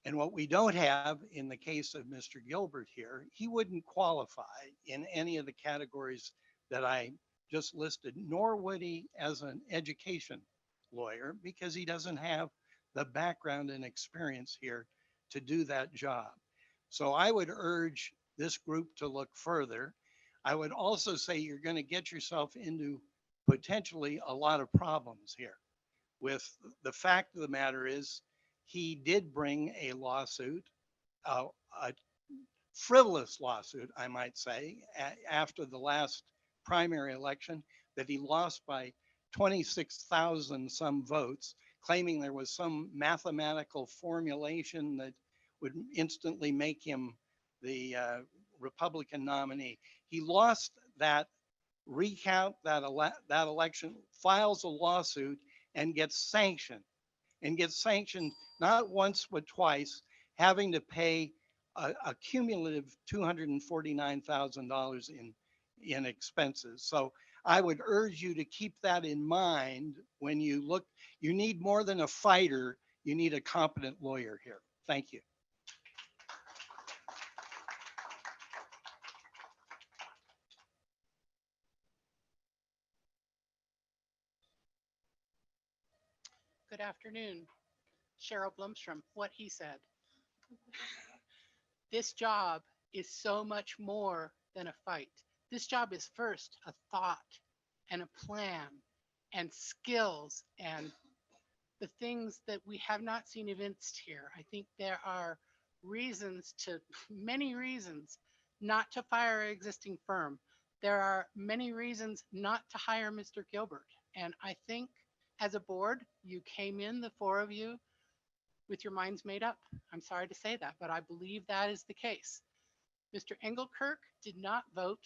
And what we don't have in the case of Mr. Gilbert here, he wouldn't qualify in any of the categories that I just listed, nor would he as an education lawyer, because he doesn't have the background and experience here to do that job. So I would urge this group to look further. I would also say you're going to get yourself into potentially a lot of problems here. With the fact of the matter is, he did bring a lawsuit, a frivolous lawsuit, I might say, after the last primary election that he lost by 26,000 some votes, claiming there was some mathematical formulation that would instantly make him the Republican nominee. He lost that recount, that election, files a lawsuit, and gets sanctioned. And gets sanctioned not once but twice, having to pay a cumulative $249,000 in expenses. So I would urge you to keep that in mind when you look. You need more than a fighter, you need a competent lawyer here. Thank you. Good afternoon. Cheryl Blumstrom, what he said. This job is so much more than a fight. This job is first a thought and a plan and skills and the things that we have not seen evinced here. I think there are many reasons not to fire an existing firm. There are many reasons not to hire Mr. Gilbert. And I think as a board, you came in, the four of you, with your minds made up. I'm sorry to say that, but I believe that is the case. Mr. Engelkirk did not vote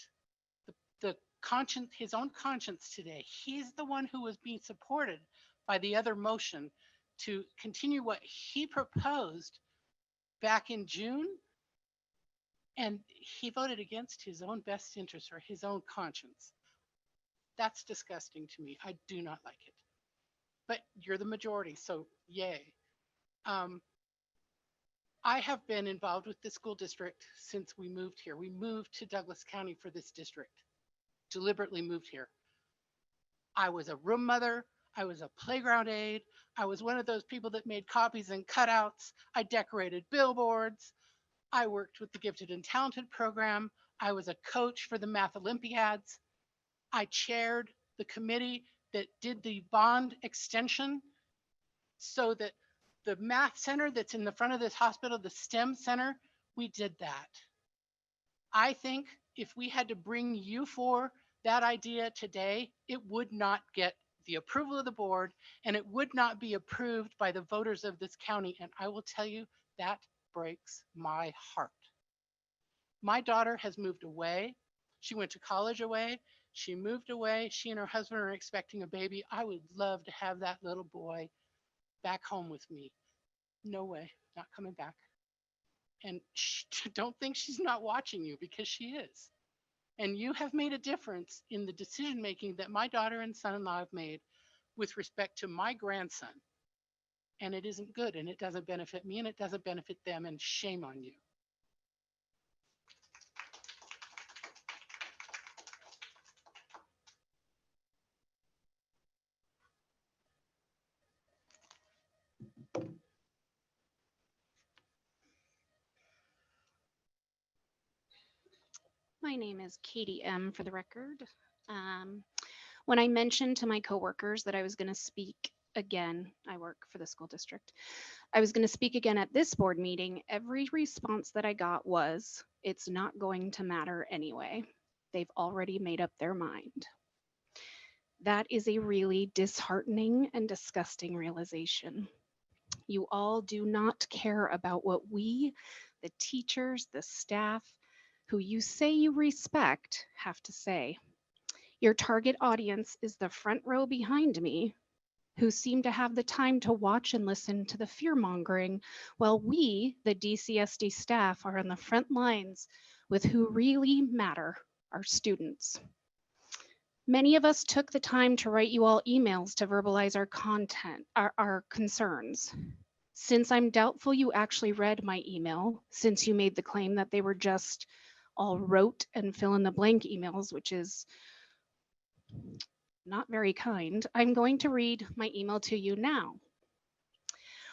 the conscience, his own conscience today. He's the one who was being supported by the other motion to continue what he proposed back in June. And he voted against his own best interest or his own conscience. That's disgusting to me. I do not like it. But you're the majority, so yay. I have been involved with the school district since we moved here. We moved to Douglas County for this district, deliberately moved here. I was a room mother. I was a playground aide. I was one of those people that made copies and cutouts. I decorated billboards. I worked with the Gifted and Talented program. I was a coach for the Math Olympiads. I chaired the committee that did the bond extension so that the math center that's in the front of this hospital, the STEM center, we did that. I think if we had to bring you for that idea today, it would not get the approval of the board and it would not be approved by the voters of this county. And I will tell you, that breaks my heart. My daughter has moved away. She went to college away. She moved away. She and her husband are expecting a baby. I would love to have that little boy back home with me. No way, not coming back. And don't think she's not watching you, because she is. And you have made a difference in the decision making that my daughter and son-in-law have made with respect to my grandson. And it isn't good, and it doesn't benefit me, and it doesn't benefit them, and shame on you. My name is Katie M. for the record. When I mentioned to my coworkers that I was going to speak again, I work for the school district, I was going to speak again at this board meeting, every response that I got was, it's not going to matter anyway. They've already made up their mind. That is a really disheartening and disgusting realization. You all do not care about what we, the teachers, the staff, who you say you respect, have to say. Your target audience is the front row behind me, who seem to have the time to watch and listen to the fear-mongering, while we, the DCSD staff, are on the front lines with who really matter, our students. Many of us took the time to write you all emails to verbalize our content, our concerns. Since I'm doubtful you actually read my email, since you made the claim that they were just all rote and fill in the blank emails, which is not very kind, I'm going to read my email to you now.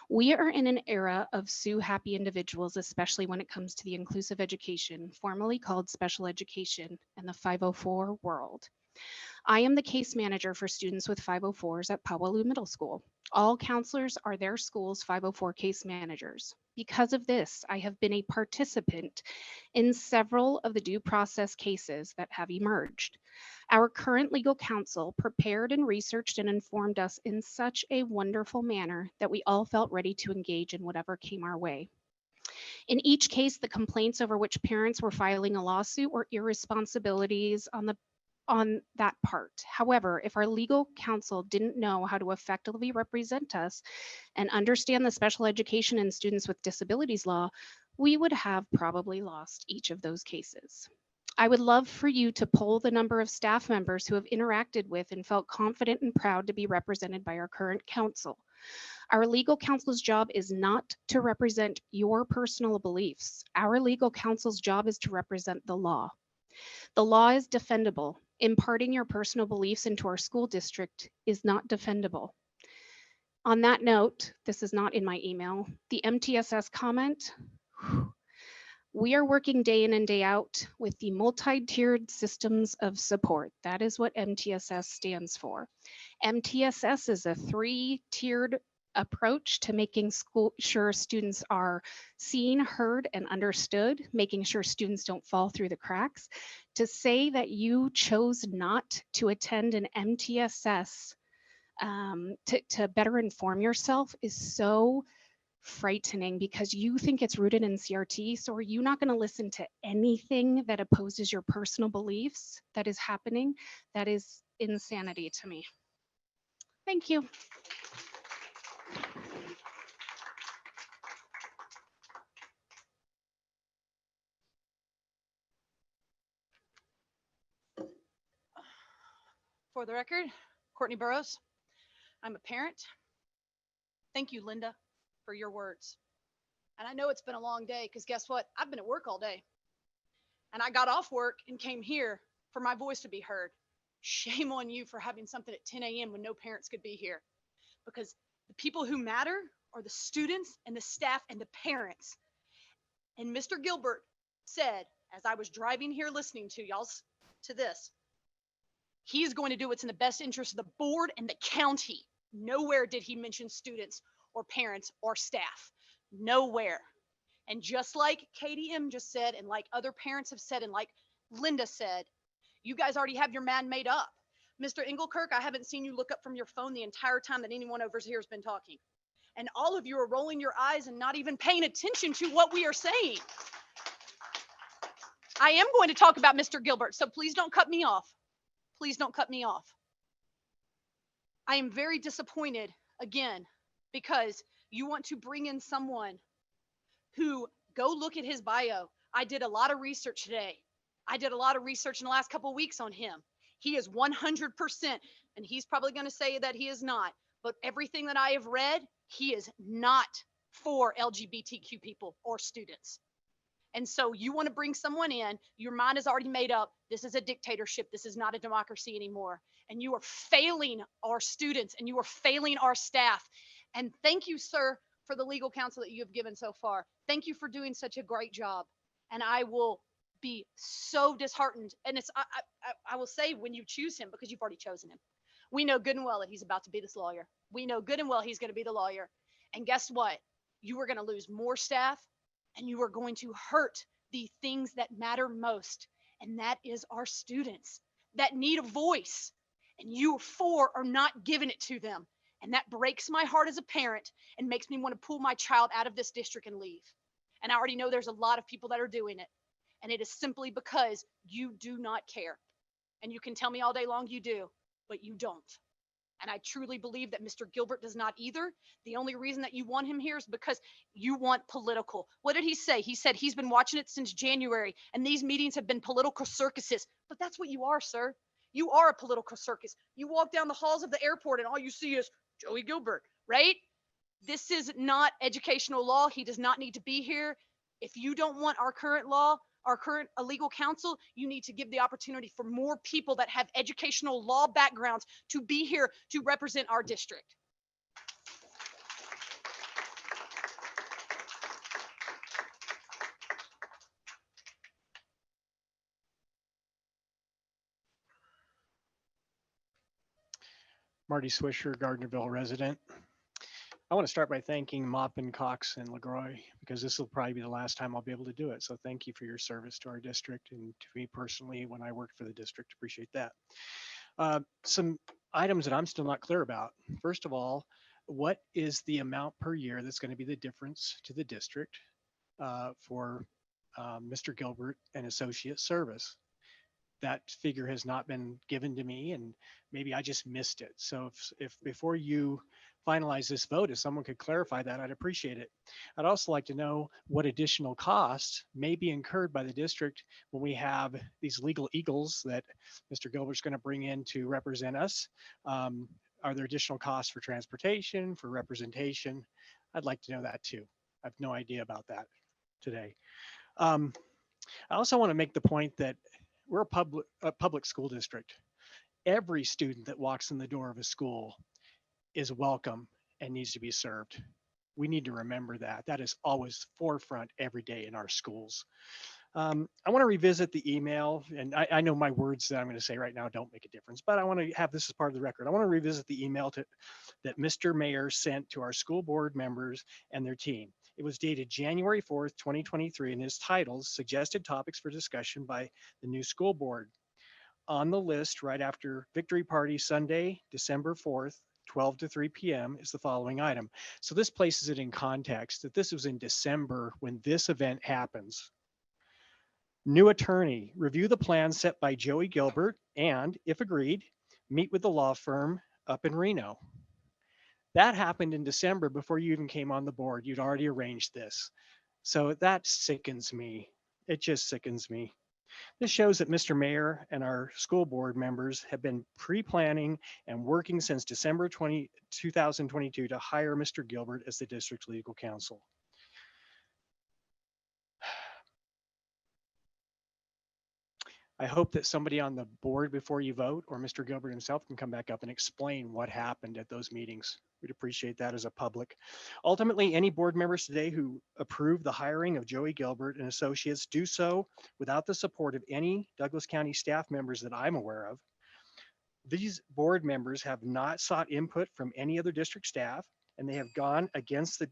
We are in an era of sue happy individuals, especially when it comes to the inclusive education, formerly called special education, and the 504 world. I am the case manager for students with 504s at Powalloo Middle School. All counselors are their school's 504 case managers. Because of this, I have been a participant in several of the due process cases that have emerged. Our current legal counsel prepared and researched and informed us in such a wonderful manner that we all felt ready to engage in whatever came our way. In each case, the complaints over which parents were filing a lawsuit were irresponsibilities on that part. However, if our legal counsel didn't know how to effectively represent us and understand the special education and students with disabilities law, we would have probably lost each of those cases. I would love for you to poll the number of staff members who have interacted with and felt confident and proud to be represented by our current counsel. Our legal counsel's job is not to represent your personal beliefs. Our legal counsel's job is to represent the law. The law is defendable. Imparting your personal beliefs into our school district is not defendable. On that note, this is not in my email, the MTSS comment, we are working day in and day out with the multi-tiered systems of support. That is what MTSS stands for. MTSS is a 3-tiered approach to making sure students are seen, heard, and understood, making sure students don't fall through the cracks. To say that you chose not to attend an MTSS to better inform yourself is so frightening because you think it's rooted in CRT. So are you not going to listen to anything that opposes your personal beliefs that is happening? That is insanity to me. Thank you. For the record, Courtney Burrows. I'm a parent. Thank you, Linda, for your words. And I know it's been a long day because guess what? I've been at work all day. And I got off work and came here for my voice to be heard. Shame on you for having something at 10 a.m. when no parents could be here. Because the people who matter are the students and the staff and the parents. And Mr. Gilbert said, as I was driving here listening to y'all's to this, he is going to do what's in the best interest of the board and the county. Nowhere did he mention students or parents or staff. Nowhere. And just like Katie M just said, and like other parents have said, and like Linda said, you guys already have your man made up. Mr. Engelkirk, I haven't seen you look up from your phone the entire time that anyone over here has been talking. And all of you are rolling your eyes and not even paying attention to what we are saying. I am going to talk about Mr. Gilbert, so please don't cut me off. Please don't cut me off. I am very disappointed again because you want to bring in someone who, go look at his bio. I did a lot of research today. I did a lot of research in the last couple of weeks on him. He is 100%, and he's probably going to say that he is not, but everything that I have read, he is not for LGBTQ people or students. And so you want to bring someone in, your mind is already made up. This is a dictatorship. This is not a democracy anymore. And you are failing our students and you are failing our staff. And thank you, sir, for the legal counsel that you have given so far. Thank you for doing such a great job. And I will be so disheartened. And I will say when you choose him, because you've already chosen him, we know good and well that he's about to be this lawyer. We know good and well he's going to be the lawyer. And guess what? You are going to lose more staff. And you are going to hurt the things that matter most. And that is our students that need a voice. And you four are not giving it to them. And that breaks my heart as a parent and makes me want to pull my child out of this district and leave. And I already know there's a lot of people that are doing it. And it is simply because you do not care. And you can tell me all day long you do, but you don't. And I truly believe that Mr. Gilbert does not either. The only reason that you want him here is because you want political. What did he say? He said he's been watching it since January, and these meetings have been political circuses. But that's what you are, sir. You are a political circus. You walk down the halls of the airport, and all you see is Joey Gilbert, right? This is not educational law. He does not need to be here. If you don't want our current law, our current legal counsel, you need to give the opportunity for more people that have educational law backgrounds to be here to represent our district. Marty Swisher, Gardnerville resident. I want to start by thanking Maupin, Cox, and LaGroy because this will probably be the last time I'll be able to do it. So thank you for your service to our district and to me personally when I worked for the district. Appreciate that. Some items that I'm still not clear about. First of all, what is the amount per year that's going to be the difference to the district for Mr. Gilbert and associate service? That figure has not been given to me and maybe I just missed it. So if before you finalize this vote, if someone could clarify that, I'd appreciate it. I'd also like to know what additional costs may be incurred by the district when we have these legal eagles that Mr. Gilbert's going to bring in to represent us. Are there additional costs for transportation, for representation? I'd like to know that too. I have no idea about that today. I also want to make the point that we're a public school district. Every student that walks in the door of a school is welcome and needs to be served. We need to remember that. That is always forefront every day in our schools. I want to revisit the email, and I know my words that I'm going to say right now don't make a difference, but I want to have this as part of the record. I want to revisit the email that Mr. Mayor sent to our school board members and their team. It was dated January 4th, 2023, and is titled Suggested Topics for Discussion by the New School Board. On the list, right after Victory Party Sunday, December 4th, 12 to 3 p.m. is the following item. So this places it in context that this was in December when this event happens. New attorney, review the plan set by Joey Gilbert and, if agreed, meet with the law firm up in Reno. That happened in December before you even came on the board. You'd already arranged this. So that sickens me. It just sickens me. This shows that Mr. Mayor and our school board members have been pre-planning and working since December 2022 to hire Mr. Gilbert as the district's legal counsel. I hope that somebody on the board before you vote, or Mr. Gilbert himself, can come back up and explain what happened at those meetings. We'd appreciate that as a public. Ultimately, any board members today who approve the hiring of Joey Gilbert and associates do so without the support of any Douglas County staff members that I'm aware of. These board members have not sought input from any other district staff, and they have gone against the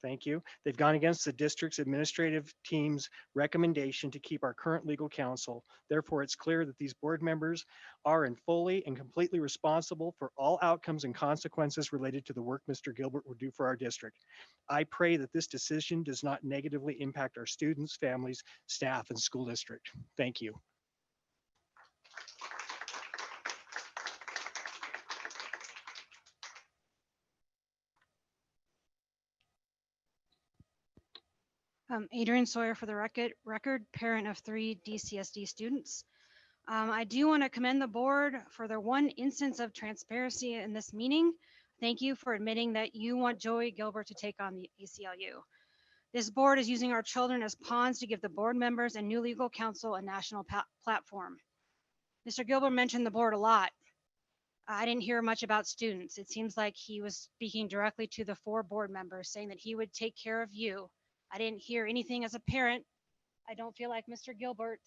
Thank you. They've gone against the district's administrative team's recommendation to keep our current legal counsel. Therefore, it's clear that these board members are and fully and completely responsible for all outcomes and consequences related to the work Mr. Gilbert will do for our district. I pray that this decision does not negatively impact our students, families, staff, and school district. Thank you. Adrian Sawyer for the record, parent of 3 DCSD students. I do want to commend the board for their one instance of transparency in this meeting. Thank you for admitting that you want Joey Gilbert to take on the ACLU. This board is using our children as pawns to give the board members and new legal counsel a national platform. Mr. Gilbert mentioned the board a lot. I didn't hear much about students. It seems like he was speaking directly to the 4 board members, saying that he would take care of you. I didn't hear anything as a parent. I don't feel like Mr. Gilbert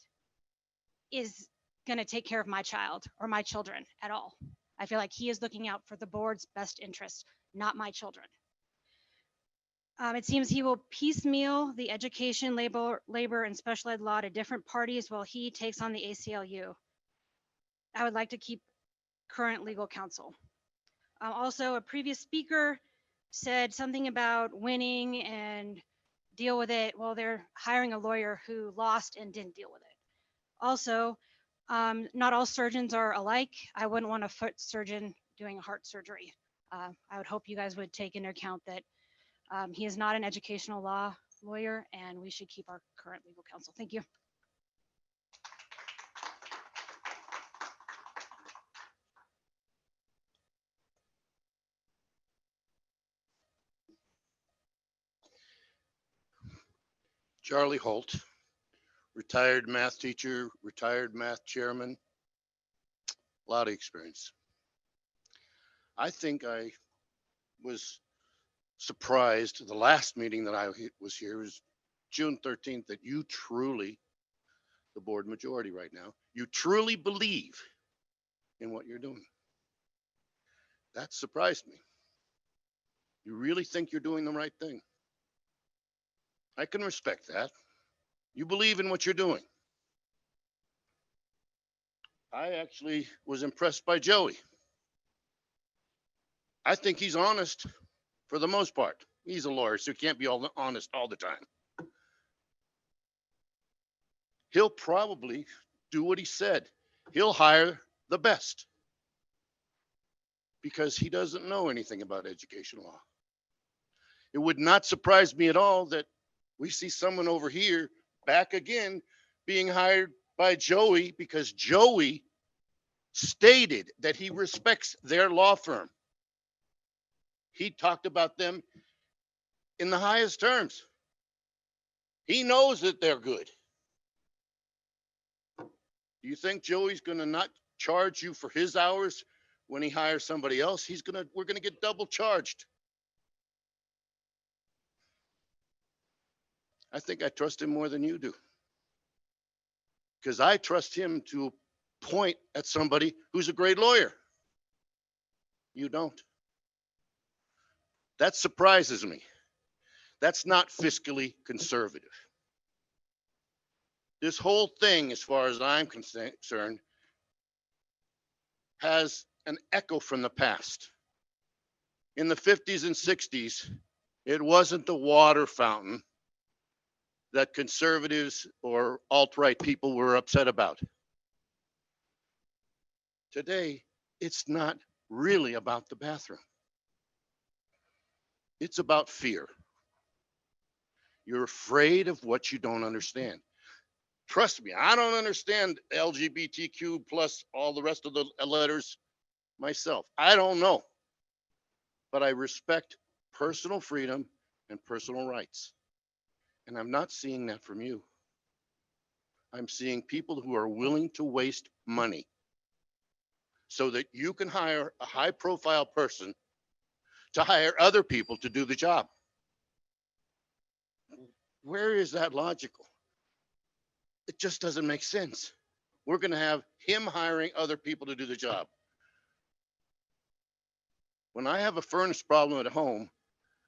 is going to take care of my child or my children at all. I feel like he is looking out for the board's best interest, not my children. It seems he will piecemeal the education, labor, and special ed law to different parties while he takes on the ACLU. I would like to keep current legal counsel. Also, a previous speaker said something about winning and deal with it. Well, they're hiring a lawyer who lost and didn't deal with it. Also, not all surgeons are alike. I wouldn't want a foot surgeon doing a heart surgery. I would hope you guys would take into account that he is not an educational law lawyer, and we should keep our current legal counsel. Thank you. Charlie Holt, retired math teacher, retired math chairman, a lot of experience. I think I was surprised the last meeting that I was here was June 13th that you truly, the board majority right now, you truly believe in what you're doing. That surprised me. You really think you're doing the right thing. I can respect that. You believe in what you're doing. I actually was impressed by Joey. I think he's honest for the most part. He's a lawyer, so he can't be all honest all the time. He'll probably do what he said. He'll hire the best because he doesn't know anything about education law. It would not surprise me at all that we see someone over here back again being hired by Joey because Joey stated that he respects their law firm. He talked about them in the highest terms. He knows that they're good. Do you think Joey's going to not charge you for his hours when he hires somebody else? We're going to get double charged. I think I trust him more than you do. Because I trust him to point at somebody who's a great lawyer. You don't. That surprises me. That's not fiscally conservative. This whole thing, as far as I'm concerned, has an echo from the past. In the 50s and 60s, it wasn't the water fountain that conservatives or alt-right people were upset about. Today, it's not really about the bathroom. It's about fear. You're afraid of what you don't understand. Trust me, I don't understand LGBTQ plus all the rest of the letters myself. I don't know. But I respect personal freedom and personal rights. And I'm not seeing that from you. I'm seeing people who are willing to waste money so that you can hire a high profile person to hire other people to do the job. Where is that logical? It just doesn't make sense. We're going to have him hiring other people to do the job. When I have a furnace problem at home,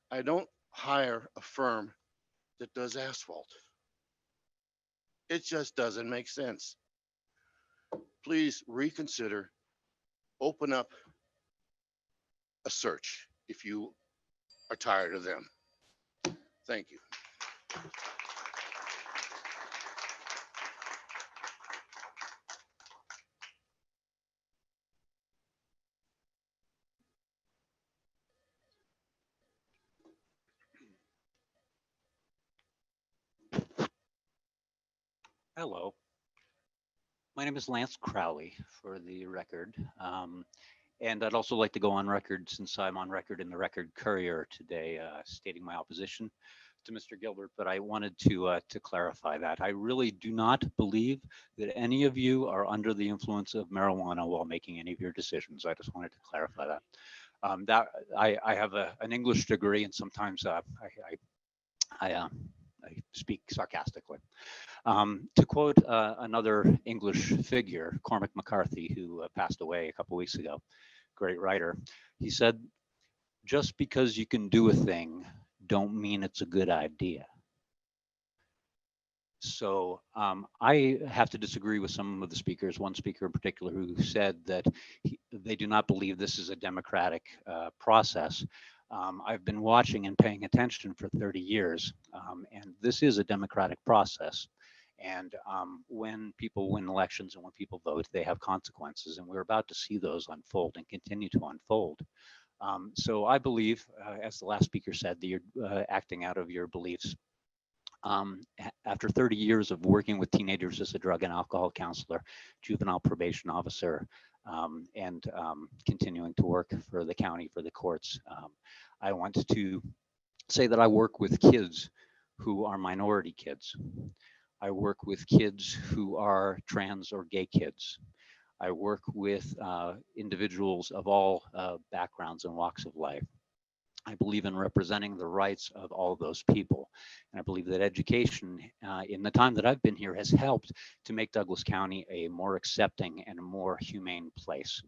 I don't hire a firm that does asphalt. It just doesn't make sense. Please reconsider, open up a search if you are tired of them. Thank you. Hello. My name is Lance Crowley, for the record. And I'd also like to go on record, since I'm on record in the Record Courier today, stating my opposition to Mr. Gilbert, but I wanted to clarify that. I really do not believe that any of you are under the influence of marijuana while making any of your decisions. I just wanted to clarify that. I have an English degree, and sometimes I speak sarcastically. To quote another English figure, Cormac McCarthy, who passed away a couple weeks ago, great writer, he said, "Just because you can do a thing, don't mean it's a good idea." So I have to disagree with some of the speakers, one speaker in particular who said that they do not believe this is a democratic process. I've been watching and paying attention for 30 years, and this is a democratic process. And when people win elections and when people vote, they have consequences, and we're about to see those unfold and continue to unfold. So I believe, as the last speaker said, that you're acting out of your beliefs. After 30 years of working with teenagers as a drug and alcohol counselor, juvenile probation officer, and continuing to work for the county, for the courts, I want to say that I work with kids who are minority kids. I work with kids who are trans or gay kids. I work with individuals of all backgrounds and walks of life. I believe in representing the rights of all of those people. And I believe that education in the time that I've been here has helped to make Douglas County a more accepting and a more humane place.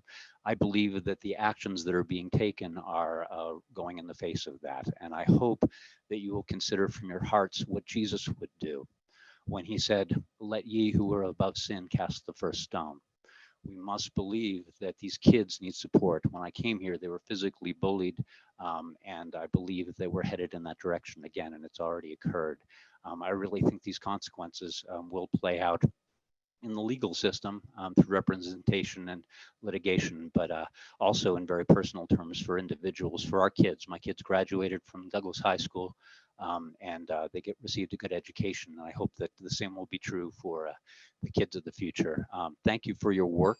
I believe that the actions that are being taken are going in the face of that. And I hope that you will consider from your hearts what Jesus would do when he said, "Let ye who are above sin cast the first stone." We must believe that these kids need support. When I came here, they were physically bullied, and I believe that they were headed in that direction again, and it's already occurred. I really think these consequences will play out in the legal system through representation and litigation, but also in very personal terms for individuals, for our kids. My kids graduated from Douglas High School, and they received a good education. And I hope that the same will be true for the kids of the future. Thank you for your work,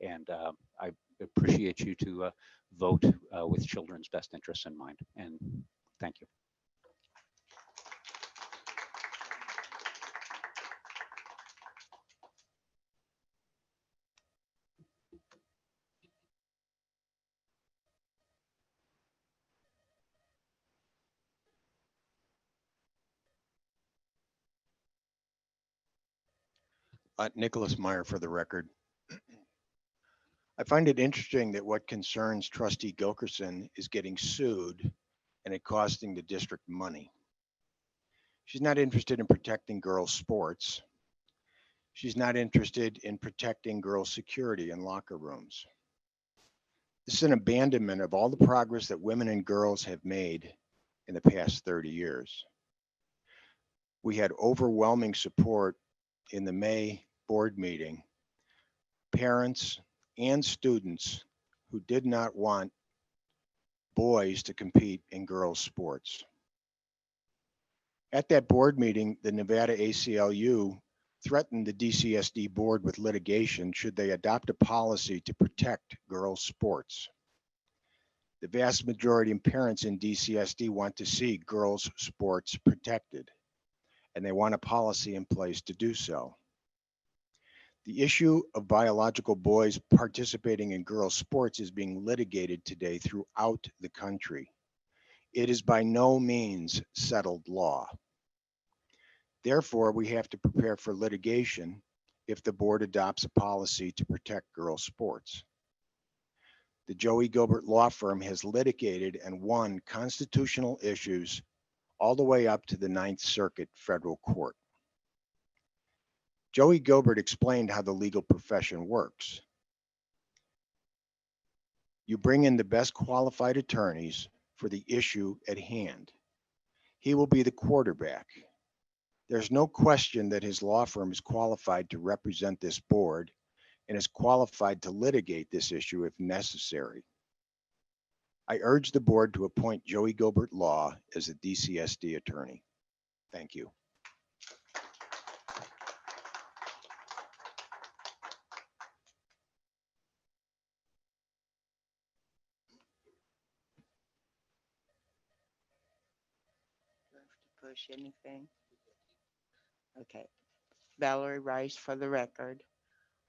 and I appreciate you to vote with children's best interests in mind. And thank you. Nicholas Meyer for the record. I find it interesting that what concerns Trustee Gilkerson is getting sued and it costing the district money. She's not interested in protecting girls' sports. She's not interested in protecting girls' security in locker rooms. This is an abandonment of all the progress that women and girls have made in the past 30 years. We had overwhelming support in the May board meeting, parents and students who did not want boys to compete in girls' sports. At that board meeting, the Nevada ACLU threatened the DCSD board with litigation should they adopt a policy to protect girls' sports. The vast majority of parents in DCSD want to see girls' sports protected, and they want a policy in place to do so. The issue of biological boys participating in girls' sports is being litigated today throughout the country. It is by no means settled law. Therefore, we have to prepare for litigation if the board adopts a policy to protect girls' sports. The Joey Gilbert law firm has litigated and won constitutional issues all the way up to the Ninth Circuit Federal Court. Joey Gilbert explained how the legal profession works. You bring in the best qualified attorneys for the issue at hand. He will be the quarterback. There's no question that his law firm is qualified to represent this board and is qualified to litigate this issue if necessary. I urge the board to appoint Joey Gilbert Law as a DCSD attorney. Thank you. Push anything? Okay. Valerie Rice for the record.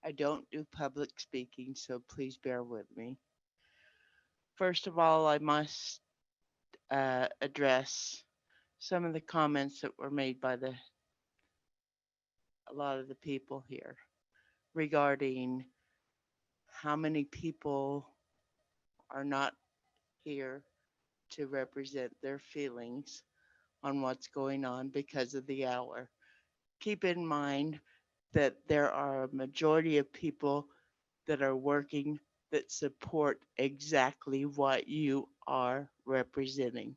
I don't do public speaking, so please bear with me. First of all, I must address some of the comments that were made by a lot of the people here regarding how many people are not here to represent their feelings on what's going on because of the hour. Keep in mind that there are a majority of people that are working that support exactly what you are representing.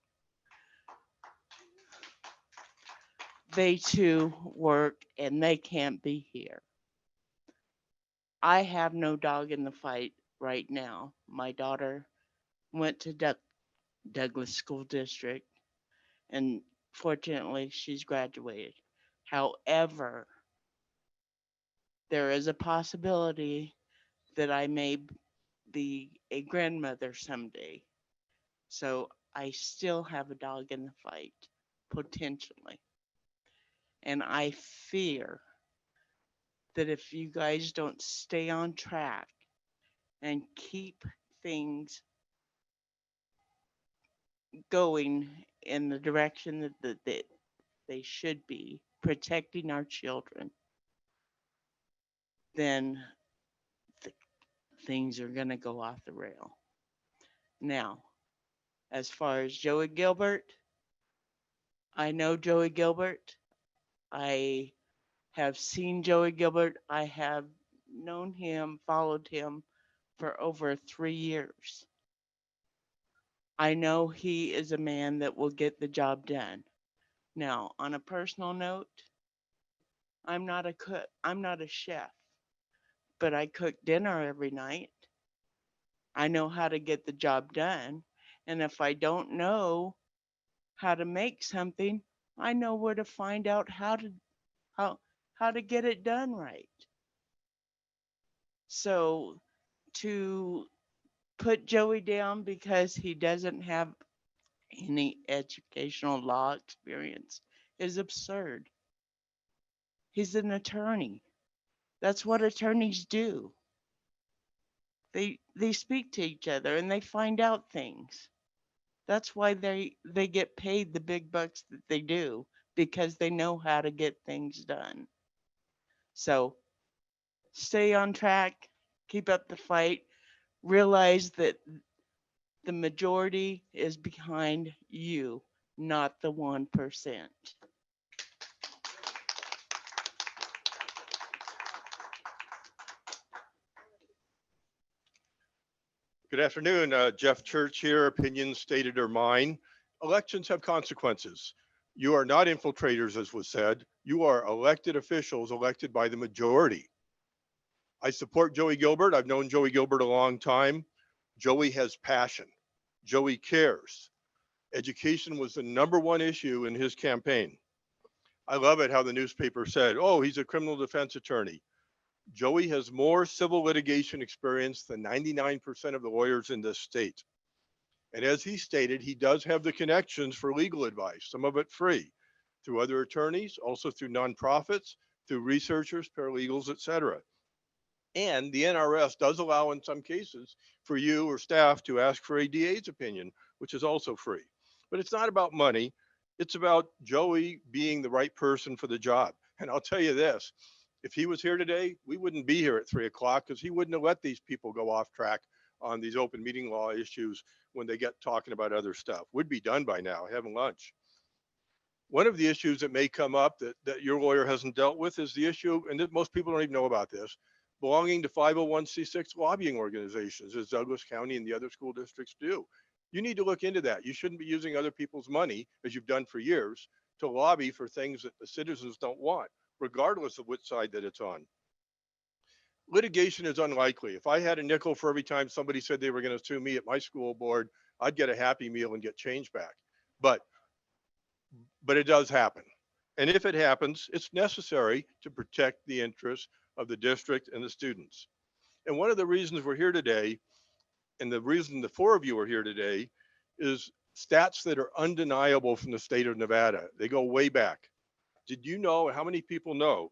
They too work and they can't be here. I have no dog in the fight right now. My daughter went to Douglas School District and fortunately she's graduated. However, there is a possibility that I may be a grandmother someday. So I still have a dog in the fight, potentially. And I fear that if you guys don't stay on track and keep things going in the direction that they should be, protecting our children, then things are going to go off the rail. Now, as far as Joey Gilbert, I know Joey Gilbert. I have seen Joey Gilbert. I have known him, followed him for over 3 years. I know he is a man that will get the job done. Now, on a personal note, I'm not a cook, I'm not a chef, but I cook dinner every night. I know how to get the job done. And if I don't know how to make something, I know where to find out how to get it done right. So to put Joey down because he doesn't have any educational law experience is absurd. He's an attorney. That's what attorneys do. They speak to each other and they find out things. That's why they get paid the big bucks that they do, because they know how to get things done. So stay on track, keep up the fight, realize that the majority is behind you, not the 1%. Good afternoon, Jeff Church here. Opinions stated are mine. Elections have consequences. You are not infiltrators, as was said. You are elected officials elected by the majority. I support Joey Gilbert. I've known Joey Gilbert a long time. Joey has passion. Joey cares. Education was the #1 issue in his campaign. I love it how the newspaper said, oh, he's a criminal defense attorney. Joey has more civil litigation experience than 99% of the lawyers in this state. And as he stated, he does have the connections for legal advice, some of it free, through other attorneys, also through nonprofits, through researchers, paralegals, etc. And the NRS does allow in some cases for you or staff to ask for a DA's opinion, which is also free. But it's not about money. It's about Joey being the right person for the job. And I'll tell you this, if he was here today, we wouldn't be here at 3 o'clock because he wouldn't have let these people go off track on these open meeting law issues when they get talking about other stuff. We'd be done by now, having lunch. One of the issues that may come up that your lawyer hasn't dealt with is the issue, and that most people don't even know about this, belonging to 501c6 lobbying organizations, as Douglas County and the other school districts do. You need to look into that. You shouldn't be using other people's money, as you've done for years, to lobby for things that the citizens don't want, regardless of which side that it's on. Litigation is unlikely. If I had a nickel for every time somebody said they were going to sue me at my school board, I'd get a Happy Meal and get change back. But it does happen. And if it happens, it's necessary to protect the interests of the district and the students. And one of the reasons we're here today, and the reason the 4 of you are here today, is stats that are undeniable from the state of Nevada. They go way back. Did you know, how many people know,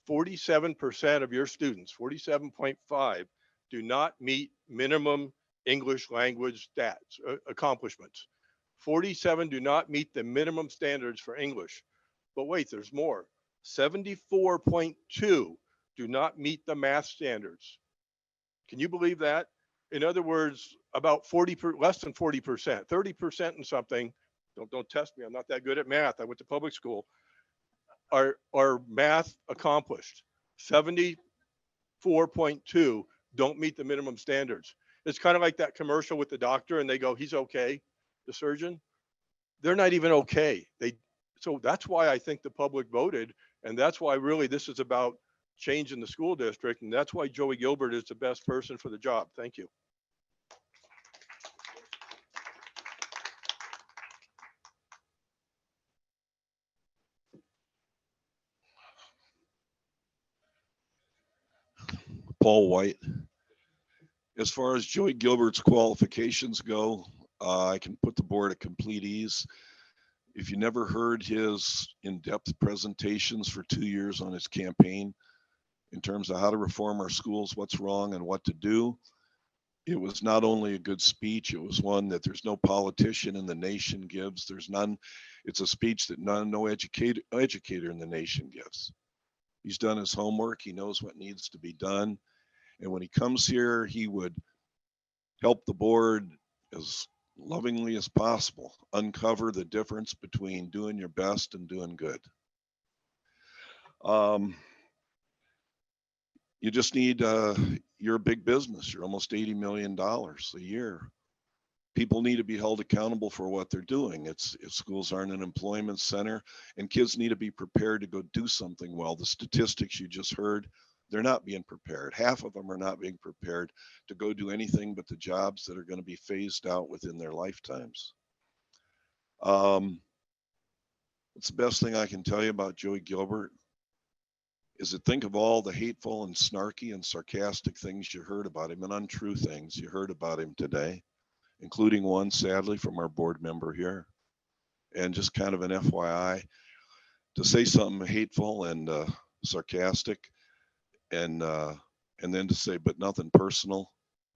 47% of your students, 47.5, do not meet minimum English language stats, accomplishments. 47 do not meet the minimum standards for English. But wait, there's more. 74.2 do not meet the math standards. Can you believe that? In other words, about less than 40%, 30% and something, don't test me, I'm not that good at math, I went to public school, are math accomplished. 74.2 don't meet the minimum standards. It's kind of like that commercial with the doctor and they go, he's okay, the surgeon. They're not even okay. So that's why I think the public voted, and that's why really this is about changing the school district, and that's why Joey Gilbert is the best person for the job. Thank you. Paul White. As far as Joey Gilbert's qualifications go, I can put the board at complete ease. If you never heard his in-depth presentations for 2 years on his campaign in terms of how to reform our schools, what's wrong and what to do, it was not only a good speech, it was one that there's no politician in the nation gives. There's none. It's a speech that no educator in the nation gives. He's done his homework. He knows what needs to be done. And when he comes here, he would help the board as lovingly as possible uncover the difference between doing your best and doing good. You just need, you're a big business. You're almost $80 million a year. People need to be held accountable for what they're doing. If schools aren't an employment center, and kids need to be prepared to go do something well. The statistics you just heard, they're not being prepared. Half of them are not being prepared to go do anything but the jobs that are going to be phased out within their lifetimes. What's the best thing I can tell you about Joey Gilbert is to think of all the hateful and snarky and sarcastic things you heard about him and untrue things you heard about him today, including one, sadly, from our board member here. And just kind of an FYI, to say something hateful and sarcastic and then to say, but nothing personal,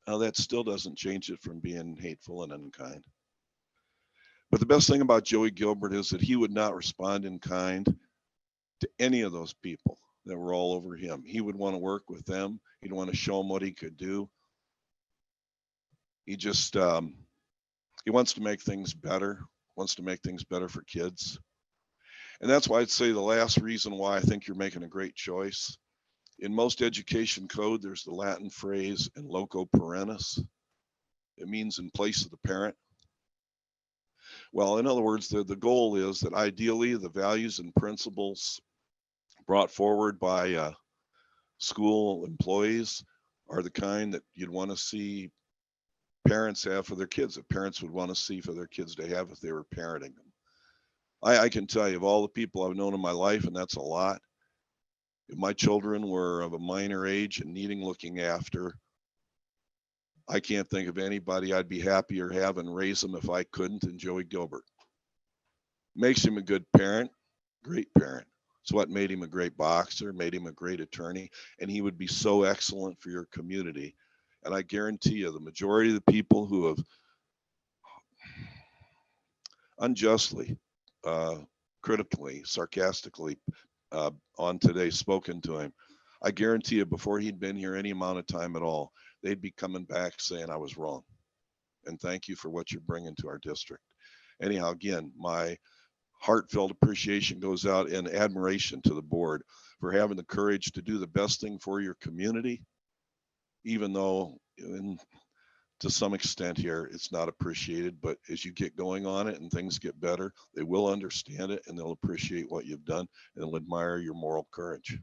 that still doesn't change it from being hateful and unkind. But the best thing about Joey Gilbert is that he would not respond in kind to any of those people that were all over him. He would want to work with them. He'd want to show them what he could do. He just, he wants to make things better, wants to make things better for kids. And that's why I'd say the last reason why I think you're making a great choice. In most education code, there's the Latin phrase in loco parentis. It means in place of the parent. Well, in other words, the goal is that ideally the values and principles brought forward by school employees are the kind that you'd want to see parents have for their kids, that parents would want to see for their kids to have if they were parenting them. I can tell you of all the people I've known in my life, and that's a lot, if my children were of a minor age and needing looking after, I can't think of anybody I'd be happier having raise them if I couldn't than Joey Gilbert. Makes him a good parent, great parent. It's what made him a great boxer, made him a great attorney, and he would be so excellent for your community. And I guarantee you, the majority of the people who have unjustly, critically, sarcastically on today spoken to him, I guarantee you before he'd been here any amount of time at all, they'd be coming back saying I was wrong. And thank you for what you're bringing to our district. Anyhow, again, my heartfelt appreciation goes out in admiration to the board for having the courage to do the best thing for your community, even though to some extent here it's not appreciated. But as you get going on it and things get better, they will understand it and they'll appreciate what you've done and they'll admire your moral courage.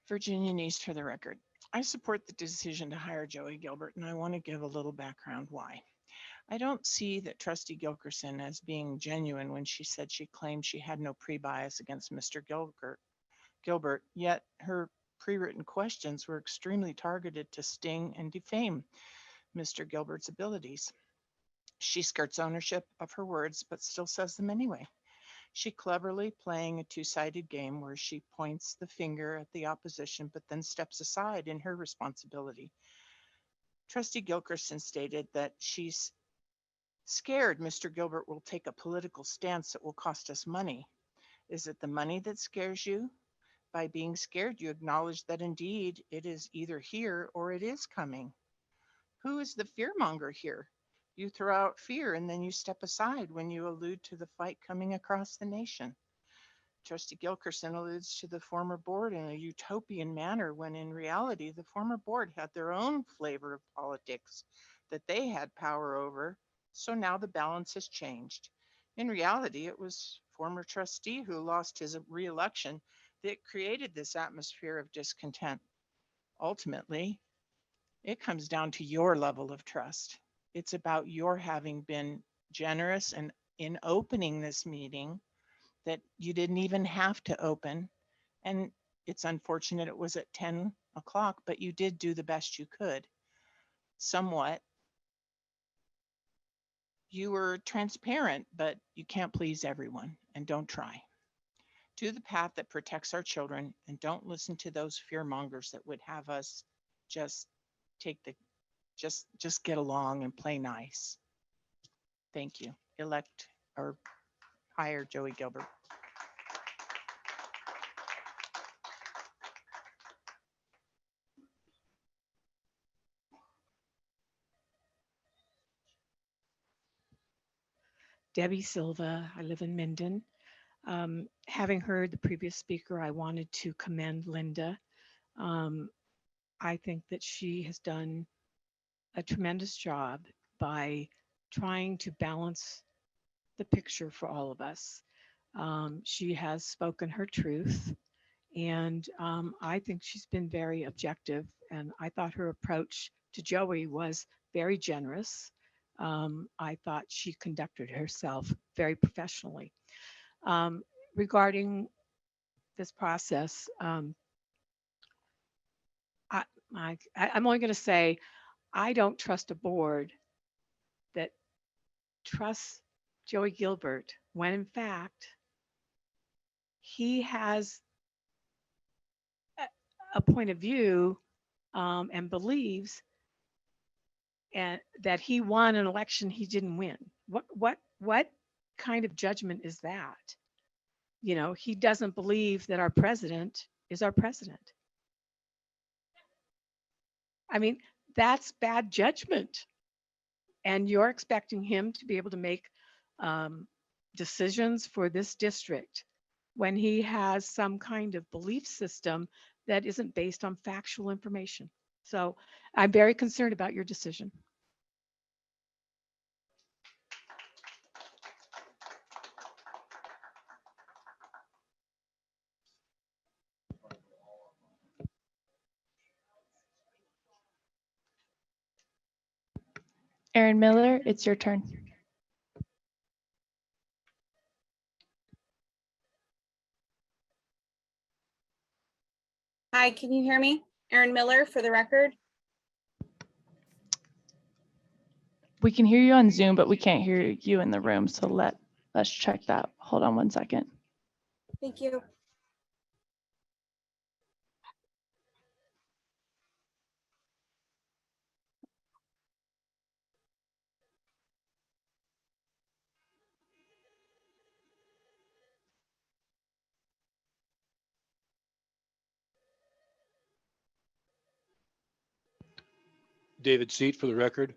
Virginia Neese for the record. I support the decision to hire Joey Gilbert, and I want to give a little background why. I don't see that Trustee Gilkerson as being genuine when she said she claimed she had no pre-bias against Mr. Gilbert, yet her pre-written questions were extremely targeted to sting and defame Mr. Gilbert's abilities. She skirts ownership of her words, but still says them anyway. She cleverly playing a two-sided game where she points the finger at the opposition, but then steps aside in her responsibility. Trustee Gilkerson stated that she's scared Mr. Gilbert will take a political stance that will cost us money. Is it the money that scares you? By being scared, you acknowledge that indeed it is either here or it is coming. Who is the fearmonger here? You throw out fear and then you step aside when you allude to the fight coming across the nation. Trustee Gilkerson alludes to the former board in a utopian manner when in reality the former board had their own flavor of politics that they had power over, so now the balance has changed. In reality, it was former trustee who lost his re-election that created this atmosphere of discontent. Ultimately, it comes down to your level of trust. It's about your having been generous and in opening this meeting that you didn't even have to open. And it's unfortunate it was at 10 o'clock, but you did do the best you could. Somewhat. You were transparent, but you can't please everyone, and don't try. Do the path that protects our children and don't listen to those fear mongers that would have us just take the just get along and play nice. Thank you. Elect or hire Joey Gilbert. Debbie Silva. I live in Minden. Having heard the previous speaker, I wanted to commend Linda. I think that she has done a tremendous job by trying to balance the picture for all of us. She has spoken her truth, and I think she's been very objective, and I thought her approach to Joey was very generous. I thought she conducted herself very professionally. Regarding this process, I'm only going to say I don't trust a board that trusts Joey Gilbert when in fact he has a point of view and believes and that he won an election he didn't win. What kind of judgment is that? You know, he doesn't believe that our president is our president. I mean, that's bad judgment. And you're expecting him to be able to make decisions for this district when he has some kind of belief system that isn't based on factual information. So I'm very concerned about your decision. Aaron Miller, it's your turn. Hi, can you hear me? Aaron Miller for the record. We can hear you on Zoom, but we can't hear you in the room. So let's check that. Hold on one second. Thank you. David Seat for the record.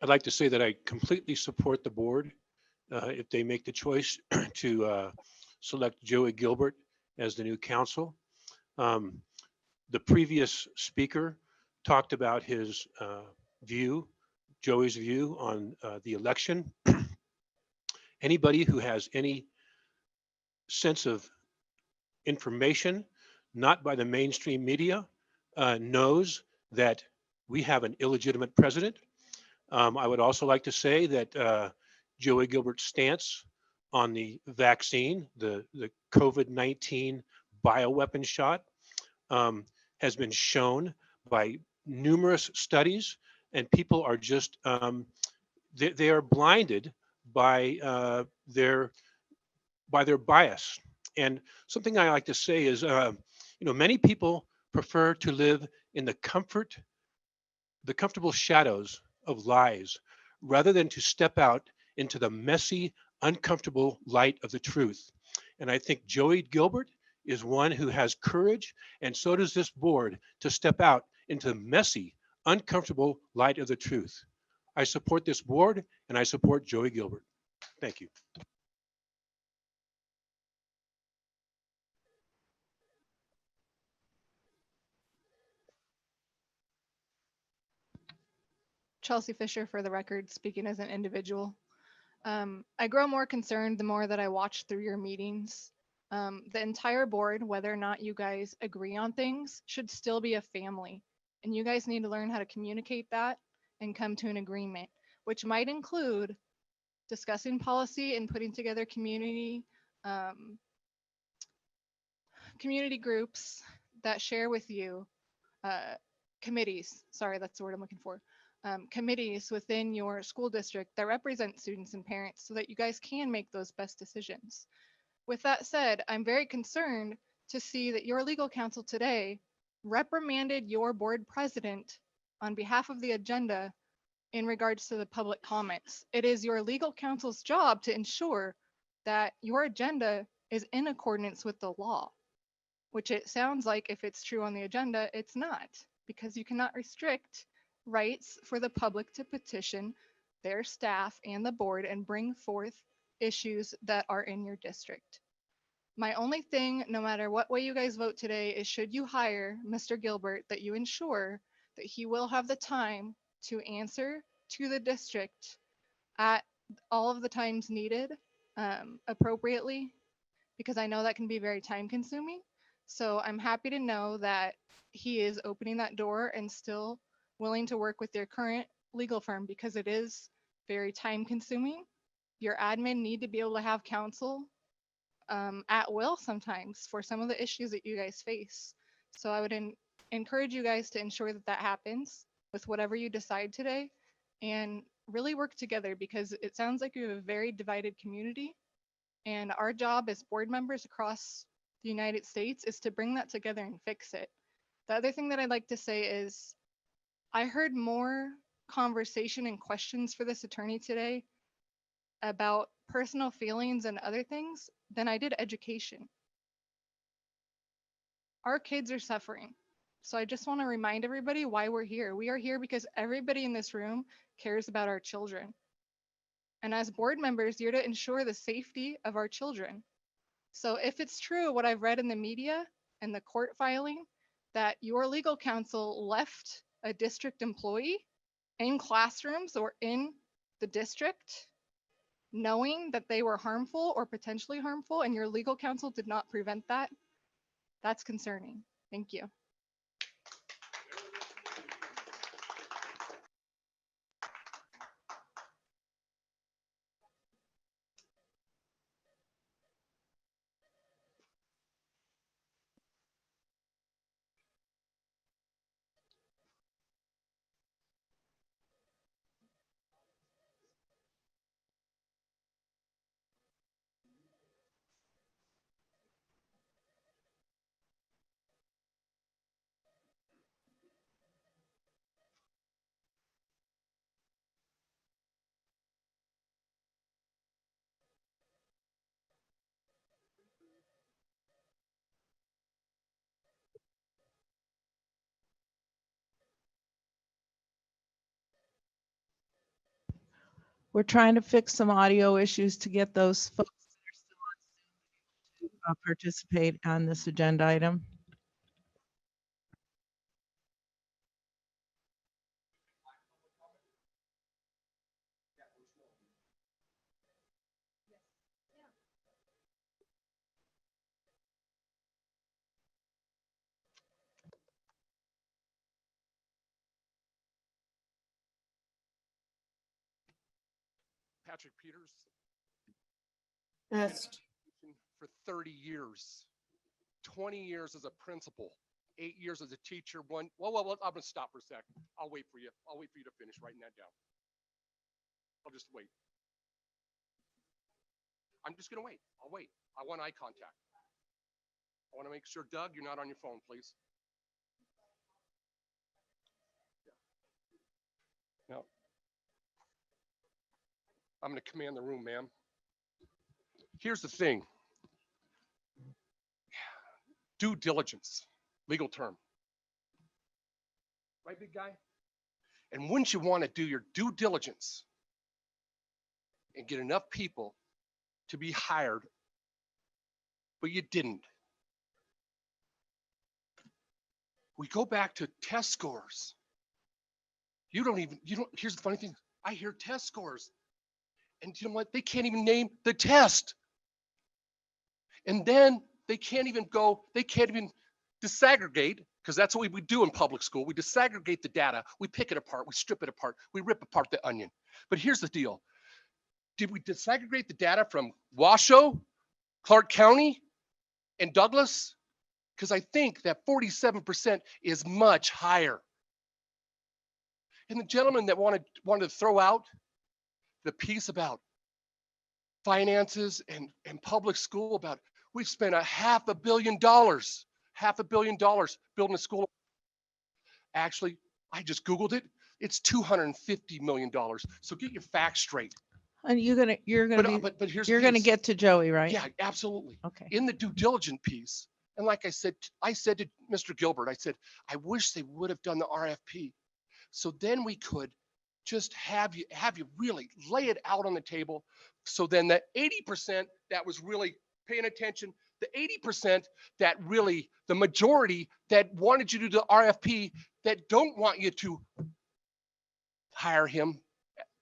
I'd like to say that I completely support the board if they make the choice to select Joey Gilbert as the new counsel. The previous speaker talked about his view, Joey's view on the election. Anybody who has any sense of information, not by the mainstream media, knows that we have an illegitimate president. I would also like to say that Joey Gilbert's stance on the vaccine, the COVID-19 bioweapon shot, has been shown by numerous studies, and people are just, they are blinded by their bias. And something I like to say is, many people prefer to live in the comfortable shadows of lies rather than to step out into the messy, uncomfortable light of the truth. And I think Joey Gilbert is one who has courage, and so does this board, to step out into the messy, uncomfortable light of the truth. I support this board, and I support Joey Gilbert. Thank you. Chelsea Fisher for the record, speaking as an individual. I grow more concerned the more that I watch through your meetings. The entire board, whether or not you guys agree on things, should still be a family. And you guys need to learn how to communicate that and come to an agreement, which might include discussing policy and putting together community groups that share with you, committees, sorry, that's the word I'm looking for. Committees within your school district that represent students and parents so that you guys can make those best decisions. With that said, I'm very concerned to see that your legal counsel today reprimanded your board president on behalf of the agenda in regards to the public comments. It is your legal counsel's job to ensure that your agenda is in accordance with the law, which it sounds like if it's true on the agenda, it's not, because you cannot restrict rights for the public to petition their staff and the board and bring forth issues that are in your district. My only thing, no matter what way you guys vote today, is should you hire Mr. Gilbert, that you ensure that he will have the time to answer to the district at all of the times needed appropriately, because I know that can be very time consuming. So I'm happy to know that he is opening that door and still willing to work with their current legal firm, because it is very time consuming. Your admin need to be able to have counsel at will sometimes for some of the issues that you guys face. So I would encourage you guys to ensure that that happens with whatever you decide today, and really work together, because it sounds like you have a very divided community, and our job as board members across the United States is to bring that together and fix it. The other thing that I'd like to say is I heard more conversation and questions for this attorney today about personal feelings and other things than I did education. Our kids are suffering. So I just want to remind everybody why we're here. We are here because everybody in this room cares about our children. And as board members, you're to ensure the safety of our children. So if it's true what I've read in the media and the court filing that your legal counsel left a district employee in classrooms or in the district, knowing that they were harmful or potentially harmful, and your legal counsel did not prevent that, that's concerning. Thank you. We're trying to fix some audio issues to get those folks that are still on Zoom to participate on this agenda item. Patrick Peters. Best. For 30 years, 20 years as a principal, 8 years as a teacher, well, I'm gonna stop for a second. I'll wait for you. I'll wait for you to finish writing that down. I'll just wait. I'm just gonna wait. I'll wait. I want eye contact. I want to make sure, Doug, you're not on your phone, please. No. I'm going to command the room, ma'am. Here's the thing. Due diligence, legal term. Right, big guy? And wouldn't you want to do your due diligence and get enough people to be hired, but you didn't? We go back to test scores. You don't, here's the funny thing. I hear test scores. And you know what? They can't even name the test. And then they can't even disaggregate, because that's what we do in public school. We disaggregate the data. We pick it apart. We strip it apart. We rip apart the onion. But here's the deal. Did we disaggregate the data from Washoe, Clark County, and Douglas? Because I think that 47% is much higher. And the gentleman that wanted to throw out the piece about finances and public school, about we've spent $500 million building a school. Actually, I just Googled it. It's $250 million. So get your facts straight. And you're gonna but here's the you're gonna piece. get to Joey, right? Yeah, absolutely. Okay. In the due diligence piece, and like I said to Mr. Gilbert, I said, I wish they would have done the RFP. So then we could just have you really lay it out on the table. So then the 80% that was really paying attention, the 80% that really, the majority that wanted you to do the RFP, that don't want you to hire him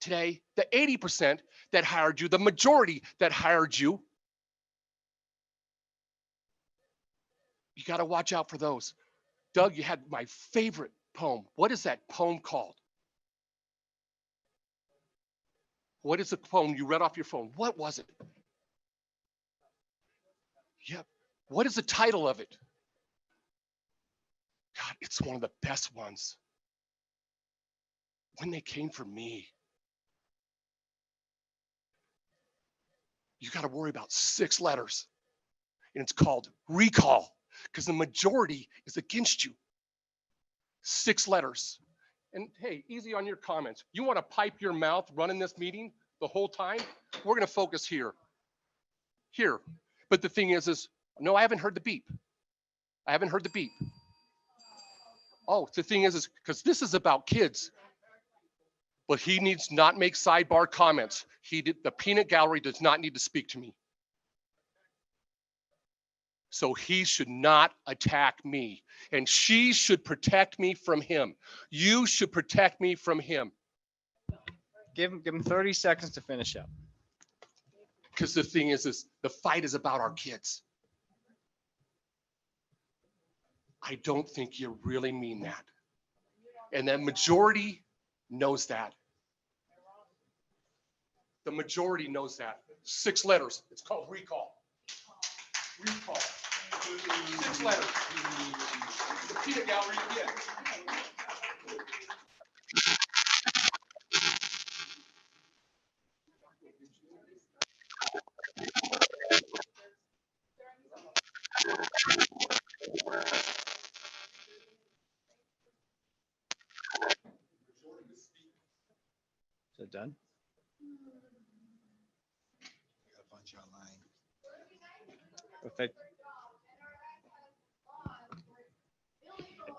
today, the 80% that hired you, the majority that hired you, you got to watch out for those. Doug, you had my favorite poem. What is that poem called? What is the poem you read off your phone? What was it? Yep. What is the title of it? God, it's one of the best ones. When they came for me. You got to worry about 6 letters. And it's called recall, because the majority is against you. 6 letters. And hey, easy on your comments. You want to pipe your mouth running this meeting the whole time? We're going to focus here. Here. But the thing is no, I haven't heard the beep. I haven't heard the beep. Oh, the thing is because this is about kids. but he needs not make sidebar comments. The peanut gallery does not need to speak to me. So he should not attack me, and she should protect me from him. You should protect me from him. Give him 30 seconds to finish up. Because the thing is the fight is about our kids. I don't think you really mean that. And that majority knows that. The majority knows that. 6 letters. It's called recall. Recall. 6 letters. The peanut gallery again. Is it done? Okay.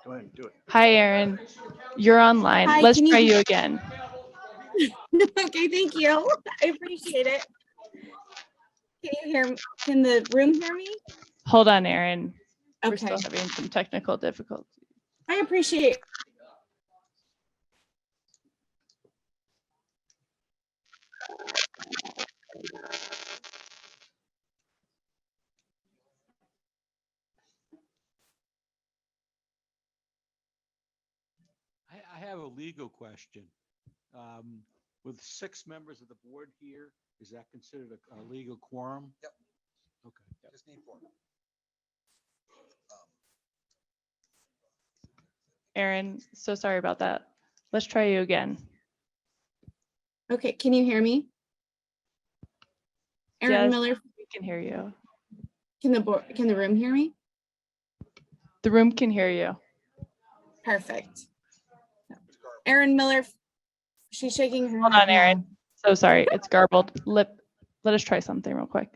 Go ahead and do it. Hi, Aaron. You're online. Hi, Let's can you try hear- you again. Okay, thank you. I appreciate it. Can you hear, can the room hear me? Hold on, Aaron. We're Okay. still having some technical difficulties. I appreciate I have a legal question. With 6 members of the board here, is that considered a legal quorum? Yep. Okay. Just need 4. Aaron, so sorry about that. Let's try you again. Okay, can you hear me? Aaron Yes, Miller, we can hear you. can the room hear me? The room can hear you. Perfect. Aaron Miller, she's shaking her Hold head on, Aaron. no. So sorry, it's garbled. Let us try something real quick.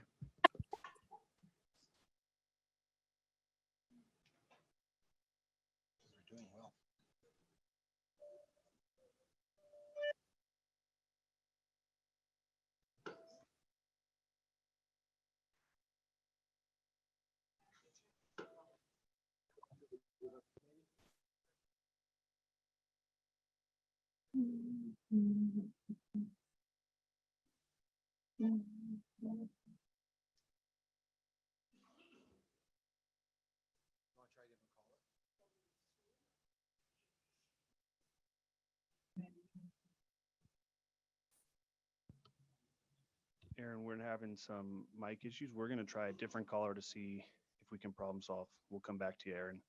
Aaron, we're having some mic issues. We're going to try a different caller to see if we can problem solve. We'll come back to you, Aaron.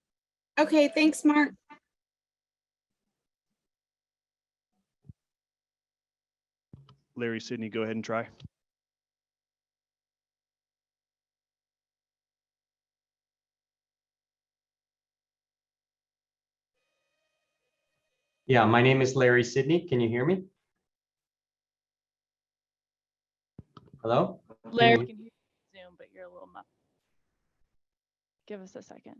Okay, thanks, Mark. Larry, Sydney, go ahead and try. Yeah, my name is Larry Sidney. Can you hear me? Hello? Larry, we can hear you on Zoom, but you're a little muffled. Give us a second.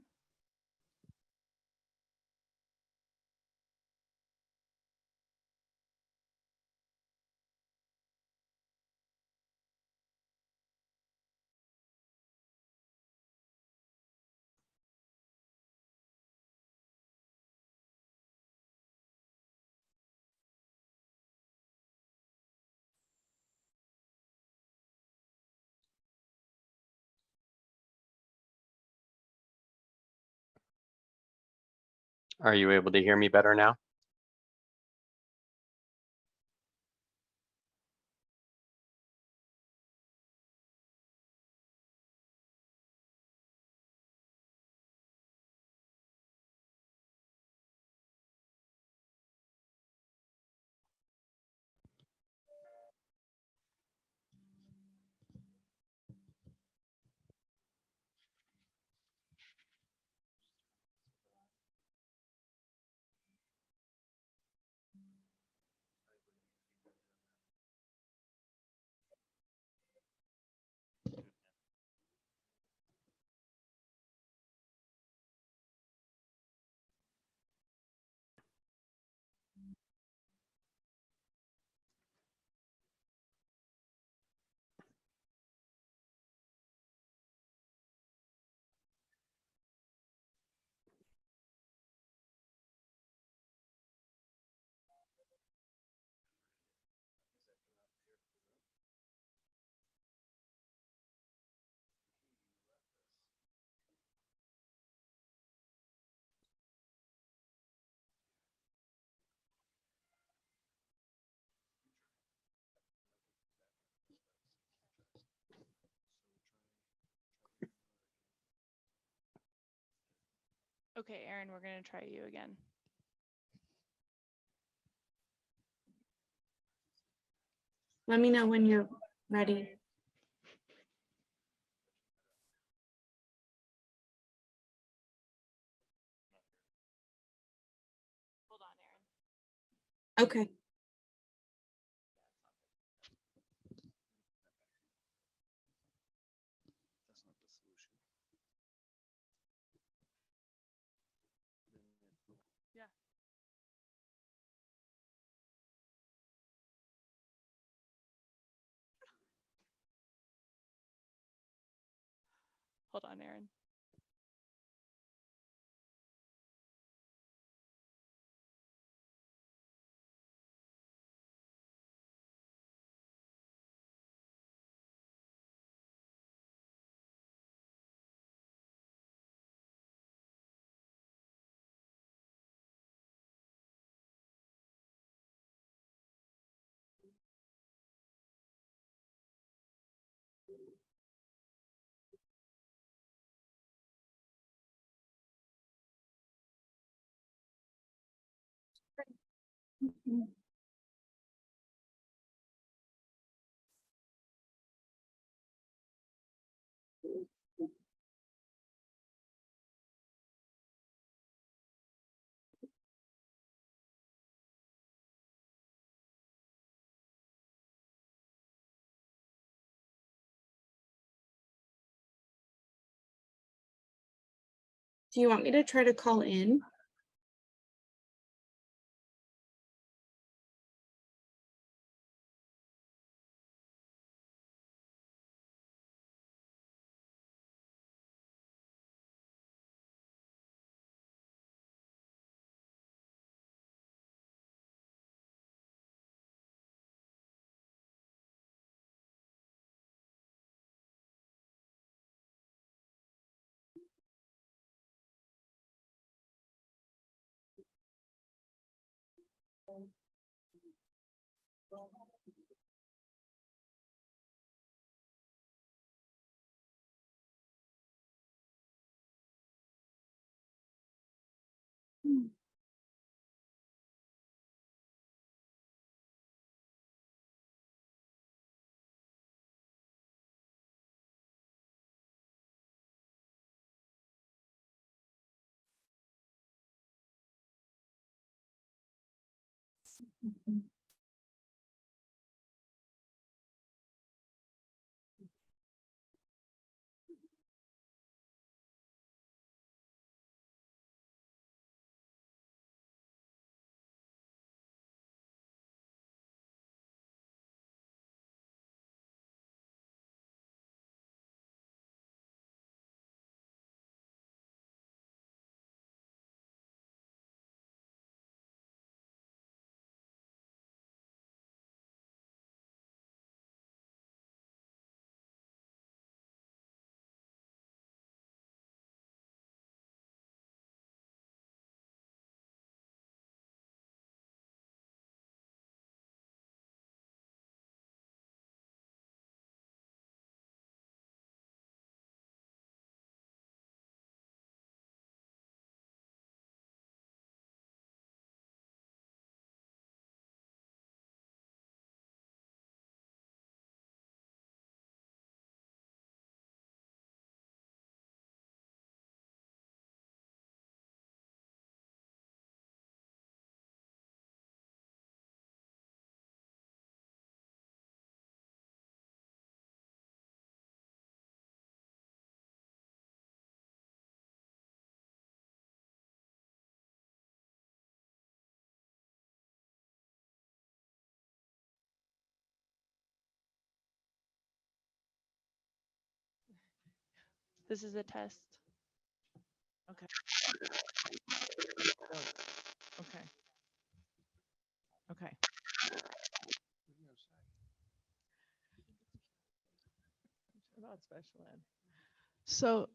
Are you able to hear me better now? Okay, Aaron, we're gonna try you again. Let me know when you're ready. Okay. Yeah. Hold on, Aaron. Do you want me to try to call in? This is a test. Okay. Okay. Okay. About special ed. So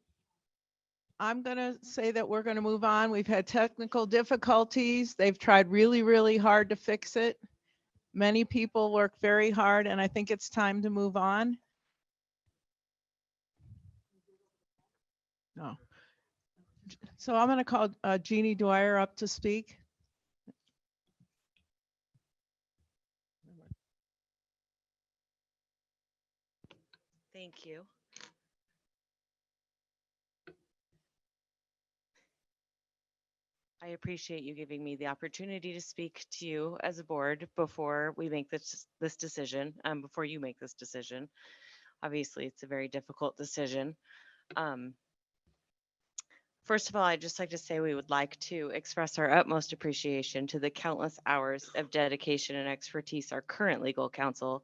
I'm going to say that we're going to move on. We've had technical difficulties. They've tried really, really hard to fix it. Many people work very hard, and I think it's time to move on. No. So I'm going to call Jeannie Dwyer up to speak. Thank you. I appreciate you giving me the opportunity to speak to you as a board before we make this decision, before you make this decision. Obviously, it's a very difficult decision. First of all, I'd just like to say we would like to express our utmost appreciation to the countless hours of dedication and expertise our current legal counsel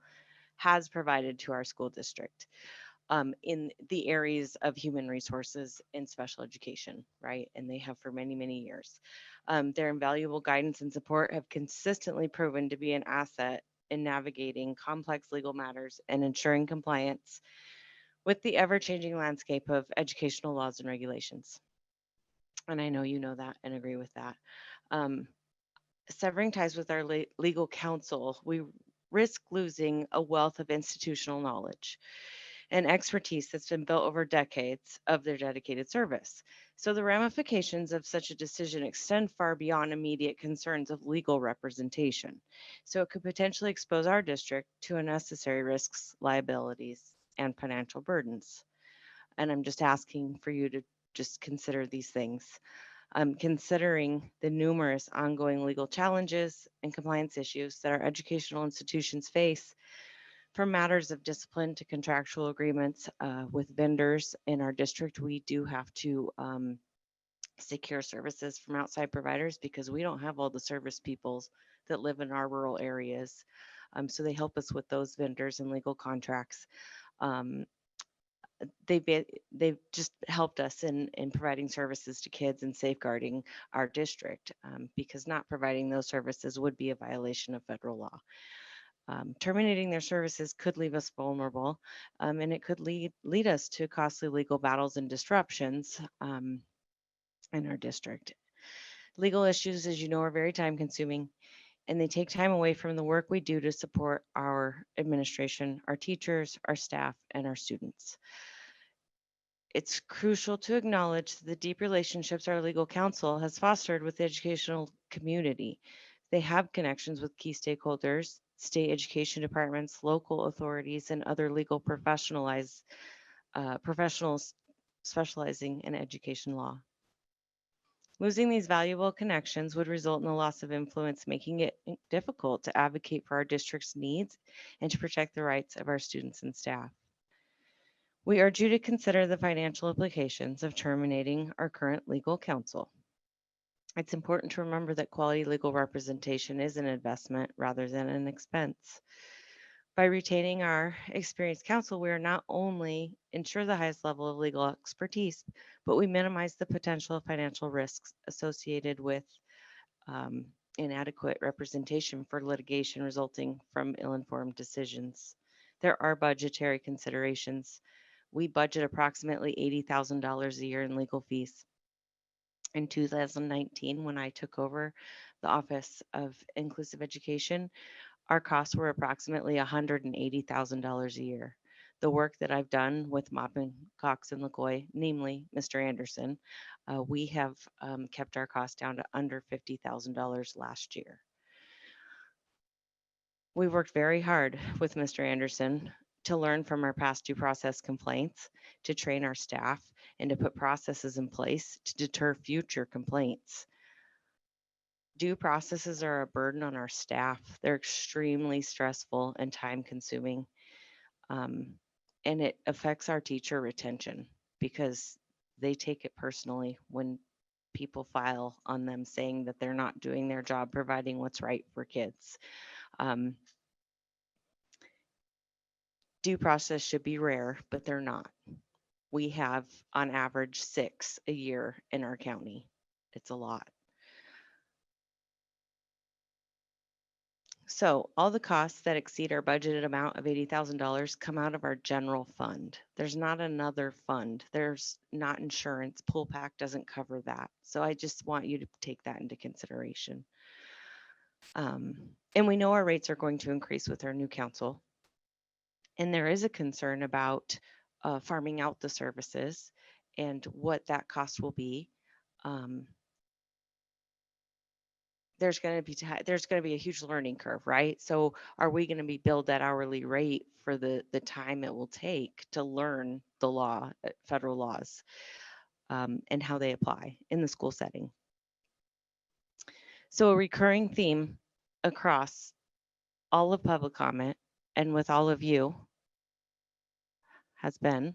has provided to our school district in the areas of human resources and special education, right? And they have for many, many years. Their invaluable guidance and support have consistently proven to be an asset in navigating complex legal matters and ensuring compliance with the ever-changing landscape of educational laws and regulations. And I know you know that and agree with that. Severing ties with our legal counsel, we risk losing a wealth of institutional knowledge and expertise that's been built over decades of their dedicated service. So the ramifications of such a decision extend far beyond immediate concerns of legal representation. So it could potentially expose our district to unnecessary risks, liabilities, and financial burdens. And I'm just asking for you to just consider these things. Considering the numerous ongoing legal challenges and compliance issues that our educational institutions face, from matters of discipline to contractual agreements with vendors in our district, we do have to secure services from outside providers because we don't have all the service peoples that live in our rural areas. So they help us with those vendors and legal contracts. They've just helped us in providing services to kids and safeguarding our district because not providing those services would be a violation of federal law. Terminating their services could leave us vulnerable, and it could lead us to costly legal battles and disruptions in our district. Legal issues, as you know, are very time consuming, and they take time away from the work we do to support our administration, our teachers, our staff, and our students. It's crucial to acknowledge the deep relationships our legal counsel has fostered with the educational community. They have connections with key stakeholders, state education departments, local authorities, and other legal professionals specializing in education law. Losing these valuable connections would result in the loss of influence, making it difficult to advocate for our district's needs and to protect the rights of our students and staff. We urge you to consider the financial implications of terminating our current legal counsel. It's important to remember that quality legal representation is an investment rather than an expense. By retaining our experienced counsel, we are not only ensure the highest level of legal expertise, but we minimize the potential financial risks associated with inadequate representation for litigation resulting from ill-informed decisions. There are budgetary considerations. We budget approximately $80,000 a year in legal fees. In 2019, when I took over the Office of Inclusive Education, our costs were approximately $180,000 a year. The work that I've done with Maupin, Cox, and LaGoy, namely Mr. Anderson, we have kept our costs down to under $50,000 last year. We worked very hard with Mr. Anderson to learn from our past due process complaints, to train our staff, and to put processes in place to deter future complaints. Due processes are a burden on our staff. They're extremely stressful and time consuming. And it affects our teacher retention because they take it personally when people file on them saying that they're not doing their job providing what's right for kids. Due process should be rare, but they're not. We have on average 6 a year in our county. It's a lot. So all the costs that exceed our budgeted amount of $80,000 come out of our general fund. There's not another fund. There's not insurance. Pool Pack doesn't cover that. So I just want you to take that into consideration. And we know our rates are going to increase with our new council. And there is a concern about farming out the services and what that cost will be. there's going to be there's going to be a huge learning curve, right? So are we going to be billed at hourly rate for the time it will take to learn the law, federal laws, and how they apply in the school setting? So a recurring theme across all of public comment and with all of you has been,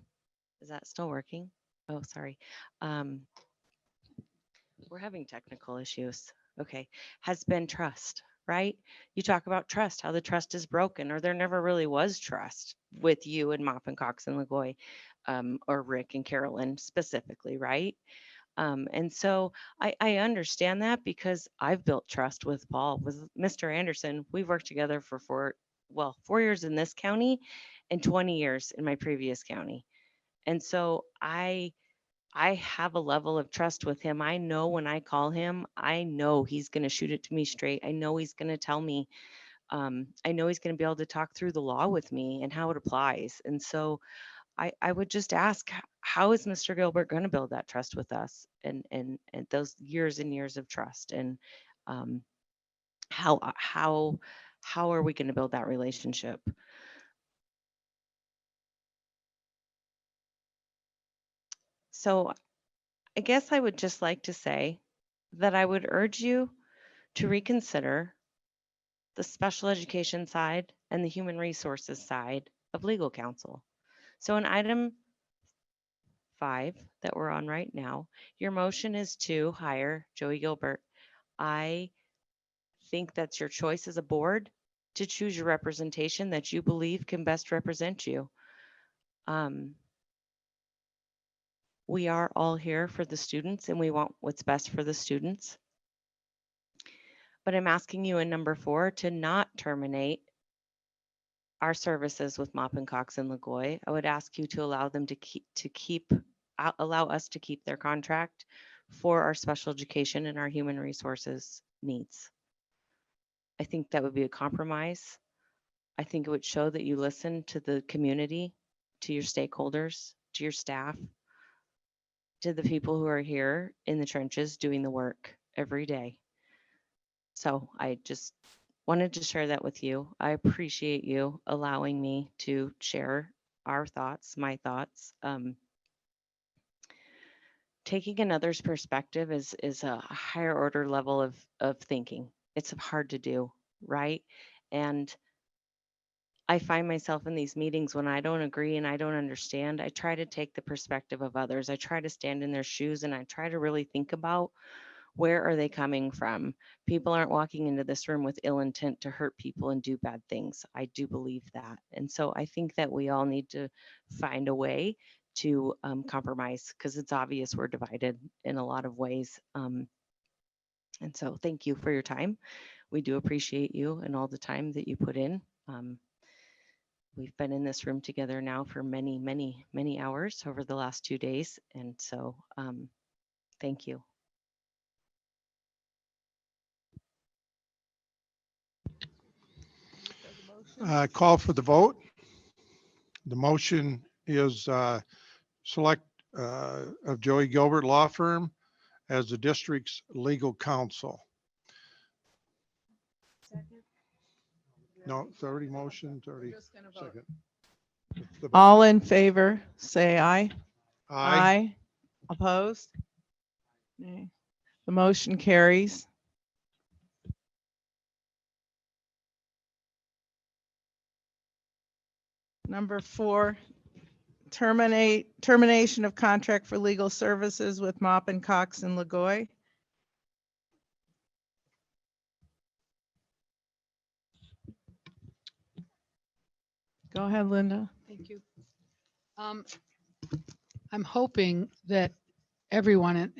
is that still working? Oh, sorry. We're having technical issues. Okay. Has been trust, right? You talk about trust, how the trust is broken, or there never really was trust with you and Mop and Cox and Lagoy, or Rick and Carolyn specifically, right? And so I understand that because I've built trust with Paul, with Mr. Anderson. We've worked together for 4 years in this county and 20 years in my previous county. And so I have a level of trust with him. I know when I call him, I know he's going to shoot it to me straight. I know he's going to tell me, I know he's going to be able to talk through the law with me and how it applies. And so I would just ask, how is Mr. Gilbert going to build that trust with us and those years and years of trust? And how are we going to build that relationship? So I guess I would just like to say that I would urge you to reconsider the special education side and the human resources side of legal counsel. So in item 5 that we're on right now, your motion is to hire Joey Gilbert. I think that's your choice as a board to choose your representation that you believe can best represent you. We are all here for the students and we want what's best for the students. But I'm asking you in number 4 to not terminate our services with Mop and Cox and Lagoy. I would ask you to allow them allow us to keep their contract for our special education and our human resources needs. I think that would be a compromise. I think it would show that you listen to the community, to your stakeholders, to your staff, to the people who are here in the trenches doing the work every day. So I just wanted to share that with you. I appreciate you allowing me to share our thoughts, my thoughts. Taking another's perspective is a higher order level of thinking. It's hard to do, right? And I find myself in these meetings when I don't agree and I don't understand, I try to take the perspective of others. I try to stand in their shoes and I try to really think about where are they coming from? People aren't walking into this room with ill intent to hurt people and do bad things. I do believe that. And so I think that we all need to find a way to compromise because it's obvious we're divided in a lot of ways. And so thank you for your time. We do appreciate you and all the time that you put in. We've been in this room together now for many, many, many hours over the last 2 days. And so thank you. Call for the vote. The motion is select of Joey Gilbert Law Firm as the district's legal counsel. No, it's already motion, it's already second. All in favor, say aye. Aye. Opposed? Nay. The motion carries. Number 4, termination of contract for legal services with Mop and Cox and Lagoy. Go ahead, Linda. Thank you. I'm hoping that everyone, and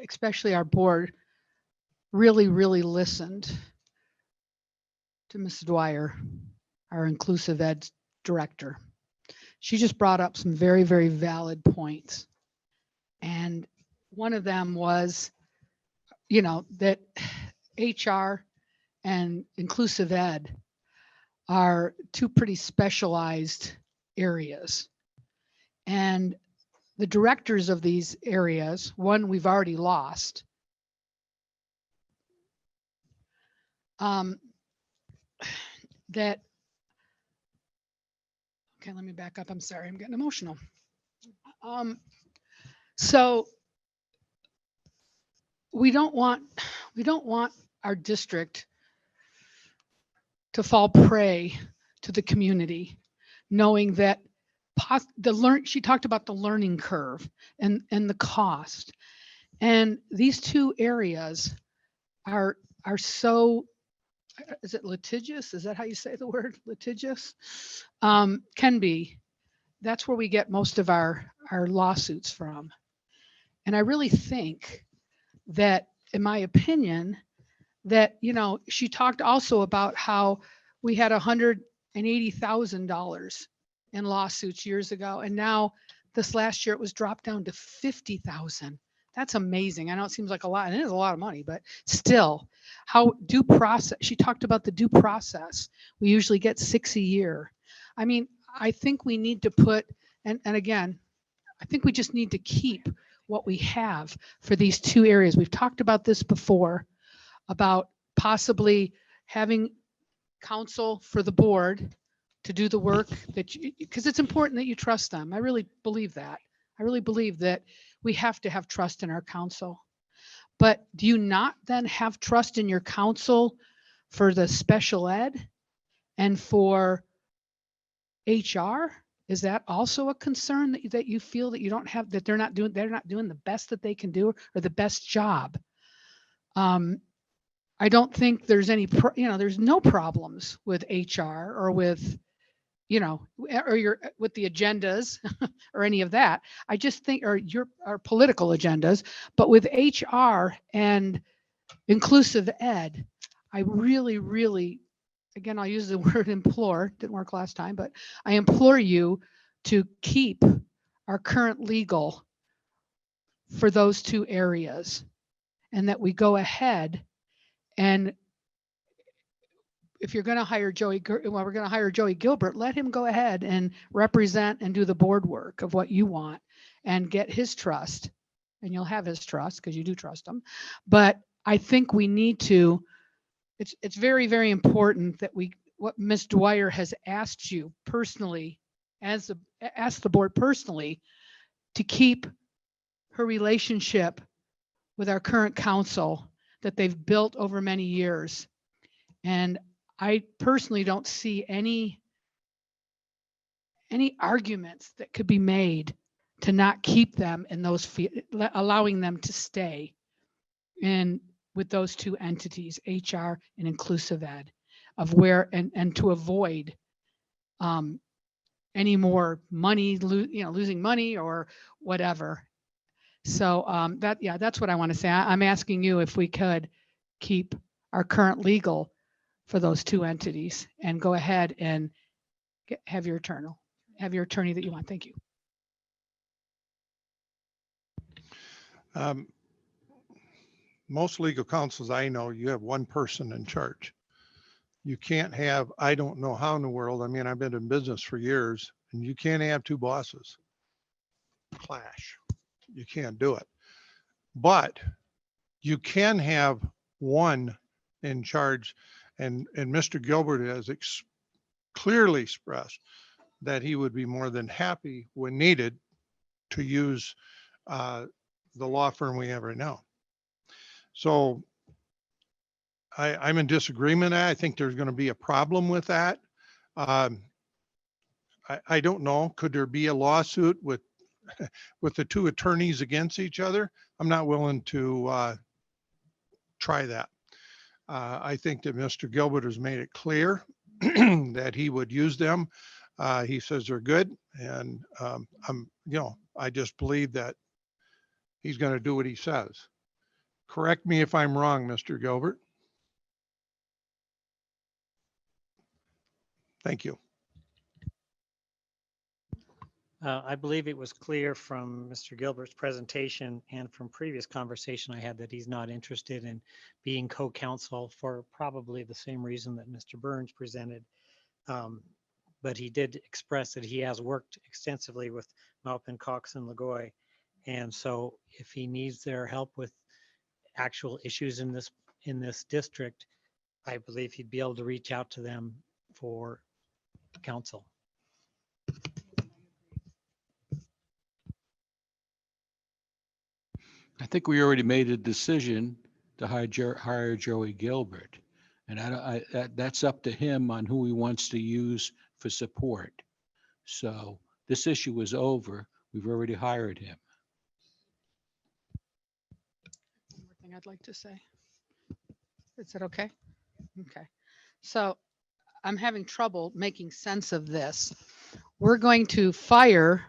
especially our board, really listened to Mrs. Dwyer, our inclusive ed director. She just brought up some very valid points. And one of them was, that HR and inclusive ed are two pretty specialized areas. And the directors of these areas, one we've already lost. That, okay, let me back up. I'm sorry, I'm getting emotional. So we don't want our district to fall prey to the community, knowing that she talked about the learning curve and the cost. And these two areas are so, is it litigious? Is that how you say the word, litigious? Can be. That's where we get most of our lawsuits from. And I really think that, in my opinion, that, she talked also about how we had $180,000 in lawsuits years ago. And now this last year it was dropped down to 50,000. That's amazing. I know it seems like a lot, and it is a lot of money, but still, how due process, she talked about the due process. We usually get 6 a year. I mean, I think we need to put, and again, I think we just need to keep what we have for these two areas. We've talked about this before, about possibly having counsel for the board to do the work that because it's important that you trust them. I really believe that. I really believe that we have to have trust in our counsel. But do you not then have trust in your counsel for the special ed and for HR? Is that also a concern that you feel that you don't have, that they're not doing the best that they can do or the best job? I don't think there's there's no problems with HR or with, with the agendas or any of that. I just think, or our political agendas, but with HR and inclusive ed, I really, really, again, I'll use the word implore, didn't work last time, but I implore you to keep our current legal for those two areas, and that we go ahead, and if you're going to hire we're going to hire Joey Gilbert, let him go ahead and represent and do the board work of what you want and get his trust, and you'll have his trust because you do trust him. But I think we need to, it's very, very important that what Ms. Dwyer has asked you personally, asked the board personally, to keep her relationship with our current council that they've built over many years. And I personally don't see any arguments that could be made to not keep them in those, allowing them to stay in with those two entities, HR and inclusive ed, of where, and to avoid any more money, losing money or whatever. So that's what I want to say. I'm asking you if we could keep our current legal for those two entities and go ahead and have your attorney that you want. Thank you. Most legal counsels I know, you have one person in charge. You can't have, I don't know how in the world, I mean, I've been in business for years, and you can't have two bosses clash. You can't do it. But you can have one in charge, and Mr. Gilbert has clearly expressed that he would be more than happy when needed to use the law firm we have right now. So I'm in disagreement. I think there's going to be a problem with that. I don't know. Could there be a lawsuit with the two attorneys against each other? I'm not willing to try that. I think that Mr. Gilbert has made it clear that he would use them. He says they're good, and I just believe that he's going to do what he says. Correct me if I'm wrong, Mr. Gilbert. Thank you. I believe it was clear from Mr. Gilbert's presentation and from previous conversation I had that he's not interested in being co-counsel for probably the same reason that Mr. Burns presented. but he did express that he has worked extensively with Maupin, Cox, and Lagoy. And so if he needs their help with actual issues in this district, I believe he'd be able to reach out to them for counsel. I think we already made a decision to hire Joey Gilbert. And that's up to him on who he wants to use for support. So this issue is over. We've already hired him. One more thing I'd like to say. Is that okay? Okay. So I'm having trouble making sense of this. We're going to fire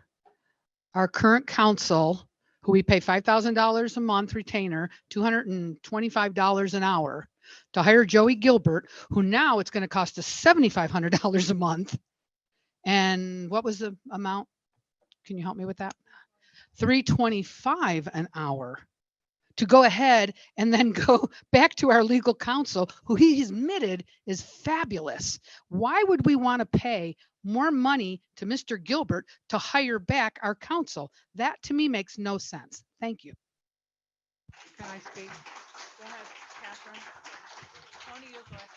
our current counsel, who we pay $5,000 a month retainer, $225 an hour, to hire Joey Gilbert, who now it's going to cost us $7,500 a month. And what was the amount? Can you help me with that? $325 an hour to go ahead and then go back to our legal counsel, who he has admitted is fabulous. Why would we want to pay more money to Mr. Gilbert to hire back our counsel? That to me makes no sense. Thank you. Can I speak? Go ahead, Catherine. Tony, you go ahead.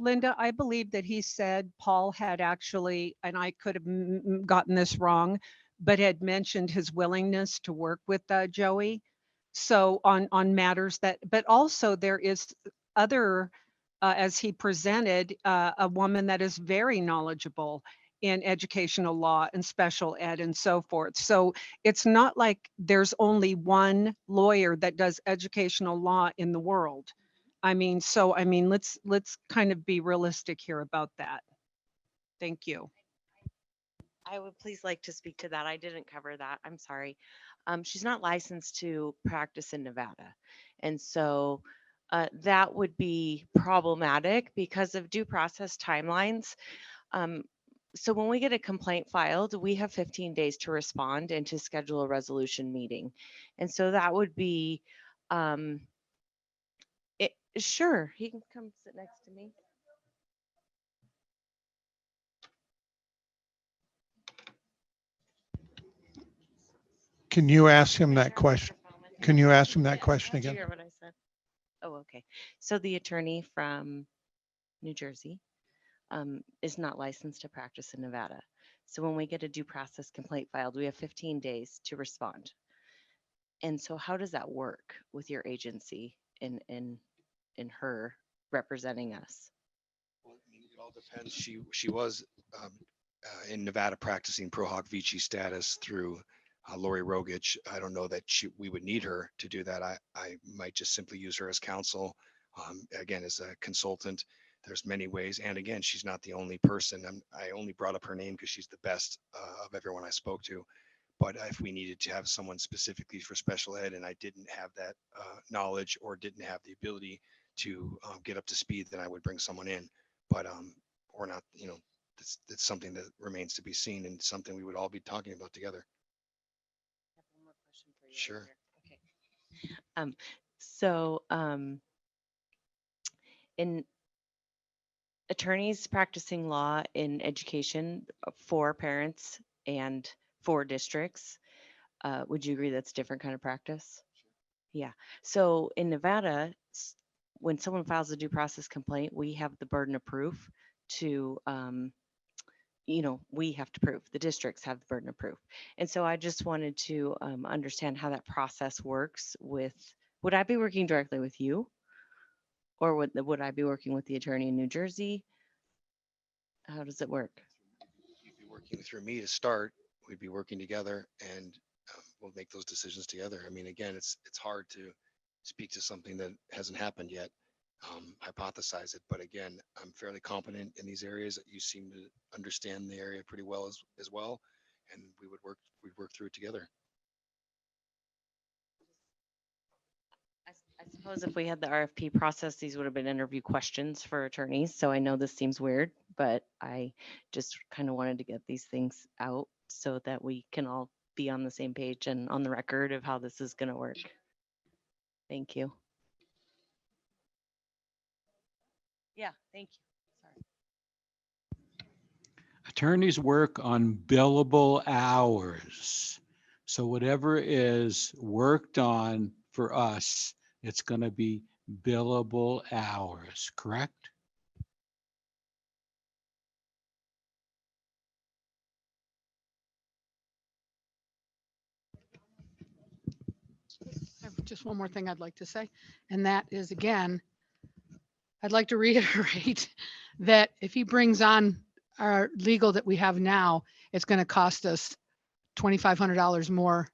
Linda, I believe that he said Paul had actually, and I could have gotten this wrong, but had mentioned his willingness to work with Joey. So on matters that, but also there is other, as he presented, a woman that is very knowledgeable in educational law and special ed and so forth. So it's not like there's only one lawyer that does educational law in the world. I mean, let's kind of be realistic here about that. Thank you. I would please like to speak to that. I didn't cover that. I'm sorry. She's not licensed to practice in Nevada. And so that would be problematic because of due process timelines. So when we get a complaint filed, we have 15 days to respond and to schedule a resolution meeting. And so that would be, sure, he can come sit next to me. Can you ask him that question? Can you ask him that question Did you again? hear what I said? Oh, okay. So the attorney from New Jersey is not licensed to practice in Nevada. So when we get a due process complaint filed, we have 15 days to respond. And so how does that work with your agency in her representing us? Well, I mean, it all depends. She was in Nevada practicing pro hoc vici status through Lori Rogich. I don't know that we would need her to do that. I might just simply use her as counsel. Again, as a consultant, there's many ways. And again, she's not the only person. I only brought up her name because she's the best of everyone I spoke to. But if we needed to have someone specifically for special ed and I didn't have that knowledge or didn't have the ability to get up to speed, then I would bring someone in. But or not, it's something that remains to be seen and something we would all be talking about together. Sure. Okay. So in attorneys practicing law in education for parents and for districts, would you agree that's a different kind of practice? Yeah. So in Nevada, when someone files a due process complaint, we have the burden of proof to, we have to prove, the districts have the burden of proof. And so I just wanted to understand how that process works with, would I be working directly with you? Or would I be working with the attorney in New Jersey? How does it work? You'd be working through me to start. We'd be working together and we'll make those decisions together. I mean, again, it's hard to speak to something that hasn't happened yet, hypothesize it. But again, I'm fairly competent in these areas. You seem to understand the area pretty well as well. And we'd work through it together. I suppose if we had the RFP process, these would have been interview questions for attorneys. So I know this seems weird, but I just kind of wanted to get these things out so that we can all be on the same page and on the record of how this is going to work. Thank you. Yeah, thank you. Sorry. attorneys work on billable hours. So whatever is worked on for us, it's going to be billable hours, correct? I have just one more thing I'd like to say, and that is, again, I'd like to reiterate that if he brings on our legal that we have now, it's going to cost us $2,500 more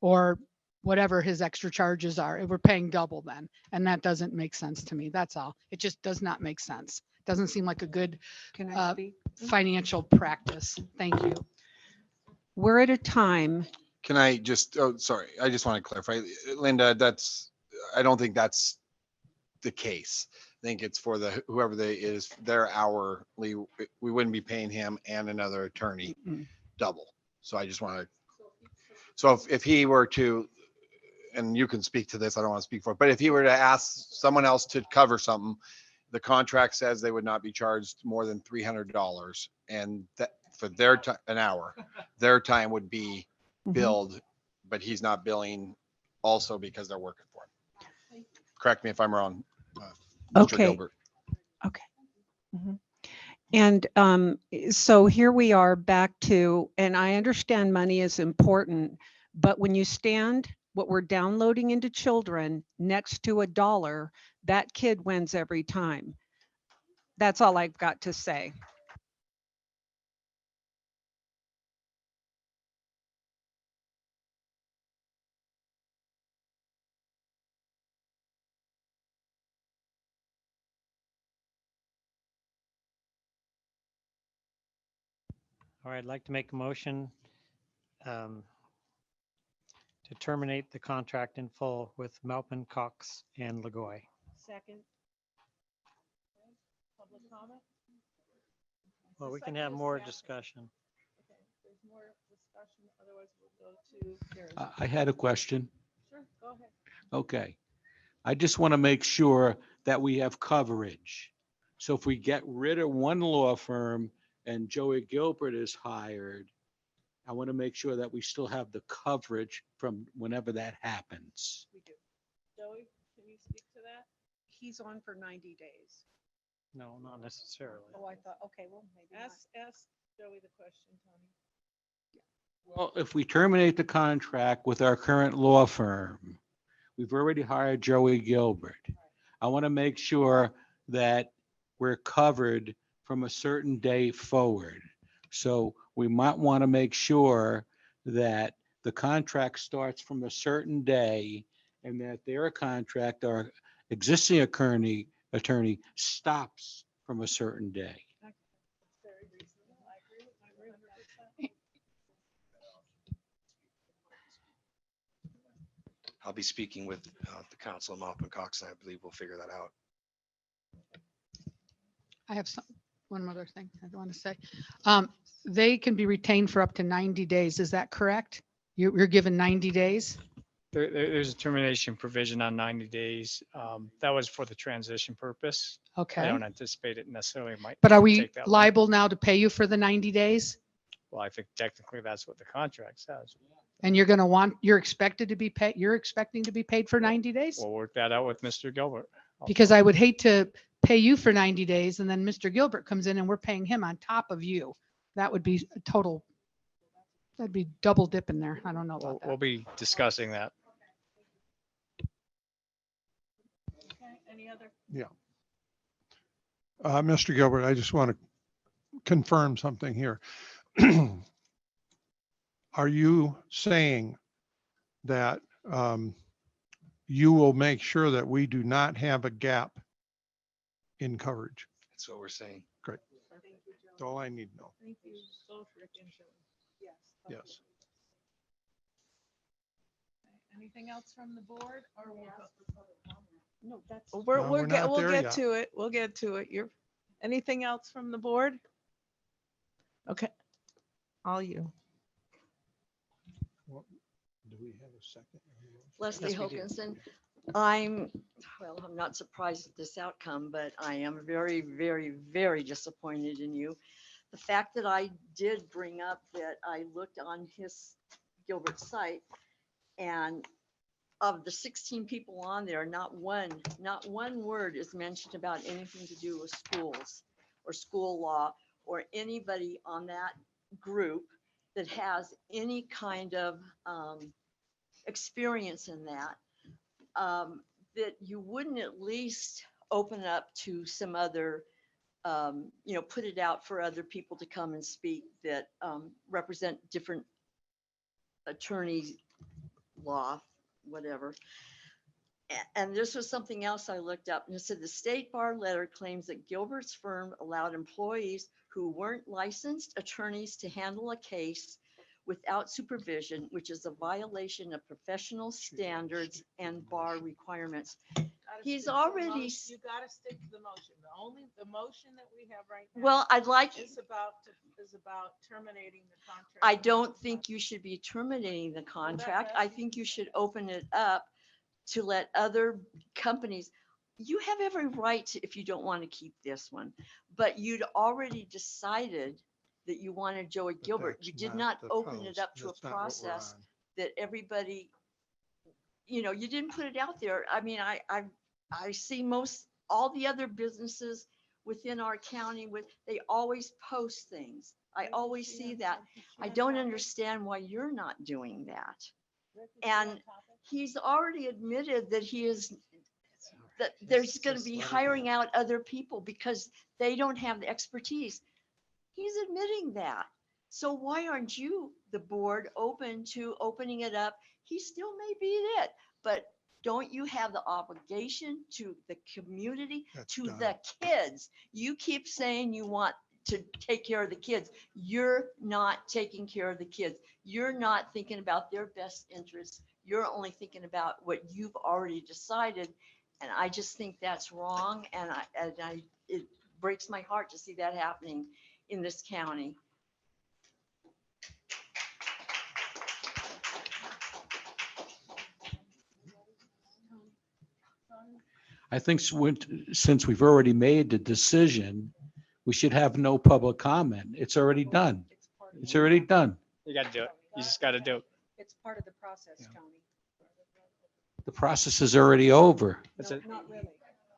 or whatever his extra charges are. We're paying double then, and that doesn't make sense to me. That's all. It just does not make sense. Doesn't seem like a good Can I speak? financial practice. Thank you. We're at a time. Can I just, oh, sorry, I just want to clarify, Linda, I don't think that's the case. I think it's for whoever they is, their hourly, we wouldn't be paying him and another attorney double. So I just want to, so if he were to, and you can speak to this, I don't want to speak for it, but if he were to ask someone else to cover something, the contract says they would not be charged more than $300, and that for their time, an hour, their time would be billed, but he's not billing also because they're working for him. Correct me if I'm wrong, Mr. Okay. Gilbert. Okay. And so here we are back to, and I understand money is important, but when you stand what we're downloading into children next to $1, that kid wins every time. That's all I've got to say. All right, I'd like to make a motion to terminate the contract in full with Maupin, Cox, and Lagoy. Second. Public comment? Well, we can have more discussion. Okay, there's more discussion, otherwise we'll go to Karen. I had a question. Sure, go ahead. Okay. I just want to make sure that we have coverage. So if we get rid of one law firm and Joey Gilbert is hired, I want to make sure that we still have the coverage from whenever that happens. We do. Joey, can you speak to that? He's on for 90 days. No, not necessarily. Oh, I thought, okay, well, maybe not. Ask Joey the question, Tony. Well, if we terminate the contract with our current law firm, we've already hired Joey Gilbert. I want to make sure that we're covered from a certain day forward. So we might want to make sure that the contract starts from a certain day and that their contract, our existing attorney stops from a certain day. That's very reasonable. I agree 100%. I'll be speaking with the council in Maupin, Cox, and I believe we'll figure that out. I have one other thing I want to say. They can be retained for up to 90 days. Is that correct? You're given 90 days? There's a termination provision on 90 days. That was for the transition purpose. Okay. I don't anticipate it necessarily might. But are we take that long. liable now to pay you for the 90 days? Well, I think technically that's what the contract says. And you're expected to be paid, you're expecting to be paid for 90 days? We'll work that out with Mr. Gilbert. Because I would hate to pay you for 90 days and then Mr. Gilbert comes in and we're paying him on top of you. That would be a total, that'd be double dipping there. I don't know about that. We'll be discussing that. Okay, any other? Yeah. Mr. Gilbert, I just want to confirm something here. Are you saying that you will make sure that we do not have a gap in coverage? That's what we're saying. Great. That's all I need to know. Thank you both, Rick and Joey. Yes. okay. Yes. Anything else from the board or we'll go? No, that's. We'll we're get, not we'll there get yet. to it. We'll get to it. Anything else from the board? Okay. All you. Do we have a second? Leslie Yes, we do. Hokinson. I'm not surprised at this outcome, but I am very, very, very disappointed in you. the fact that I did bring up that I looked on his Gilbert site, and of the 16 people on there, not one word is mentioned about anything to do with schools or school law or anybody on that group that has any kind of experience in that, that you wouldn't at least open it up to some other, put it out for other people to come and speak that represent different attorneys, law, whatever. And this was something else I looked up, and it said the state bar letter claims that Gilbert's firm allowed employees who weren't licensed attorneys to handle a case without supervision, which is a violation of professional standards and bar requirements. He's already. You gotta stick to the motion. The motion that we have right now. Well, I'd like. Is about terminating the contract. I don't think you should be terminating the contract. I think you should open it up to let other companies. You have every right to, if you don't want to keep this one, but you'd already decided that you wanted Joey Gilbert. You did not open it up to a process that everybody, you didn't put it out there. I mean, I see all the other businesses within our county they always post things. I always see that. I don't understand why you're not doing that. And he's already admitted that that there's going to be hiring out other people because they don't have the expertise. He's admitting that. So why aren't you, the board, open to opening it up? He still may be it, but don't you have the obligation to the community, the kids? You keep saying you want to take care of the kids. You're not taking care of the kids. You're not thinking about their best interests. You're only thinking about what you've already decided. And I just think that's wrong. And it breaks my heart to see that happening in this county. I think since we've already made the decision, we should have no public comment. It's already done. It's already done. You got to do it. You just got to do it. It's part of the process, Tony. The process is already over. Not really.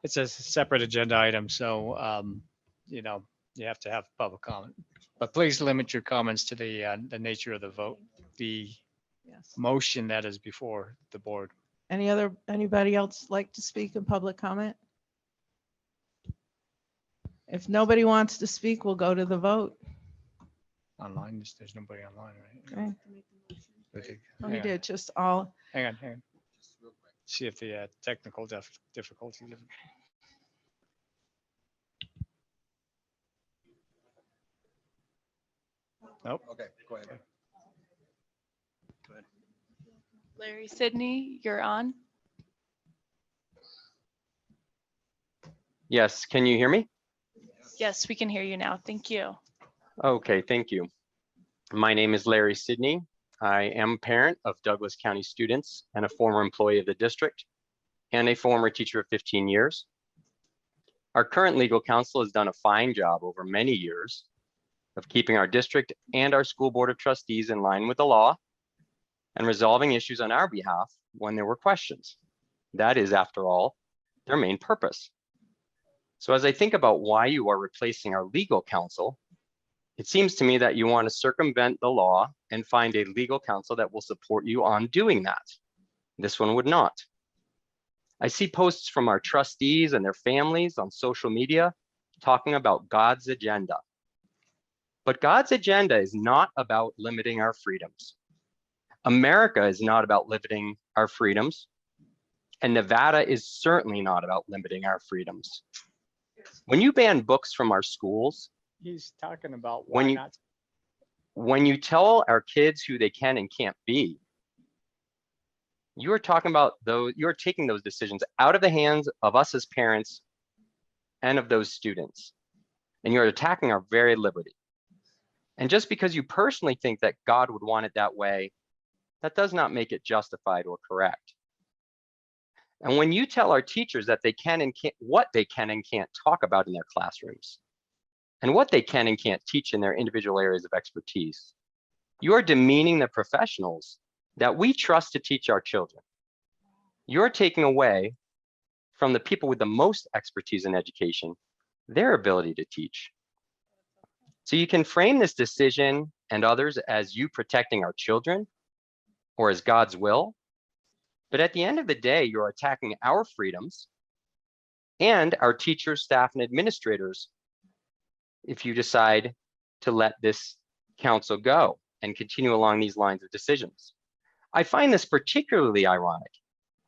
It's a separate agenda item, so, you have to have public comment. But please limit your comments to the nature of the vote, the motion that is before the board. Anybody else like to speak in public comment? If nobody wants to speak, we'll go to the vote. Online, there's nobody online, right? Okay. We did just all. Hang on. See if the technical difficulties. Nope. Okay, go ahead. Larry Sidney, you're on. Yes, can you hear me? Yes, we can hear you now. Thank you. Okay, thank you. My name is Larry Sidney. I am a parent of Douglas County students and a former employee of the district and a former teacher of 15 years. Our current legal counsel has done a fine job over many years of keeping our district and our school board of trustees in line with the law and resolving issues on our behalf when there were questions. That is, after all, their main purpose. So as I think about why you are replacing our legal counsel, it seems to me that you want to circumvent the law and find a legal counsel that will support you on doing that. This one would not. I see posts from our trustees and their families on social media talking about God's agenda. But God's agenda is not about limiting our freedoms. America is not about limiting our freedoms. And Nevada is certainly not about limiting our freedoms. When you ban books from our schools, He's talking about why not. when you tell our kids who they can and can't be, you are talking about you are taking those decisions out of the hands of us as parents and of those students. And you're attacking our very liberty. And just because you personally think that God would want it that way, that does not make it justified or correct. And when you tell our teachers that they can and can't, what they can and can't talk about in their classrooms, and what they can and can't teach in their individual areas of expertise. You are demeaning the professionals that we trust to teach our children. You're taking away from the people with the most expertise in education their ability to teach. So you can frame this decision and others as you protecting our children or as God's will. But at the end of the day, you're attacking our freedoms and our teachers, staff, and administrators if you decide to let this council go and continue along these lines of decisions. I find this particularly ironic,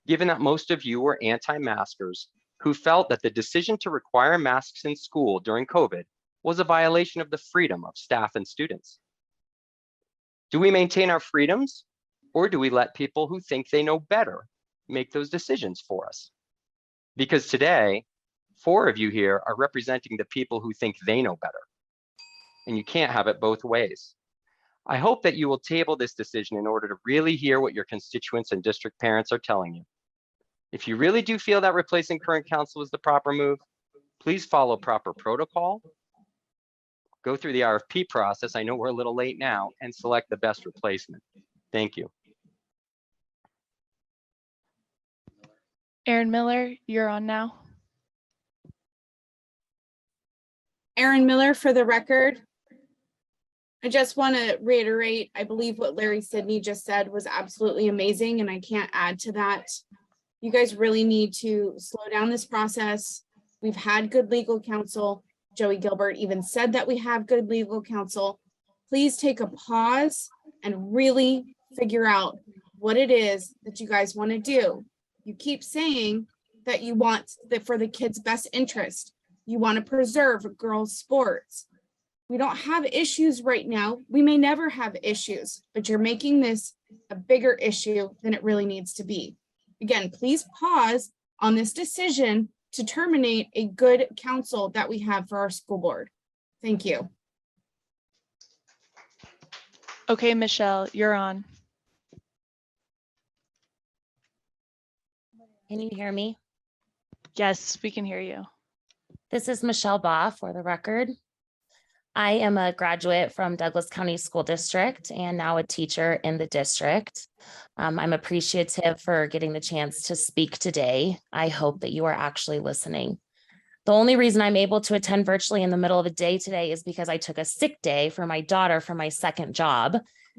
given that most of you were anti-maskers who felt that the decision to require masks in school during COVID was a violation of the freedom of staff and students. Do we maintain our freedoms, or do we let people who think they know better make those decisions for us? Because today, 4 of you here are representing the people who think they know better, and you can't have it both ways. I hope that you will table this decision in order to really hear what your constituents and district parents are telling you. If you really do feel that replacing current council is the proper move, please follow proper protocol, go through the RFP process. I know we're a little late now, and select the best replacement. Thank you. Aaron Miller, you're on now. Aaron Miller, for the record. I just want to reiterate, I believe what Larry Sidney just said was absolutely amazing, and I can't add to that. You guys really need to slow down this process. We've had good legal counsel. Joey Gilbert even said that we have good legal counsel. Please take a pause and really figure out what it is that you guys want to do. You keep saying that you want for the kids' best interest. You want to preserve girls' sports. We don't have issues right now. We may never have issues, but you're making this a bigger issue than it really needs to be. Again, please pause on this decision to terminate a good counsel that we have for our school board. Thank you. Okay, Michelle, you're on. Can you hear me? Yes, we can hear you. This is Michelle Baugh for the record. I am a graduate from Douglas County School District and now a teacher in the district. I'm appreciative for getting the chance to speak today. I hope that you are actually listening. The only reason I'm able to attend virtually in the middle of a day today is because I took a sick day for my daughter for my second job.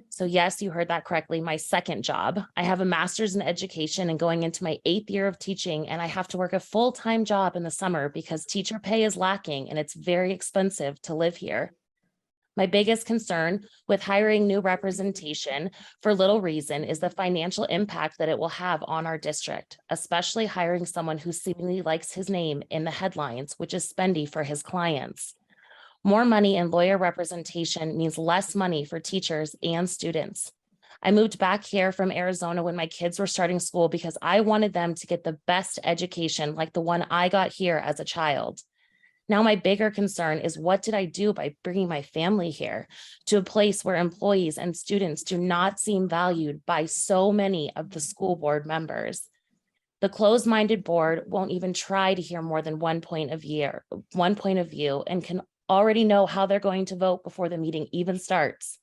So yes, you heard that correctly, my second job. I have a master's in education and going into my 8th year of teaching, and I have to work a full-time job in the summer because teacher pay is lacking and it's very expensive to live here. My biggest concern with hiring new representation for little reason is the financial impact that it will have on our district, especially hiring someone who seemingly likes his name in the headlines, which is spendy for his clients. More money in lawyer representation means less money for teachers and students. I moved back here from Arizona when my kids were starting school because I wanted them to get the best education like the one I got here as a child. Now, my bigger concern is what did I do by bringing my family here to a place where employees and students do not seem valued by so many of the school board members. The closed-minded board won't even try to hear more than one point of view and can already know how they're going to vote before the meeting even starts.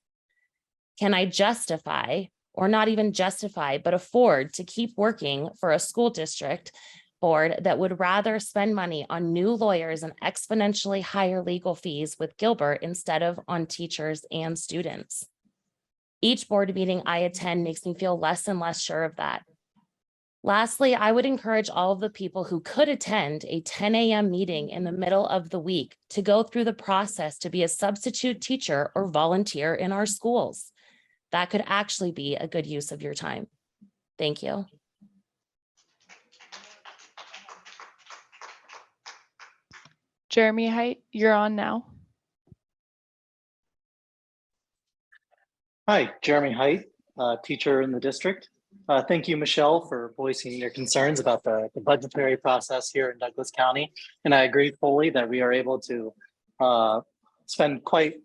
Can I justify, or not even justify, but afford to keep working for a school district board that would rather spend money on new lawyers and exponentially higher legal fees with Gilbert instead of on teachers and students? Each board meeting I attend makes me feel less and less sure of that. Lastly, I would encourage all of the people who could attend a 10 a.m. meeting in the middle of the week to go through the process to be a substitute teacher or volunteer in our schools. That could actually be a good use of your time. Thank you. Jeremy Height, you're on now. Hi, Jeremy Height, teacher in the district. Thank you, Michelle, for voicing your concerns about the budgetary process here in Douglas County. And I agree fully that we are able to spend quite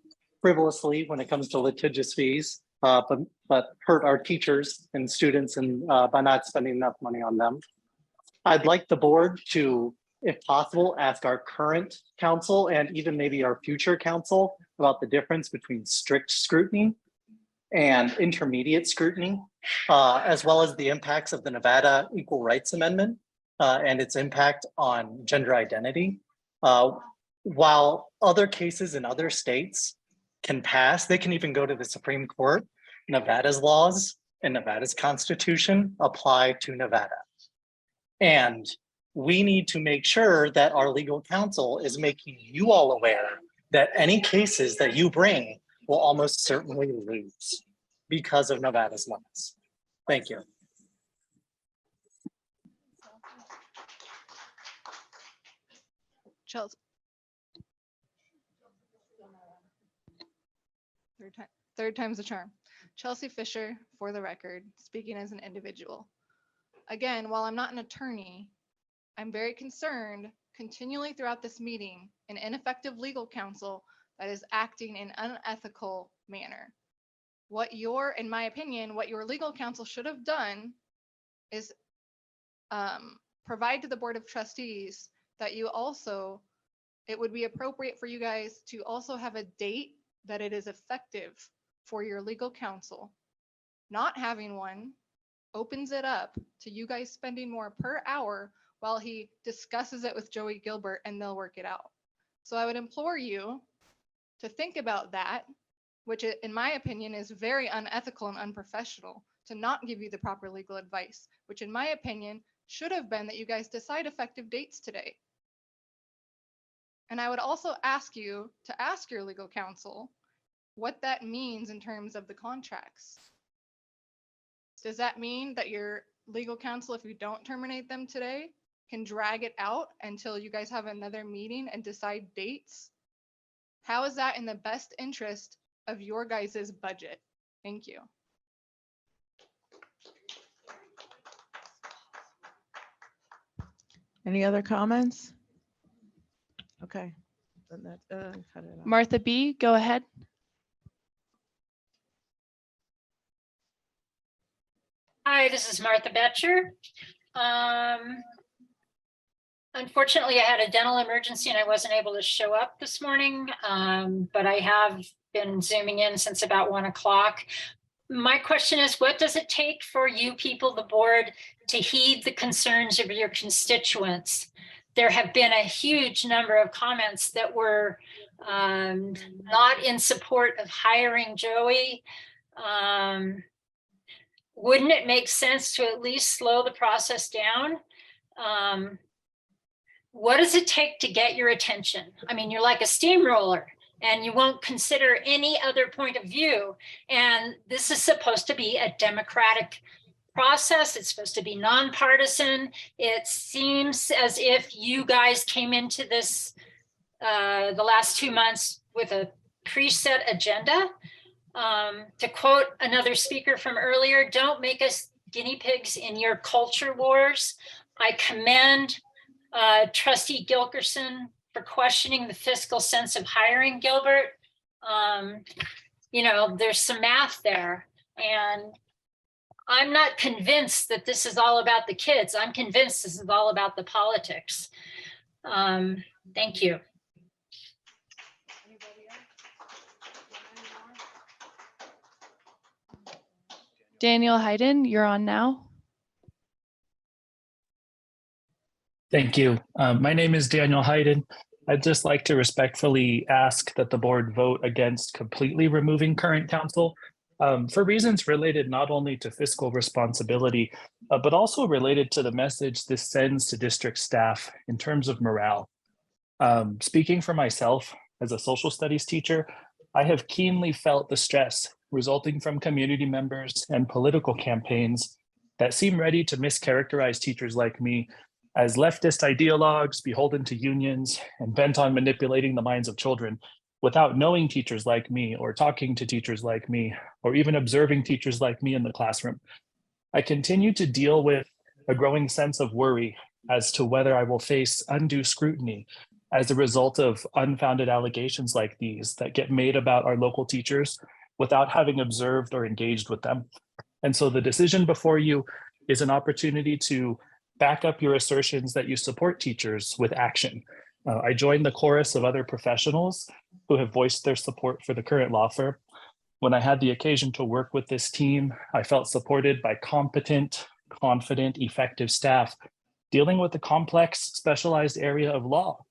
frivolously when it comes to litigious fees, but hurt our teachers and students and by not spending enough money on them. I'd like the board to if possible, ask our current counsel and even maybe our future counsel about the difference between strict scrutiny and intermediate scrutiny, as well as the impacts of the Nevada Equal Rights Amendment and its impact on gender identity. While other cases in other states can pass, they can even go to the Supreme Court. Nevada's laws and Nevada's constitution apply to Nevada. And we need to make sure that our legal counsel is making you all aware that any cases that you bring will almost certainly lose because of Nevada's laws. Thank you. Chelsea. Third time's the charm. Chelsea Fisher, for the record, speaking as an individual. Again, while I'm not an attorney, I'm very concerned continually throughout this meeting an ineffective legal counsel that is acting in an unethical manner. In my opinion, what your legal counsel should have done is provide to the Board of Trustees that it would be appropriate for you guys to also have a date that it is effective for your legal counsel. Not having one opens it up to you guys spending more per hour while he discusses it with Joey Gilbert and they'll work it out. So I would implore you to think about that, which in my opinion is very unethical and unprofessional, to not give you the proper legal advice, which in my opinion should have been that you guys decide effective dates today. And I would also ask you to ask your legal counsel what that means in terms of the contracts. Does that mean that your legal counsel, if you don't terminate them today, can drag it out until you guys have another meeting and decide dates? How is that in the best interest of your guys' budget? Thank you. Any other comments? Okay. Then cut it off. Martha B., go ahead. Hi, this is Martha Betcher. Unfortunately, I had a dental emergency and I wasn't able to show up this morning, but I have been Zooming in since about 1 o'clock. My question is, what does it take for you people, the board, to heed the concerns of your constituents? There have been a huge number of comments that were not in support of hiring Joey. Wouldn't it make sense to at least slow the process down? What does it take to get your attention? I mean, you're like a steamroller and you won't consider any other point of view. And this is supposed to be a democratic process. It's supposed to be nonpartisan. It seems as if you guys came into this the last 2 months with a preset agenda. To quote another speaker from earlier, don't make us guinea pigs in your culture wars. I commend Trustee Gilkerson for questioning the fiscal sense of hiring Gilbert. You know, there's some math there, and I'm not convinced that this is all about the kids. I'm convinced this is all about the politics. Thank you. Daniel Hayden, you're on now. Thank you. My name is Daniel Hayden. I'd just like to respectfully ask that the board vote against completely removing current counsel for reasons related not only to fiscal responsibility, but also related to the message this sends to district staff in terms of morale. Speaking for myself as a social studies teacher, I have keenly felt the stress resulting from community members and political campaigns that seem ready to mischaracterize teachers like me as leftist ideologues beholden to unions and bent on manipulating the minds of children without knowing teachers like me or talking to teachers like me or even observing teachers like me in the classroom. I continue to deal with a growing sense of worry as to whether I will face undue scrutiny as a result of unfounded allegations like these that get made about our local teachers without having observed or engaged with them. And so the decision before you is an opportunity to back up your assertions that you support teachers with action. I joined the chorus of other professionals who have voiced their support for the current law firm. When I had the occasion to work with this team, I felt supported by competent, confident, effective staff dealing with the complex, specialized area of law.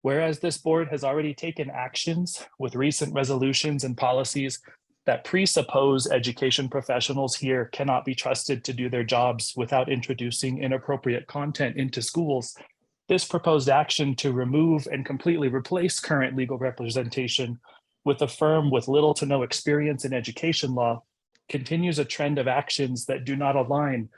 Whereas this board has already taken actions with recent resolutions and policies that presuppose education professionals here cannot be trusted to do their jobs without introducing inappropriate content into schools, this proposed action to remove and completely replace current legal representation with a firm with little to no experience in education law continues a trend of actions that do not align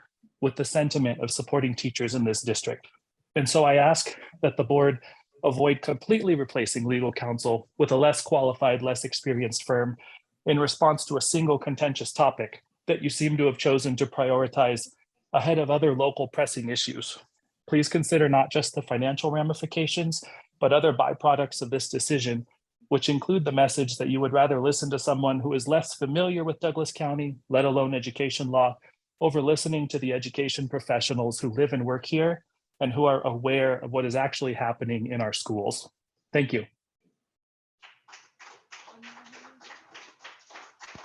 with the sentiment of supporting teachers in this district. And so I ask that the board avoid completely replacing legal counsel with a less qualified, less experienced firm in response to a single contentious topic that you seem to have chosen to prioritize ahead of other local pressing issues. Please consider not just the financial ramifications, but other byproducts of this decision, which include the message that you would rather listen to someone who is less familiar with Douglas County, let alone education law, over listening to the education professionals who live and work here and who are aware of what is actually happening in our schools. Thank you.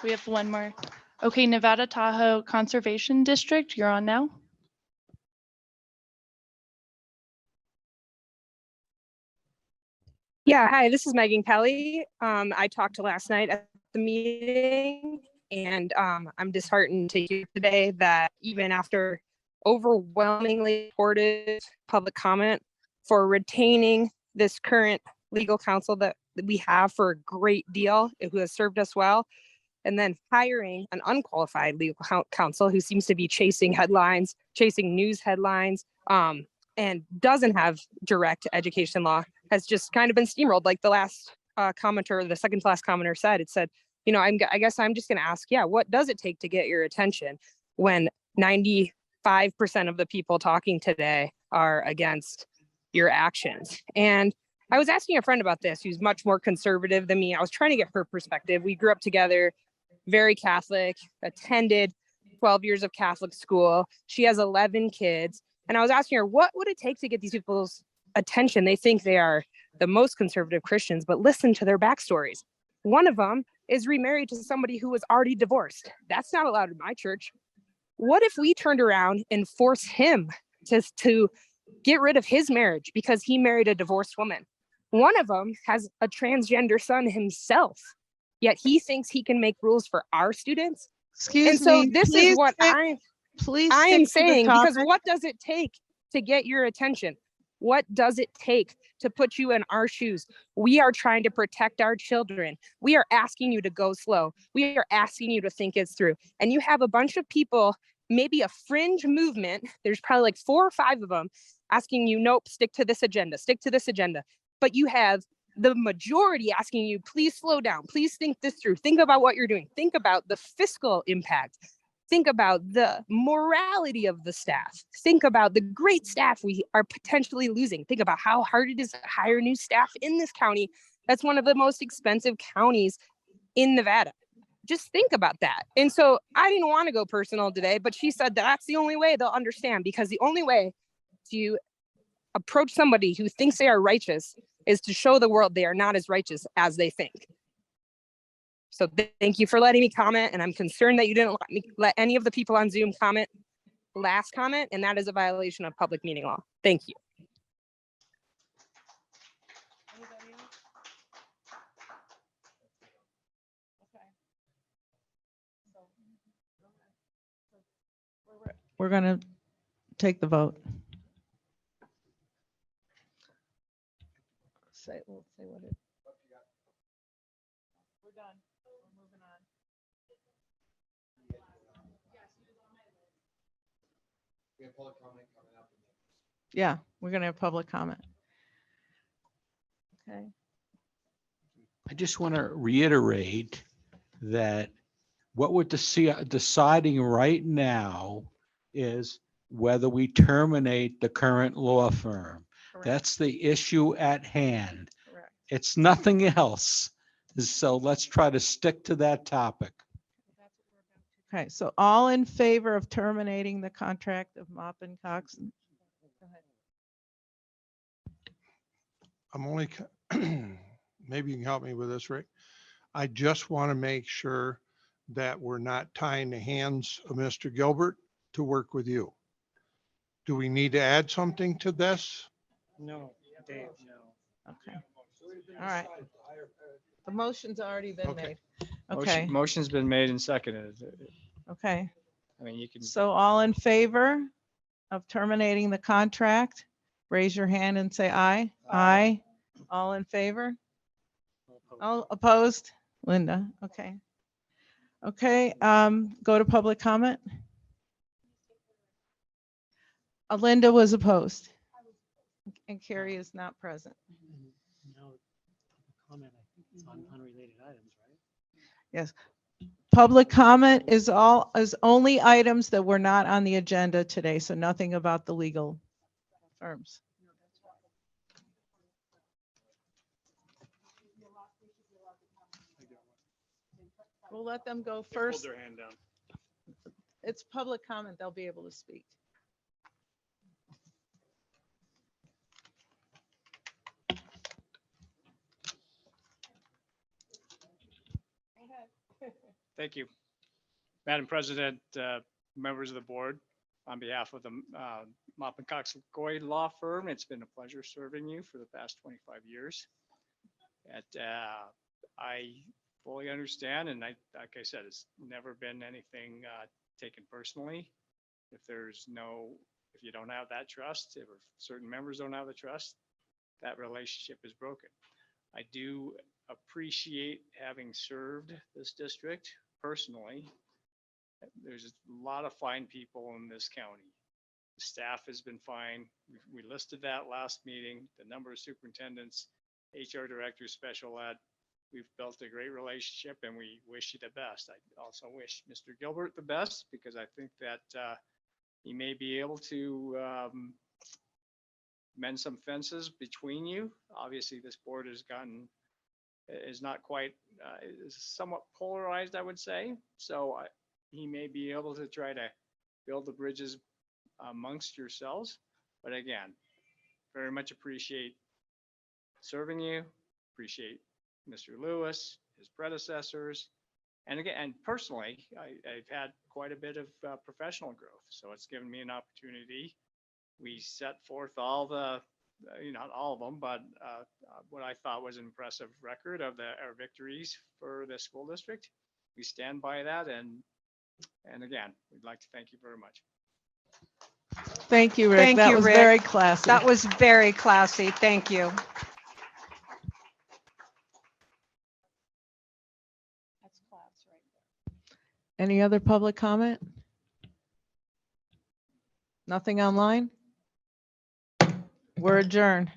We have one more. Okay, Nevada Tahoe Conservation District, you're on now. Yeah, hi, this is Megan Kelly. I talked last night at the meeting, and I'm disheartened to hear today that even after overwhelmingly supported public comment for retaining this current legal counsel that we have for a great deal, who has served us well, and then hiring an unqualified legal counsel who seems to be chasing headlines, chasing news headlines, and doesn't have direct education law, has just kind of been steamrolled. Like the last commenter, the second to last commenter said, it said, you know, I guess I'm just going to ask, yeah, what does it take to get your attention when 95% of the people talking today are against your actions? And I was asking a friend about this, who's much more conservative than me. I was trying to get her perspective. We grew up together, very Catholic, attended 12 years of Catholic school. She has 11 kids. And I was asking her, what would it take to get these people's attention? They think they are the most conservative Christians, but listen to their backstories. One of them is remarried to somebody who was already divorced. That's not allowed in my church. What if we turned around and forced him to get rid of his marriage because he married a divorced woman? One of them has a transgender son himself, yet he thinks he can make rules for our students. Excuse and so me, this please is what stick- please I am stick to the saying, because topic. what does it take to get your attention? What does it take to put you in our shoes? We are trying to protect our children. We are asking you to go slow. We are asking you to think it through. And you have a bunch of people, maybe a fringe movement, there's probably like 4 or 5 of them asking you, nope, stick to this agenda, stick to this agenda. But you have the majority asking you, please slow down, please think this through. Think about what you're doing. Think about the fiscal impact. Think about the morality of the staff. Think about the great staff we are potentially losing. Think about how hard it is to hire new staff in this county. That's one of the most expensive counties in Nevada. Just think about that. And so I didn't want to go personal today, but she said that's the only way they'll understand, because the only way to approach somebody who thinks they are righteous is to show the world they are not as righteous as they think. So thank you for letting me comment, and I'm concerned that you didn't let any of the people on Zoom comment last comment, and that is a violation of public meeting law. Thank you. We're going to take the vote. We'll say what it. We're done. We're moving on. Yeah, we're going to have public comment. Okay. I just want to reiterate that what we're deciding right now is whether we terminate the current law firm. Correct. That's the issue at hand. Correct. It's nothing else. So let's try to stick to that topic. Okay, so all in favor of terminating the contract of Maupin Cox? Go ahead. I'm only, maybe you can help me with this, Rick. I just want to make sure that we're not tying the hands of Mr. Gilbert to work with you. Do we need to add something to this? No, Dave, no. Okay. All right. The motion's already been Okay. made. Okay, Motion's been made and seconded. okay. I mean, you can. So all in favor of terminating the contract, raise your hand and say aye. Aye. All in favor? All opposed? Linda, okay. Okay, go to public comment. Linda was opposed. And Carrie is not present. No, comment, I think it's on unrelated items, right? Yes. Public comment is only items that were not on the agenda today, so nothing about the legal firms. We'll let them go first. Hold their hand down. It's public comment. They'll be able to speak. Thank you. Madam President, members of the board, on behalf of the Maupin Cox LaGoy Law Firm, it's been a pleasure serving you for the past 25 years. I fully understand, and like I said, it's never been anything taken personally. If you don't have that trust, if certain members don't have the trust, that relationship is broken. I do appreciate having served this district personally. There's a lot of fine people in this county. The staff has been fine. We listed that last meeting, the number of superintendents, HR directors, special ed. We've built a great relationship and we wish you the best. I also wish Mr. Gilbert the best because I think that he may be able to mend some fences between you. Obviously, this board is not quite, is somewhat polarized, I would say. So he may be able to try to build the bridges amongst yourselves. But again, very much appreciate serving you, appreciate Mr. Lewis, his predecessors. And again, and personally, I've had quite a bit of professional growth. So it's given me an opportunity. We set forth all the, not all of them, but what I thought was an impressive record of our victories for the school district. We stand by that. And again, we'd like to thank you very much. Thank you, Rick. Thank That you, was Rick. very classy. That was very classy. Thank you. That's class right there. Any other public comment? Nothing online? We're adjourned.